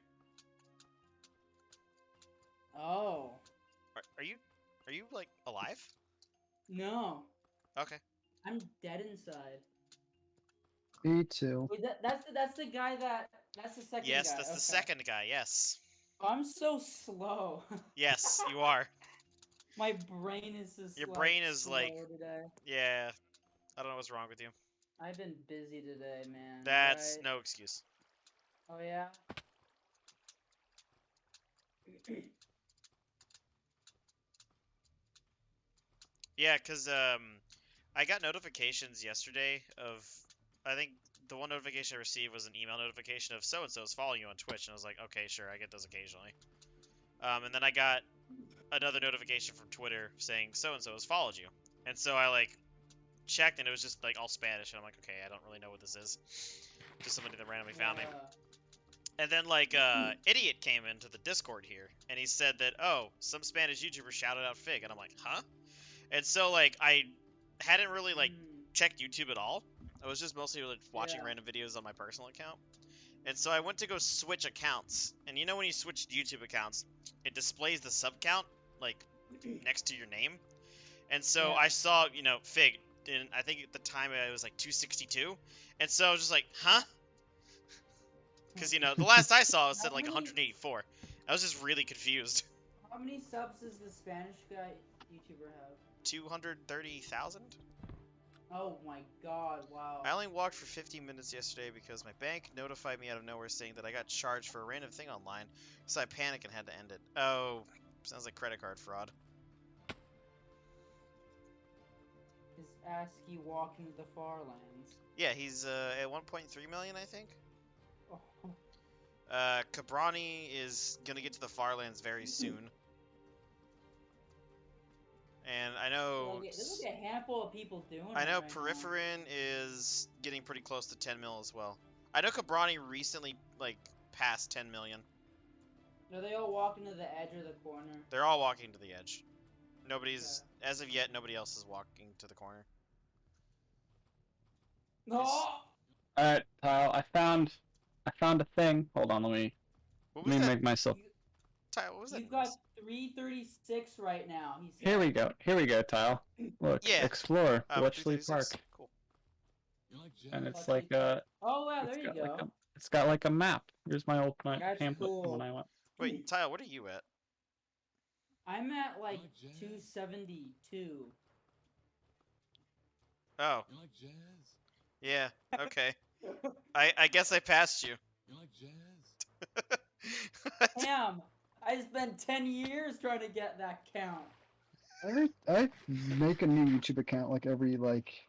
Speaker 6: Oh.
Speaker 1: Are you like alive?
Speaker 6: No.
Speaker 1: Okay.
Speaker 6: I'm dead inside.
Speaker 8: Me too.
Speaker 6: Wait, that's the guy that's the second
Speaker 1: Yes,
Speaker 6: guy.
Speaker 1: that's the
Speaker 6: Okay.
Speaker 1: second guy. Yes.
Speaker 6: Oh, I'm so slow.
Speaker 1: Yes, you are.
Speaker 6: My brain is just
Speaker 1: Your
Speaker 6: like
Speaker 1: brain is
Speaker 6: slow
Speaker 1: like,
Speaker 6: today.
Speaker 1: yeah. I don't know what's wrong with you.
Speaker 6: I've been busy today, man.
Speaker 1: That's
Speaker 6: Alright.
Speaker 1: no excuse.
Speaker 6: Oh yeah.
Speaker 1: Yeah, cause I got notifications yesterday of, I think the one notification I received was an email notification of so and so is following you on Twitch, and I was like, okay, sure, I get those occasionally. And then I got another notification from Twitter saying so and so has followed you, and so I like checked, and it was just like all Spanish, and I'm like, okay, I don't really know what this is. Just somebody that randomly found me. And then like idiot came into the Discord here, and he said that, oh, some Spanish YouTuber shouted out Fig, and I'm like, huh? And so like I hadn't really like checked YouTube at all. I was just mostly like watching random videos on my personal account. And so I went to go switch accounts. And you know when you switch YouTube accounts, it displays the sub count like next to your name. And so I saw, you know, Fig, and I think at the time it was like 262. And so I was just like, huh? Because, you know, the last I saw it said like 184. I was just really confused.
Speaker 6: How many subs does the Spanish guy YouTuber have?
Speaker 1: 230,000?
Speaker 6: Oh my god, wow.
Speaker 1: I only walked for 15 minutes yesterday because my bank notified me out of nowhere saying that I got charged for a random thing online, so I panicked and had to end it. Oh, sounds like credit card fraud.
Speaker 6: Is ASCII walking the far lands?
Speaker 1: Yeah, he's at 1.3 million, I think.
Speaker 6: Oh.
Speaker 1: Cabrani is gonna get to the far lands very soon. And I know...
Speaker 6: There's like a handful of people doing it
Speaker 1: I know
Speaker 6: right
Speaker 1: Peripherin is getting pretty close to 10 mil as well. I know Cabrani recently, like, passed 10 million.
Speaker 6: Are they all walking to the edge of the corner?
Speaker 1: They're all walking to the edge. Nobody's, as of yet, nobody else is walking to the corner.
Speaker 6: No!
Speaker 4: Alright, Kyle, I found a thing. Hold on, let me make myself.
Speaker 1: Ty, what was that?
Speaker 6: You've got 336 right now, he said.
Speaker 4: Here we go, Tile. Look,
Speaker 1: Yeah.
Speaker 4: Explore, Bletchley
Speaker 1: 336.
Speaker 4: Park.
Speaker 1: Cool.
Speaker 4: And it's like a...
Speaker 6: Oh, wow, there you go.
Speaker 4: It's got like a map. Here's my old
Speaker 6: That's
Speaker 4: pamphlet
Speaker 6: cool.
Speaker 4: from when I went.
Speaker 1: Wait, Tile, what are you at?
Speaker 6: I'm at like 272.
Speaker 1: Oh.
Speaker 3: You like jazz?
Speaker 1: Yeah, okay. I guess I passed you.
Speaker 3: You like jazz?
Speaker 6: Damn! I spent 10 years trying to get that count.
Speaker 8: I make a new YouTube account like every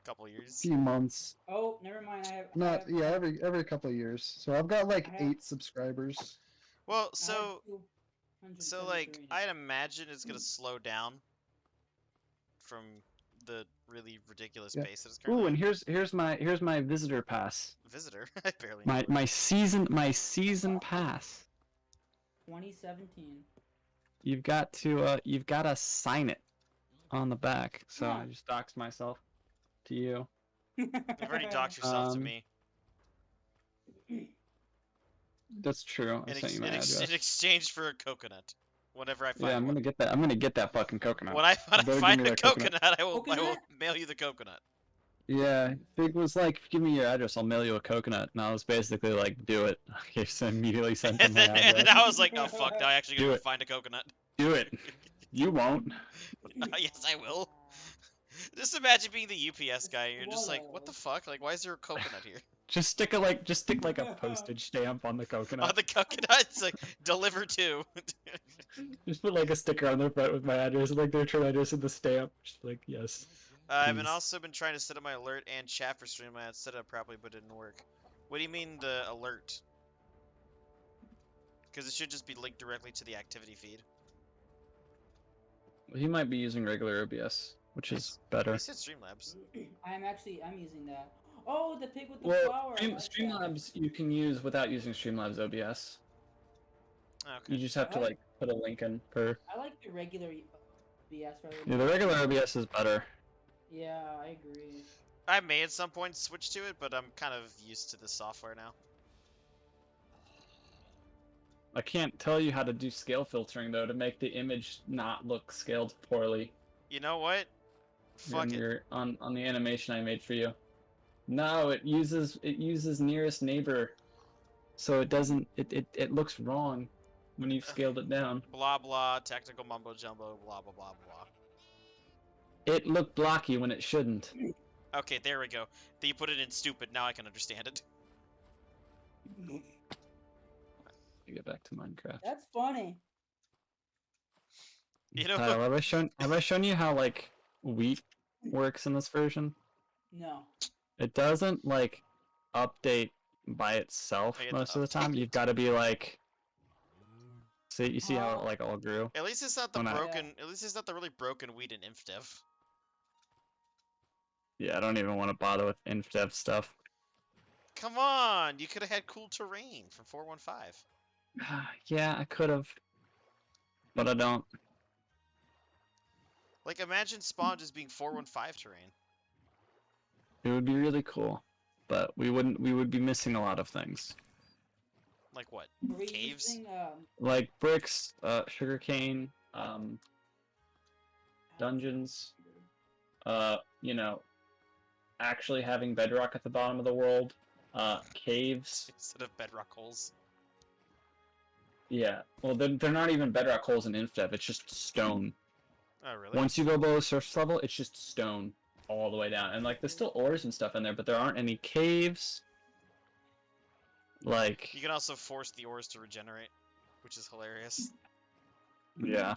Speaker 1: couple years.
Speaker 8: few months.
Speaker 6: Oh, never mind.
Speaker 8: Every couple of years. So I've got like 8 subscribers.
Speaker 1: Well, so like
Speaker 6: 273.
Speaker 1: I'd imagine it's gonna slow down from the really ridiculous pace that it's currently.
Speaker 4: Ooh, and here's my visitor pass.
Speaker 1: Visitor? I barely know.
Speaker 4: My season pass.
Speaker 6: 2017.
Speaker 4: You've got to sign it on the back. So I just doxed myself to you.
Speaker 1: You've already doxed yourself to me.
Speaker 4: That's true. I sent you my address.
Speaker 1: In exchange for a coconut. Whenever I find
Speaker 4: I'm gonna get that. I'm gonna get that fucking coconut.
Speaker 1: When I find a coconut, I will mail you the coconut.
Speaker 4: Yeah, Fig was like, give me your address, I'll mail you a coconut. And I was basically like, do it. Okay, so immediately sent him my address.
Speaker 1: And then I was like, oh fuck, now I actually gotta find a coconut.
Speaker 4: Do it. You won't.
Speaker 1: Yes, I will. Just imagine being the UPS guy, and you're just like, what the fuck? Like, why is there a coconut here?
Speaker 4: Just stick like a postage stamp on the coconut.
Speaker 1: On the coconut, it's like, deliver to.
Speaker 4: Just put like a sticker on the front with my address, like the return address and the stamp. Just like, yes.
Speaker 1: I've also been trying to set up my alert and chat for Streamlabs, set it up properly, but it didn't work. What do you mean the alert? Because it should just be linked directly to the activity feed.
Speaker 4: Well, he might be using regular OBS, which is better.
Speaker 1: He said Streamlabs.
Speaker 6: I'm using that. Oh, the pig with the
Speaker 4: Well,
Speaker 6: flower.
Speaker 4: Streamlabs you can use without using Streamlabs OBS.
Speaker 1: Okay.
Speaker 4: You just have to like put a link in for.
Speaker 6: I like the regular OBS rather than.
Speaker 4: Yeah, the regular OBS is better.
Speaker 6: Yeah, I agree.
Speaker 1: I may at some point switch to it, but I'm kind of used to the software now.
Speaker 4: I can't tell you how to do scale filtering though to make the image not look scaled poorly.
Speaker 1: You know what? Fuck it.
Speaker 4: On the animation I made for you. No, it uses nearest neighbor, so it doesn't. It looks wrong when you've scaled it down.
Speaker 1: Blah blah. Technical mumbo jumbo. Blah blah blah blah.
Speaker 4: It looked blocky when it shouldn't.
Speaker 1: Okay, there we go. You put it in stupid. Now I can understand it.
Speaker 4: Get back to Minecraft.
Speaker 6: That's funny.
Speaker 1: You know,
Speaker 4: Kyle, have I shown you how like wheat works in this version?
Speaker 6: No.
Speaker 4: It doesn't like update by itself most of the time. You've got to be like, see, you see how it like all grew.
Speaker 1: At least it's not the
Speaker 4: When
Speaker 1: broken. At least it's not the really broken wheat in InfDev.
Speaker 4: Yeah, I don't even want to bother with InfDev stuff.
Speaker 1: Come on, you could have had cool terrain from 4.15.
Speaker 4: Yeah, I could have, but I don't.
Speaker 1: Like, imagine Spawn just being 4.15 terrain.
Speaker 4: It would be really cool, but we would be missing a lot of things.
Speaker 1: Like what?
Speaker 6: Are we
Speaker 1: Caves?
Speaker 6: using,
Speaker 4: Like bricks, sugarcane, dungeons, you know, actually having bedrock at the bottom of the world, caves.
Speaker 1: Instead of bedrock holes.
Speaker 4: Yeah, well, they're not even bedrock holes in InfDev, it's just stone.
Speaker 1: Oh, really?
Speaker 4: Once you go below surface level, it's just stone all the way down. And, like, there's still ores and stuff in there, but there aren't any caves. Like...
Speaker 1: You can also force the ores to regenerate, which is hilarious.
Speaker 4: Yeah.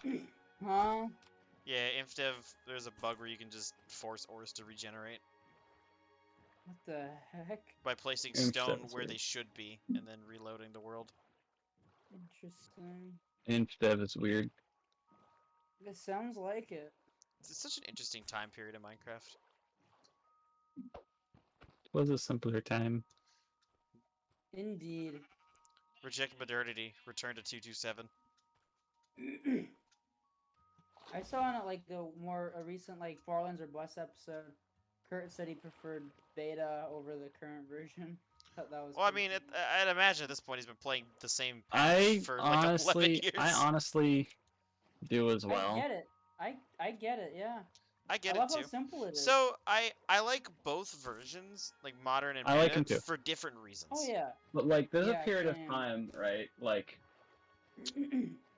Speaker 6: huh?
Speaker 1: Yeah, InfDev, there's a bug where you can just force ores to regenerate.
Speaker 6: What the heck?
Speaker 1: By placing
Speaker 4: InfDev's
Speaker 1: stone where
Speaker 4: weird.
Speaker 1: they should be, and then reloading the world.
Speaker 6: Interesting.
Speaker 4: InfDev is weird.
Speaker 6: It sounds like it.
Speaker 1: It's such an interesting time period in Minecraft.
Speaker 4: It was a simpler time.
Speaker 6: Indeed.
Speaker 1: Reject modernity. Return to 227.
Speaker 6: I saw in like a recent like Farlands or Bless episode, Kurt said he preferred beta over the current version. Thought that was.
Speaker 1: Well, I mean, I'd imagine at this point he's been playing the same
Speaker 4: I
Speaker 1: path for like 11 years.
Speaker 4: honestly do as well.
Speaker 6: I get it. I get it. Yeah.
Speaker 1: I get
Speaker 6: I love
Speaker 1: it too.
Speaker 6: how simple it is.
Speaker 1: So I like both versions, like modern and
Speaker 4: I like
Speaker 1: beta,
Speaker 4: them too.
Speaker 1: for different reasons.
Speaker 6: Oh yeah.
Speaker 4: But like, there's a
Speaker 6: Yeah,
Speaker 4: period of
Speaker 6: same.
Speaker 4: time, right? Like,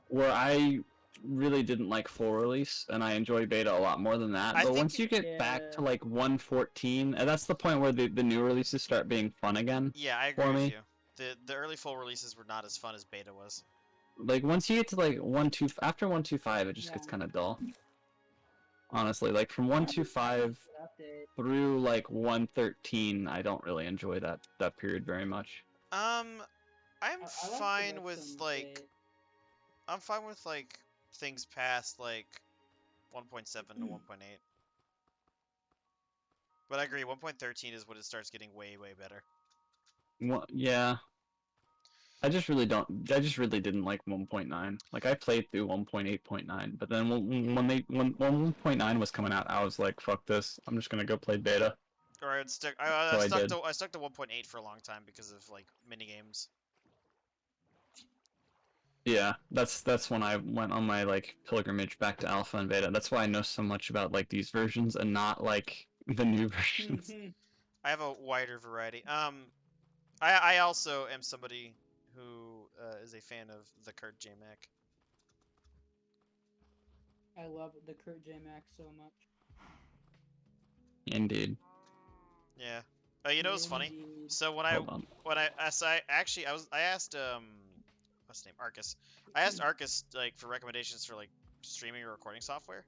Speaker 4: where I really didn't like full release, and I enjoy beta a lot more than that.
Speaker 1: I
Speaker 4: But
Speaker 1: think
Speaker 4: once you get back
Speaker 6: Yeah.
Speaker 4: to like 1.14, and that's the point where the new releases start being fun again.
Speaker 1: Yeah, I agree
Speaker 4: For
Speaker 1: with
Speaker 4: me.
Speaker 1: you. The early full releases were not as fun as beta was.
Speaker 4: Like once you get to like 1.2, after 1.25, it just gets
Speaker 6: Yeah.
Speaker 4: kind of dull. Honestly, like from 1.25
Speaker 6: Update.
Speaker 4: through like 1.13, I don't really enjoy that period very much.
Speaker 1: I'm
Speaker 6: I like the
Speaker 1: fine with
Speaker 6: Wrexham
Speaker 1: like
Speaker 6: update.
Speaker 1: I'm fine with like things past like 1.7 to 1.8. But I agree, 1.13 is when it starts getting way way better.
Speaker 4: Yeah. I just really didn't like 1.9. Like I played through 1.8.9, but then when 1.9 was coming out, I was like, fuck this. I'm just gonna go play beta.
Speaker 1: Or I stuck
Speaker 4: So I did.
Speaker 1: I stuck to 1.8 for a long time because of like mini games.
Speaker 4: Yeah, that's when I went on my like pilgrimage back to alpha and beta. That's why I know so much about like these versions and not like the new versions.
Speaker 1: I have a wider variety. I also am somebody who is a fan of the Kurt J. Mac.
Speaker 6: I love the Kurt J. Max so much.
Speaker 4: Indeed.
Speaker 1: Yeah. You know what's funny?
Speaker 6: Indeed.
Speaker 1: So when
Speaker 4: Hold on.
Speaker 1: I asked what's his name, Arcus. I asked Arcus like for recommendations for like streaming or recording software,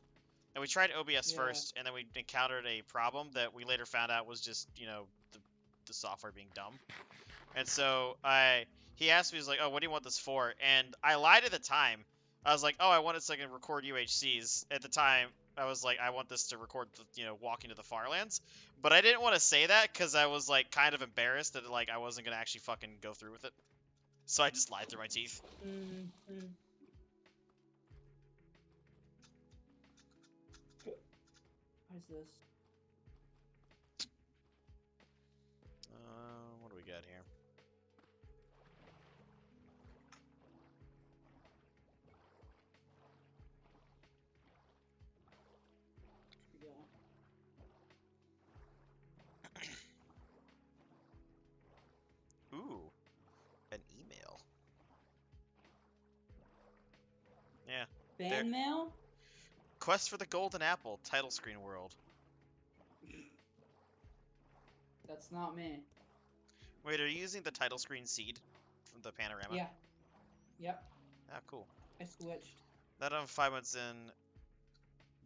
Speaker 1: and we tried OBS
Speaker 6: Yeah.
Speaker 1: first, and then we encountered a problem that we later found out was just the software being dumb. And so he asked me, he was like, oh, what do you want this for? And I lied at the time. I was like, oh, I want it so I can record UHCs. At the time, I was like, I want this to record, walking to the Farlands. But I didn't want to say that because I was like kind of embarrassed that like I wasn't gonna actually fucking go through with it. So I just lied through my teeth.
Speaker 6: Mhm. What is this?
Speaker 1: What do we got here?
Speaker 6: Fan mail?
Speaker 1: Quest for the Golden Apple, title screen world.
Speaker 6: That's not me.
Speaker 1: Wait, are you using the title screen seed from the panorama?
Speaker 6: Yeah. Yep.
Speaker 1: Ah, cool.
Speaker 6: I switched.
Speaker 1: Not on 5 months in,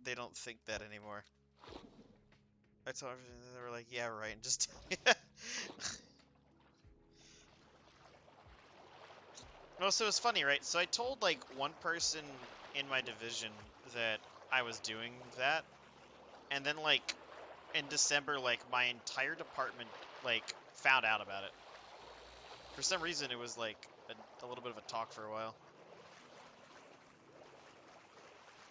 Speaker 1: they don't think that anymore. I told them, they were like, yeah, right, and just... Well, so it's funny, right? So I told, like, one person in my division that I was doing that, and then, like, in December, like, my entire department, like, found out about it. For some reason, it was, like, a little bit of a talk for a while.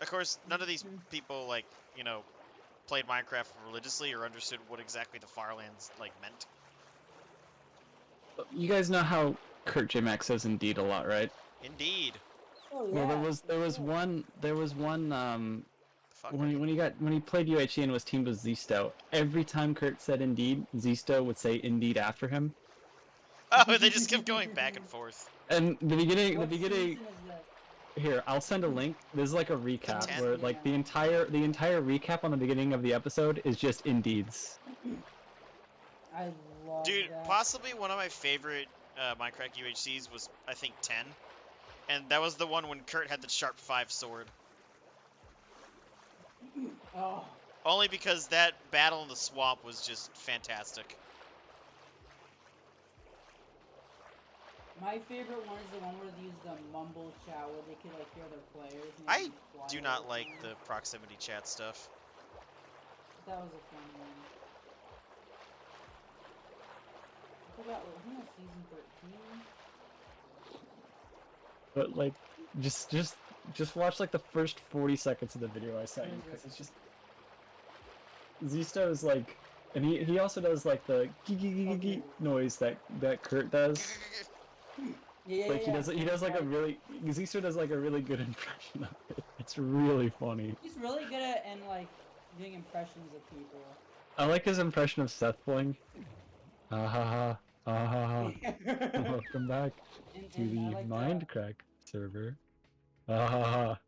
Speaker 1: Of course, none of these people, like, you know, played Minecraft religiously or understood what exactly the Farlands, like, meant.
Speaker 4: You guys know how Kurt J. Max says "indeed" a lot, right?
Speaker 1: Indeed.
Speaker 6: Oh, yeah.
Speaker 4: Well, there was one
Speaker 1: Fuck,
Speaker 4: when he played UHC and was teamed with Zisto. Every time Kurt said "indeed," Zisto would say "indeed" after him.
Speaker 1: Oh, they just kept going back and forth.
Speaker 4: And the beginning.
Speaker 6: What season is that?
Speaker 4: Here, I'll send a link. There's like a recap
Speaker 1: Content?
Speaker 4: where like the entire recap on the beginning of the episode is just indeeds.
Speaker 6: I love
Speaker 1: Dude,
Speaker 6: that.
Speaker 1: possibly one of my favorite Minecraft UHCs was, I think, 10. And that was the one when Kurt had the Sharp 5 sword.
Speaker 6: Oh.
Speaker 1: Only because that battle in the swamp was just fantastic.
Speaker 6: My favorite one is the one where they use the mumble chat where they could like hear their players. And they
Speaker 1: I
Speaker 6: can fly
Speaker 1: do
Speaker 6: all
Speaker 1: not
Speaker 6: the
Speaker 1: like
Speaker 6: time.
Speaker 1: the proximity chat stuff.
Speaker 6: That was a fun one. I forgot what who was season 13.
Speaker 4: But like, just watch like the first 40 seconds of the video I sent you because it's just Zisto is like, and he also does like the gee noise that Kurt does.
Speaker 6: Yeah,
Speaker 4: Like he does like a really Zisto does like a really good impression of it. It's really funny.
Speaker 6: He's really good at like doing impressions of people.
Speaker 4: I like his impression of Seth Fling. Ha ha ha ha ha ha. Welcome back to
Speaker 6: and
Speaker 4: the
Speaker 6: I like
Speaker 4: Mindcrack server. Ha ha ha.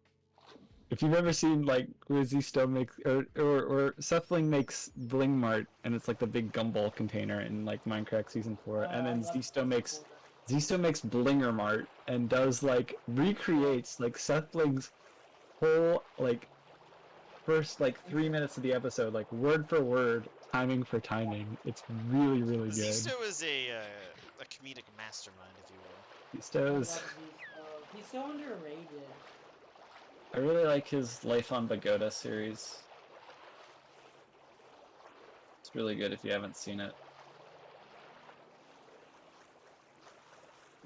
Speaker 4: If you've ever seen like where Zisto makes or Seth Fling makes Bling Mart and it's like the big gumball container in like Minecraft Season 4, and then Zisto makes Blinger Mart and does like recreates like Seth Fling's whole like first like 3 minutes of the episode, like word for word, timing for timing. It's really good.
Speaker 1: Zisto is a comedic mastermind, if you will.
Speaker 4: Zisto's.
Speaker 6: He's so underrated.
Speaker 4: I really like his Life on Pagoda series. It's really good if you haven't seen it.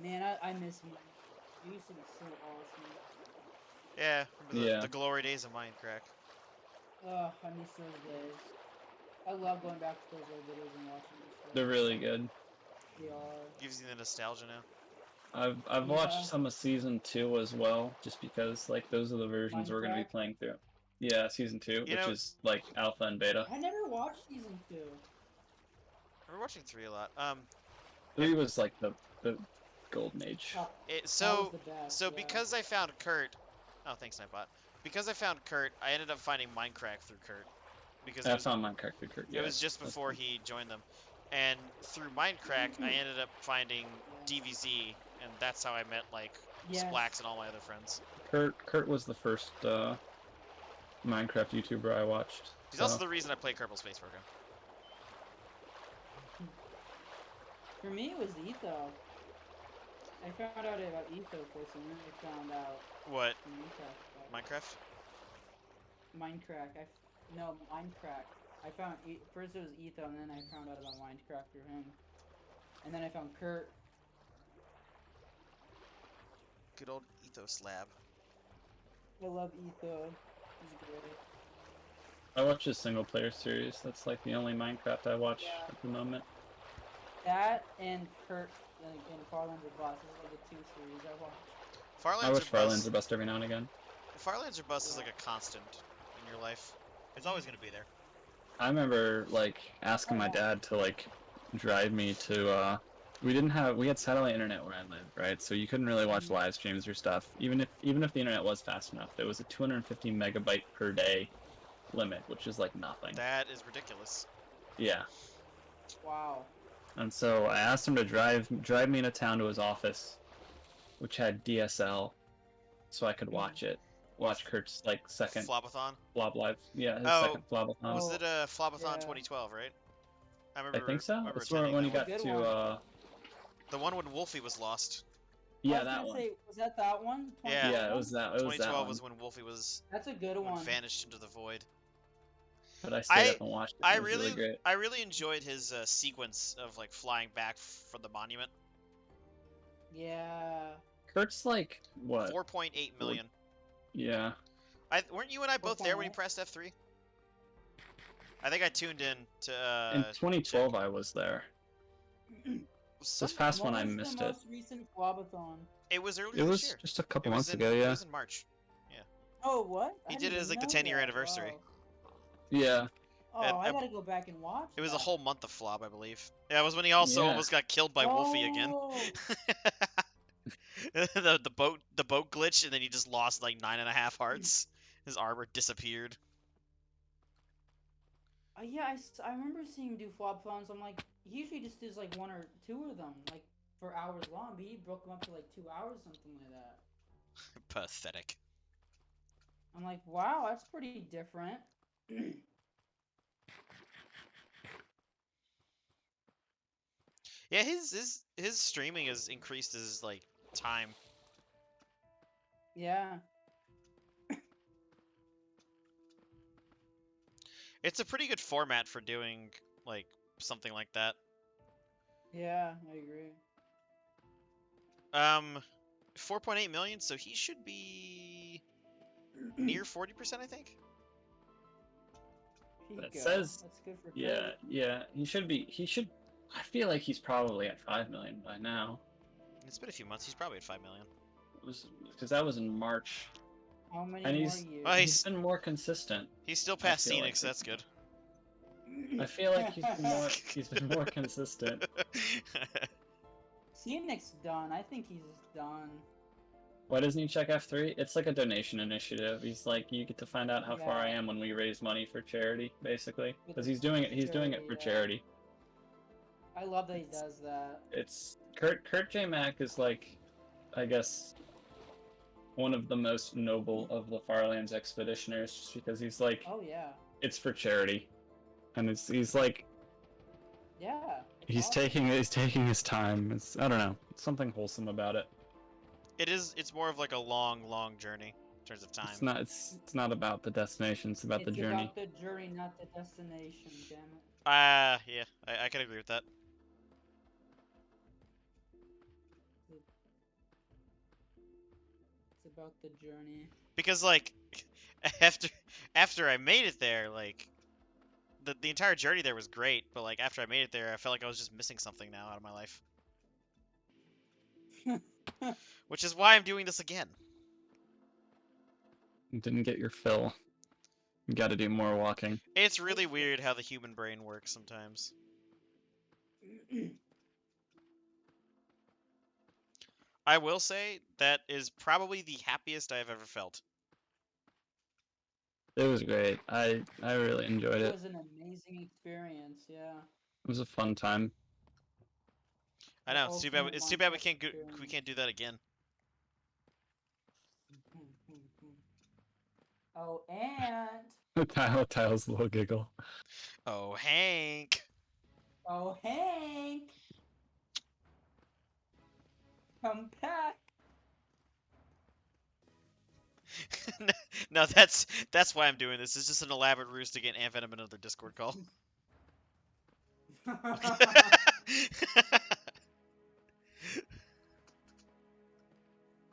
Speaker 6: Man, I miss him. He used to be so awesome.
Speaker 1: Yeah, remember
Speaker 4: Yeah.
Speaker 1: the glory days of Minecraft.
Speaker 6: Ugh, I miss those days. I love going back to those old videos and watching these.
Speaker 4: They're really good.
Speaker 6: They are.
Speaker 1: Gives you the nostalgia now.
Speaker 4: I've watched some of Season 2 as well, just because like those are the versions we're gonna be
Speaker 6: Minecraft?
Speaker 4: playing through. Yeah, Season 2,
Speaker 1: You
Speaker 4: which
Speaker 1: know-
Speaker 4: is like alpha and beta.
Speaker 6: I never watched season 2.
Speaker 1: We're watching 3 a lot.
Speaker 4: 3 was like the golden age.
Speaker 6: Oh,
Speaker 1: It,
Speaker 6: that
Speaker 1: so
Speaker 6: was the best,
Speaker 1: so
Speaker 6: yeah.
Speaker 1: because I found Kurt, oh thanks Nightbot. Because I found Kurt, I ended up finding Minecraft through Kurt. Because
Speaker 4: I found Minecraft through Kurt.
Speaker 1: it was just before he joined them, and through Minecraft I ended up finding DVZ, and that's how I met like
Speaker 6: Yes.
Speaker 1: Splax and all my other friends.
Speaker 4: Kurt was the first Minecraft YouTuber I watched.
Speaker 1: He's also the reason I play Kerbal Space Program.
Speaker 6: For me, it was Etho. I found out about Etho first, and then I found out
Speaker 1: What?
Speaker 6: Minecraft.
Speaker 1: Minecraft?
Speaker 6: Minecraft. I found first it was Etho, and then I found out about Minecraft through him. And then I found Kurt.
Speaker 1: Good old Ethos Lab.
Speaker 6: I love Etho. He's great.
Speaker 4: I watch his single player series. That's like the only Minecraft I watch at the moment.
Speaker 6: That and Kurt and Farlands or Bust is like the 2 series I watch.
Speaker 1: Farlands
Speaker 4: I watch
Speaker 1: or
Speaker 4: Farlands
Speaker 1: Bust.
Speaker 4: or Bust every now and again.
Speaker 1: Farlands or Bust is like a constant in your life. It's always gonna be there.
Speaker 4: I remember like asking my dad to like drive me to we had satellite internet where I live, right? So you couldn't really watch live streams or stuff. Even if the internet was fast enough, there was a 250 megabyte per day limit, which is like nothing.
Speaker 1: That is ridiculous.
Speaker 4: Yeah.
Speaker 6: Wow.
Speaker 4: And so I asked him to drive me into town to his office, which had DSL, so I could watch it. Watch Kurt's like second
Speaker 1: Flobathon?
Speaker 4: Flob Live. Yeah, his
Speaker 1: Oh,
Speaker 4: second Flobathon.
Speaker 1: Was it a Flobathon
Speaker 6: yeah.
Speaker 1: 2012, right? I
Speaker 4: I
Speaker 1: remember.
Speaker 4: think so.
Speaker 1: remember
Speaker 4: It's when
Speaker 1: attending
Speaker 4: he
Speaker 1: that
Speaker 4: got
Speaker 6: Good
Speaker 4: to
Speaker 6: one.
Speaker 1: The one when Wolfie was lost.
Speaker 6: I
Speaker 4: yeah,
Speaker 6: was
Speaker 4: that
Speaker 6: gonna
Speaker 4: one.
Speaker 6: say, was that one?
Speaker 1: Yeah.
Speaker 4: Yeah, it was that. It was
Speaker 1: 2012
Speaker 4: that one.
Speaker 1: was when Wolfie was
Speaker 6: That's a good one.
Speaker 1: vanished into the void.
Speaker 4: But I stayed up and watched it. It was really great.
Speaker 1: I really enjoyed his sequence of like flying back from the monument.
Speaker 6: Yeah.
Speaker 4: Kurt's like what?
Speaker 1: 4.8 million.
Speaker 4: Yeah.
Speaker 1: Weren't you and I both there when he
Speaker 6: 4.8?
Speaker 1: pressed F3? I think I tuned in to.
Speaker 4: In 2012, I was there. This past one, I missed
Speaker 6: the
Speaker 4: it.
Speaker 6: most recent Flobathon?
Speaker 1: It was earlier
Speaker 4: It
Speaker 1: this
Speaker 4: was
Speaker 1: year.
Speaker 4: just a couple
Speaker 1: It was
Speaker 4: months
Speaker 1: in-
Speaker 4: ago, yeah.
Speaker 1: It was in March.
Speaker 6: Oh, what?
Speaker 1: He
Speaker 6: I
Speaker 1: did it
Speaker 6: didn't
Speaker 1: as like the
Speaker 6: know
Speaker 1: 10-year
Speaker 6: that.
Speaker 1: anniversary.
Speaker 6: Wow.
Speaker 4: Yeah.
Speaker 6: Oh,
Speaker 1: And-
Speaker 6: I gotta go back and watch.
Speaker 1: It was a
Speaker 6: that.
Speaker 1: whole month of Flob, I believe. Yeah, it was when he also
Speaker 4: Yeah.
Speaker 1: almost got killed by Wolfie again.
Speaker 6: Oh.
Speaker 1: the boat glitch, and then he just lost like 9.5 hearts. His armor disappeared.
Speaker 6: Yeah, I remember seeing him do Flobathons. I'm like, he usually just does like 1 or 2 of them, like for hours long. But he broke them up to like 2 hours, something like that.
Speaker 1: Pathetic.
Speaker 6: I'm like, wow, that's pretty different.
Speaker 1: Yeah, his streaming has increased his like time.
Speaker 6: Yeah.
Speaker 1: It's a pretty good format for doing like something like that.
Speaker 6: Yeah, I agree.
Speaker 1: 4.8 million, so he should be near 40%, I think.
Speaker 4: It
Speaker 6: Pico.
Speaker 4: says-
Speaker 6: That's good for
Speaker 4: Yeah,
Speaker 6: Kurt.
Speaker 4: yeah. He should. I feel like he's probably at 5 million by now.
Speaker 1: It's been a few months. He's probably at 5 million.
Speaker 4: Because that was in March.
Speaker 6: How many
Speaker 4: And
Speaker 6: more
Speaker 4: he's-
Speaker 6: years?
Speaker 1: Well,
Speaker 4: He's been more consistent.
Speaker 1: He's still past
Speaker 4: feel
Speaker 1: Scenic,
Speaker 4: like
Speaker 1: so that's good.
Speaker 4: I feel like he's been more consistent.
Speaker 6: Scenic's done. I think he's done.
Speaker 4: Why doesn't he check F3? It's like a donation initiative. He's like, you get to find out how far I
Speaker 6: Yeah.
Speaker 4: am when we raise money for charity, basically.
Speaker 6: With
Speaker 4: Because he's doing it. He's doing it for
Speaker 6: charity,
Speaker 4: charity.
Speaker 6: I love that he does that.
Speaker 4: It's Kurt J. Mack is like, I guess, one of the most noble of the Farlands expeditioners, just because he's like,
Speaker 6: Oh yeah.
Speaker 4: it's for charity, and he's like,
Speaker 6: Yeah.
Speaker 4: he's
Speaker 6: awesome.
Speaker 4: taking his time. I don't know, it's something wholesome about it.
Speaker 1: It's more of like a long journey in terms of time.
Speaker 4: It's not about the destination. It's about the journey.
Speaker 6: It's about the journey, not the destination. Damn it.
Speaker 1: Yeah, I can agree with that.
Speaker 6: It's about the journey.
Speaker 1: Because like after I made it there, like the entire journey there was great, but like after I made it there, I felt like I was just missing something now out of my life. Which is why I'm doing this again.
Speaker 4: You didn't get your fill. You got to do more walking.
Speaker 1: It's really weird how the human brain works sometimes. I will say that is probably the happiest I've ever felt.
Speaker 4: It was great. I really enjoyed
Speaker 6: It
Speaker 4: it.
Speaker 6: was an amazing experience. Yeah.
Speaker 4: It was a fun time.
Speaker 1: I
Speaker 6: The
Speaker 1: know. It's too bad.
Speaker 6: ultimate
Speaker 1: It's too bad we
Speaker 6: Minecraft
Speaker 1: can't we
Speaker 6: experience.
Speaker 1: can't do that again.
Speaker 6: Oh, and
Speaker 4: Tyle's little giggle.
Speaker 1: Oh, Hank.
Speaker 6: oh, Hank, come back.
Speaker 1: No, that's why I'm doing this. It's just an elaborate ruse to get Ant Venom another Discord call.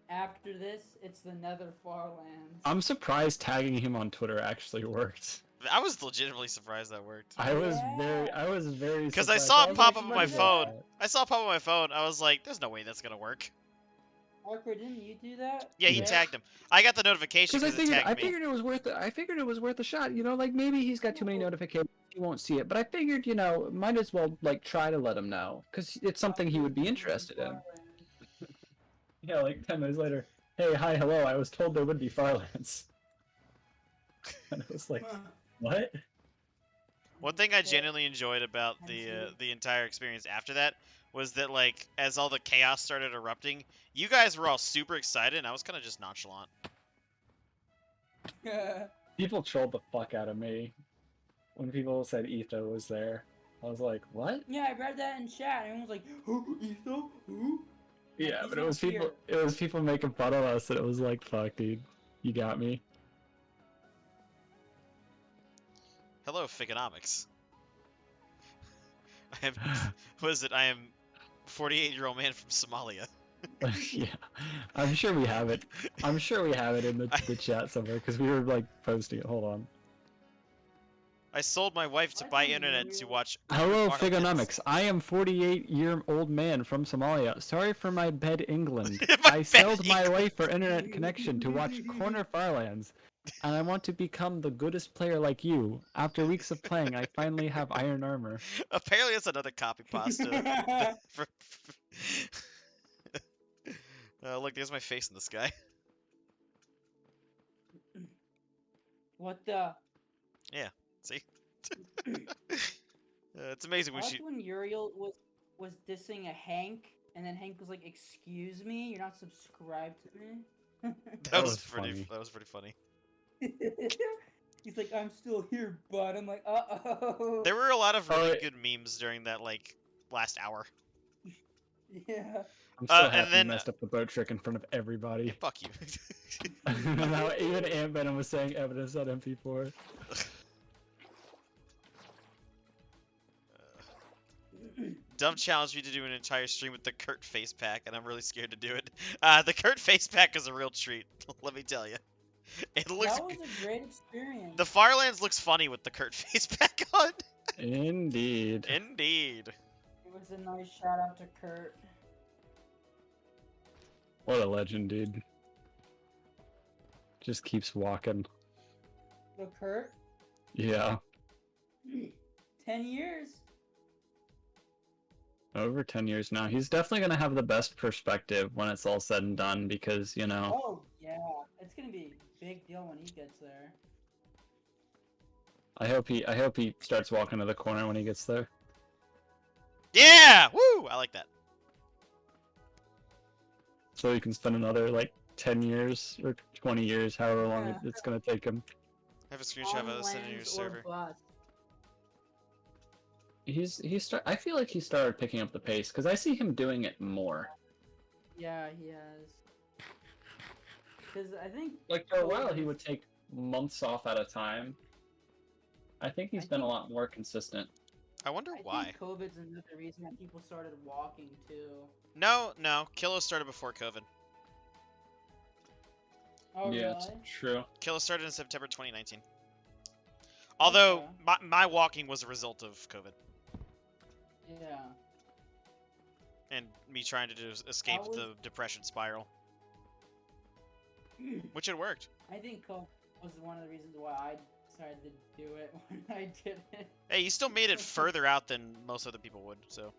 Speaker 6: After this, it's the Nether Farlands.
Speaker 4: I'm surprised tagging him on Twitter actually worked.
Speaker 1: I was legitimately surprised that worked.
Speaker 4: I was very
Speaker 1: Because I
Speaker 4: surprised.
Speaker 1: saw it
Speaker 4: was
Speaker 1: pop
Speaker 4: like,
Speaker 1: up on
Speaker 4: "What
Speaker 1: my
Speaker 4: is
Speaker 1: phone.
Speaker 4: that?"
Speaker 1: I saw it pop up on my phone. I was like, "There's no way that's gonna work."
Speaker 6: Parker, didn't you do that?
Speaker 1: Yeah, he
Speaker 8: Yeah.
Speaker 1: tagged him. I got the notification
Speaker 8: Because
Speaker 1: because it tagged
Speaker 8: I
Speaker 1: me.
Speaker 8: figured it was worth it. I figured it was worth a shot. You know, like maybe he's got too many notifications, he won't see it. But I figured, you know, might as well like try to let him know because it's something he would be interested in. Yeah, like 10 minutes later. Hey, hi, hello. I was told there would be Farlands. And I was like, what?
Speaker 1: One thing I genuinely enjoyed about the entire experience after that was that, like, as all the chaos started erupting, you guys were all super excited, and I was kind of just nonchalant.
Speaker 8: People trolled the fuck out of me when people said Etho was there. I was like, what?
Speaker 6: Yeah, I read that in chat. Everyone was like, "Who, Etho? Who?"
Speaker 8: Yeah,
Speaker 6: He's
Speaker 8: but it
Speaker 6: not
Speaker 8: was people.
Speaker 6: here.
Speaker 8: It was people making fun of us, and it was like, fuck, dude, you got me.
Speaker 1: Hello, Figonomics. I am, what is it? I am 48-year-old man from Somalia.
Speaker 8: Yeah, I'm sure we have it. I'm sure we have it in the chat somewhere because we were like posting it. Hold on.
Speaker 1: I sold my wife to buy internet to watch.
Speaker 8: Hello,
Speaker 1: Farlands.
Speaker 8: Figonomics. I am 48-year-old man from Somalia. Sorry for my bed, England.
Speaker 1: My
Speaker 8: I
Speaker 1: bed,
Speaker 8: sold my
Speaker 1: England.
Speaker 8: wife for internet connection to watch Corner Farlands, and I want to become the goodest player like you. After weeks of playing, I finally have iron armor.
Speaker 1: Apparently, that's another copy pasta. Look, there's my face in the sky.
Speaker 6: What the?
Speaker 1: See? It's amazing
Speaker 6: I
Speaker 1: when
Speaker 6: liked
Speaker 1: she.
Speaker 6: when Uriel was dissing a Hank, and then Hank was like, "Excuse me, you're not subscribed to me."
Speaker 1: That was
Speaker 8: funny.
Speaker 1: pretty. That was pretty funny.
Speaker 6: He's like, "I'm still here, bud." I'm like, "Uh-oh."
Speaker 1: There were a lot of really good memes during that like last hour.
Speaker 6: Yeah.
Speaker 8: I'm so
Speaker 1: and
Speaker 8: happy
Speaker 1: then-
Speaker 8: you messed up the boat trick in front of everybody.
Speaker 1: Fuck you.
Speaker 8: Now even Ant Venom was saying evidence on MP4.
Speaker 1: Dumb challenged me to do an entire stream with the Kurt face pack, and I'm really scared to do it. The Kurt face pack is a real treat. Let me tell you. It looks.
Speaker 6: That was a great experience.
Speaker 1: The Firelands looks funny with the Kurt face pack on.
Speaker 8: Indeed.
Speaker 1: Indeed.
Speaker 6: It was a nice shout out to Kurt.
Speaker 8: What a legend, dude. Just keeps walking.
Speaker 6: The Kurt?
Speaker 8: Yeah.
Speaker 6: 10 years.
Speaker 8: Over 10 years now. He's definitely going to have the best perspective when it's all said and done because, you know.
Speaker 6: Oh, yeah. It's going to be a big deal when he gets there.
Speaker 8: I hope he starts walking to the corner when he gets there.
Speaker 1: Yeah! Woo! I like that.
Speaker 8: So he can spend another, like, 10 years or 20 years, however long it's going to take him.
Speaker 1: I have a screenshot of us sending to your server.
Speaker 8: I feel like he started picking up the pace because I see him doing it more.
Speaker 6: Yeah, he has. Because I think
Speaker 8: Like for a while he would take months off at a time. I think he's been a lot more consistent.
Speaker 1: I wonder
Speaker 6: I
Speaker 1: why.
Speaker 6: think COVID's another reason that people started walking too.
Speaker 1: No, Kilo started before COVID.
Speaker 6: Oh,
Speaker 8: Yeah,
Speaker 6: really?
Speaker 8: it's true.
Speaker 1: Kilo started in September 2019. Although
Speaker 6: Okay.
Speaker 1: my walking was a result of COVID
Speaker 6: Yeah.
Speaker 1: and me trying to escape
Speaker 6: was-
Speaker 1: the depression spiral, which it worked.
Speaker 6: I think COVID was one of the reasons why I decided to do it when I did it.
Speaker 1: Hey, you still made it further out than most other people would, so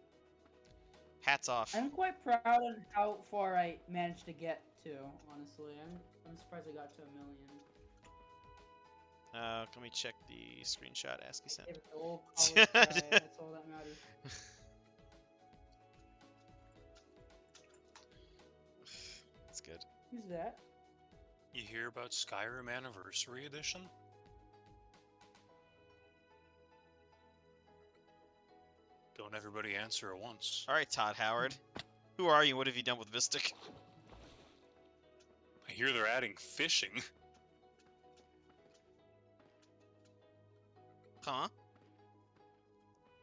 Speaker 1: hats off.
Speaker 6: I'm quite proud of how far I managed to get to, honestly. I'm surprised I got to 1 million.
Speaker 1: Let me check the screenshot ASCII sent.
Speaker 6: If it's the old college guy, that's all that matters.
Speaker 1: That's good.
Speaker 6: Who's that?
Speaker 5: You hear about Skyrim Anniversary Edition? Don't everybody answer at once.
Speaker 1: All right, Todd Howard. Who are you? What have you done with Vistic?
Speaker 5: I hear they're adding fishing.
Speaker 1: Huh?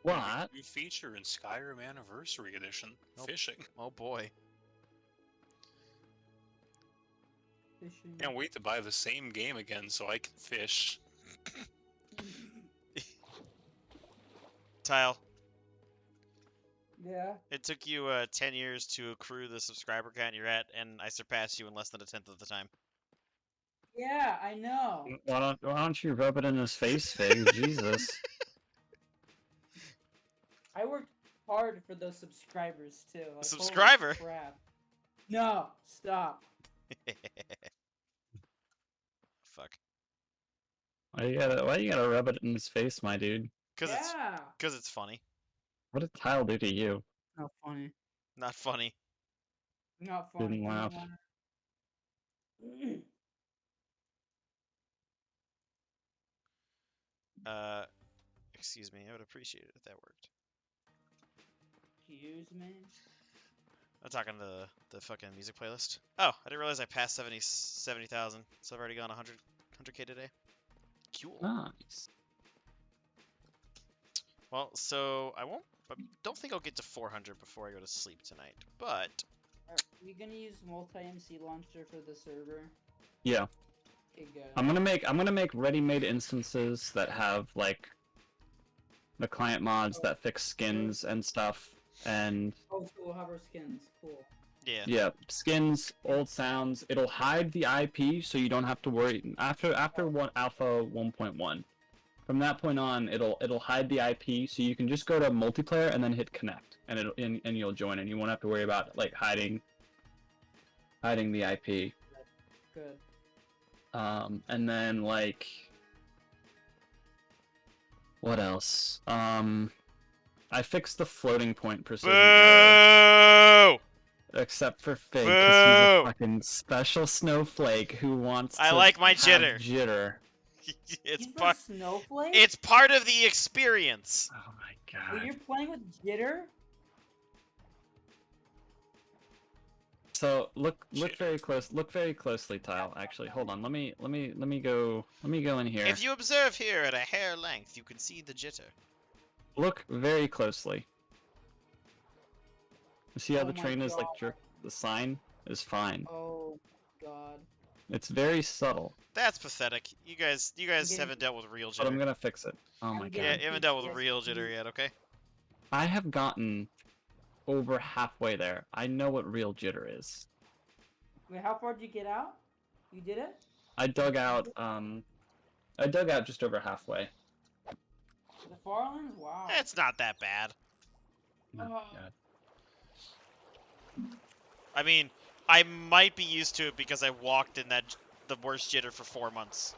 Speaker 8: What?
Speaker 5: New feature in Skyrim Anniversary Edition.
Speaker 1: Nope.
Speaker 5: Fishing.
Speaker 1: Oh boy.
Speaker 6: Fishing.
Speaker 5: Can't wait to buy the same game again so I can fish.
Speaker 1: Tile.
Speaker 6: Yeah.
Speaker 1: It took you 10 years to accrue the subscriber count you're at, and I surpassed you in less than a tenth of the time.
Speaker 6: Yeah, I know.
Speaker 4: Why don't you rub it in his face, Fig? Jesus.
Speaker 6: I worked hard for those subscribers too. Like,
Speaker 1: Subscriber?
Speaker 6: Holy crap. No, stop.
Speaker 1: Fuck.
Speaker 4: Why you gotta rub it in his face, my dude?
Speaker 1: Cause
Speaker 6: Yeah.
Speaker 1: it's funny.
Speaker 4: What did Tile do to you?
Speaker 6: Not funny.
Speaker 1: Not funny.
Speaker 6: Not funny.
Speaker 4: Didn't laugh.
Speaker 1: Excuse me. I would appreciate it if that worked.
Speaker 6: Excuse me.
Speaker 1: I'm talking to the fucking music playlist. Oh, I didn't realize I passed 70,000, so I've already gone 100K today. Cool.
Speaker 4: Nice.
Speaker 1: Well, so I don't think I'll get to 400 before I go to sleep tonight, but
Speaker 6: Are you gonna use multi-MC launcher for the server?
Speaker 4: Yeah.
Speaker 6: Okay, good.
Speaker 4: I'm gonna make ready-made instances that have like the client mods that fix skins and stuff, and
Speaker 6: Oh, so we'll have our skins. Cool.
Speaker 1: yeah.
Speaker 4: skins, old sounds. It'll hide the IP, so you don't have to worry after alpha 1.1. From that point on, it'll hide the IP, so you can just go to multiplayer and then hit connect, and and you'll join, and you won't have to worry about like hiding the IP.
Speaker 6: Good.
Speaker 4: And then like, what else? I fixed the floating point precision error,
Speaker 1: Boo!
Speaker 4: except for Fig, because he's a
Speaker 1: Boo!
Speaker 4: fucking special snowflake who wants
Speaker 1: I
Speaker 4: to
Speaker 1: like my
Speaker 4: have
Speaker 1: jitter.
Speaker 4: jitter.
Speaker 1: It's
Speaker 6: He's a
Speaker 1: part.
Speaker 6: snowflake?
Speaker 1: It's part of the experience.
Speaker 4: Oh my
Speaker 6: When
Speaker 4: god.
Speaker 6: you're playing with jitter?
Speaker 4: So look very closely, Tile. Actually, hold on. Let me go in here.
Speaker 1: If you observe here at a hair length, you can see the jitter.
Speaker 4: Look very closely. You see how
Speaker 6: Oh
Speaker 4: the
Speaker 6: my
Speaker 4: train is like
Speaker 6: God.
Speaker 4: jerk? The sign is fine.
Speaker 6: Oh, God.
Speaker 4: It's very subtle,
Speaker 1: That's pathetic. You guys
Speaker 6: getting-
Speaker 1: haven't dealt with real
Speaker 4: but I'm
Speaker 1: jitter.
Speaker 4: gonna fix it. Oh my
Speaker 6: I'm
Speaker 4: god.
Speaker 1: Yeah,
Speaker 6: getting-
Speaker 1: you haven't dealt with real
Speaker 6: PTSD.
Speaker 1: jitter yet. Okay.
Speaker 4: I have gotten over halfway there. I know what real jitter is.
Speaker 6: Wait, how far did you get out? You did it?
Speaker 4: I dug out just over halfway.
Speaker 6: The Farlands? Wow.
Speaker 1: It's not that bad.
Speaker 4: Oh my
Speaker 6: Oh.
Speaker 4: god.
Speaker 1: I mean, I might be used to it because I walked in the worst jitter for 4 months.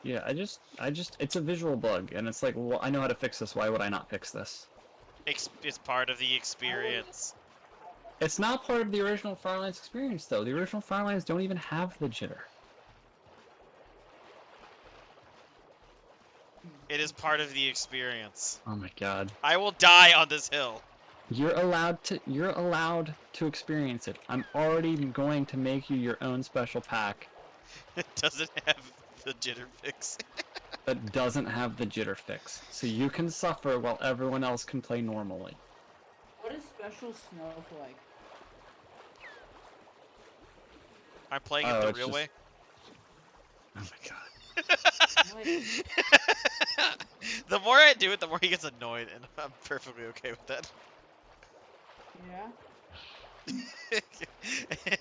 Speaker 4: Yeah, it's a visual bug, and it's like, well, I know how to fix this. Why would I not fix this?
Speaker 1: It's part of the experience.
Speaker 4: It's not part of the original Firelines experience, though. The original Firelines don't even have the jitter.
Speaker 1: It is part of the experience.
Speaker 4: Oh my god.
Speaker 1: I will die on this hill.
Speaker 4: You're allowed to experience it. I'm already going to make you your own special pack
Speaker 1: It doesn't have the jitter fix.
Speaker 4: that doesn't have the jitter fix. So you can suffer while everyone else can play normally.
Speaker 6: What is special snowflake?
Speaker 1: I'm playing
Speaker 4: Oh,
Speaker 1: it the
Speaker 4: it's
Speaker 1: real
Speaker 4: just-
Speaker 1: way.
Speaker 4: Oh my god.
Speaker 1: The more I do it, the more he gets annoyed, and I'm perfectly okay with that.
Speaker 6: Yeah?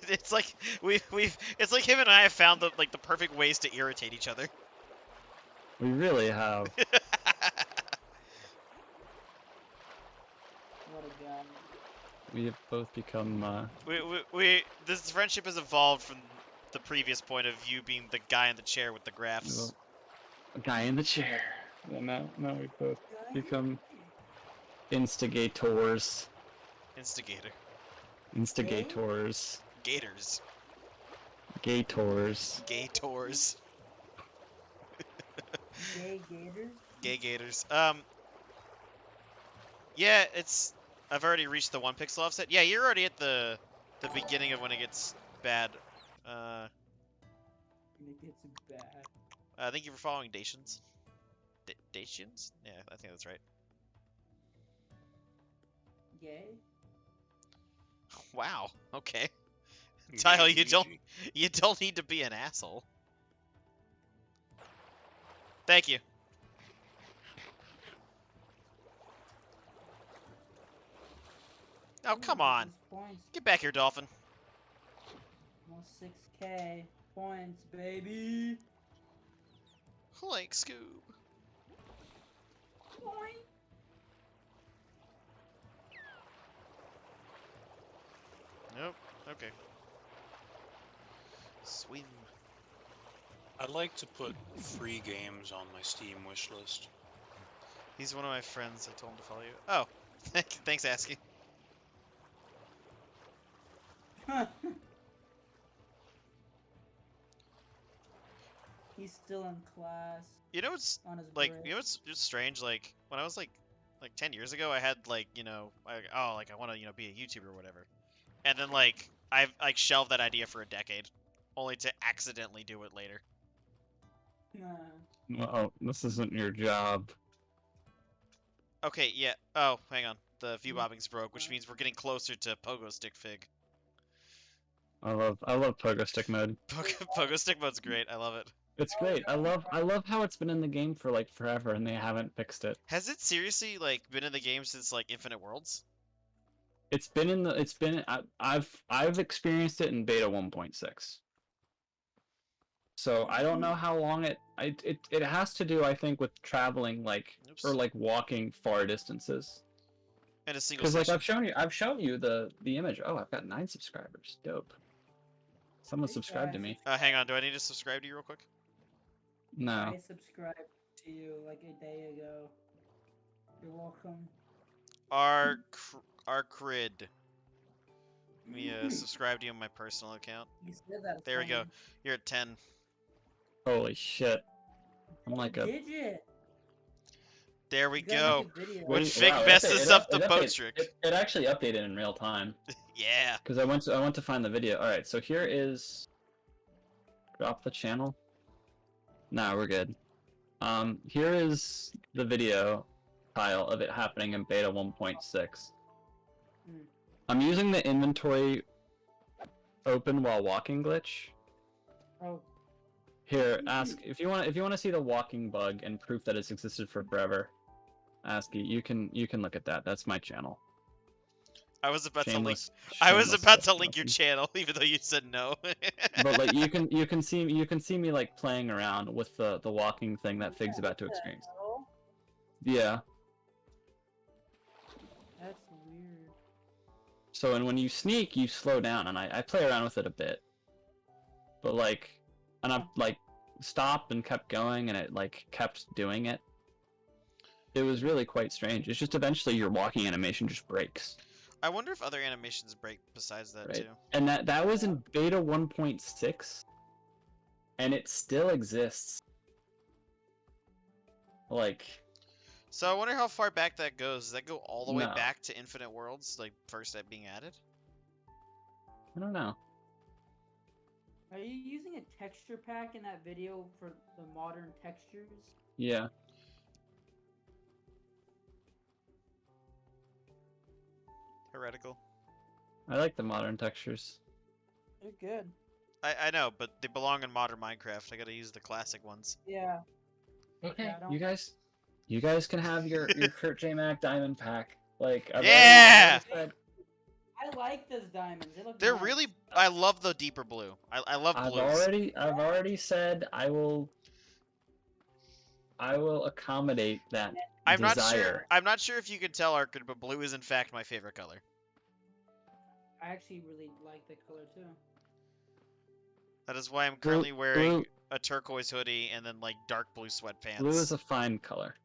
Speaker 1: It's like it's like him and I have found the perfect ways to irritate each other.
Speaker 4: We really have.
Speaker 6: What a guy.
Speaker 4: We have both become,
Speaker 1: This friendship has evolved from the previous point of view being the guy in the chair with the graphs.
Speaker 4: a guy in the chair. Yeah, now we've both become instigators.
Speaker 1: Instigator.
Speaker 4: Instigators.
Speaker 1: Gators.
Speaker 4: Gators.
Speaker 1: Gay tours.
Speaker 6: Gay gators?
Speaker 1: Gay gators. Yeah, I've already reached the 1 pixel offset. Yeah, you're already at the beginning of when it gets bad.
Speaker 6: It gets bad.
Speaker 1: Thank you for following Dacians. Dacians? Yeah, I think that's right.
Speaker 6: Gay?
Speaker 1: Wow. Okay. Tile, you don't need to be an asshole. Thank you. Oh, come on.
Speaker 6: These points.
Speaker 1: Get back here, Dolphin.
Speaker 6: Almost 6K points, baby.
Speaker 1: Like Scoob.
Speaker 6: Point.
Speaker 1: Nope. Okay. Swim.
Speaker 5: I'd like to put free games on my Steam wish list.
Speaker 1: He's one of my friends. I told him to follow you. Oh. Thanks, Asky.
Speaker 6: He's still in class.
Speaker 1: You know what's
Speaker 6: on his
Speaker 1: like?
Speaker 6: break.
Speaker 1: You know what's just strange? Like when I was like 10 years ago, I had like I want to be a YouTuber or whatever, and then like I've like shelved that idea for a decade, only to accidentally do it later.
Speaker 6: Nah.
Speaker 4: Well, this isn't your job.
Speaker 1: Okay, yeah. Oh, hang on. The view bobbing's broke, which means we're getting closer to Pogo Stick Fig.
Speaker 4: I love pogo stick mode.
Speaker 1: Pogo Stick mode's great. I love it.
Speaker 4: It's great. I love how it's been in the game for like forever and they haven't fixed it.
Speaker 1: Has it seriously like been in the game since like Infinite Worlds?
Speaker 4: I've experienced it in beta 1.6. So I don't know how long it has to do, I think, with traveling or walking far distances.
Speaker 1: In a single
Speaker 4: Because like
Speaker 1: session.
Speaker 4: I've shown you the image. Oh, I've got 9 subscribers. Dope. Someone subscribed to me.
Speaker 1: Hang on. Do I need to subscribe to you real quick?
Speaker 4: No.
Speaker 6: I subscribed to you like a day ago. You're welcome.
Speaker 1: Our Crid. Let me subscribe to you on my personal account.
Speaker 6: You said that.
Speaker 1: There we go. You're at 10.
Speaker 4: Holy shit. I'm like a
Speaker 6: Digit.
Speaker 1: There we
Speaker 6: You gotta
Speaker 1: go.
Speaker 6: make a video.
Speaker 1: When
Speaker 4: Wow,
Speaker 1: Fig
Speaker 4: it
Speaker 1: messes
Speaker 4: updated-
Speaker 1: up the
Speaker 4: it
Speaker 1: boat
Speaker 4: updated-
Speaker 1: trick.
Speaker 4: It actually updated in real time.
Speaker 1: Yeah.
Speaker 4: Because I went to find the video. All right, so here is. Drop the channel. Nah, we're good. Here is the video file of it happening in beta 1.6.
Speaker 6: Hmm.
Speaker 4: I'm using the inventory open while walking glitch.
Speaker 6: Oh.
Speaker 4: Here, ask if you want to see the walking bug and proof that it's existed for forever. ASCII, you can look at that. That's my channel.
Speaker 1: I was about to link.
Speaker 4: Shameless-
Speaker 1: I was
Speaker 4: shameless
Speaker 1: about to link your
Speaker 4: self-promotion.
Speaker 1: channel, even though you said no.
Speaker 4: But like you can see me like playing around with the walking thing that Fig's about to experience.
Speaker 6: Oh,
Speaker 4: Yeah.
Speaker 6: that's weird.
Speaker 4: So and when you sneak, you slow down, and I play around with it a bit. But like, and I've like stopped and kept going, and it like kept doing it. It was really quite strange. It's just eventually your walking animation just breaks.
Speaker 1: I wonder if other animations break besides that
Speaker 4: Right.
Speaker 1: too.
Speaker 4: And that was in beta 1.6, and it still exists. Like,
Speaker 1: So I wonder how far back that goes. Does that go all the way
Speaker 4: No.
Speaker 1: back to Infinite Worlds, like first that being added?
Speaker 4: I don't know.
Speaker 6: Are you using a texture pack in that video for the modern textures?
Speaker 4: Yeah.
Speaker 1: Heretical.
Speaker 4: I like the modern textures.
Speaker 6: They're good.
Speaker 1: I know, but they belong in modern Minecraft. I gotta use the classic ones.
Speaker 6: Yeah.
Speaker 4: Okay,
Speaker 6: Yeah, I don't-
Speaker 4: you guys can have your Kurt J Mac diamond pack. Like,
Speaker 1: Yeah!
Speaker 4: I've already said,
Speaker 6: I like those diamonds. They look
Speaker 1: They're
Speaker 6: nice.
Speaker 1: really. I love the deeper blue. I love blues.
Speaker 4: I've already said I will accommodate that
Speaker 1: I'm not
Speaker 4: desire.
Speaker 1: sure. I'm not sure if you can tell, Arkid, but blue is in fact my favorite color.
Speaker 6: I actually really like the color too.
Speaker 1: That is why I'm
Speaker 4: Blue-
Speaker 1: currently wearing
Speaker 4: blue-
Speaker 1: a turquoise hoodie and then like dark blue sweatpants.
Speaker 4: Blue is a fine color.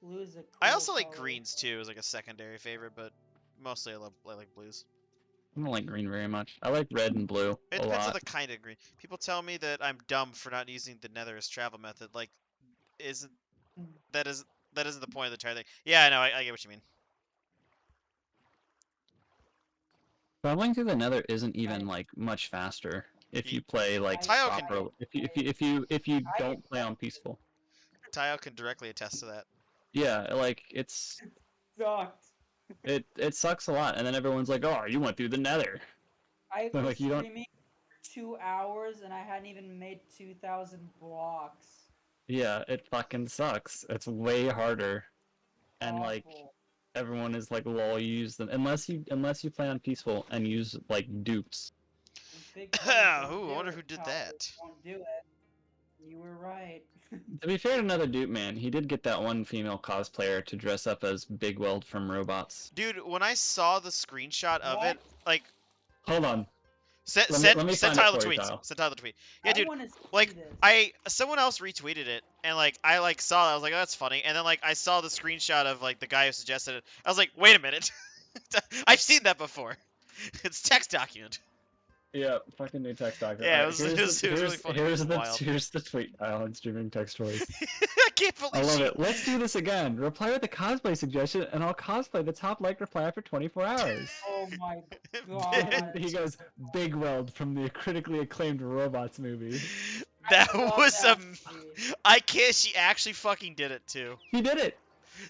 Speaker 6: Blue is a cool
Speaker 1: I also like
Speaker 6: color.
Speaker 1: greens too, as like a secondary favorite, but mostly I like blues.
Speaker 4: I don't like green very much. I like red and blue
Speaker 1: It
Speaker 4: a
Speaker 1: depends on
Speaker 4: lot.
Speaker 1: the kind of green. People tell me that I'm dumb for not using the Nether as travel method. Like, isn't that isn't the point of the entire thing? Yeah, I know. I get what you mean.
Speaker 4: Traveling through the Nether isn't even like much faster if you play like
Speaker 1: Tile can-
Speaker 4: proper. If you don't play on peaceful.
Speaker 1: Tile can directly attest to that.
Speaker 4: Yeah, like it
Speaker 6: Sucked.
Speaker 4: it sucks a lot, and then everyone's like, "Oh, you went through the Nether."
Speaker 6: I
Speaker 4: But,
Speaker 6: was
Speaker 4: like, you don't-
Speaker 6: streaming for 2 hours and I hadn't even made 2,000 blocks.
Speaker 4: Yeah, it fucking sucks. It's way harder, and like
Speaker 6: Awful.
Speaker 4: everyone is like, lol, you use them unless you play on peaceful and use like dupes.
Speaker 6: Big Brother,
Speaker 1: Ooh,
Speaker 6: don't
Speaker 1: I
Speaker 6: do
Speaker 1: wonder
Speaker 6: it,
Speaker 1: who did
Speaker 6: Tyler,
Speaker 1: that.
Speaker 6: Don't do it. You were right.
Speaker 4: To be fair to another dupe man, he did get that one female cosplayer to dress up as Big Weld from Robots.
Speaker 1: Dude, when I saw the screenshot of it, like,
Speaker 4: Hold on.
Speaker 1: send
Speaker 4: Let me
Speaker 1: send
Speaker 4: find it
Speaker 1: Tyler the
Speaker 4: for you,
Speaker 1: tweets.
Speaker 4: Kyle.
Speaker 1: Send Tyler the tweet. Yeah,
Speaker 6: I
Speaker 1: dude.
Speaker 6: want to see
Speaker 1: Like,
Speaker 6: this.
Speaker 1: someone else retweeted it, and like I like saw that, I was like, oh, that's funny, and then like I saw the screenshot of like the guy who suggested it. I was like, wait a minute, I've seen that before. It's text document.
Speaker 4: Yeah, fucking new text document.
Speaker 1: Yeah,
Speaker 4: Alright,
Speaker 1: it was really funny.
Speaker 4: here's the tweet. Island streaming text voice.
Speaker 1: I can't believe
Speaker 4: I love
Speaker 1: she...
Speaker 4: it. Let's do this again. Reply with a cosplay suggestion, and I'll cosplay the top liked reply after 24 hours.
Speaker 6: Oh my
Speaker 1: Bitch.
Speaker 6: god.
Speaker 4: He goes, Big Weld from the critically acclaimed Robots movie.
Speaker 1: That
Speaker 6: I love
Speaker 1: was
Speaker 6: that
Speaker 1: a...
Speaker 6: movie.
Speaker 1: I can't. She actually fucking did it too.
Speaker 4: He did it,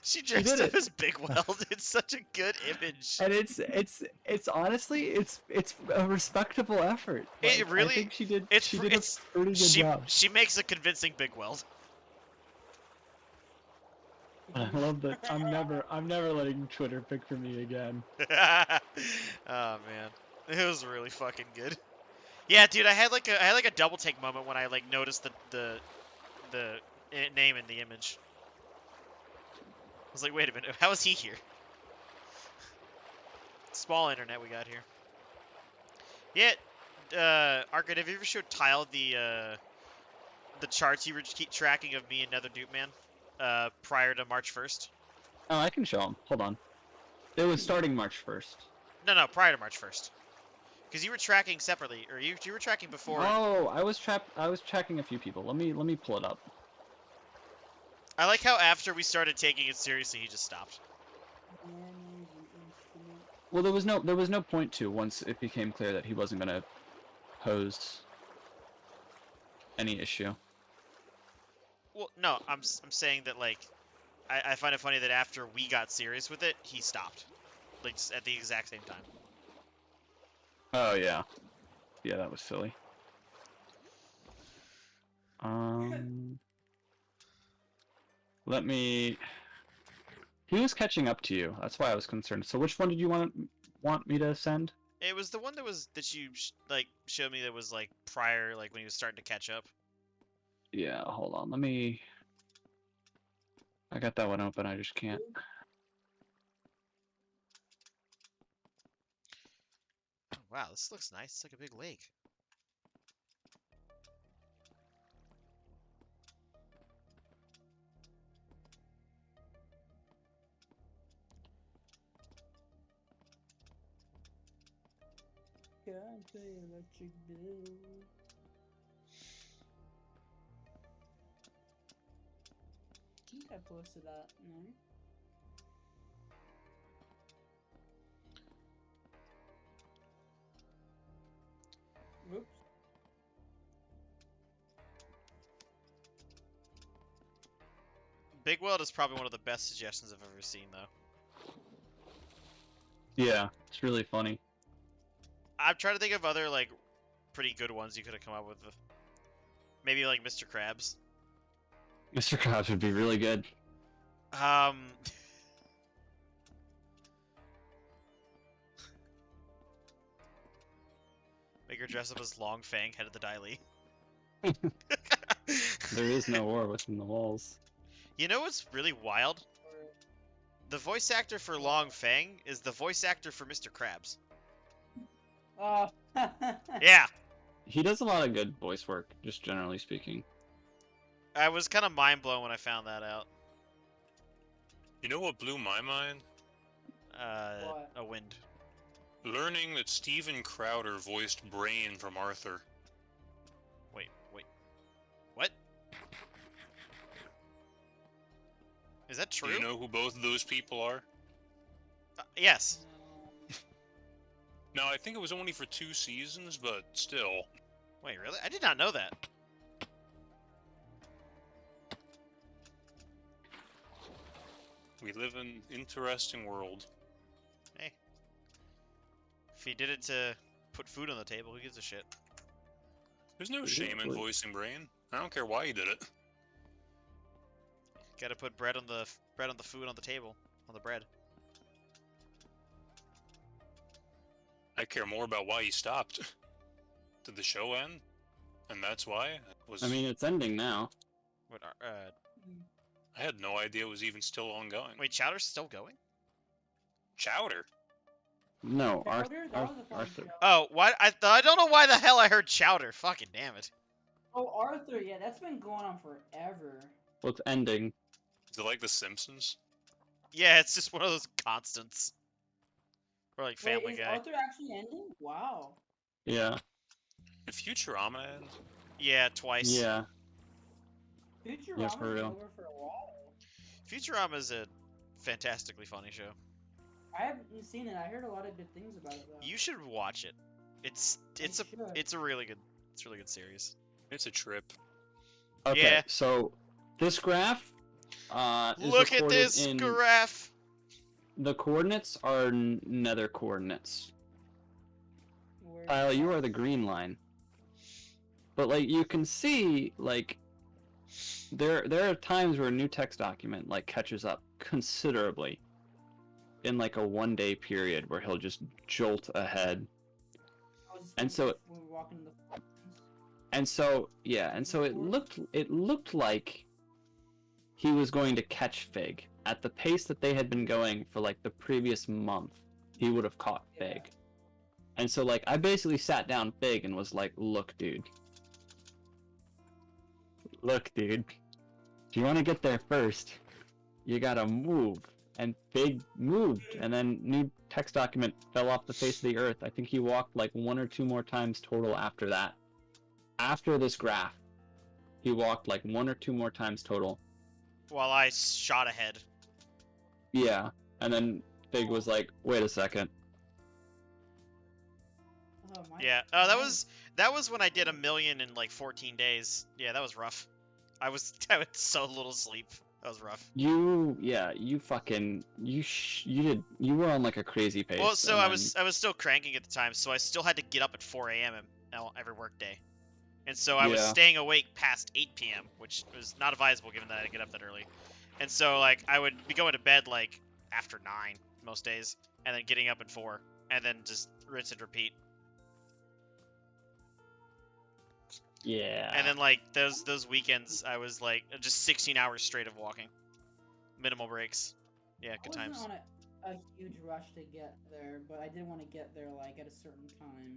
Speaker 1: She dressed
Speaker 4: did
Speaker 1: up
Speaker 4: it.
Speaker 1: as Big Weld. It's such a good image.
Speaker 4: and it's honestly it's a respectable effort.
Speaker 1: It
Speaker 4: Like,
Speaker 1: really-
Speaker 4: I think she did.
Speaker 1: it's
Speaker 4: She
Speaker 1: fr-
Speaker 4: did
Speaker 1: it's-
Speaker 4: a pretty good job.
Speaker 1: She makes a convincing Big Weld.
Speaker 4: I love that. I'm never letting Twitter pick for me again.
Speaker 1: Oh man, it was really fucking good. Yeah, dude, I had like a double take moment when I like noticed the name in the image. I was like, wait a minute, how is he here? Small internet we got here. Yeah, Arcade, have you ever showed Tile the charts you were keep tracking of me and Nether Dupe Man prior to March 1st?
Speaker 4: Oh, I can show him. Hold on. It was starting March 1st.
Speaker 1: No, prior to March 1st. Because you were tracking separately, or you were tracking before.
Speaker 4: Oh, I was tracking a few people. Let me pull it up.
Speaker 1: I like how after we started taking it seriously, he just stopped.
Speaker 4: Well, there was no point to once it became clear that he wasn't gonna pose any issue.
Speaker 1: Well, no, I'm saying that like, I find it funny that after we got serious with it, he stopped, like just at the exact same time.
Speaker 4: Oh yeah, yeah, that was silly. Let me. He was catching up to you. That's why I was concerned. So which one did you want me to send?
Speaker 1: It was the one that you like showed me that was like prior, like when he was starting to catch up.
Speaker 4: Yeah, hold on. Let me. I got that one open. I just can't.
Speaker 1: Oh, wow, this looks nice. It's like a big lake.
Speaker 6: Can't pay electric bill. I think I posted that, no? Oops.
Speaker 1: Big Weld is probably one of the best suggestions I've ever seen, though.
Speaker 4: Yeah, it's really funny.
Speaker 1: I'm trying to think of other like pretty good ones you could have come up with. Maybe like Mr. Krabs.
Speaker 4: Mr. Krabs would be really good.
Speaker 1: Make her dress up as Long Fang, head of the Dai Li.
Speaker 4: There is no war within the walls.
Speaker 1: You know what's really wild? The voice actor for Long Fang is the voice actor for Mr. Krabs.
Speaker 6: Oh.
Speaker 1: Yeah,
Speaker 4: He does a lot of good voice work, just generally speaking.
Speaker 1: I was kind of mind blown when I found that out.
Speaker 5: You know what blew my mind?
Speaker 6: What?
Speaker 1: A wind.
Speaker 5: Learning that Steven Crowder voiced Brain from Arthur.
Speaker 1: Wait. What? Is that true?
Speaker 5: Do you know who both of those people are?
Speaker 1: Yes.
Speaker 5: No, I think it was only for 2 seasons, but still.
Speaker 1: Wait, really? I did not know that.
Speaker 5: We live in an interesting world.
Speaker 1: Hey. If he did it to put food on the table, who gives a shit?
Speaker 5: There's no shame in voicing Brain. I don't care why he did it.
Speaker 1: Gotta put bread on the food on the table. On the bread.
Speaker 5: I care more about why he stopped. Did the show end? And that's why?
Speaker 4: I mean, it's ending now.
Speaker 1: What?
Speaker 5: I had no idea it was even still ongoing.
Speaker 1: Wait, Chowder's still going?
Speaker 5: Chowder?
Speaker 4: No,
Speaker 6: Chowder? That was a fun
Speaker 4: Arthur.
Speaker 6: show.
Speaker 1: Oh, why? I don't know why the hell I heard Chowder. Fucking damn it.
Speaker 6: Oh, Arthur, yeah, that's been going on forever.
Speaker 4: Well, it's ending.
Speaker 5: Is it like The Simpsons?
Speaker 1: Yeah, it's just one of those constants. Or like
Speaker 6: Wait,
Speaker 1: Family
Speaker 6: is
Speaker 1: Guy.
Speaker 6: Arthur actually ending? Wow.
Speaker 4: Yeah.
Speaker 5: Did Futurama end?
Speaker 1: Yeah, twice.
Speaker 4: Yeah.
Speaker 6: Futurama's
Speaker 4: Yeah, for
Speaker 6: been
Speaker 4: real.
Speaker 6: over for a while.
Speaker 1: Futurama's a fantastically funny show.
Speaker 6: I haven't seen it. I heard a lot of good things about it though.
Speaker 1: You should watch it. It's a really good series.
Speaker 5: It's a trip.
Speaker 4: Okay,
Speaker 1: Yeah.
Speaker 4: so this graph is
Speaker 1: Look at
Speaker 4: recorded
Speaker 1: this
Speaker 4: in...
Speaker 1: graph.
Speaker 4: The coordinates are nether coordinates.
Speaker 6: Where's
Speaker 4: Tyler, you
Speaker 6: that?
Speaker 4: are the green line. But like you can see, like there are times where a new text document like catches up considerably in like a 1-day period where he'll just jolt ahead.
Speaker 6: I was
Speaker 4: And so
Speaker 6: when we were walking in the fountains.
Speaker 4: and so it looked like he was going to catch Fig at the pace that they had been going for like the previous month. He would have caught Fig.
Speaker 6: Yeah.
Speaker 4: And so like I basically sat down Fig and was like, "Look, dude. Look, dude. If you want to get there first, you gotta move." And Fig moved, and then new text document fell off the face of the earth. I think he walked like 1 or 2 more times total after that. After this graph, he walked like 1 or 2 more times total.
Speaker 1: While I shot ahead.
Speaker 4: Yeah, and then Fig was like, "Wait a second."
Speaker 6: Oh, my
Speaker 1: Yeah. Oh, that was when I did 1 million in like 14 days. Yeah, that was rough. I had so little sleep. That was rough.
Speaker 4: You were on like a crazy pace.
Speaker 1: Well, so
Speaker 4: and
Speaker 1: I
Speaker 4: then-
Speaker 1: was still cranking at the time, so I still had to get up at 4 a.m. every work day. And so I was
Speaker 4: Yeah.
Speaker 1: staying awake past 8 p.m., which was not advisable given that I get up that early. And so like I would be going to bed like after 9 most days, and then getting up at 4, and then just rinse and repeat.
Speaker 4: Yeah.
Speaker 1: And then like those weekends, I was like just 16 hours straight of walking, minimal breaks. Yeah, good
Speaker 6: I
Speaker 1: times.
Speaker 6: wasn't on a huge rush to get there, but I did want to get there like at a certain time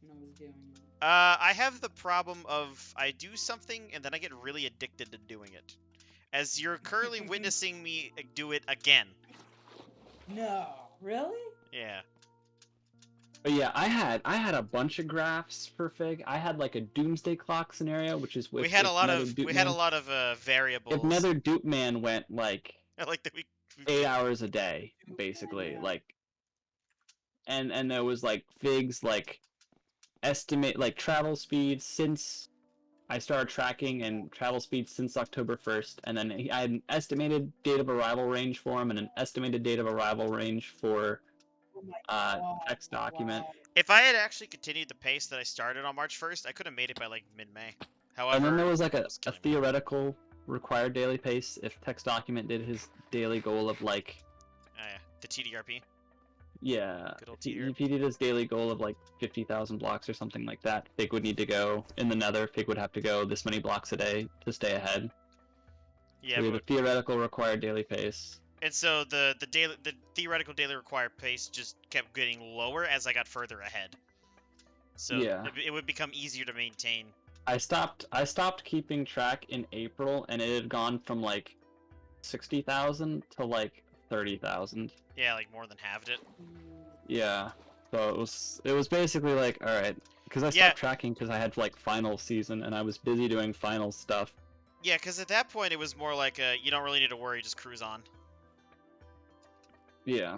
Speaker 6: when I was doing it.
Speaker 1: I have the problem of I do something and then I get really addicted to doing it, as you're currently witnessing me do it again.
Speaker 6: No, really?
Speaker 1: Yeah.
Speaker 4: But yeah, I had a bunch of graphs for Fig. I had like a doomsday clock scenario, which is with
Speaker 1: We had a lot
Speaker 4: Nether
Speaker 1: of
Speaker 4: Dupe
Speaker 1: variables.
Speaker 4: Man. If Nether Dupe Man went like
Speaker 1: I like that we
Speaker 4: 8 hours a day, basically,
Speaker 6: Yeah.
Speaker 4: like, and there was like Fig's like estimate like travel speed since I started tracking and travel speed since October 1st, and then I had an estimated date of arrival range for him and an estimated date of arrival range for
Speaker 6: Oh my God,
Speaker 4: text document.
Speaker 6: wow.
Speaker 1: If I had actually continued the pace that I started on March 1st, I could have made it by like mid-May. However,
Speaker 4: And then there was like
Speaker 1: it
Speaker 4: a
Speaker 1: was killing me.
Speaker 4: theoretical required daily pace if text document did his daily goal of like
Speaker 1: Oh, yeah, the TDRP.
Speaker 4: yeah
Speaker 1: Good old
Speaker 4: if
Speaker 1: TDRP.
Speaker 4: he did his daily goal of like 50,000 blocks or something like that, Fig would need to go in the Nether. Fig would have to go this many blocks a day to stay ahead.
Speaker 1: Yeah,
Speaker 4: So we had
Speaker 1: but
Speaker 4: a theoretical required daily pace.
Speaker 1: and so the theoretical daily required pace just kept getting lower as I got further ahead. So
Speaker 4: Yeah.
Speaker 1: it would become easier to maintain.
Speaker 4: I stopped keeping track in April, and it had gone from like 60,000 to like 30,000.
Speaker 1: Yeah, like more than halved it.
Speaker 4: Yeah. So it was basically like, all right, because I stopped
Speaker 1: Yeah.
Speaker 4: tracking because I had like final season and I was busy doing final stuff.
Speaker 1: Yeah, because at that point it was more like you don't really need to worry, just cruise on.
Speaker 4: Yeah.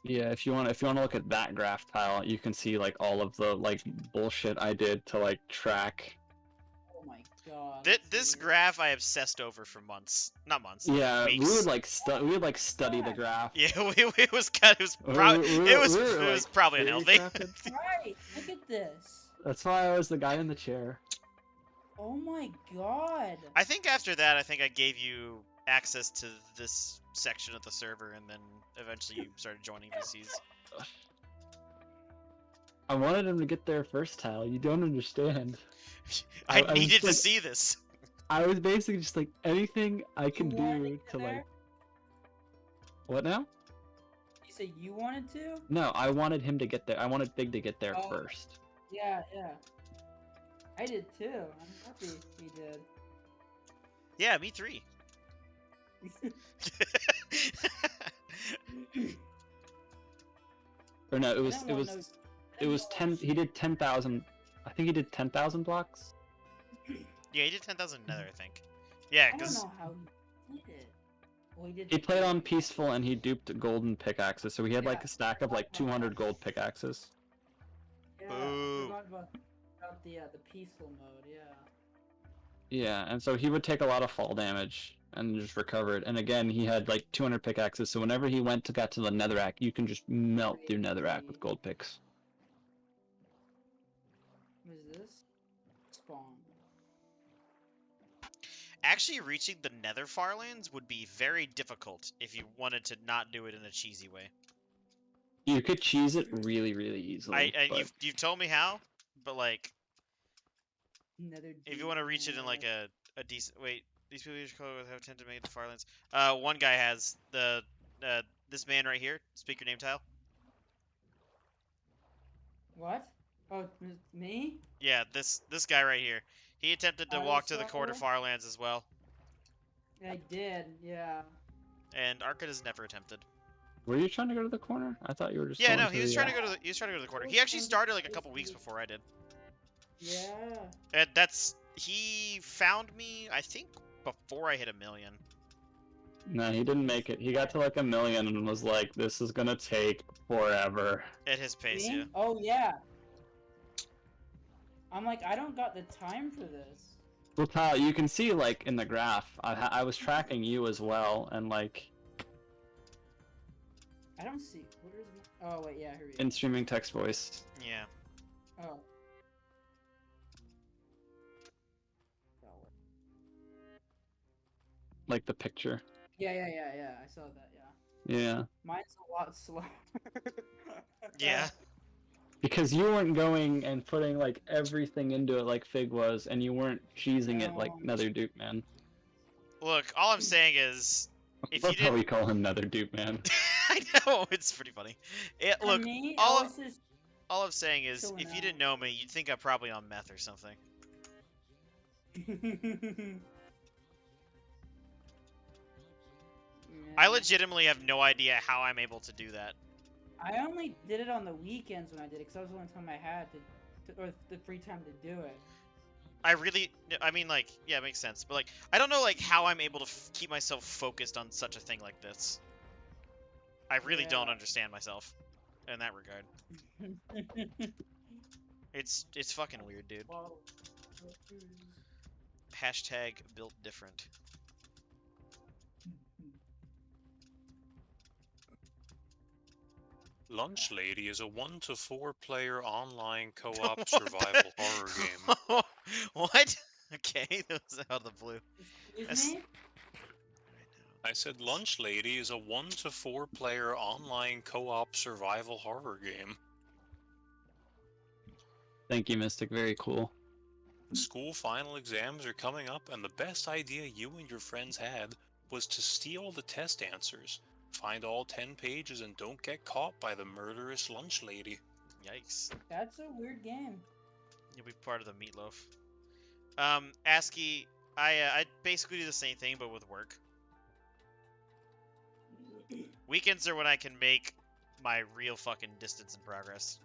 Speaker 4: Yeah, if you want to look at that graph tile, you can see like all of the like bullshit I did to like track.
Speaker 6: Oh my God.
Speaker 1: This
Speaker 6: that's
Speaker 1: graph I obsessed over for months, not months.
Speaker 4: Yeah,
Speaker 1: weeks.
Speaker 4: we would like study the graph.
Speaker 1: Yeah, it was kind. It was it was probably unhealthy.
Speaker 6: right. Look at this.
Speaker 4: That's why I was the guy in the chair.
Speaker 6: Oh my god.
Speaker 1: I think after that, I think I gave you access to this section of the server, and then eventually you started joining VCs.
Speaker 4: I wanted him to get there first, Tal. You don't understand.
Speaker 1: I
Speaker 4: was
Speaker 1: needed to
Speaker 4: like-
Speaker 1: see this.
Speaker 4: I was basically just like anything I can
Speaker 6: You wanted
Speaker 4: do
Speaker 6: get
Speaker 4: to
Speaker 6: there?
Speaker 4: like. What now?
Speaker 6: You said you wanted to?
Speaker 4: No, I wanted him to get there. I wanted Big to get there
Speaker 6: Oh.
Speaker 4: first.
Speaker 6: Yeah, yeah. I did too. I'm happy he did.
Speaker 1: Yeah, me 3.
Speaker 4: Or no,
Speaker 6: I don't wanna know-
Speaker 4: it was 10. He did 10,000. I think he did 10,000 blocks.
Speaker 1: Yeah, he did 10,000 nether, I think. Yeah,
Speaker 6: I don't
Speaker 1: because
Speaker 6: know how he did it. Well, he did.
Speaker 4: He played on peaceful and he duped golden pickaxes, so he had like
Speaker 6: Yeah.
Speaker 4: a stack of like 200 gold pickaxes.
Speaker 6: Yeah,
Speaker 1: Boo.
Speaker 6: I forgot about the peaceful mode. Yeah.
Speaker 4: Yeah, and so he would take a lot of fall damage and just recover it. And again, he had like 200 pickaxes, so whenever he got to the netherrack, you can just melt through netherrack with gold picks.
Speaker 6: What is this? Spawn.
Speaker 1: actually reaching the nether farlands would be very difficult if you wanted to not do it in a cheesy way.
Speaker 4: You could cheese it really, really easily. but...
Speaker 1: You've told me how, but like,
Speaker 6: Nether
Speaker 1: if you want to reach it in like a decent wait, these people have tend to make the farlands. One guy has the this man right here. Speak your name, Tile.
Speaker 6: What? Oh, me?
Speaker 1: Yeah, this guy right here. He attempted to walk to the quarter farlands as well.
Speaker 6: I did, yeah.
Speaker 1: And Arcad has never attempted.
Speaker 4: Were you trying to go to the corner? I thought you were just.
Speaker 1: Yeah,
Speaker 4: going
Speaker 1: no,
Speaker 4: to
Speaker 1: he was
Speaker 4: the,
Speaker 1: trying to go to the corner. He actually started like a couple weeks before I did.
Speaker 6: Yeah.
Speaker 1: And he found me, I think, before I hit 1 million.
Speaker 4: No, he didn't make it. He got to like 1 million and was like, "This is gonna take forever."
Speaker 1: At his pace,
Speaker 6: Me?
Speaker 1: yeah.
Speaker 6: Oh yeah. I'm like, I don't got the time for this.
Speaker 4: Well, Kyle, you can see like in the graph, I was tracking you as well, and like
Speaker 6: I don't see. Where is my? Oh wait, yeah, here we go.
Speaker 4: in streaming text voice.
Speaker 1: Yeah.
Speaker 6: Oh.
Speaker 4: Like the picture.
Speaker 6: Yeah. I saw that. Yeah.
Speaker 4: Yeah.
Speaker 6: Mine's a lot slower.
Speaker 1: Yeah.
Speaker 4: Because you weren't going and putting like everything into it like Fig was, and you weren't cheesing it like Nether Dupe Man.
Speaker 1: Look, all I'm saying is, if you
Speaker 4: That's how
Speaker 1: didn't...
Speaker 4: we call him Nether Dupe Man.
Speaker 1: I know, it's pretty funny. Look,
Speaker 6: me,
Speaker 1: all I'm saying is,
Speaker 6: chilling
Speaker 1: if you
Speaker 6: out.
Speaker 1: didn't know me, you'd think I'm probably on meth or something. I legitimately have no idea how I'm able to do that.
Speaker 6: I only did it on the weekends when I did it, because that was the only time I had or the free time to do it.
Speaker 1: I mean, like, yeah, it makes sense. But, like, I don't know, like, how I'm able to keep myself focused on such a thing like this. I really don't
Speaker 6: Yeah.
Speaker 1: understand myself in that regard. It's fucking weird, dude. Hashtag built different.
Speaker 5: Lunch Lady is a 1 to 4 player online co-op survival horror game.
Speaker 1: What? Okay, that was out of the blue.
Speaker 6: Excuse me?
Speaker 5: I said Lunch Lady is a 1 to 4 player online co-op survival horror game.
Speaker 4: Thank you, Mystic. Very cool.
Speaker 5: School final exams are coming up, and the best idea you and your friends had was to steal the test answers. Find all 10 pages and don't get caught by the murderous Lunch Lady.
Speaker 1: Yikes.
Speaker 6: That's a weird game.
Speaker 1: You'll be part of the meatloaf. ASCII, I basically do the same thing, but with work. Weekends are when I can make my real fucking distance and progress.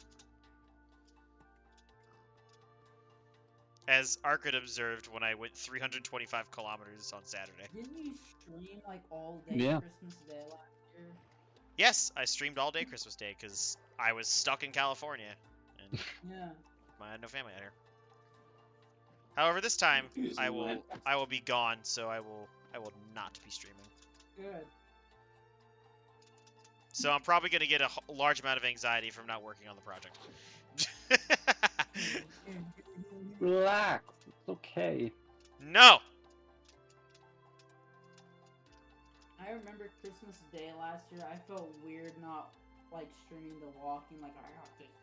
Speaker 1: As Arcad observed when I went 325 kilometers on Saturday.
Speaker 6: Didn't you stream like all day
Speaker 4: Yeah.
Speaker 6: Christmas Day last year?
Speaker 1: Yes, I streamed all day Christmas Day because I was stuck in California and
Speaker 6: Yeah.
Speaker 1: I had no family out here. However, this time I will be gone, so I will not be streaming.
Speaker 6: Good.
Speaker 1: So I'm probably going to get a large amount of anxiety from not working on the project.
Speaker 4: Relax. Okay.
Speaker 1: No!
Speaker 6: I remember Christmas Day last year. I felt weird not like streaming the walking. Like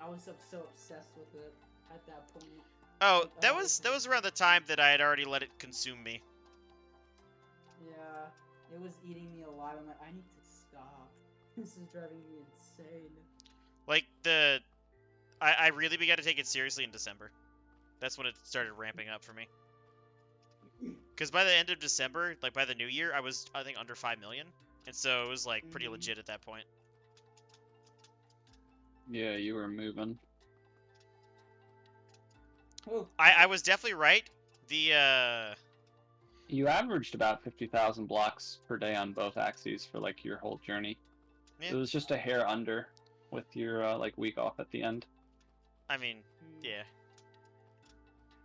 Speaker 6: I was so obsessed with it at that point.
Speaker 1: Oh,
Speaker 6: Like,
Speaker 1: that was around the time that I had already let it consume me.
Speaker 6: Yeah, it was eating me alive. I'm like, I need to stop. This is driving me insane.
Speaker 1: Like I really began to take it seriously in December. That's when it started ramping up for me. Because by the end of December, like by the new year, I was, I think, under 5 million. And so it was like pretty legit at that point.
Speaker 4: Yeah, you were moving.
Speaker 6: Oh.
Speaker 1: I was definitely right. The
Speaker 4: You averaged about 50,000 blocks per day on both axes for like your whole journey.
Speaker 1: Yeah.
Speaker 4: It was just a hair under with your like week off at the end.
Speaker 1: I mean, yeah.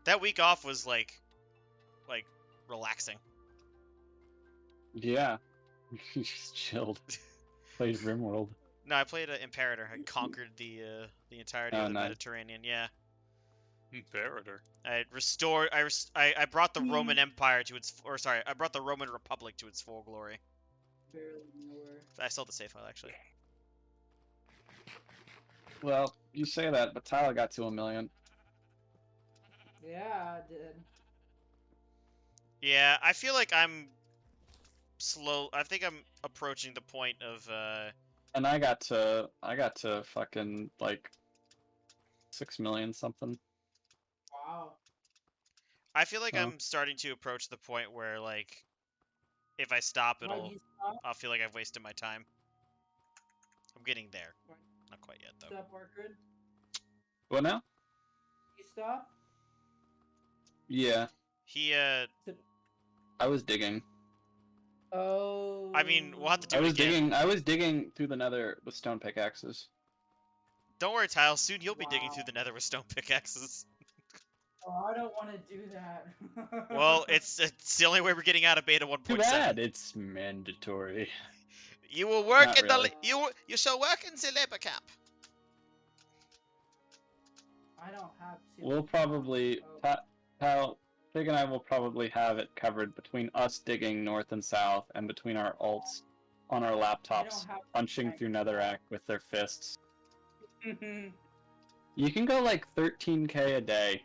Speaker 1: That week off was like relaxing.
Speaker 4: Yeah. You just chilled. Played RimWorld.
Speaker 1: No, I played Imperator. I conquered the entirety of the
Speaker 4: nice.
Speaker 1: Mediterranean. Yeah.
Speaker 5: Imperator.
Speaker 1: I restored. I brought the Roman Empire to its, or sorry, I brought the Roman Republic to its full glory.
Speaker 6: Barely nowhere.
Speaker 1: I still have the save file actually.
Speaker 4: Well, you say that, but Tyler got to 1 million.
Speaker 6: Yeah, I did.
Speaker 1: Yeah, I feel like I'm slow. I think I'm approaching the point of
Speaker 4: And I got to fucking like 6 million something.
Speaker 6: Wow.
Speaker 1: I feel like
Speaker 4: Oh.
Speaker 1: I'm starting to approach the point where like if I stop,
Speaker 6: Why do you stop?
Speaker 1: I'll feel like I've wasted my time. I'm getting there. Not quite yet though.
Speaker 6: Stop, Margaret.
Speaker 4: What now?
Speaker 6: You stop?
Speaker 4: Yeah,
Speaker 1: He
Speaker 4: I was digging.
Speaker 6: Oh.
Speaker 1: I mean, we'll have to do
Speaker 4: I
Speaker 1: it
Speaker 4: was
Speaker 1: again.
Speaker 4: digging. I was digging through the Nether with stone pickaxes.
Speaker 1: Don't worry, Tile. Soon you'll be digging
Speaker 6: Wow.
Speaker 1: through the Nether with stone pickaxes.
Speaker 6: Oh, I don't want to do that.
Speaker 1: Well, it's the only way we're getting out of beta 1.7.
Speaker 4: Too bad. It's mandatory.
Speaker 1: You will work
Speaker 4: Not
Speaker 1: in
Speaker 4: really.
Speaker 1: you shall work in the labor camp.
Speaker 6: I don't have to.
Speaker 4: We'll probably, Pal, Pig and I will probably have it covered between us digging north and south and between our alts on our laptops, punching through Netherrack with their fists. You can go like 13k a day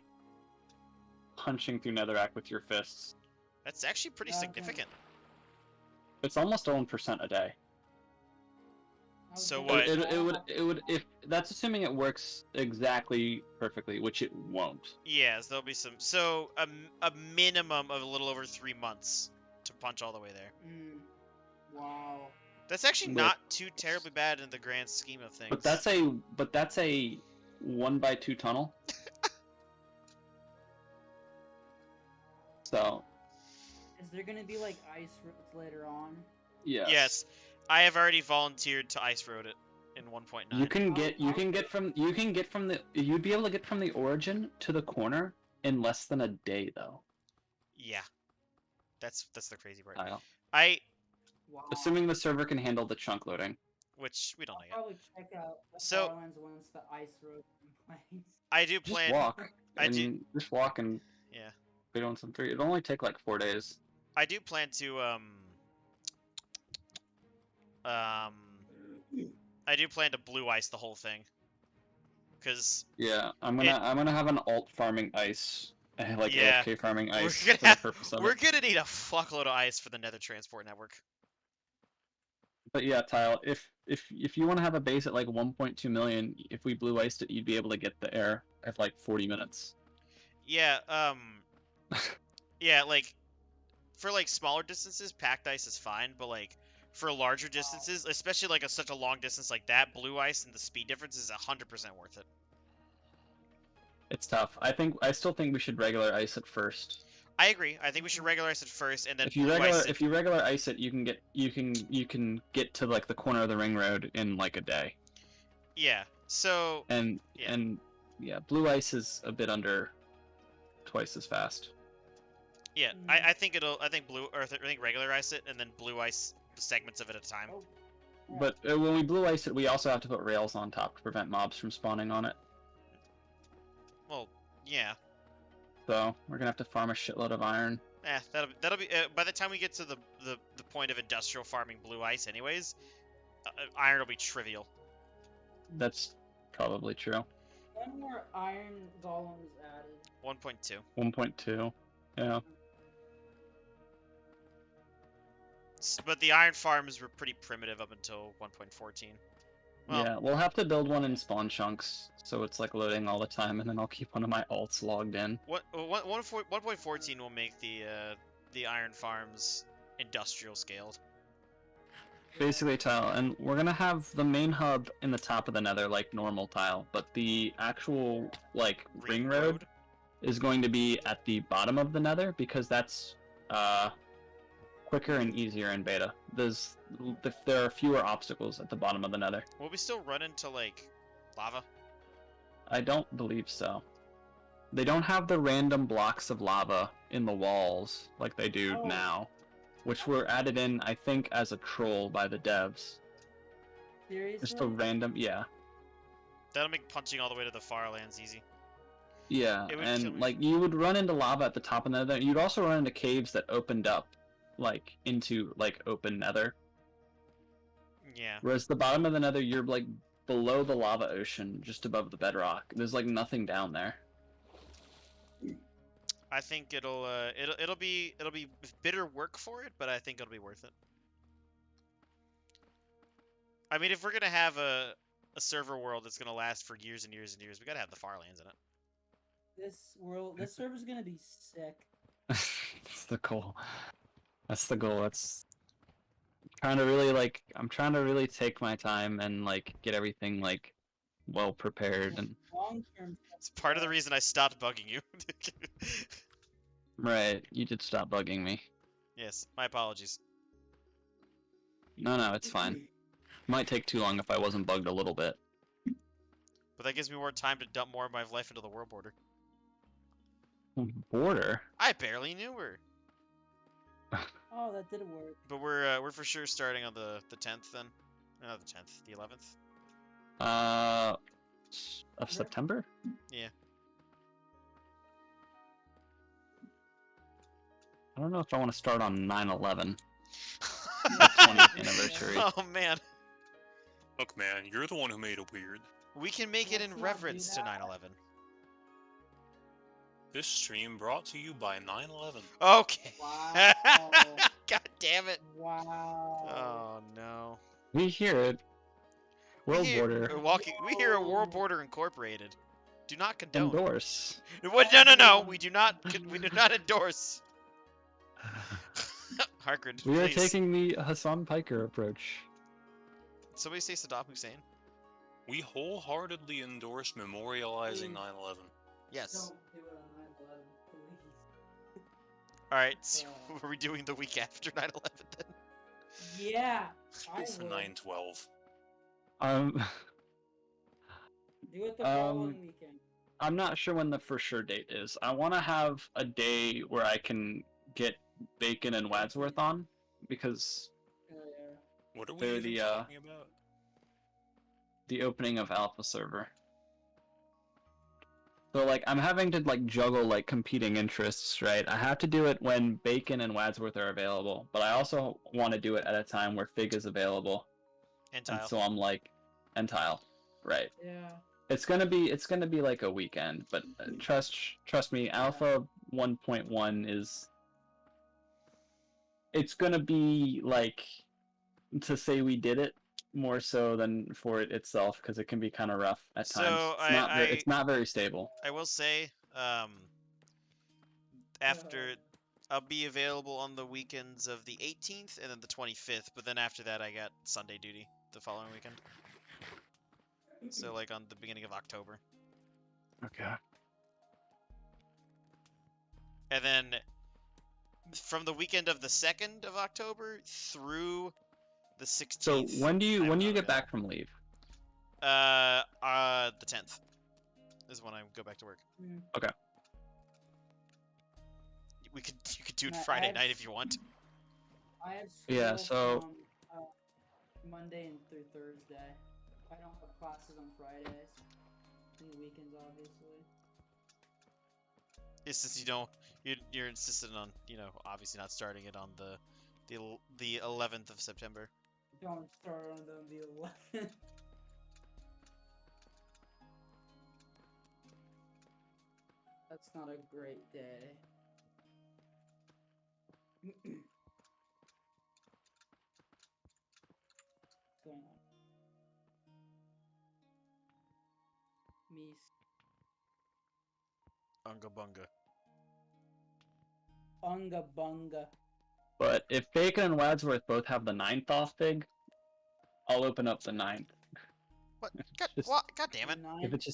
Speaker 4: punching through Netherrack with your fists.
Speaker 1: That's actually pretty
Speaker 6: Okay.
Speaker 1: significant.
Speaker 4: It's almost 1% a day.
Speaker 1: So what?
Speaker 4: It would if that's assuming it works exactly perfectly, which it won't.
Speaker 1: Yes, there'll be some. So a minimum of a little over 3 months to punch all the way there.
Speaker 6: Wow.
Speaker 1: That's actually
Speaker 4: But-
Speaker 1: not too terribly bad in the grand scheme of things.
Speaker 4: But that's a 1x2 tunnel. So
Speaker 6: Is there gonna be like ice roads later on?
Speaker 1: Yes, I have already volunteered to ice road it in 1.9.
Speaker 4: you'd be able to get from the origin to the corner in less than a day though.
Speaker 1: Yeah, that's the crazy part.
Speaker 4: Kyle.
Speaker 6: Wow.
Speaker 4: Assuming the server can handle the chunk loading.
Speaker 1: Which we don't know
Speaker 6: I'll
Speaker 1: yet.
Speaker 6: probably check out the
Speaker 1: So-
Speaker 6: Islands once the ice road in place.
Speaker 1: I do
Speaker 4: Just
Speaker 1: plan.
Speaker 4: walk.
Speaker 1: I do.
Speaker 4: And just walk and
Speaker 1: Yeah,
Speaker 4: go on some 3. It'll only take like 4 days.
Speaker 1: I do plan to I do plan to blue ice the whole thing. Cause
Speaker 4: Yeah, I'm gonna have an alt farming ice, like
Speaker 1: Yeah.
Speaker 4: AFK farming
Speaker 1: We're
Speaker 4: ice
Speaker 1: gonna
Speaker 4: for the purpose of
Speaker 1: we're
Speaker 4: it.
Speaker 1: gonna need a fuckload of ice for the Nether Transport Network.
Speaker 4: But yeah, Tile, if you want to have a base at like 1.2 million, if we blue iced it, you'd be able to get the air at like 40 minutes.
Speaker 1: Yeah, yeah, like for like smaller distances, packed ice is fine, but like for larger distances, especially like such a long distance like that, blue ice and the speed difference is 100% worth it.
Speaker 4: It's tough. I still think we should regular ice it first.
Speaker 1: I agree. I think we should regularize it first and then
Speaker 4: If you
Speaker 1: blue ice it.
Speaker 4: if you regular ice it, you can get to like the corner of the ring road in like a day.
Speaker 1: Yeah. So
Speaker 4: And
Speaker 1: Yeah.
Speaker 4: yeah, blue ice is a bit under twice as fast.
Speaker 1: yeah, I think I think regular ice it and then blue ice segments of it at a time.
Speaker 6: Oh,
Speaker 4: But when we blue ice it, we also have to put rails on top to prevent mobs from spawning on it.
Speaker 1: Well, yeah.
Speaker 4: So we're gonna have to farm a shitload of iron.
Speaker 1: That'll be by the time we get to the point of industrial farming blue ice, anyways. Iron will be trivial.
Speaker 4: That's probably true.
Speaker 6: When were iron golems added?
Speaker 1: 1.2.
Speaker 4: 1.2. Yeah.
Speaker 1: But the iron farms were pretty primitive up until 1.14. Well,
Speaker 4: Yeah, we'll have to build one in spawn chunks, so it's like loading all the time, and then I'll keep one of my alts logged in.
Speaker 1: 1.14 will make the iron farms industrial scaled.
Speaker 4: Basically tile, and we're gonna have the main hub in the top of the nether like normal tile, but the actual like ring road is going to be at the bottom of the nether because that's quicker and easier in beta. There are fewer obstacles at the bottom of the nether.
Speaker 1: Will we still run into like lava?
Speaker 4: I don't believe so. They don't have the random blocks of lava in the walls like they do now, which were added in, I think, as a troll by the devs.
Speaker 6: Seriously?
Speaker 4: Just a random, yeah.
Speaker 1: That'll make punching all the way to the far lands easy.
Speaker 4: Yeah, and like you would run into lava at the top of the nether. You'd also run into caves that opened up, like into like open nether.
Speaker 1: Yeah.
Speaker 4: Whereas the bottom of the nether, you're like below the lava ocean, just above the bedrock. There's like nothing down there.
Speaker 1: I think it'll be bitter work for it, but I think it'll be worth it. I mean, if we're gonna have a server world that's gonna last for years and years and years, we gotta have the Farlands in it.
Speaker 6: This server's gonna be sick.
Speaker 4: That's the goal. That's the goal. I'm trying to really take my time and like get everything like well prepared and.
Speaker 6: Long-term.
Speaker 1: It's part of the reason I stopped bugging you.
Speaker 4: Right, you did stop bugging me.
Speaker 1: Yes, my apologies.
Speaker 4: No, it's fine. Might take too long if I wasn't bugged a little bit.
Speaker 1: But that gives me more time to dump more of my life into the world border.
Speaker 4: Border?
Speaker 1: I barely knew her.
Speaker 6: Oh, that did work.
Speaker 1: But we're for sure starting on the 10th then. Not the 10th, the 11th.
Speaker 4: Of September?
Speaker 1: Yeah.
Speaker 4: I don't know if I want to start on 9/11. 20th anniversary.
Speaker 1: Oh man.
Speaker 5: Look, man, you're the one who made it weird.
Speaker 1: We can make it in reverence to 9/11.
Speaker 5: This stream brought to you by 9/11.
Speaker 1: Okay.
Speaker 6: Wow.
Speaker 1: God damn it.
Speaker 6: Wow.
Speaker 1: Oh no.
Speaker 4: We hear it. World border.
Speaker 1: We hear a World Border Incorporated. Do not condone.
Speaker 4: Endorse.
Speaker 1: What? No. We do not. We do not endorse. Harkard,
Speaker 4: We are
Speaker 1: please.
Speaker 4: taking the Hassan Piker approach.
Speaker 1: Somebody say Saddam Hussein.
Speaker 5: We wholeheartedly endorse memorializing 9/11.
Speaker 1: Yes.
Speaker 6: Don't do it on 9/11, please.
Speaker 1: All right. So are we doing the week after 9/11 then?
Speaker 6: Yeah.
Speaker 5: It's
Speaker 6: I would.
Speaker 5: 9/12.
Speaker 6: Do it the following weekend.
Speaker 4: I'm not sure when the for sure date is. I want to have a day where I can get Bacon and Wadsworth on, because
Speaker 5: What are we
Speaker 4: they're
Speaker 5: even talking about?
Speaker 4: the opening of Alpha server. So like I'm having to like juggle like competing interests, right? I have to do it when Bacon and Wadsworth are available, but I also want to do it at a time where Fig is available.
Speaker 1: And
Speaker 4: And
Speaker 1: Tile.
Speaker 4: so I'm like, and Tile, right?
Speaker 6: Yeah.
Speaker 4: It's gonna be like a weekend, but trust me, Alpha 1.1 is. It's gonna be like, to say we did it more so than for it itself, because it can be kind of rough at times.
Speaker 1: So
Speaker 4: It's not very stable.
Speaker 1: I will say, after I'll be available on the weekends of the 18th and then the 25th, but then after that I got Sunday duty the following weekend. So like on the beginning of October.
Speaker 4: Okay.
Speaker 1: And then from the weekend of the 2nd of October through the 16th.
Speaker 4: So when do you get back from leave?
Speaker 1: The 10th is when I go back to work.
Speaker 4: Okay.
Speaker 1: You could do it Friday night if you want.
Speaker 6: I have
Speaker 4: Yeah,
Speaker 6: school
Speaker 4: so-
Speaker 6: from, Monday and through Thursday. I don't have classes on Fridays. In the weekends, obviously.
Speaker 1: It's just you're insistent on obviously not starting it on the 11th of September.
Speaker 6: Don't start on the 11th. That's not a great day. What's going on? Me.
Speaker 1: Unga bunga.
Speaker 6: Unga bunga.
Speaker 4: But if Bacon and Wadsworth both have the 9th off big, I'll open up the 9th.
Speaker 1: What? God,
Speaker 4: Just-
Speaker 1: what? God damn it!
Speaker 4: If it's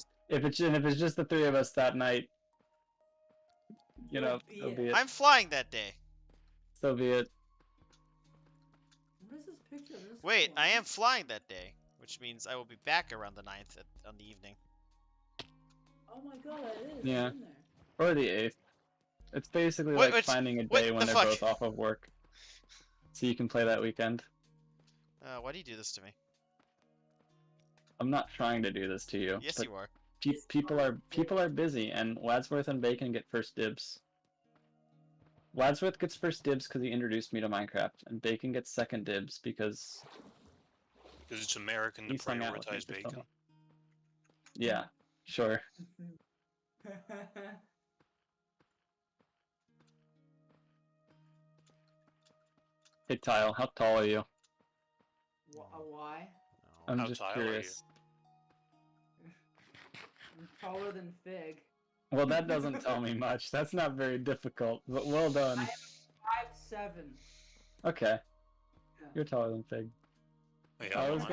Speaker 4: just the three of us that night, so be it.
Speaker 1: I'm flying that day.
Speaker 4: So be it.
Speaker 6: What is this picture of this?
Speaker 1: Wait, I
Speaker 6: one?
Speaker 1: am flying that day, which means I will be back around the 9th on the evening.
Speaker 6: Oh my god, that is.
Speaker 4: Yeah.
Speaker 6: In there.
Speaker 4: Or the 8th. It's basically
Speaker 1: What-
Speaker 4: like
Speaker 1: what's-
Speaker 4: finding a
Speaker 1: what
Speaker 4: day when
Speaker 1: the
Speaker 4: they're
Speaker 1: fuck?
Speaker 4: both off of work. So you can play that weekend.
Speaker 1: Why do you do this to me?
Speaker 4: I'm not trying to do this to you.
Speaker 1: Yes,
Speaker 4: but
Speaker 1: you are.
Speaker 4: people are busy, and Wadsworth and Bacon get first dibs. Wadsworth gets first dibs because he introduced me to Minecraft, and Bacon gets second dibs because
Speaker 5: it's American to
Speaker 4: he's hung out with me
Speaker 5: prioritize
Speaker 4: for so
Speaker 5: bacon.
Speaker 4: long. Yeah, sure. Hey Tile, how tall are you?
Speaker 6: Why?
Speaker 1: No.
Speaker 4: I'm
Speaker 5: How
Speaker 4: just
Speaker 5: tall are you?
Speaker 4: curious.
Speaker 6: I'm taller than Fig.
Speaker 4: Well, that doesn't tell me much. That's not very difficult, but well done.
Speaker 6: 5'7".
Speaker 4: Okay, you're taller than Fig.
Speaker 5: Yeah,
Speaker 4: I
Speaker 5: well,
Speaker 4: was
Speaker 5: I'm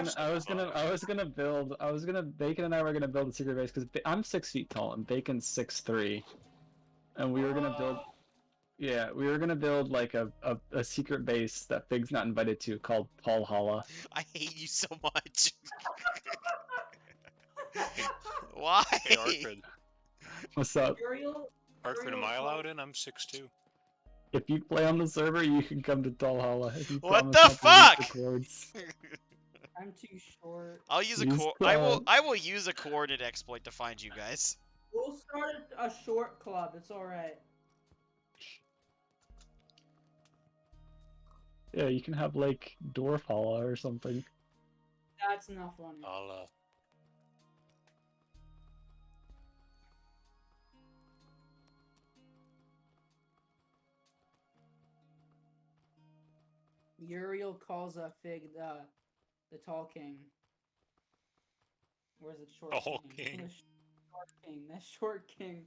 Speaker 4: gonna Bacon and I were gonna build a secret base because I'm 6 feet tall and Bacon's 6'3", and we were gonna build. Yeah, we were gonna build like a secret base that Fig's not invited to called Tallhalla.
Speaker 1: I hate you so much. Why?
Speaker 5: Hey, Arkford.
Speaker 4: What's up?
Speaker 5: Arkford, am I allowed in? I'm 6'2".
Speaker 4: If you play on the server, you can come to Tallhalla. If you
Speaker 1: What
Speaker 4: promise
Speaker 1: the
Speaker 4: not to leak
Speaker 1: fuck?
Speaker 4: the codes.
Speaker 6: I'm too short.
Speaker 1: I'll use a
Speaker 4: Use
Speaker 1: I will use a coordinate exploit to find you guys.
Speaker 6: We'll start a short club. It's all right.
Speaker 4: Yeah, you can have like Dwarf Hala or something.
Speaker 6: That's not funny. Uriel calls a Fig the tall king. Where's the short
Speaker 5: Tall
Speaker 6: king?
Speaker 5: king.
Speaker 6: The short king.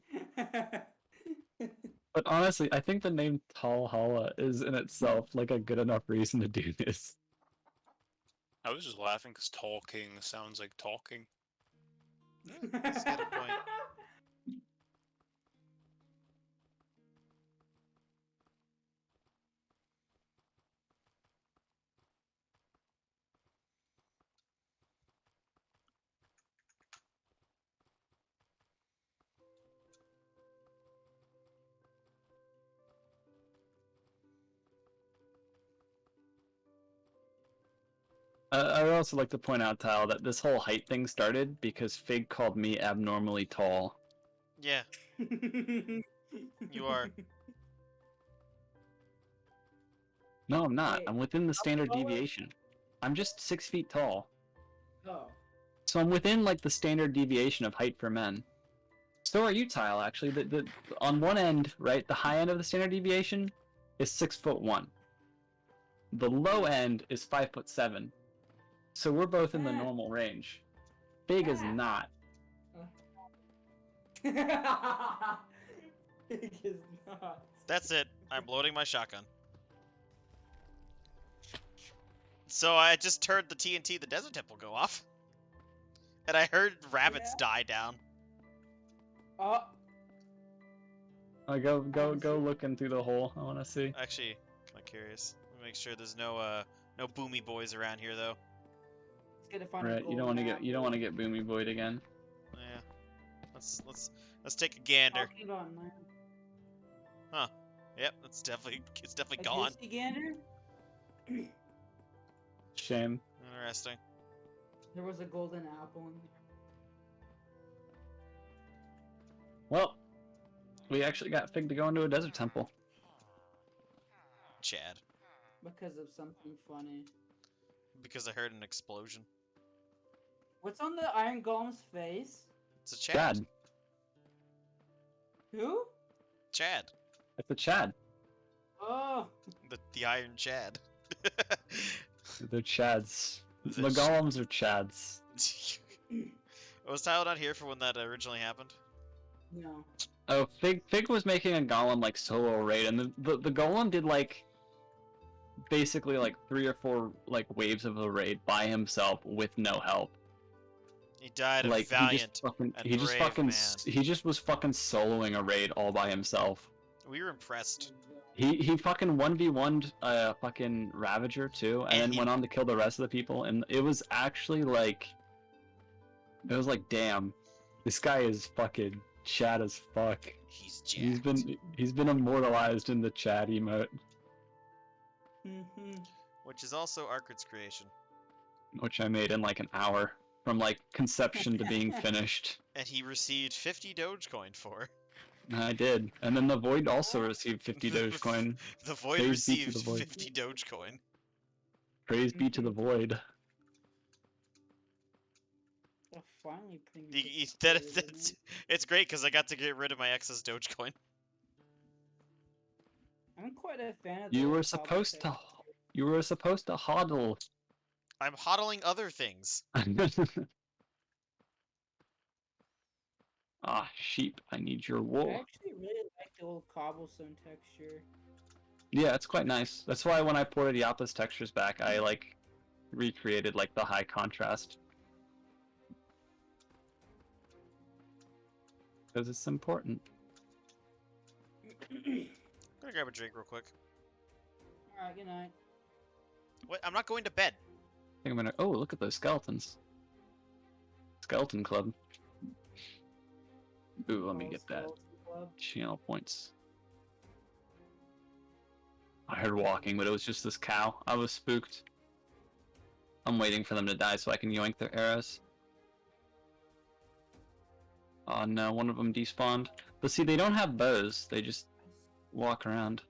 Speaker 4: But honestly, I think the name Tallhalla is in itself like a good enough reason to do this.
Speaker 5: I was just laughing because Tall King sounds like talking.
Speaker 1: He's got a point.
Speaker 4: I would also like to point out, Tile, that this whole height thing started because Fig called me abnormally tall.
Speaker 1: Yeah, you are.
Speaker 4: No, I'm not.
Speaker 6: Wait,
Speaker 4: I'm within the standard
Speaker 6: tall are you?
Speaker 4: deviation. I'm just 6 feet tall.
Speaker 6: Oh.
Speaker 4: So I'm within like the standard deviation of height for men. So are you, Tile, actually. On one end, right, the high end of the standard deviation is 6'1". The low end is 5'7". So we're both in the normal range. Big is not.
Speaker 6: Big is not.
Speaker 1: That's it. I'm loading my shotgun. So I just heard the TNT, the Desert Temple, go off. And I heard rabbits die down.
Speaker 6: Oh.
Speaker 4: Go looking through the hole. I want to see.
Speaker 1: Actually, I'm curious. Let me make sure there's no boomy boys around here though.
Speaker 6: Gonna find
Speaker 4: Right, you don't want to get Boomy Boyd again.
Speaker 1: Yeah. Let's take a gander.
Speaker 6: Talking about land.
Speaker 1: Huh. Yep, it's definitely
Speaker 6: A
Speaker 1: gone.
Speaker 6: goosey gander?
Speaker 4: Shame.
Speaker 1: Interesting.
Speaker 6: There was a golden apple in
Speaker 4: Well, We actually got Fig to go into a desert temple.
Speaker 1: Chad.
Speaker 6: Because of something funny.
Speaker 1: Because I heard an explosion.
Speaker 6: What's on the Iron Golem's face?
Speaker 1: It's a Chad.
Speaker 4: Chad.
Speaker 6: Who?
Speaker 1: Chad.
Speaker 4: It's a Chad.
Speaker 6: Oh.
Speaker 1: The Iron Chad.
Speaker 4: They're Chads.
Speaker 1: The
Speaker 4: The golems are Chads.
Speaker 1: Was Tyler not here for when that originally happened?
Speaker 6: No.
Speaker 4: Oh, Fig was making a golem like solo raid, and the golem did like basically like 3 or 4 like waves of the raid by himself with no help.
Speaker 1: He died
Speaker 4: Like
Speaker 1: a valiant
Speaker 4: he just
Speaker 1: brave
Speaker 4: fucking
Speaker 1: man.
Speaker 4: he just was fucking soloing a raid all by himself.
Speaker 1: We were impressed.
Speaker 4: He fucking 1v1'd fucking Ravager too, and then went on to kill the rest of the people, and it was actually like, it was like, damn, this guy is fucking Chad as fuck.
Speaker 1: He's jacked.
Speaker 4: He's been immortalized in the Chad emote,
Speaker 1: Which is also Arkard's creation.
Speaker 4: which I made in like an hour, from like conception to being finished.
Speaker 1: And he received 50 Dogecoin for.
Speaker 4: I did, and then the Void also received 50 Dogecoin.
Speaker 1: The Void
Speaker 4: Praise be to
Speaker 1: received
Speaker 4: the Void.
Speaker 1: 50 Dogecoin.
Speaker 4: Praise be to the Void.
Speaker 6: Oh, finally putting
Speaker 1: It's great because I got to get rid of my excess Dogecoin.
Speaker 6: I'm quite a fan of
Speaker 4: You
Speaker 6: the
Speaker 4: were
Speaker 6: top
Speaker 4: supposed to.
Speaker 6: texture.
Speaker 4: You were supposed to hodl.
Speaker 1: I'm hodling other things.
Speaker 4: Ah, sheep, I need your
Speaker 6: I
Speaker 4: wool.
Speaker 6: actually really like the old cobblestone texture.
Speaker 4: Yeah, it's quite nice. That's why when I ported Yappa's textures back, I like recreated like the high contrast. Because it's important.
Speaker 1: I'm gonna grab a drink real quick.
Speaker 6: Alright, good night.
Speaker 1: What? I'm not going to bed.
Speaker 4: I think I'm gonna. Oh, look at those skeletons. Skeleton Club. Ooh, let me get that. Channel points. I heard walking, but it was just this cow. I was spooked. I'm waiting for them to die so I can yoink their arrows. Oh no, one of them despawned. But see, they don't have bows. They just walk around.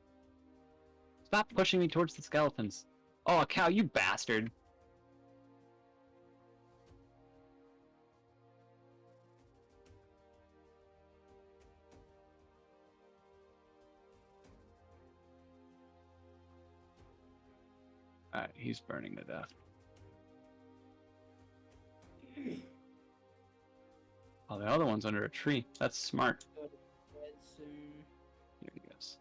Speaker 4: Stop pushing me towards the skeletons. Oh, a cow, you bastard. Alright, he's burning to death. Oh, the other one's under a tree. That's smart.
Speaker 6: Go to bed soon.
Speaker 4: Here he goes.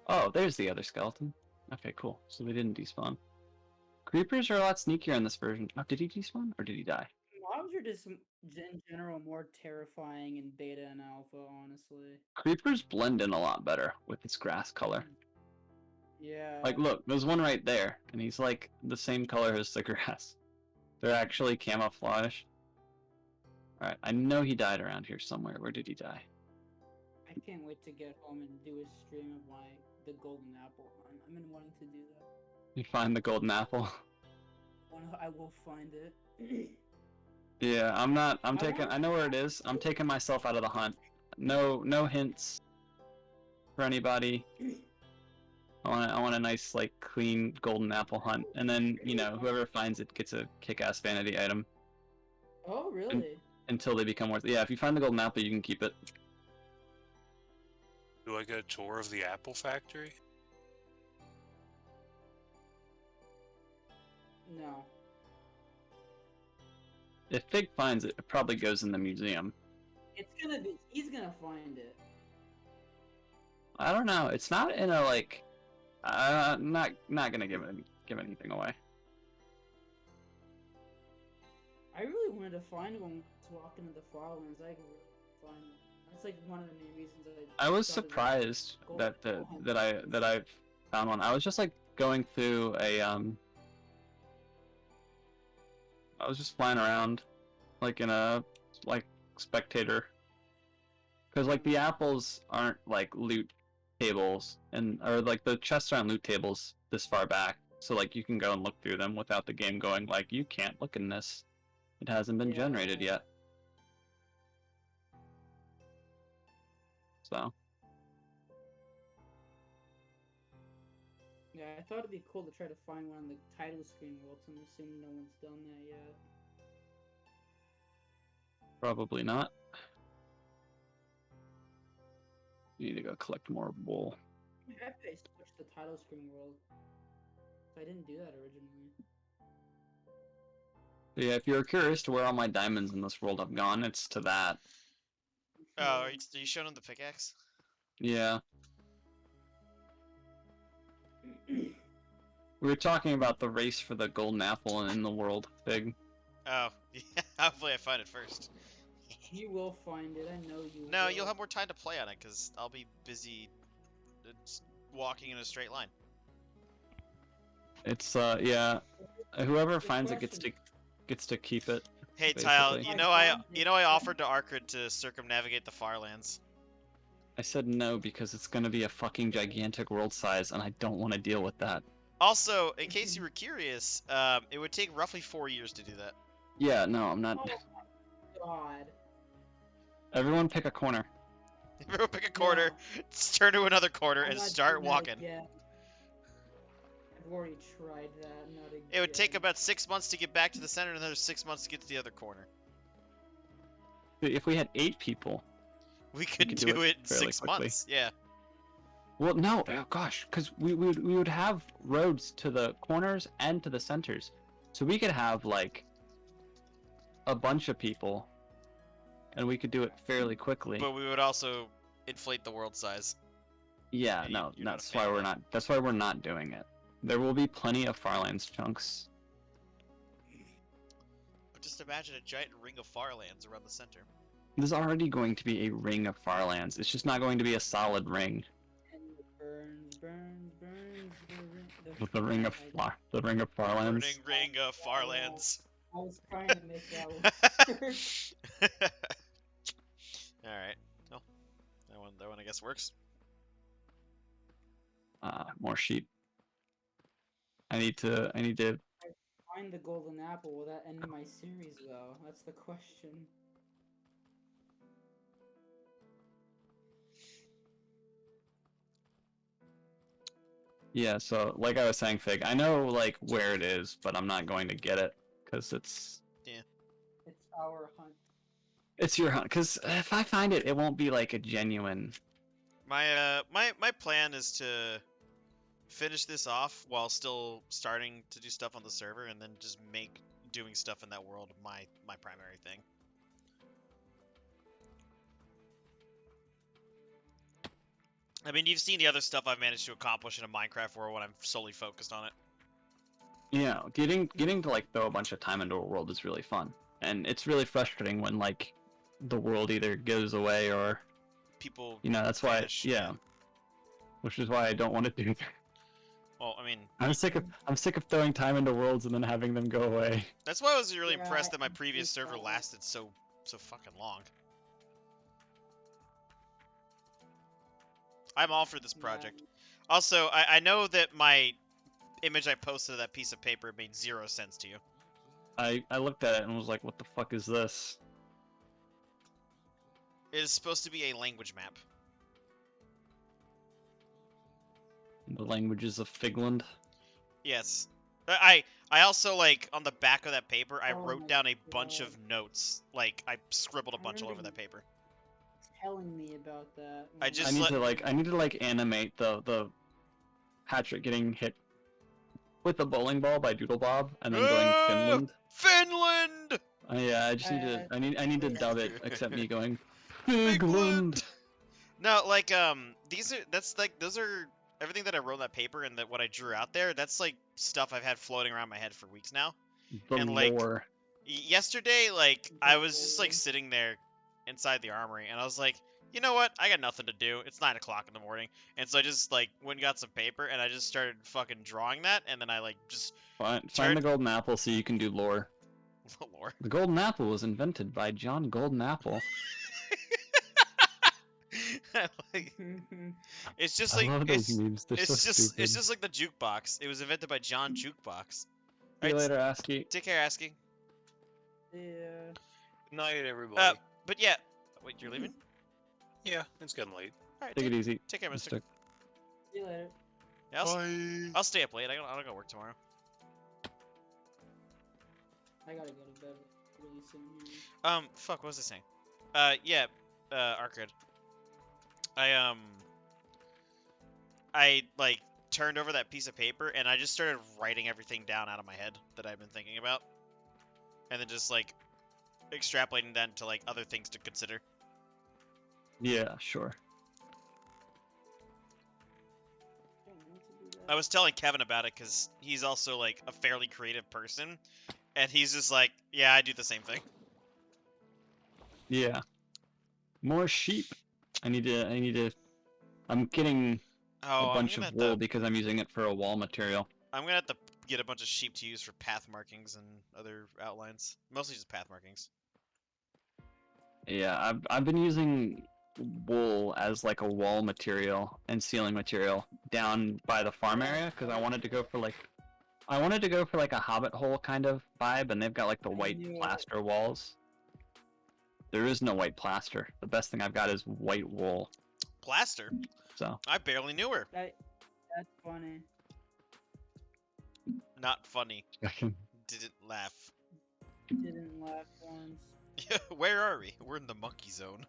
Speaker 4: Oh, there's the other skeleton. Okay, cool. So they didn't despawn. Creepers are a lot sneakier in this version. Oh, did he despawn? Or did he die?
Speaker 6: Mobs are just in general more terrifying in beta and alpha, honestly.
Speaker 4: Creepers blend in a lot better with its grass color.
Speaker 6: Yeah.
Speaker 4: Like, look, there's one right there, and he's like the same color as the grass. They're actually camouflaged. Alright, I know he died around here somewhere. Where did he die?
Speaker 6: I can't wait to get home and do a stream of the golden apple hunt. I've been wanting to do that.
Speaker 4: You find the golden apple.
Speaker 6: I will find it.
Speaker 4: Yeah, I know where it is. I'm taking myself out of the hunt. No hints for anybody. I want a nice, like, clean golden apple hunt, and then, you know, whoever finds it gets a kick-ass vanity item.
Speaker 6: Oh, really?
Speaker 4: Until they become worth it. Yeah, if you find the golden apple, you can keep it.
Speaker 5: Do I get a tour of the apple factory?
Speaker 6: No.
Speaker 4: If Fig finds it, it probably goes in the museum.
Speaker 6: He's gonna find it.
Speaker 4: I don't know. It's not in a, like, not gonna give anything away.
Speaker 6: I really wanted to find one to walk into the Farlands. I could really find one. That's like one of the main reasons
Speaker 4: I was
Speaker 6: started
Speaker 4: surprised
Speaker 6: golden
Speaker 4: that
Speaker 6: apple hunt.
Speaker 4: that I found one. I was just like going through a I was just flying around like in a like spectator, because like the apples aren't like loot tables, or like the chests aren't loot tables this far back, so like you can go and look through them without the game going like, you can't look in this, it hasn't been generated yet. So
Speaker 6: Yeah, I thought it'd be cool to try to find one on the title screen worlds. I'm assuming no one's done that yet.
Speaker 4: probably not. You need to go collect more wool.
Speaker 6: I bet I switched the title screen world. I didn't do that originally.
Speaker 4: But yeah, if you're curious to where all my diamonds in this world have gone, it's to that.
Speaker 1: Oh, are you showing him the pickaxe?
Speaker 4: Yeah. We were talking about the race for the golden apple in the world, Big.
Speaker 1: Oh, yeah. Hopefully I find it first.
Speaker 6: You will find it. I know you.
Speaker 1: No,
Speaker 6: will.
Speaker 1: you'll have more time to play on it because I'll be busy walking in a straight line.
Speaker 4: It's yeah. Whoever finds it gets to keep it.
Speaker 1: Hey,
Speaker 4: basically.
Speaker 1: Tile, you know I offered to Arkrid to circumnavigate the Farlands.
Speaker 4: I said no because it's gonna be a fucking gigantic world size, and I don't want to deal with that.
Speaker 1: Also, in case you were curious, it would take roughly 4 years to do that.
Speaker 4: Yeah, no, I'm not.
Speaker 6: Oh my god.
Speaker 4: Everyone pick a corner.
Speaker 1: Everyone pick a corner, turn to another corner,
Speaker 6: I'm
Speaker 1: and
Speaker 6: not
Speaker 1: start
Speaker 6: doing that
Speaker 1: walking.
Speaker 6: again. I've already tried that. Not again.
Speaker 1: It would take about 6 months to get back to the center, and another 6 months to get to the other corner.
Speaker 4: If we had 8 people,
Speaker 1: We could do it in
Speaker 4: fairly
Speaker 1: 6
Speaker 4: quickly.
Speaker 1: months. Yeah.
Speaker 4: Well, no, oh gosh, because we would have roads to the corners and to the centers, so we could have like a bunch of people, and we could do it fairly quickly.
Speaker 1: But we would also inflate the world size.
Speaker 4: Yeah,
Speaker 1: Yeah,
Speaker 4: no,
Speaker 1: you're not a
Speaker 4: that's
Speaker 1: fan
Speaker 4: why
Speaker 1: of
Speaker 4: we're
Speaker 1: that.
Speaker 4: not. That's why we're not doing it. There will be plenty of Farlands chunks.
Speaker 1: But just imagine a giant ring of Farlands around the center.
Speaker 4: There's already going to be a ring of Farlands. It's just not going to be a solid ring.
Speaker 6: And it burns.
Speaker 4: With the ring of Farlands.
Speaker 1: Burning ring of Farlands.
Speaker 6: I was trying to make that work.
Speaker 1: Alright. Well, that one I guess works.
Speaker 4: More sheep. I need to.
Speaker 6: Find the golden apple. Will that end my series though? That's the question.
Speaker 4: Yeah. So, like I was saying, Fig, I know like where it is, but I'm not going to get it because it's
Speaker 6: It's our hunt.
Speaker 4: it's your hunt. Because if I find it, it won't be like a genuine.
Speaker 1: My plan is to finish this off while still starting to do stuff on the server, and then just make doing stuff in that world my primary thing. I mean, you've seen the other stuff I've managed to accomplish in a Minecraft world when I'm solely focused on it.
Speaker 4: Yeah, getting to like throw a bunch of time into a world is really fun, and it's really frustrating when like the world either goes away or
Speaker 1: People,
Speaker 4: that's why
Speaker 1: vanish,
Speaker 4: yeah, which is why I don't want to do that.
Speaker 1: Well, I mean,
Speaker 4: I'm sick of throwing time into worlds and then having them go away.
Speaker 1: that's why I was really
Speaker 6: Yeah,
Speaker 1: impressed that my
Speaker 6: I
Speaker 1: previous
Speaker 6: think
Speaker 1: server
Speaker 6: so.
Speaker 1: lasted so fucking long. I'm all for this project. Also, I know that my image I posted of that piece of paper made 0 sense to you.
Speaker 4: I looked at it and was like, what the fuck is this?
Speaker 1: It is supposed to be a language map.
Speaker 4: The languages of Figland.
Speaker 1: Yes. I also, like, on the back of that paper, I
Speaker 6: Oh
Speaker 1: wrote
Speaker 6: my
Speaker 1: down a bunch
Speaker 6: God.
Speaker 1: of notes. Like, I scribbled a
Speaker 6: I
Speaker 1: bunch all over
Speaker 6: remember
Speaker 1: that paper.
Speaker 6: Telling me about that.
Speaker 1: I
Speaker 6: when
Speaker 1: just
Speaker 4: I need to animate the Patrick getting hit with a bowling ball by Doodle Bob and then going
Speaker 1: Ah!
Speaker 4: Finland.
Speaker 1: Finland!
Speaker 4: Yeah, I just need to I need to
Speaker 6: yeah.
Speaker 4: dub it except me going
Speaker 1: Bigland!
Speaker 4: Figland.
Speaker 1: No, like, those are everything that I wrote on that paper and that what I drew out there, that's, like, stuff I've had floating around my head for weeks now.
Speaker 4: The
Speaker 1: And, like,
Speaker 4: lore.
Speaker 1: Yesterday, like, I was just, like, sitting there inside the armory, and I was like, you know what? I got nothing to do. It's 9 o'clock in the morning. And so I just, like, went and got some paper, and I just started fucking drawing that, and then I, like, just...
Speaker 4: Find
Speaker 1: turn-
Speaker 4: the golden apple so you can do lore.
Speaker 1: Lore.
Speaker 4: The golden apple was invented by John Golden Apple.
Speaker 1: Like, it's just
Speaker 4: I
Speaker 1: like...
Speaker 4: love those
Speaker 1: It's,
Speaker 4: memes. They're so
Speaker 1: it's just
Speaker 4: stupid.
Speaker 1: it's just like the jukebox. It was invented by John Jukebox.
Speaker 4: See you
Speaker 1: Alright,
Speaker 4: later, ASCII.
Speaker 1: take care, ASCII.
Speaker 6: Yeah.
Speaker 5: Night, everybody.
Speaker 1: But yeah... Wait, you're leaving?
Speaker 5: Yeah, it's getting late.
Speaker 1: All right,
Speaker 4: Take it easy.
Speaker 1: take care, Mister.
Speaker 4: Mister.
Speaker 6: See you later.
Speaker 1: Yeah,
Speaker 5: Bye.
Speaker 1: I'll stay up late. I don't go work tomorrow.
Speaker 6: I gotta go to bed really soon here.
Speaker 1: Fuck, what was I saying? Yeah, Arcade. I like turned over that piece of paper and I just started writing everything down out of my head that I've been thinking about, and then just like extrapolating that into like other things to consider.
Speaker 4: Yeah, sure.
Speaker 1: I was telling Kevin about it because he's also like a fairly creative person, and he's just like, yeah, I do the same thing.
Speaker 4: Yeah. More sheep. I need to. I'm getting
Speaker 1: Oh,
Speaker 4: a bunch of wool because I'm using it for a wall material.
Speaker 1: I'm gonna have to get a bunch of sheep to use for path markings and other outlines. Mostly just path markings.
Speaker 4: Yeah, I've been using wool as like a wall material and ceiling material down by the farm area because I wanted to go for like a hobbit hole kind of vibe, and they've got like the white plaster walls. There is no white plaster. The best thing I've got is white wool.
Speaker 1: Plaster?
Speaker 4: So
Speaker 1: I barely knew her.
Speaker 6: That's funny.
Speaker 1: Not funny.
Speaker 4: I
Speaker 1: Didn't laugh.
Speaker 6: Didn't laugh once.
Speaker 1: Where are we? We're in the monkey zone.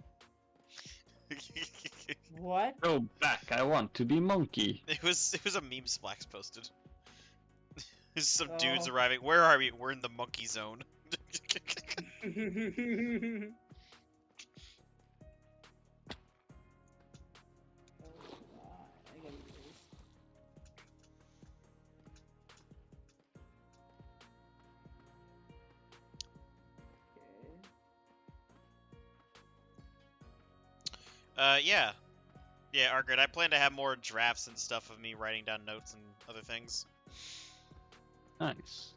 Speaker 6: What?
Speaker 4: Go back. I want to be monkey.
Speaker 1: It was a meme Splax posted. There's some dudes
Speaker 6: Oh.
Speaker 1: arriving. Where are we? We're in the monkey zone.
Speaker 6: I gotta do this.
Speaker 1: Yeah. Yeah, Argrid, I plan to have more drafts and stuff of me writing down notes and other things.
Speaker 4: Nice.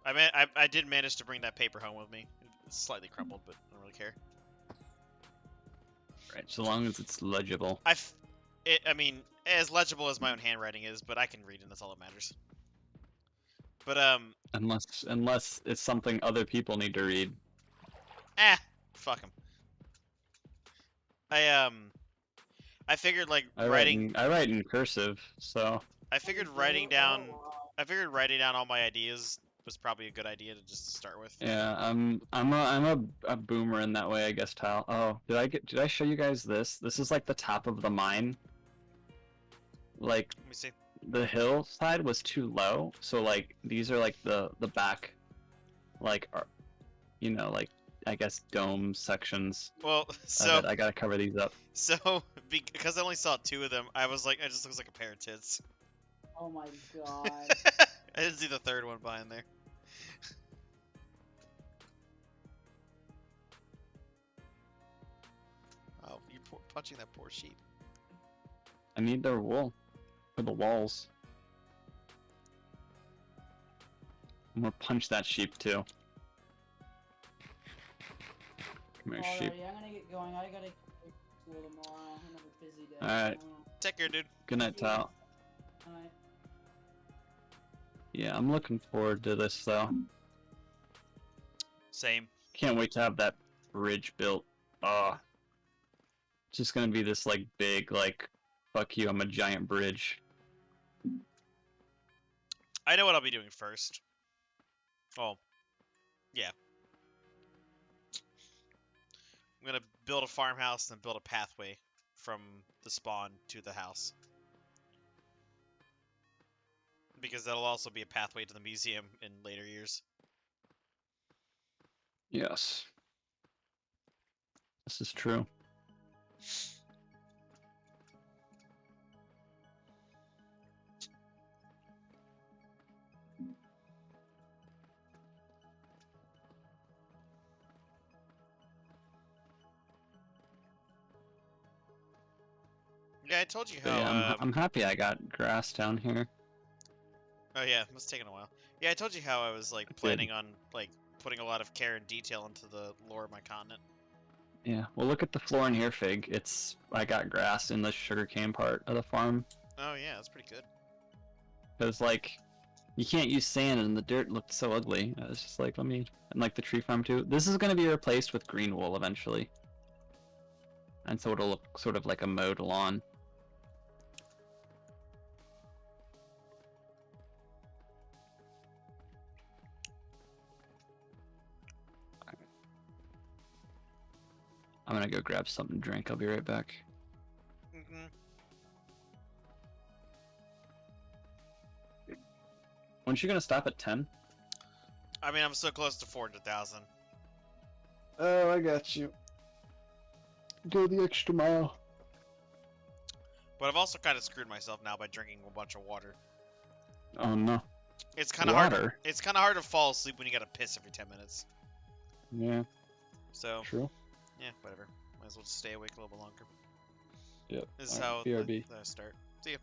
Speaker 1: I did manage to bring that paper home with me. It's slightly crumpled, but I don't really care.
Speaker 4: Right, so long as it's legible.
Speaker 1: I mean, as legible as my own handwriting is, but I can read, and that's all that matters. But
Speaker 4: Unless it's something other people need to read.
Speaker 1: Fuck them. I figured like
Speaker 4: I write in cursive, so
Speaker 1: I figured writing down all my ideas was probably a good idea to just start with.
Speaker 4: yeah, I'm a boomer in that way, I guess. Tal. Oh, did I show you guys this? This is like the top of the mine. Like
Speaker 1: Let me see.
Speaker 4: the hillside was too low, so like these are like the back, like, like I guess dome sections.
Speaker 1: Well, so
Speaker 4: I gotta cover these up.
Speaker 1: So because I only saw two of them, I was like, it just looks like a pair of tits.
Speaker 6: Oh my god.
Speaker 1: I didn't see the third one behind there. Oh, you're punching that poor sheep.
Speaker 4: I need their wool for the walls. I'm gonna punch that sheep too. Come here, sheep.
Speaker 6: Alrighty, I'm gonna get going. I gotta go to school tomorrow. I have a busy day.
Speaker 4: Alright.
Speaker 1: Take care, dude.
Speaker 4: Good night, Tal.
Speaker 6: Alright.
Speaker 4: Yeah, I'm looking forward to this though.
Speaker 1: Same.
Speaker 4: Can't wait to have that bridge built. It's just gonna be this like big like, fuck you, I'm a giant bridge.
Speaker 1: I know what I'll be doing first. Oh, yeah. I'm gonna build a farmhouse and build a pathway from the spawn to the house. Because that'll also be a pathway to the museum in later years.
Speaker 4: Yes. This is true.
Speaker 1: Yeah, I told you
Speaker 4: But
Speaker 1: how.
Speaker 4: yeah, I'm happy I got grass down here.
Speaker 1: Oh yeah, it must have taken a while. Yeah, I told you how I was like planning on like putting a lot of care and detail into the lore of my continent.
Speaker 4: Yeah, well look at the floor in here, Fig. I got grass in the sugarcane part of the farm.
Speaker 1: Oh yeah, that's pretty good.
Speaker 4: Cause like, you can't use sand and the dirt looked so ugly. I was just like, and like the tree farm too. This is gonna be replaced with green wool eventually. and so it'll look sort of like a mowed lawn. I'm gonna go grab something to drink. I'll be right back. Weren't you gonna stop at 10?
Speaker 1: I mean, I'm so close to 400,000.
Speaker 4: Oh, I got you. Go the extra mile.
Speaker 1: But I've also kind of screwed myself now by drinking a bunch of water.
Speaker 4: Oh no.
Speaker 1: It's kind of hard. It's kind of hard to fall asleep when you gotta piss every 10 minutes.
Speaker 4: Yeah.
Speaker 1: So.
Speaker 4: True.
Speaker 1: Yeah, whatever. Might as well just stay awake a little bit longer.
Speaker 4: Yep.
Speaker 1: This is how
Speaker 4: BRB.
Speaker 1: I start. See ya.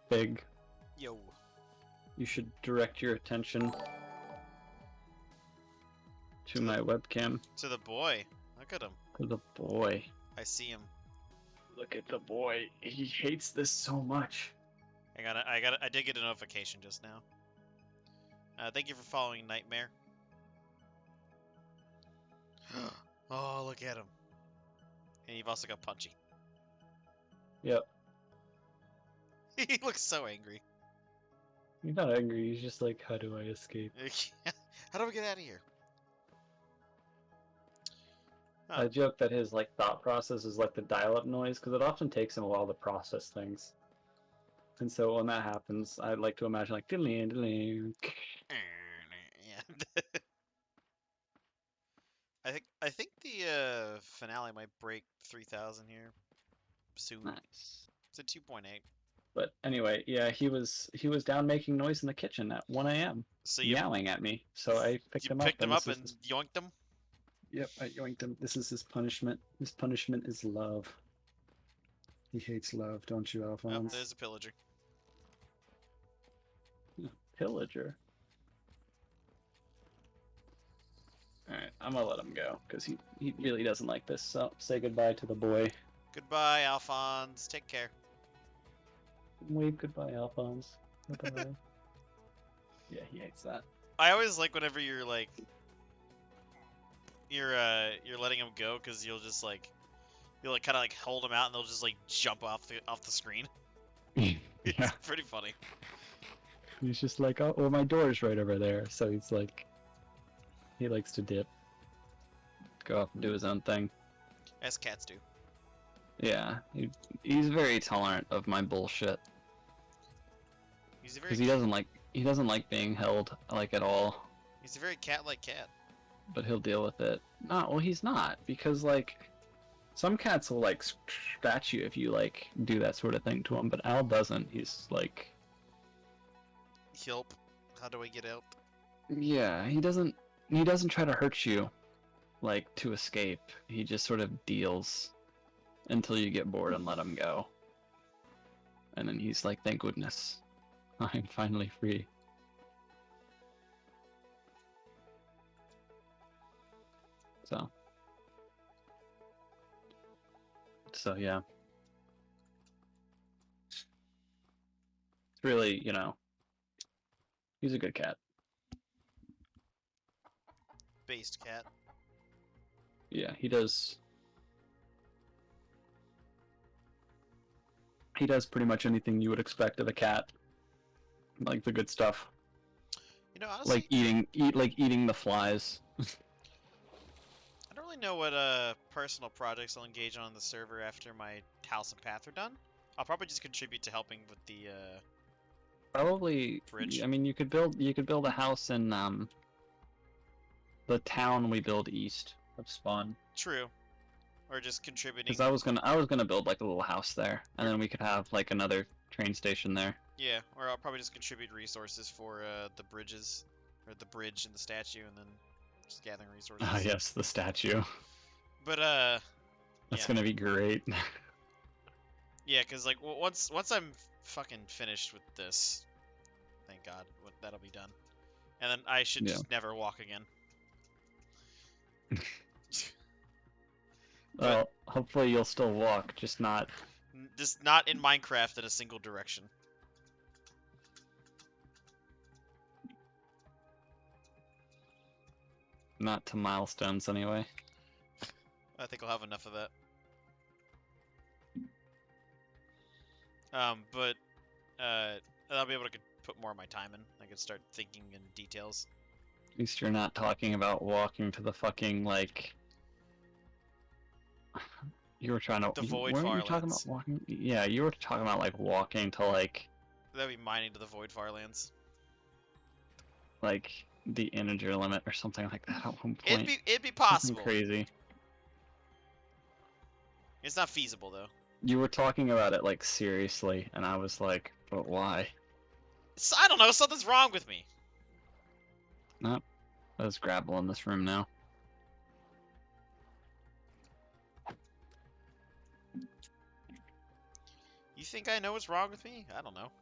Speaker 4: Big.
Speaker 1: Yo.
Speaker 4: You should direct your attention to my webcam.
Speaker 1: To the boy. Look at him.
Speaker 4: To the boy.
Speaker 1: I see him.
Speaker 4: Look at the boy. He hates this so much.
Speaker 1: I did get a notification just now. Thank you for following Nightmare. Oh, look at him. And you've also got Punchy.
Speaker 4: Yep.
Speaker 1: He looks so angry.
Speaker 4: He's not angry, he's just like, how do I escape?
Speaker 1: How do we get out of here?
Speaker 4: I joke that his like thought process is like the dial-up noise, because it often takes him a while to process things. And so when that happens, I like to imagine like diddly diddly.
Speaker 1: Yeah. I think the finale might break 3,000 here soon.
Speaker 4: Nice.
Speaker 1: It's a 2.8.
Speaker 4: But anyway, yeah, he was down making noise in the kitchen at 1 a.m.
Speaker 1: So
Speaker 4: yowling at me. So I picked him up.
Speaker 1: You picked him up and yoinked him?
Speaker 4: Yep, I yoinked him. This is his punishment. His punishment is love. He hates love, don't you, Alphonse?
Speaker 1: Oh, there's a pillager.
Speaker 4: Pillager? Alright, I'm gonna let him go, because he really doesn't like this, so say goodbye to the boy.
Speaker 1: Goodbye, Alphonse. Take care.
Speaker 4: Wave goodbye, Alphonse. Goodbye. Yeah, he hates that.
Speaker 1: I always like whenever you're like... You're letting him go, because you'll just like... You'll like, kind of like hold him out and they'll just like jump off the screen. It's pretty funny.
Speaker 4: He's just like, oh, well, my door's right over there, so he's like... He likes to dip. Go off and do his own thing.
Speaker 1: As cats do.
Speaker 4: Yeah, he's very tolerant of my bullshit. Because he doesn't like being held like at all.
Speaker 1: He's a very cat-like cat.
Speaker 4: But he'll deal with it. No, well, he's not, because like some cats will like scratch you if you like do that sort of thing to him, but Al doesn't. He's like,
Speaker 1: help. How do I get out?
Speaker 4: Yeah, he doesn't try to hurt you like to escape. He just sort of deals until you get bored and let him go. And then he's like, thank goodness, I'm finally free. So yeah. It's really, you know, he's a good cat.
Speaker 1: Based cat.
Speaker 4: Yeah, he does. He does pretty much anything you would expect of a cat. Like the good stuff.
Speaker 1: You know, honestly,
Speaker 4: Like eating the flies.
Speaker 1: I don't really know what personal projects I'll engage on the server after my house and path are done. I'll probably just contribute to helping with the
Speaker 4: Probably.
Speaker 1: bridge.
Speaker 4: I mean, you could build a house in the town we build east of Spawn.
Speaker 1: True. Or just contributing.
Speaker 4: Because I was gonna build like a little house there, and then we could have like another train station there.
Speaker 1: Yeah, or I'll probably just contribute resources for the bridges, or the bridge and the statue, and then just gathering resources.
Speaker 4: Ah, yes, the statue.
Speaker 1: But
Speaker 4: That's
Speaker 1: yeah.
Speaker 4: gonna be great.
Speaker 1: Yeah, cause like once I'm fucking finished with this, thank God, that'll be done, and then I should just never walk again.
Speaker 4: Well, hopefully you'll still walk, just not.
Speaker 1: Just not in Minecraft in a single direction.
Speaker 4: Not to milestones anyway.
Speaker 1: I think I'll have enough of that. But I'll be able to put more of my time in. I could start thinking in details.
Speaker 4: At least you're not talking about walking to the fucking like. You were trying to.
Speaker 1: The Void
Speaker 4: weren't you talking
Speaker 1: Farlands.
Speaker 4: about walking? Yeah, you were talking about like walking to like.
Speaker 1: That'd be mining to the Void Farlands.
Speaker 4: Like the integer limit or something like that at one point.
Speaker 1: It'd be possible.
Speaker 4: Something crazy.
Speaker 1: It's not feasible though.
Speaker 4: You were talking about it like seriously, and I was like, but why?
Speaker 1: I don't know. Something's wrong with me.
Speaker 4: Nope. There's grapple in this room now.
Speaker 1: You think I know what's wrong with me? I don't know.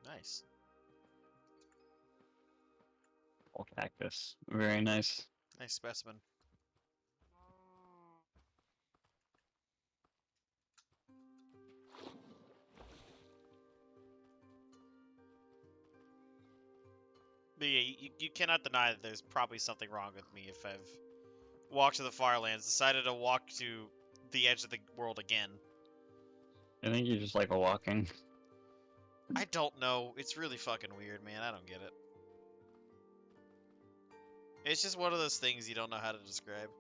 Speaker 1: Nice.
Speaker 4: All cactus. Very nice.
Speaker 1: Nice specimen. But yeah, you cannot deny that there's probably something wrong with me if I've walked to the Farlands, decided to walk to the edge of the world again.
Speaker 4: I think you just like walking.
Speaker 1: I don't know. It's really fucking weird, man. I don't get it. It's just one of those things you don't know how to describe.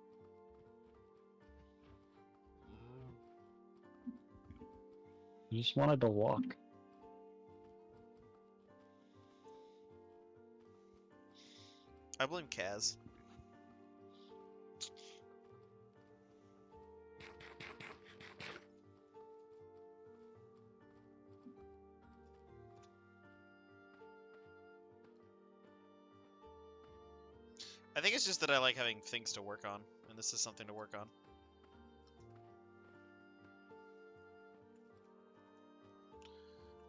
Speaker 4: You just wanted to walk.
Speaker 1: I blame Kaz. I think it's just that I like having things to work on, and this is something to work on.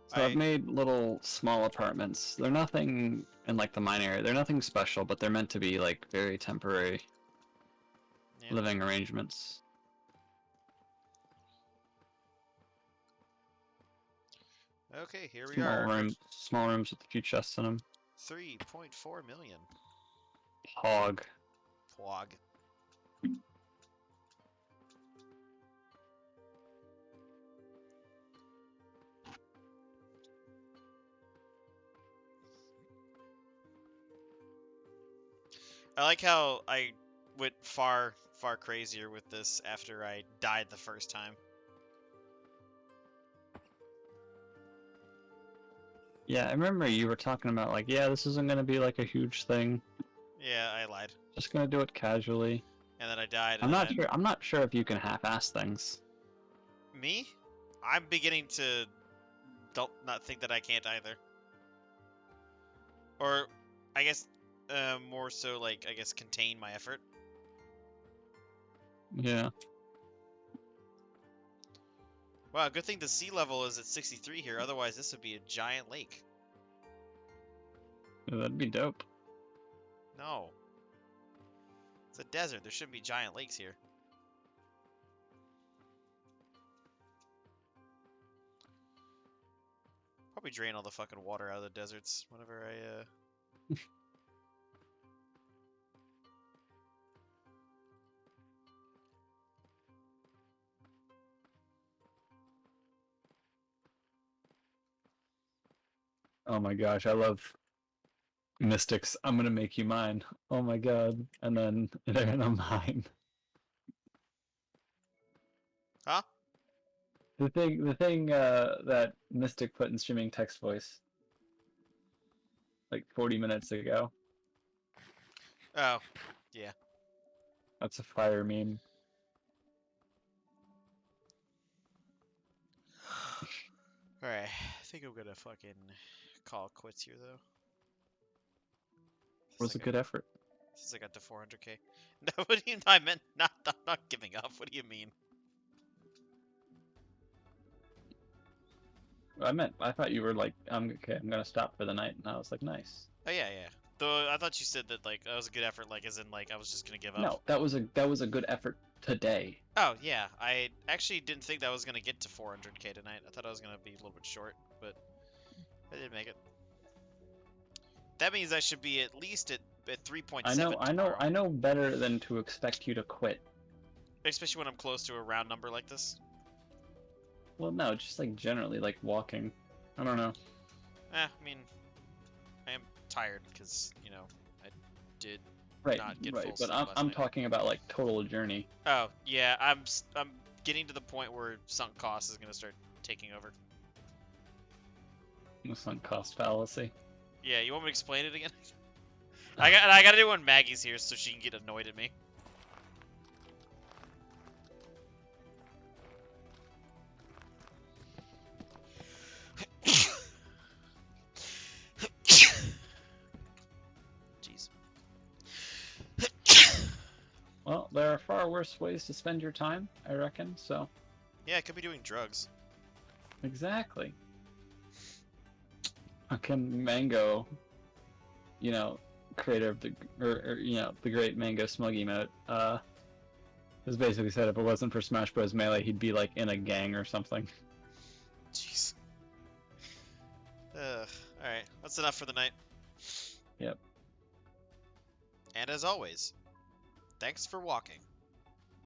Speaker 4: So I've made little small apartments. They're nothing in like the mine area. They're nothing special, but they're meant to be like very temporary living arrangements.
Speaker 1: Okay, here we are.
Speaker 4: Small rooms with a few chests in them.
Speaker 1: 3.4 million.
Speaker 4: Hog.
Speaker 1: Pog. I like how I went far crazier with this after I died the first time.
Speaker 4: Yeah, I remember you were talking about like, yeah, this isn't gonna be like a huge thing.
Speaker 1: Yeah, I lied.
Speaker 4: Just gonna do it casually.
Speaker 1: And then I died.
Speaker 4: I'm not sure. I'm not sure if you can half-ass things.
Speaker 1: Me? I'm beginning to don't not think that I can't either. Or, I guess, more so like I guess contain my effort.
Speaker 4: Yeah.
Speaker 1: Wow, good thing the sea level is at 63 here. Otherwise, this would be a giant lake.
Speaker 4: Yeah, that'd be dope.
Speaker 1: No. It's a desert. There shouldn't be giant lakes here. Probably drain all the fucking water out of the deserts whenever I,
Speaker 4: Oh my gosh, I love mystics. I'm gonna make you mine. Oh my god. And then they're gonna mine.
Speaker 1: Huh?
Speaker 4: The thing that Mystic put in streaming text voice like 40 minutes ago.
Speaker 1: Oh, yeah.
Speaker 4: That's a fire meme.
Speaker 1: Alright, I think I'm gonna fucking call it quits here, though.
Speaker 4: Was a good effort.
Speaker 1: Since I got to 400k. No, what do you? I meant not. I'm not giving up. What do you mean?
Speaker 4: I thought you were like, I'm okay, I'm gonna stop for the night, and I was like, nice.
Speaker 1: Oh yeah, yeah. Though I thought you said that like that was a good effort, like as in like I was just gonna give up.
Speaker 4: No, that was a good effort today.
Speaker 1: Oh yeah, I actually didn't think that was gonna get to 400k tonight. I thought I was gonna be a little bit short, but I did make it. That means I should be at least at 3.7.
Speaker 4: I know better than to expect you to quit.
Speaker 1: Especially when I'm close to a round number like this.
Speaker 4: Well, no, just like generally, like walking. I don't know.
Speaker 1: I mean, I am tired because you know I did
Speaker 4: Right,
Speaker 1: not get
Speaker 4: right.
Speaker 1: full
Speaker 4: But
Speaker 1: sleep last
Speaker 4: I'm
Speaker 1: night.
Speaker 4: talking about like total journey.
Speaker 1: Oh yeah, I'm getting to the point where sunk cost is gonna start taking over.
Speaker 4: The sunk cost fallacy.
Speaker 1: Yeah, you want me to explain it again? I gotta do it when Maggie's here so she can get annoyed at me. Jeez.
Speaker 4: Well, there are far worse ways to spend your time, I reckon. So.
Speaker 1: Yeah, I could be doing drugs.
Speaker 4: Exactly. Fucking Mango, you know, creator of the you know, the great Mango Smug emote, has basically said if it wasn't for Smash Bros. Melee, he'd be like in a gang or something.
Speaker 1: Jeez. Alright, that's enough for the night.
Speaker 4: Yep.
Speaker 1: And as always, thanks for walking.